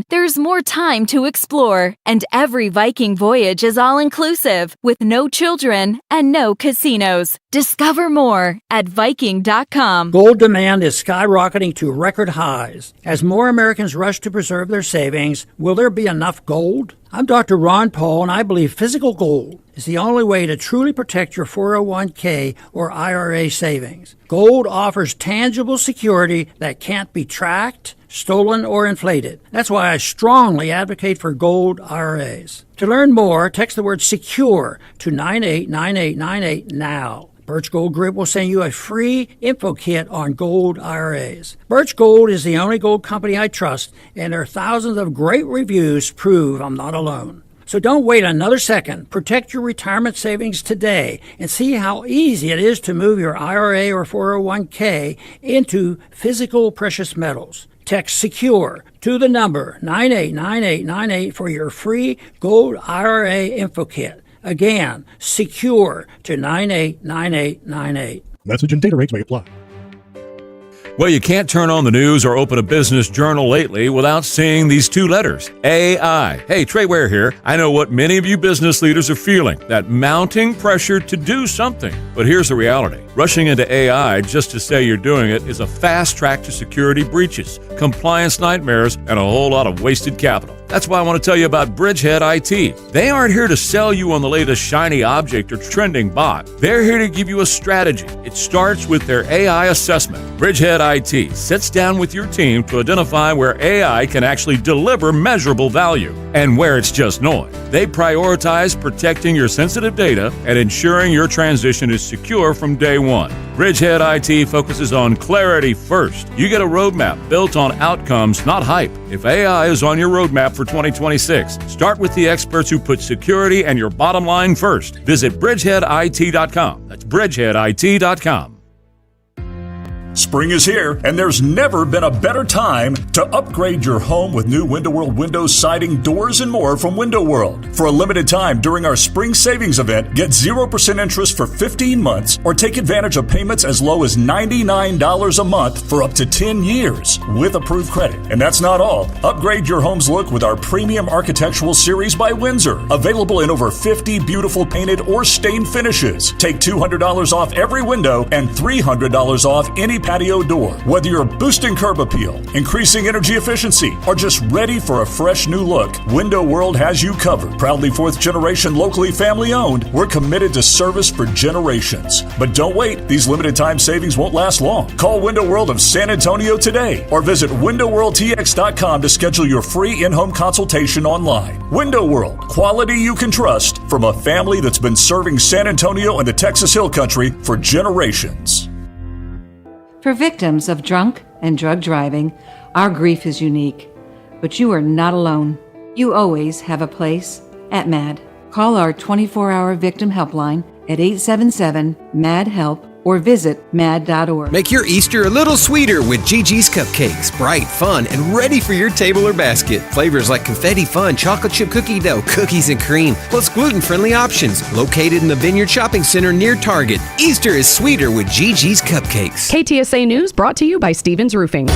there's more time to explore. And every Viking voyage is all-inclusive, with no children and no casinos. Discover more at Viking.com. Gold demand is skyrocketing to record highs. As more Americans rush to preserve their savings, will there be enough gold? I'm Dr. Ron Paul, and I believe physical gold is the only way to truly protect your 401k or IRA savings. Gold offers tangible security that can't be tracked, stolen, or inflated. That's why I strongly advocate for gold IRAs. To learn more, text the word SECURE to 989898 now. Birch Gold Group will send you a free info kit on gold IRAs. Birch Gold is the only gold company I trust, and their thousands of great reviews prove I'm not alone. So don't wait another second. Protect your retirement savings today and see how easy it is to move your IRA or 401k into physical precious metals. Text SECURE to the number 989898 for your free gold IRA info kit. Again, SECURE to 989898. Message and data rates may apply. Well, you can't turn on the news or open a business journal lately without seeing these two letters, AI. Hey, Trey Ware here. I know what many of you business leaders are feeling, that mounting pressure to do something. But here's the reality. Rushing into AI just to say you're doing it is a fast track to security breaches, compliance nightmares, and a whole lot of wasted capital. That's why I want to tell you about Bridgehead IT. They aren't here to sell you on the latest shiny object or trending bot. They're here to give you a strategy. It starts with their AI assessment. Bridgehead IT sits down with your team to identify where AI can actually deliver measurable value and where it's just noise. They prioritize protecting your sensitive data and ensuring your transition is secure from day one. Bridgehead IT focuses on clarity first. You get a roadmap built on outcomes, not hype. If AI is on your roadmap for 2026, start with the experts who put security and your bottom line first. Visit bridgeheadit.com. That's bridgeheadit.com. Spring is here, and there's never been a better time to upgrade your home with new Window World windows, siding, doors, and more from Window World. For a limited time during our spring savings event, get 0% interest for 15 months or take advantage of payments as low as $99 a month for up to 10 years with approved credit. And that's not all. Upgrade your home's look with our premium architectural series by Windsor, available in over 50 beautiful painted or stained finishes. Take $200 off every window and $300 off any patio door. Whether you're boosting curb appeal, increasing energy efficiency, or just ready for a fresh new look, Window World has you covered. Proudly fourth generation, locally family owned, we're committed to service for generations. But don't wait, these limited time savings won't last long. Call Window World of San Antonio today or visit windowworldtx.com to schedule your free in-home consultation online. Window World, quality you can trust from a family that's been serving San Antonio and the Texas Hill Country for generations. For victims of drunk and drug driving, our grief is unique. But you are not alone. You always have a place at MAD. Call our 24-hour victim helpline at 877-MAD-HELP or visit mad.org. Make your Easter a little sweeter with Gigi's Cupcakes. Bright, fun, and ready for your table or basket. Flavors like confetti fun, chocolate chip cookie dough, cookies and cream, plus gluten-friendly options. Located in the Vineyard Shopping Center near Target. Easter is sweeter with Gigi's Cupcakes. KTSA News brought to you by Stevens Roofing.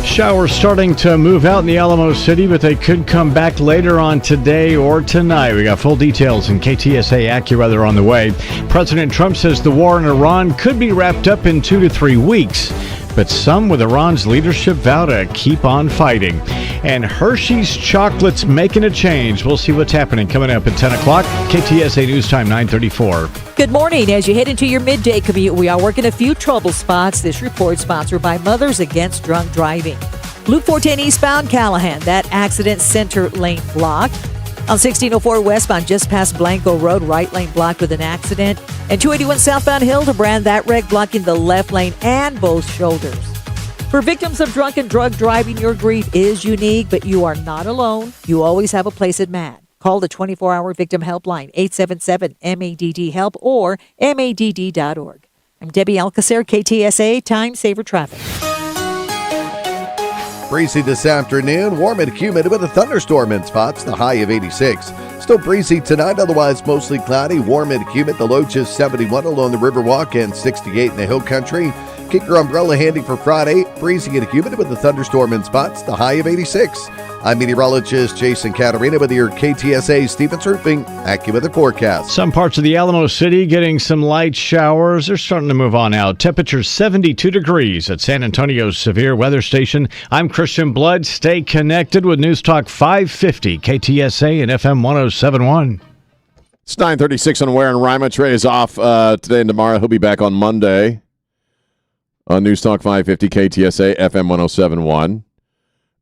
Showers starting to move out in the Alamo City, but they could come back later on today or tonight. We got full details in KTSA AccuWeather on the way. President Trump says the war in Iran could be wrapped up in 2 to 3 weeks. But some with Iran's leadership vow to keep on fighting. And Hershey's chocolates making a change. We'll see what's happening coming up at 10 o'clock. KTSA News Time 9:34. Good morning. As you head into your midday commute, we are working a few trouble spots. This report sponsored by Mothers Against Drunk Driving. Loop 410 eastbound Callahan, that accident center lane blocked. On 1604 westbound, just past Blanco Road, right lane blocked with an accident. And 281 southbound Hildebrand, that wreck blocking the left lane and both shoulders. For victims of drunk and drug driving, your grief is unique, but you are not alone. You always have a place at MAD. Call the 24-hour victim helpline, 877-MADD-HELP or MADD.org. I'm Debbie Alcacer, KTSA Time Saver Traffic. Breezy this afternoon, warm and humid with a thunderstorm in spots, the high of 86. Still breezy tonight, otherwise mostly cloudy, warm and humid, the low just 71 along the Riverwalk and 68 in the Hill Country. Keep your umbrella handy for Friday, breezy and humid with a thunderstorm in spots, the high of 86. I'm meteorologist Jason Caterina with your KTSA Stevens Roofing AccuWeather forecast. Some parts of the Alamo City getting some light showers. They're starting to move on out. Temperature 72 degrees at San Antonio's severe weather station. I'm Christian Blood. Stay connected with News Talk 550, KTSA and FM 107.1. It's 9:36 on Ware and Rima. Trey is off today and tomorrow. He'll be back on Monday on News Talk 550, KTSA, FM 107.1.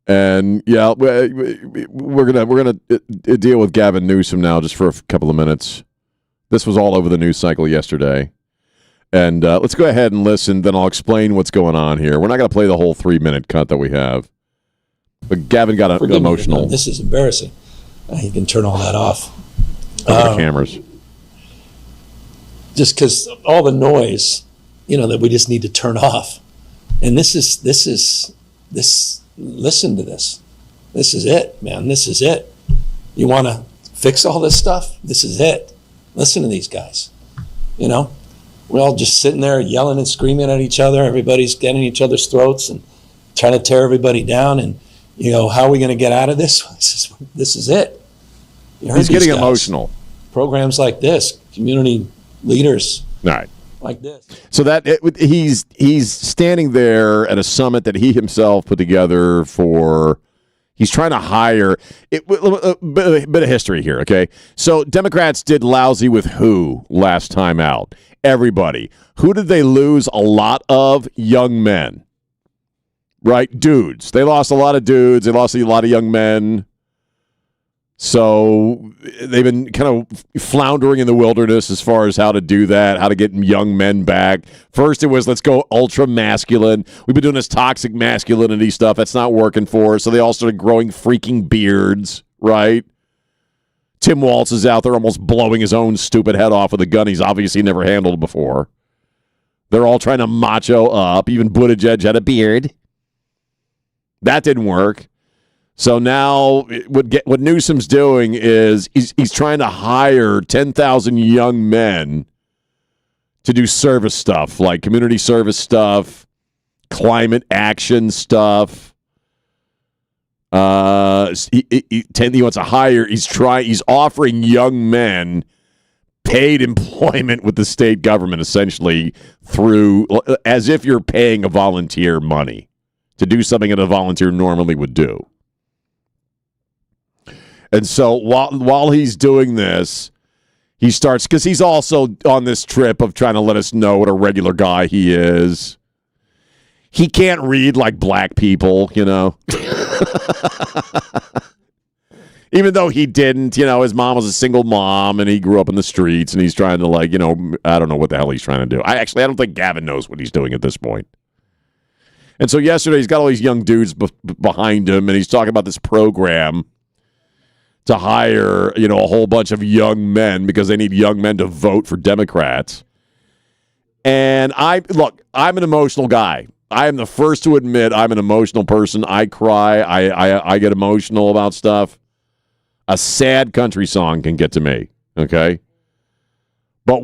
And yeah, we're gonna deal with Gavin Newsom now just for a couple of minutes. This was all over the news cycle yesterday. And let's go ahead and listen, then I'll explain what's going on here. We're not going to play the whole 3-minute cut that we have. But Gavin got emotional. This is embarrassing. You can turn all that off. The cameras. Just because all the noise, that we just need to turn off. And listen to this. This is it, man. This is it. You want to fix all this stuff? This is it. Listen to these guys. We're all just sitting there yelling and screaming at each other. Everybody's getting each other's throats and trying to tear everybody down. And, how are we going to get out of this? This is it. He's getting emotional. Programs like this, community leaders All right. like this. So he's standing there at a summit that he himself put together for. He's trying to hire. A bit of history here, okay? So Democrats did lousy with who last time out? Everybody. Who did they lose a lot of? Young men. Right? Dudes. They lost a lot of dudes. They lost a lot of young men. So they've been kind of floundering in the wilderness as far as how to do that, how to get young men back. First it was, let's go ultra masculine. We've been doing this toxic masculinity stuff. That's not working for us. So they all started growing freaking beards, right? Tim Walz is out there almost blowing his own stupid head off with a gun he's obviously never handled before. They're all trying to macho up. Even Buttigieg had a beard. That didn't work. So now what Newsom's doing is he's trying to hire 10,000 young men to do service stuff, like community service stuff, climate action stuff. He wants to hire. He's offering young men paid employment with the state government, essentially through as if you're paying a volunteer money to do something that a volunteer normally would do. And so while he's doing this, he starts, because he's also on this trip of trying to let us know what a regular guy he is. He can't read like black people, Even though he didn't, his mom was a single mom and he grew up in the streets and he's trying to I don't know what the hell he's trying to do. I don't think Gavin knows what he's doing at this point. And so yesterday he's got all these young dudes behind him and he's talking about this program to hire, a whole bunch of young men because they need young men to vote for Democrats. And I'm an emotional guy. I am the first to admit I'm an emotional person. I cry. I get emotional about stuff. A sad country song can get to me, okay? But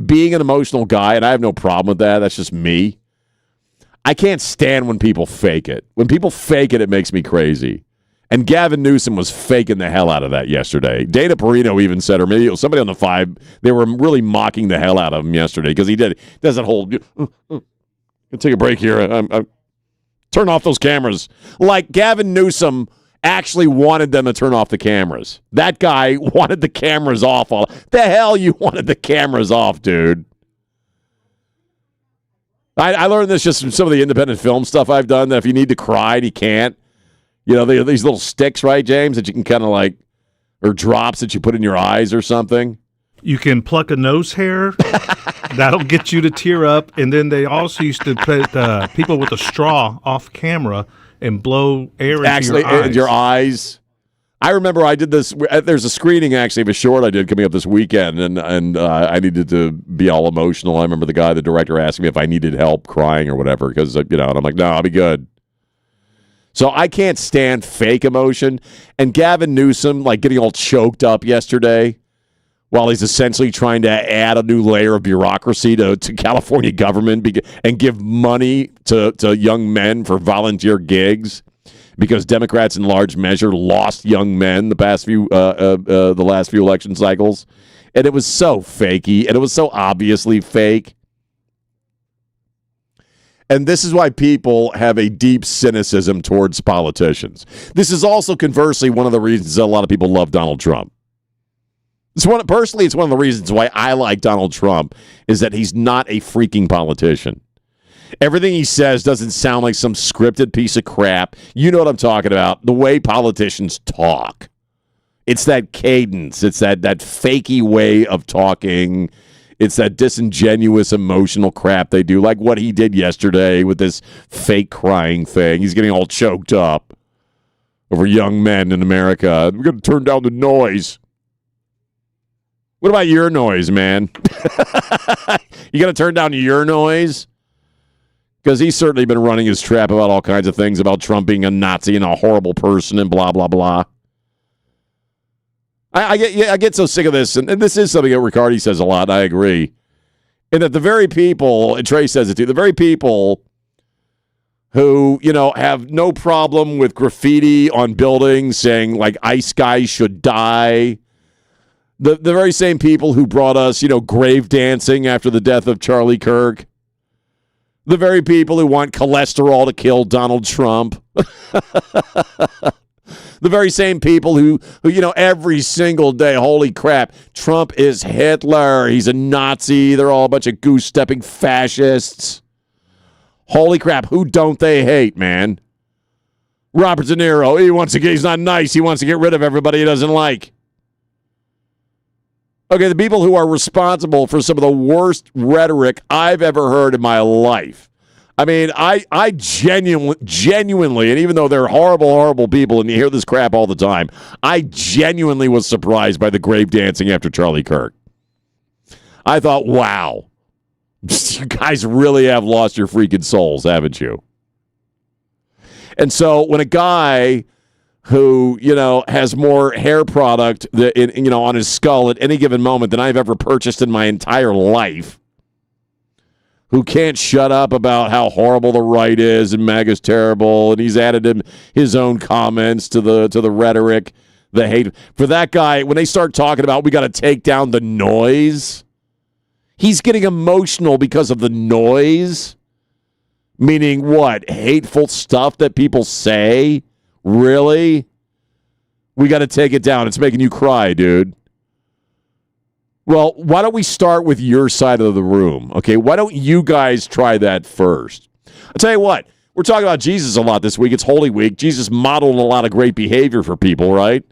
being an emotional guy, and I have no problem with that, that's just me, I can't stand when people fake it. When people fake it, it makes me crazy. And Gavin Newsom was faking the hell out of that yesterday. Dana Perino even said, or maybe it was somebody on the 5, they were really mocking the hell out of him yesterday because he does that whole, take a break here. Turn off those cameras. Like Gavin Newsom actually wanted them to turn off the cameras. That guy wanted the cameras off. The hell you wanted the cameras off, dude? I learned this just from some of the independent film stuff I've done, that if you need to cry and you can't, these little sticks, right, James, that you can kind of or drops that you put in your eyes or something. You can pluck a nose hair. That'll get you to tear up. And then they also used to put people with a straw off camera and blow air into your eyes. I remember I did this. There's a screening, actually, of a short I did coming up this weekend, and I needed to be all emotional. I remember the director, asked me if I needed help crying or whatever, because, and I'm like, no, I'll be good. So I can't stand fake emotion. And Gavin Newsom, getting all choked up yesterday while he's essentially trying to add a new layer of bureaucracy to California government and give money to young men for volunteer gigs because Democrats in large measure lost young men the last few election cycles. And it was so fakey, and it was so obviously fake. And this is why people have a deep cynicism towards politicians. This is also, conversely, one of the reasons that a lot of people love Donald Trump. Personally, it's one of the reasons why I like Donald Trump, is that he's not a freaking politician. Everything he says doesn't sound like some scripted piece of crap. You know what I'm talking about. The way politicians talk. It's that cadence. It's that fakey way of talking. It's that disingenuous emotional crap they do, like what he did yesterday with this fake crying thing. He's getting all choked up over young men in America. We're going to turn down the noise. What about your noise, man? You going to turn down your noise? Because he's certainly been running his trap about all kinds of things, about Trump being a Nazi and a horrible person and blah, blah, blah. I get so sick of this, and this is something that Riccardi says a lot, I agree. And that the very people, and Trey says it too, the very people who, have no problem with graffiti on buildings saying, like, ice guys should die. The very same people who brought us, grave dancing after the death of Charlie Kirk. The very people who want cholesterol to kill Donald Trump. The very same people who every single day, holy crap, Trump is Hitler. He's a Nazi. They're all a bunch of goose-stepping fascists. Holy crap, who don't they hate, man? Robert De Niro, he's not nice. He wants to get rid of everybody he doesn't like. Okay, the people who are responsible for some of the worst rhetoric I've ever heard in my life. I mean, I genuinely, and even though they're horrible, horrible people, and you hear this crap all the time, I genuinely was surprised by the grave dancing after Charlie Kirk. I thought, wow, you guys really have lost your freaking souls, haven't you? And so when a guy who, has more hair product on his skull at any given moment than I've ever purchased in my entire life, who can't shut up about how horrible the right is and MAGA's terrible, and he's added his own comments to the rhetoric, the hate. For that guy, when they start talking about we got to take down the noise, he's getting emotional because of the noise. Meaning what? Hateful stuff that people say? Really? We got to take it down. It's making you cry, dude. Well, why don't we start with your side of the room, okay? Why don't you guys try that first? I'll tell you what. We're talking about Jesus a lot this week. It's Holy Week. Jesus modeled a lot of great behavior for people, right?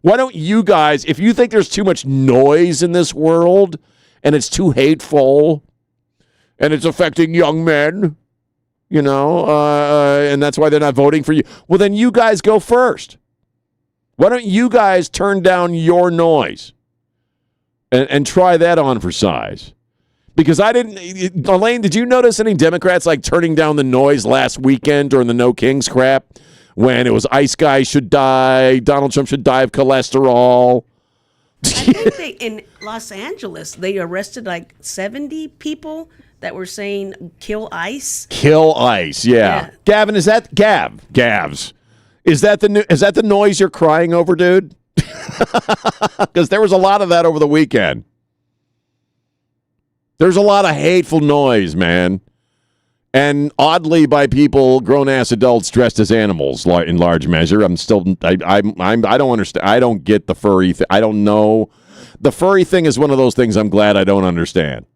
Why don't you guys, if you think there's too much noise in this world and it's too hateful and it's affecting young men, and that's why they're not voting for you, well, then you guys go first. Why don't you guys turn down your noise? And try that on for size. Because Elaine, did you notice any Democrats like turning down the noise last weekend during the No Kings crap when it was ice guys should die, Donald Trump should die of cholesterol? I think in Los Angeles, they arrested like 70 people that were saying kill ICE. Kill ICE, yeah. Gavin, is that Gavs? Is that the noise you're crying over, dude? Because there was a lot of that over the weekend. There's a lot of hateful noise, man. And oddly by people, grown-ass adults dressed as animals in large measure. I don't understand. I don't get the furry thing. I don't know. The furry thing is one of those things I'm glad I don't understand.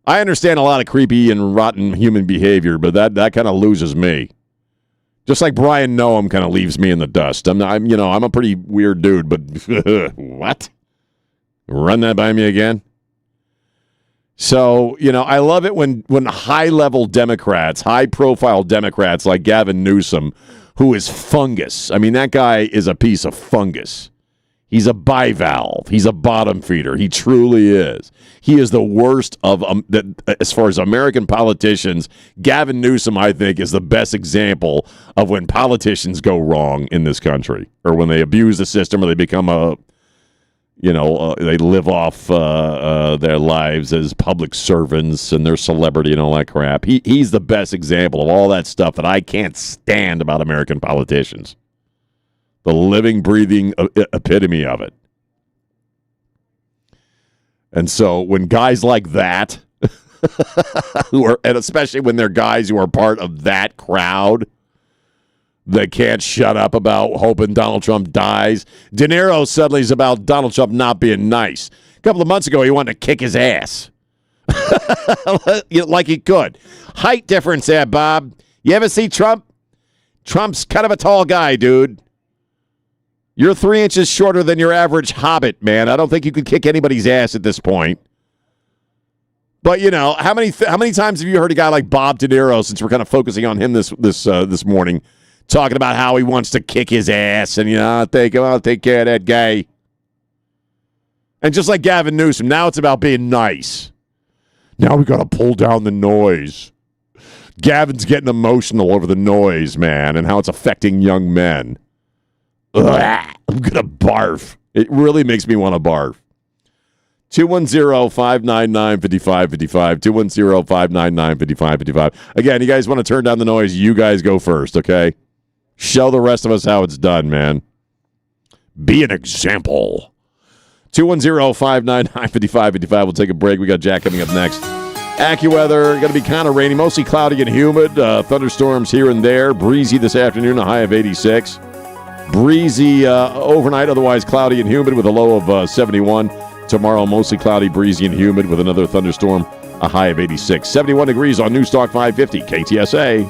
I understand a lot of creepy and rotten human behavior, but that kind of loses me. Just like Brian Noam kind of leaves me in the dust. I'm a pretty weird dude, but what? Run that by me again? So, I love it when high-level Democrats, high-profile Democrats like Gavin Newsom, who is fungus. I mean, that guy is a piece of fungus. He's a bivalve. He's a bottom feeder. He truly is. He is the worst of as far as American politicians. Gavin Newsom, I think, is the best example of when politicians go wrong in this country, or when they abuse the system, or they become they live off their lives as public servants and their celebrity and all that crap. He's the best example of all that stuff that I can't stand about American politicians. The living, breathing epitome of it. And so when guys like that, and especially when they're guys who are part of that crowd, they can't shut up about hoping Donald Trump dies. De Niro suddenly is about Donald Trump not being nice. A couple of months ago, he wanted to kick his ass. Like he could. Height difference there, Bob. You ever see Trump? Trump's kind of a tall guy, dude. You're 3 inches shorter than your average hobbit, man. I don't think you could kick anybody's ass at this point. But, you know, how many times have you heard a guy like Bob De Niro, since we're kind of focusing on him this morning, talking about how he wants to kick his ass and, you know, I'll take care of that guy. And just like Gavin Newsom, now it's about being nice. Now we got to pull down the noise. Gavin's getting emotional over the noise, man, and how it's affecting young men. Ugh, I'm going to barf. It really makes me want to barf. 210-599-5555. 210-599-5555. Again, you guys want to turn down the noise, you guys go first, okay? Show the rest of us how it's done, man. Be an example. 210-599-5555. We'll take a break. We got Jack coming up next. AccuWeather, going to be kind of rainy, mostly cloudy and humid. Thunderstorms here and there. Breezy this afternoon, a high of 86. Breezy overnight, otherwise cloudy and humid with a low of 71. Tomorrow, mostly cloudy, breezy, and humid with another thunderstorm, a high of 86. 71 degrees on Newstalk 550, KTSA.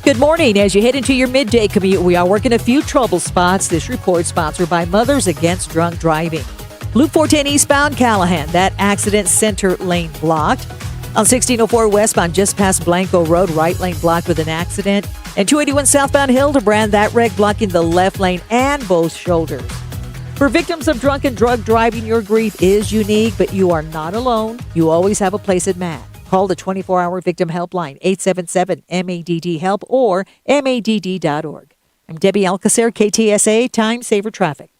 Good morning. As you head into your midday commute, we are working a few trouble spots. This report sponsored by Mothers Against Drunk Driving. Loop 410 eastbound Callahan, that accident center lane blocked. On 1604 westbound, just past Blanco Road, right lane blocked with an accident. And 281 southbound Hildebrand, that wreck blocking the left lane and both shoulders. For victims of drunk and drug driving, your grief is unique, but you are not alone. You always have a place at MADD. Call the 24-hour victim helpline, 877-MADD-HELP or MADD.org. I'm Debbie Alcacer, KTSA, Time Saver Traffic.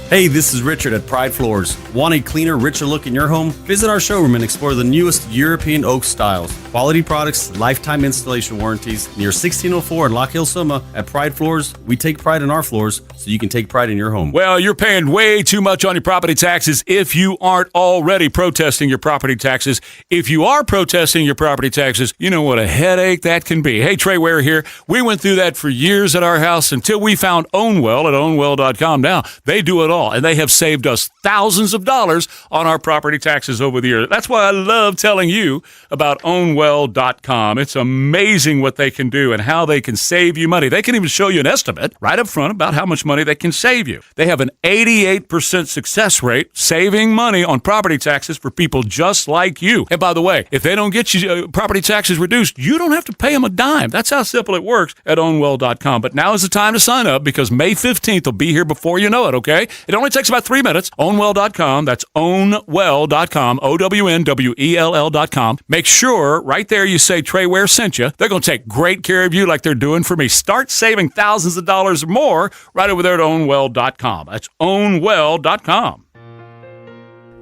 Hey, this is Richard at Pride Floors. Want a cleaner, richer look in your home? Visit our showroom and explore the newest European oak styles. Quality products, lifetime installation warranties. Near 1604 in Lock Hill, Soma. At Pride Floors, we take pride in our floors so you can take pride in your home. Well, you're paying way too much on your property taxes if you aren't already protesting your property taxes. If you are protesting your property taxes, you know what a headache that can be. Hey, Trey Ware here. We went through that for years at our house until we found Ownwell at ownwell.com. Now, they do it all, and they have saved us thousands of dollars on our property taxes over the years. That's why I love telling you about ownwell.com. It's amazing what they can do and how they can save you money. They can even show you an estimate right up front about how much money they can save you. They have an 88% success rate saving money on property taxes for people just like you. And by the way, if they don't get you property taxes reduced, you don't have to pay them a dime. That's how simple it works at ownwell.com. But now is the time to sign up because May 15th will be here before you know it, okay? It only takes about 3 minutes. Ownwell.com. That's ownwell.com. OWNWELL.com. Make sure right there you say Trey Ware sent you. They're going to take great care of you like they're doing for me. Start saving thousands of dollars or more right over there at ownwell.com. That's ownwell.com.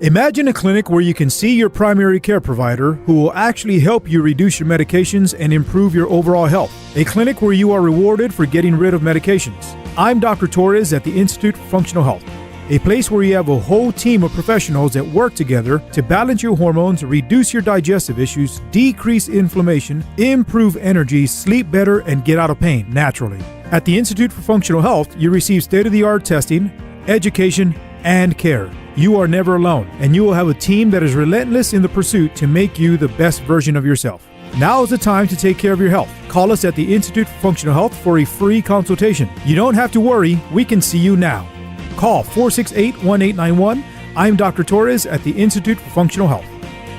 Imagine a clinic where you can see your primary care provider who will actually help you reduce your medications and improve your overall health. A clinic where you are rewarded for getting rid of medications. I'm Dr. Torres at the Institute for Functional Health, a place where you have a whole team of professionals that work together to balance your hormones, reduce your digestive issues, decrease inflammation, improve energy, sleep better, and get out of pain naturally. At the Institute for Functional Health, you receive state-of-the-art testing, education, and care. You are never alone, and you will have a team that is relentless in the pursuit to make you the best version of yourself. Now is the time to take care of your health. Call us at the Institute for Functional Health for a free consultation. You don't have to worry, we can see you now. Call 468-1891. I'm Dr. Torres at the Institute for Functional Health.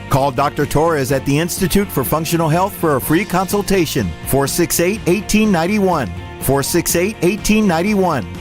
Call Dr. Torres at the Institute for Functional Health for a free consultation. 468-1891. 468-1891.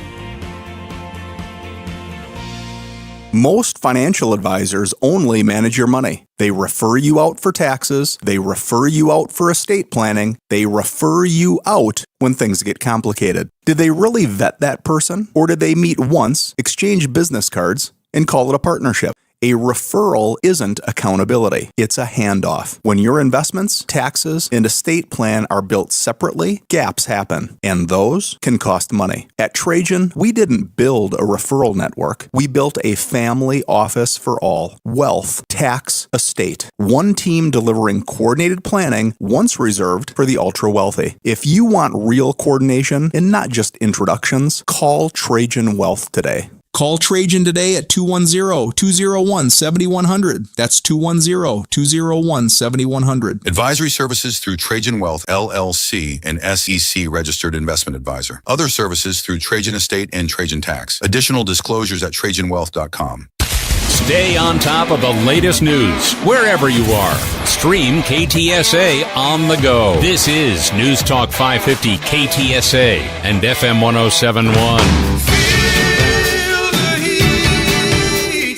Most financial advisors only manage your money. They refer you out for taxes. They refer you out for estate planning. They refer you out when things get complicated. Did they really vet that person? Or did they meet once, exchange business cards, and call it a partnership? A referral isn't accountability. It's a handoff. When your investments, taxes, and estate plan are built separately, gaps happen, and those can cost money. At Trajan, we didn't build a referral network. We built a family office for all. Wealth, tax, estate. One team delivering coordinated planning, once reserved for the ultra-wealthy. If you want real coordination and not just introductions, call Trajan Wealth today. Call Trajan today at 210-201-7100. That's 210-201-7100. Advisory services through Trajan Wealth, LLC, an SEC registered investment advisor. Other services through Trajan Estate and Trajan Tax. Additional disclosures at TrajanWealth.com. Stay on top of the latest news wherever you are. Stream KTSA on the go. This is News Talk 550 KTSA and FM 1071.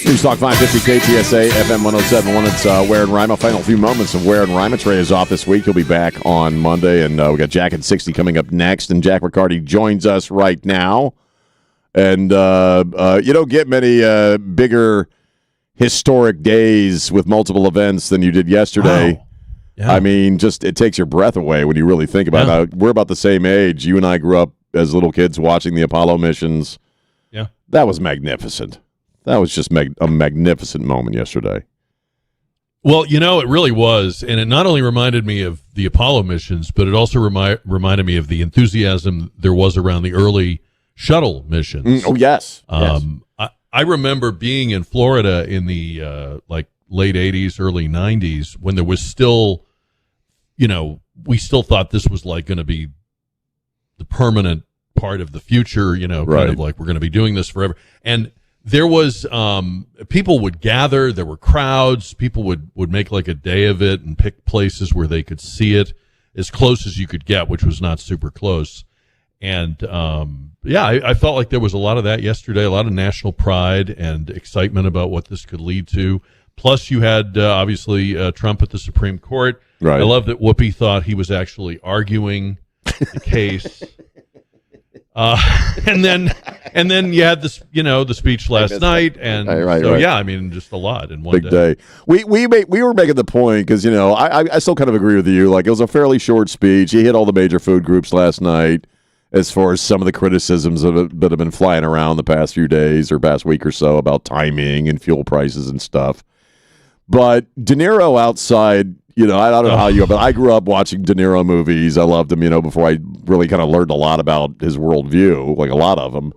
News Talk 550 KTSA, FM 1071. It's Ware and Rima. Final few moments of Ware and Rima. Trey is off this week. He'll be back on Monday. And we got Jack at 60 coming up next. And Jack Riccardi joins us right now. And you don't get many bigger historic days with multiple events than you did yesterday. Wow. Yeah. I mean, just it takes your breath away when you really think about it. We're about the same age. You and I grew up as little kids watching the Apollo missions. Yeah. That was magnificent. That was just a magnificent moment yesterday. Well, it really was. And it not only reminded me of the Apollo missions, but it also reminded me of the enthusiasm there was around the early shuttle missions. Oh, yes. I remember being in Florida in the late 80s, early 90s when there was still, we still thought this was like going to be the permanent part of the future, kind of like we're going to be doing this forever. And there was people would gather, there were crowds, people would make like a day of it and pick places where they could see it as close as you could get, which was not super close. And I felt like there was a lot of that yesterday, a lot of national pride and excitement about what this could lead to. Plus, you had obviously Trump at the Supreme Court. Right. I love that Whoopi thought he was actually arguing the case. And then you had this, the speech last night, and yeah, I mean, just a lot in one big day. We were making the point because I still kind of agree with you. Like, it was a fairly short speech. He hit all the major food groups last night. As far as some of the criticisms that have been flying around the past few days or past week or so about timing and fuel prices and stuff. But De Niro outside, I don't know how you, but I grew up watching De Niro movies. I loved him, before I really kind of learned a lot about his worldview, like a lot of them.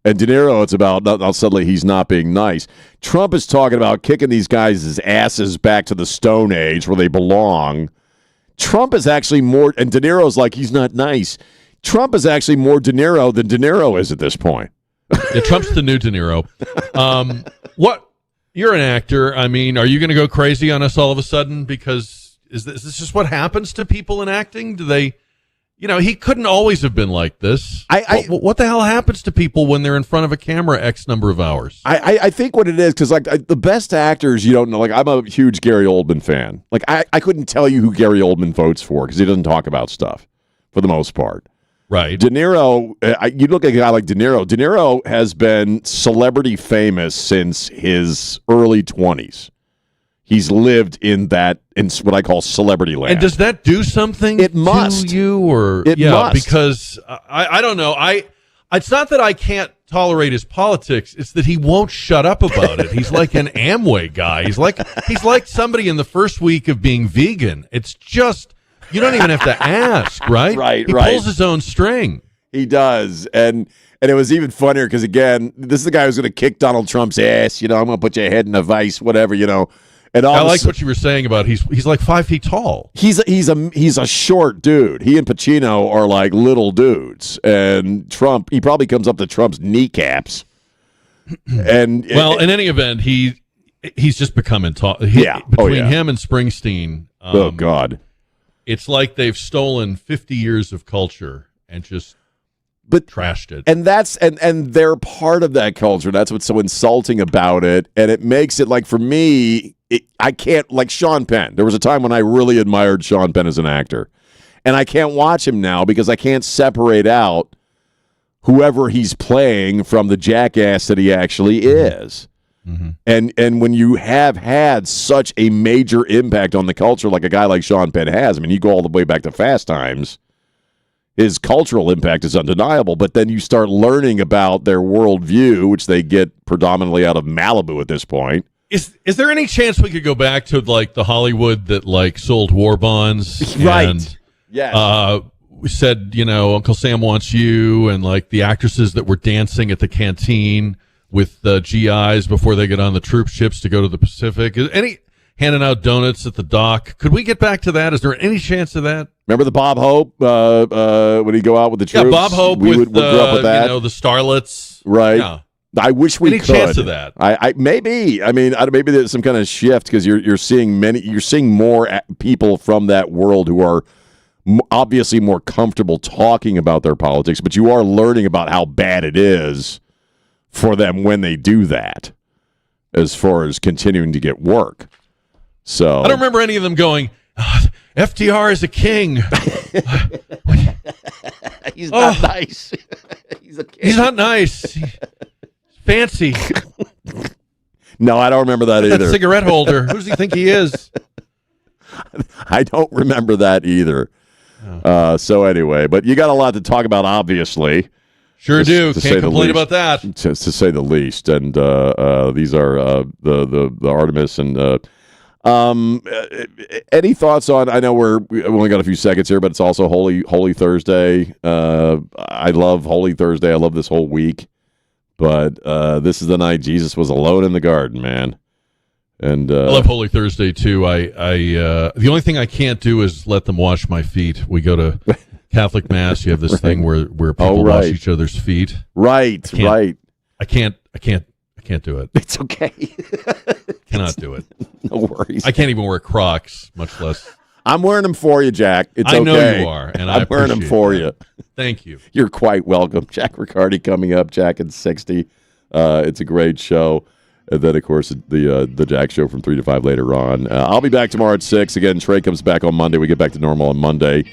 And De Niro, it's about now suddenly he's not being nice. Trump is talking about kicking these guys' asses back to the Stone Age where they belong. Trump is actually more, and De Niro's like, he's not nice. Trump is actually more De Niro than De Niro is at this point. Yeah, Trump's the new De Niro. You're an actor. I mean, are you going to go crazy on us all of a sudden? Because is this just what happens to people in acting? Do they, he couldn't always have been like this. What the hell happens to people when they're in front of a camera X number of hours? I think what it is, because the best actors, you don't know. Like, I'm a huge Gary Oldman fan. Like, I couldn't tell you who Gary Oldman votes for because he doesn't talk about stuff for the most part. Right. De Niro, you look at a guy like De Niro. De Niro has been celebrity famous since his early 20s. He's lived in what I call celebrity land. And does that do something to you? Or it must. Because I don't know. It's not that I can't tolerate his politics. It's that he won't shut up about it. He's like an Amway guy. He's like somebody in the first week of being vegan. It's just... You don't even have to ask, right? Right. He pulls his own string. He does. And it was even funnier because, again, this is the guy who's going to kick Donald Trump's ass. I'm going to put your head in a vice, whatever, And I like what you were saying about he's like 5 feet tall. He's a short dude. He and Pacino are like little dudes. And Trump, he probably comes up to Trump's kneecaps. And in any event, he's just becoming tall. Between him and Springsteen. Oh, God. It's like they've stolen 50 years of culture and just trashed it. And and they're part of that culture. That's what's so insulting about it. And it makes it like, for me, I can't, like Sean Penn. There was a time when I really admired Sean Penn as an actor. And I can't watch him now because I can't separate out whoever he's playing from the jackass that he actually is. Mm-hmm. And when you have had such a major impact on the culture like a guy like Sean Penn has, I mean, you go all the way back to Fast Times, his cultural impact is undeniable, but then you start learning about their worldview, which they get predominantly out of Malibu at this point. Is there any chance we could go back to like the Hollywood that like sold war bonds? Right. And, yes. We said, Uncle Sam Wants You, and like the actresses that were dancing at the canteen with GIs before they get on the troop ships to go to the Pacific. Any handing out donuts at the dock? Could we get back to that? Is there any chance of that? Remember the Bob Hope when he go out with the troops? Yeah, Bob Hope we with, grew up with that. the starlets. Right. Yeah. I wish we Any could. chance of that? I maybe. I mean, maybe there's some kind of shift because you're seeing more people from that world who are obviously more comfortable talking about their politics, but you are learning about how bad it is for them when they do that, as far as continuing to get work. So I don't remember any of them going, FDR is a king. He's not nice. He's a king. He's not nice. He's fancy. No, I don't remember that either. That cigarette holder. Who does he think he is? I don't remember that either. So anyway, but you got a lot to talk about, obviously. Sure do. Can't complain about that. To say the least. And these are the Artemis and any thoughts on? I know we only got a few seconds here, but it's also Holy Thursday. I love Holy Thursday. I love this whole week. But this is the night Jesus was alone in the garden, man. And I love Holy Thursday too. I the only thing I can't do is let them wash my feet. We go to Catholic Mass. You have this thing where people wash each other's feet. Right. I can't do it. It's okay. Cannot do it. No worries. I can't even wear Crocs, much less. I'm wearing them for you, Jack. It's I okay. know you are, and I'm wearing them for you. Thank you. You're quite welcome. Jack Riccardi coming up. Jack and 60. It's a great show. And then, of course, the Jack Show from 3 to 5 later on. I'll be back tomorrow at 6. Again, Trey comes back on Monday. We get back to normal on Monday.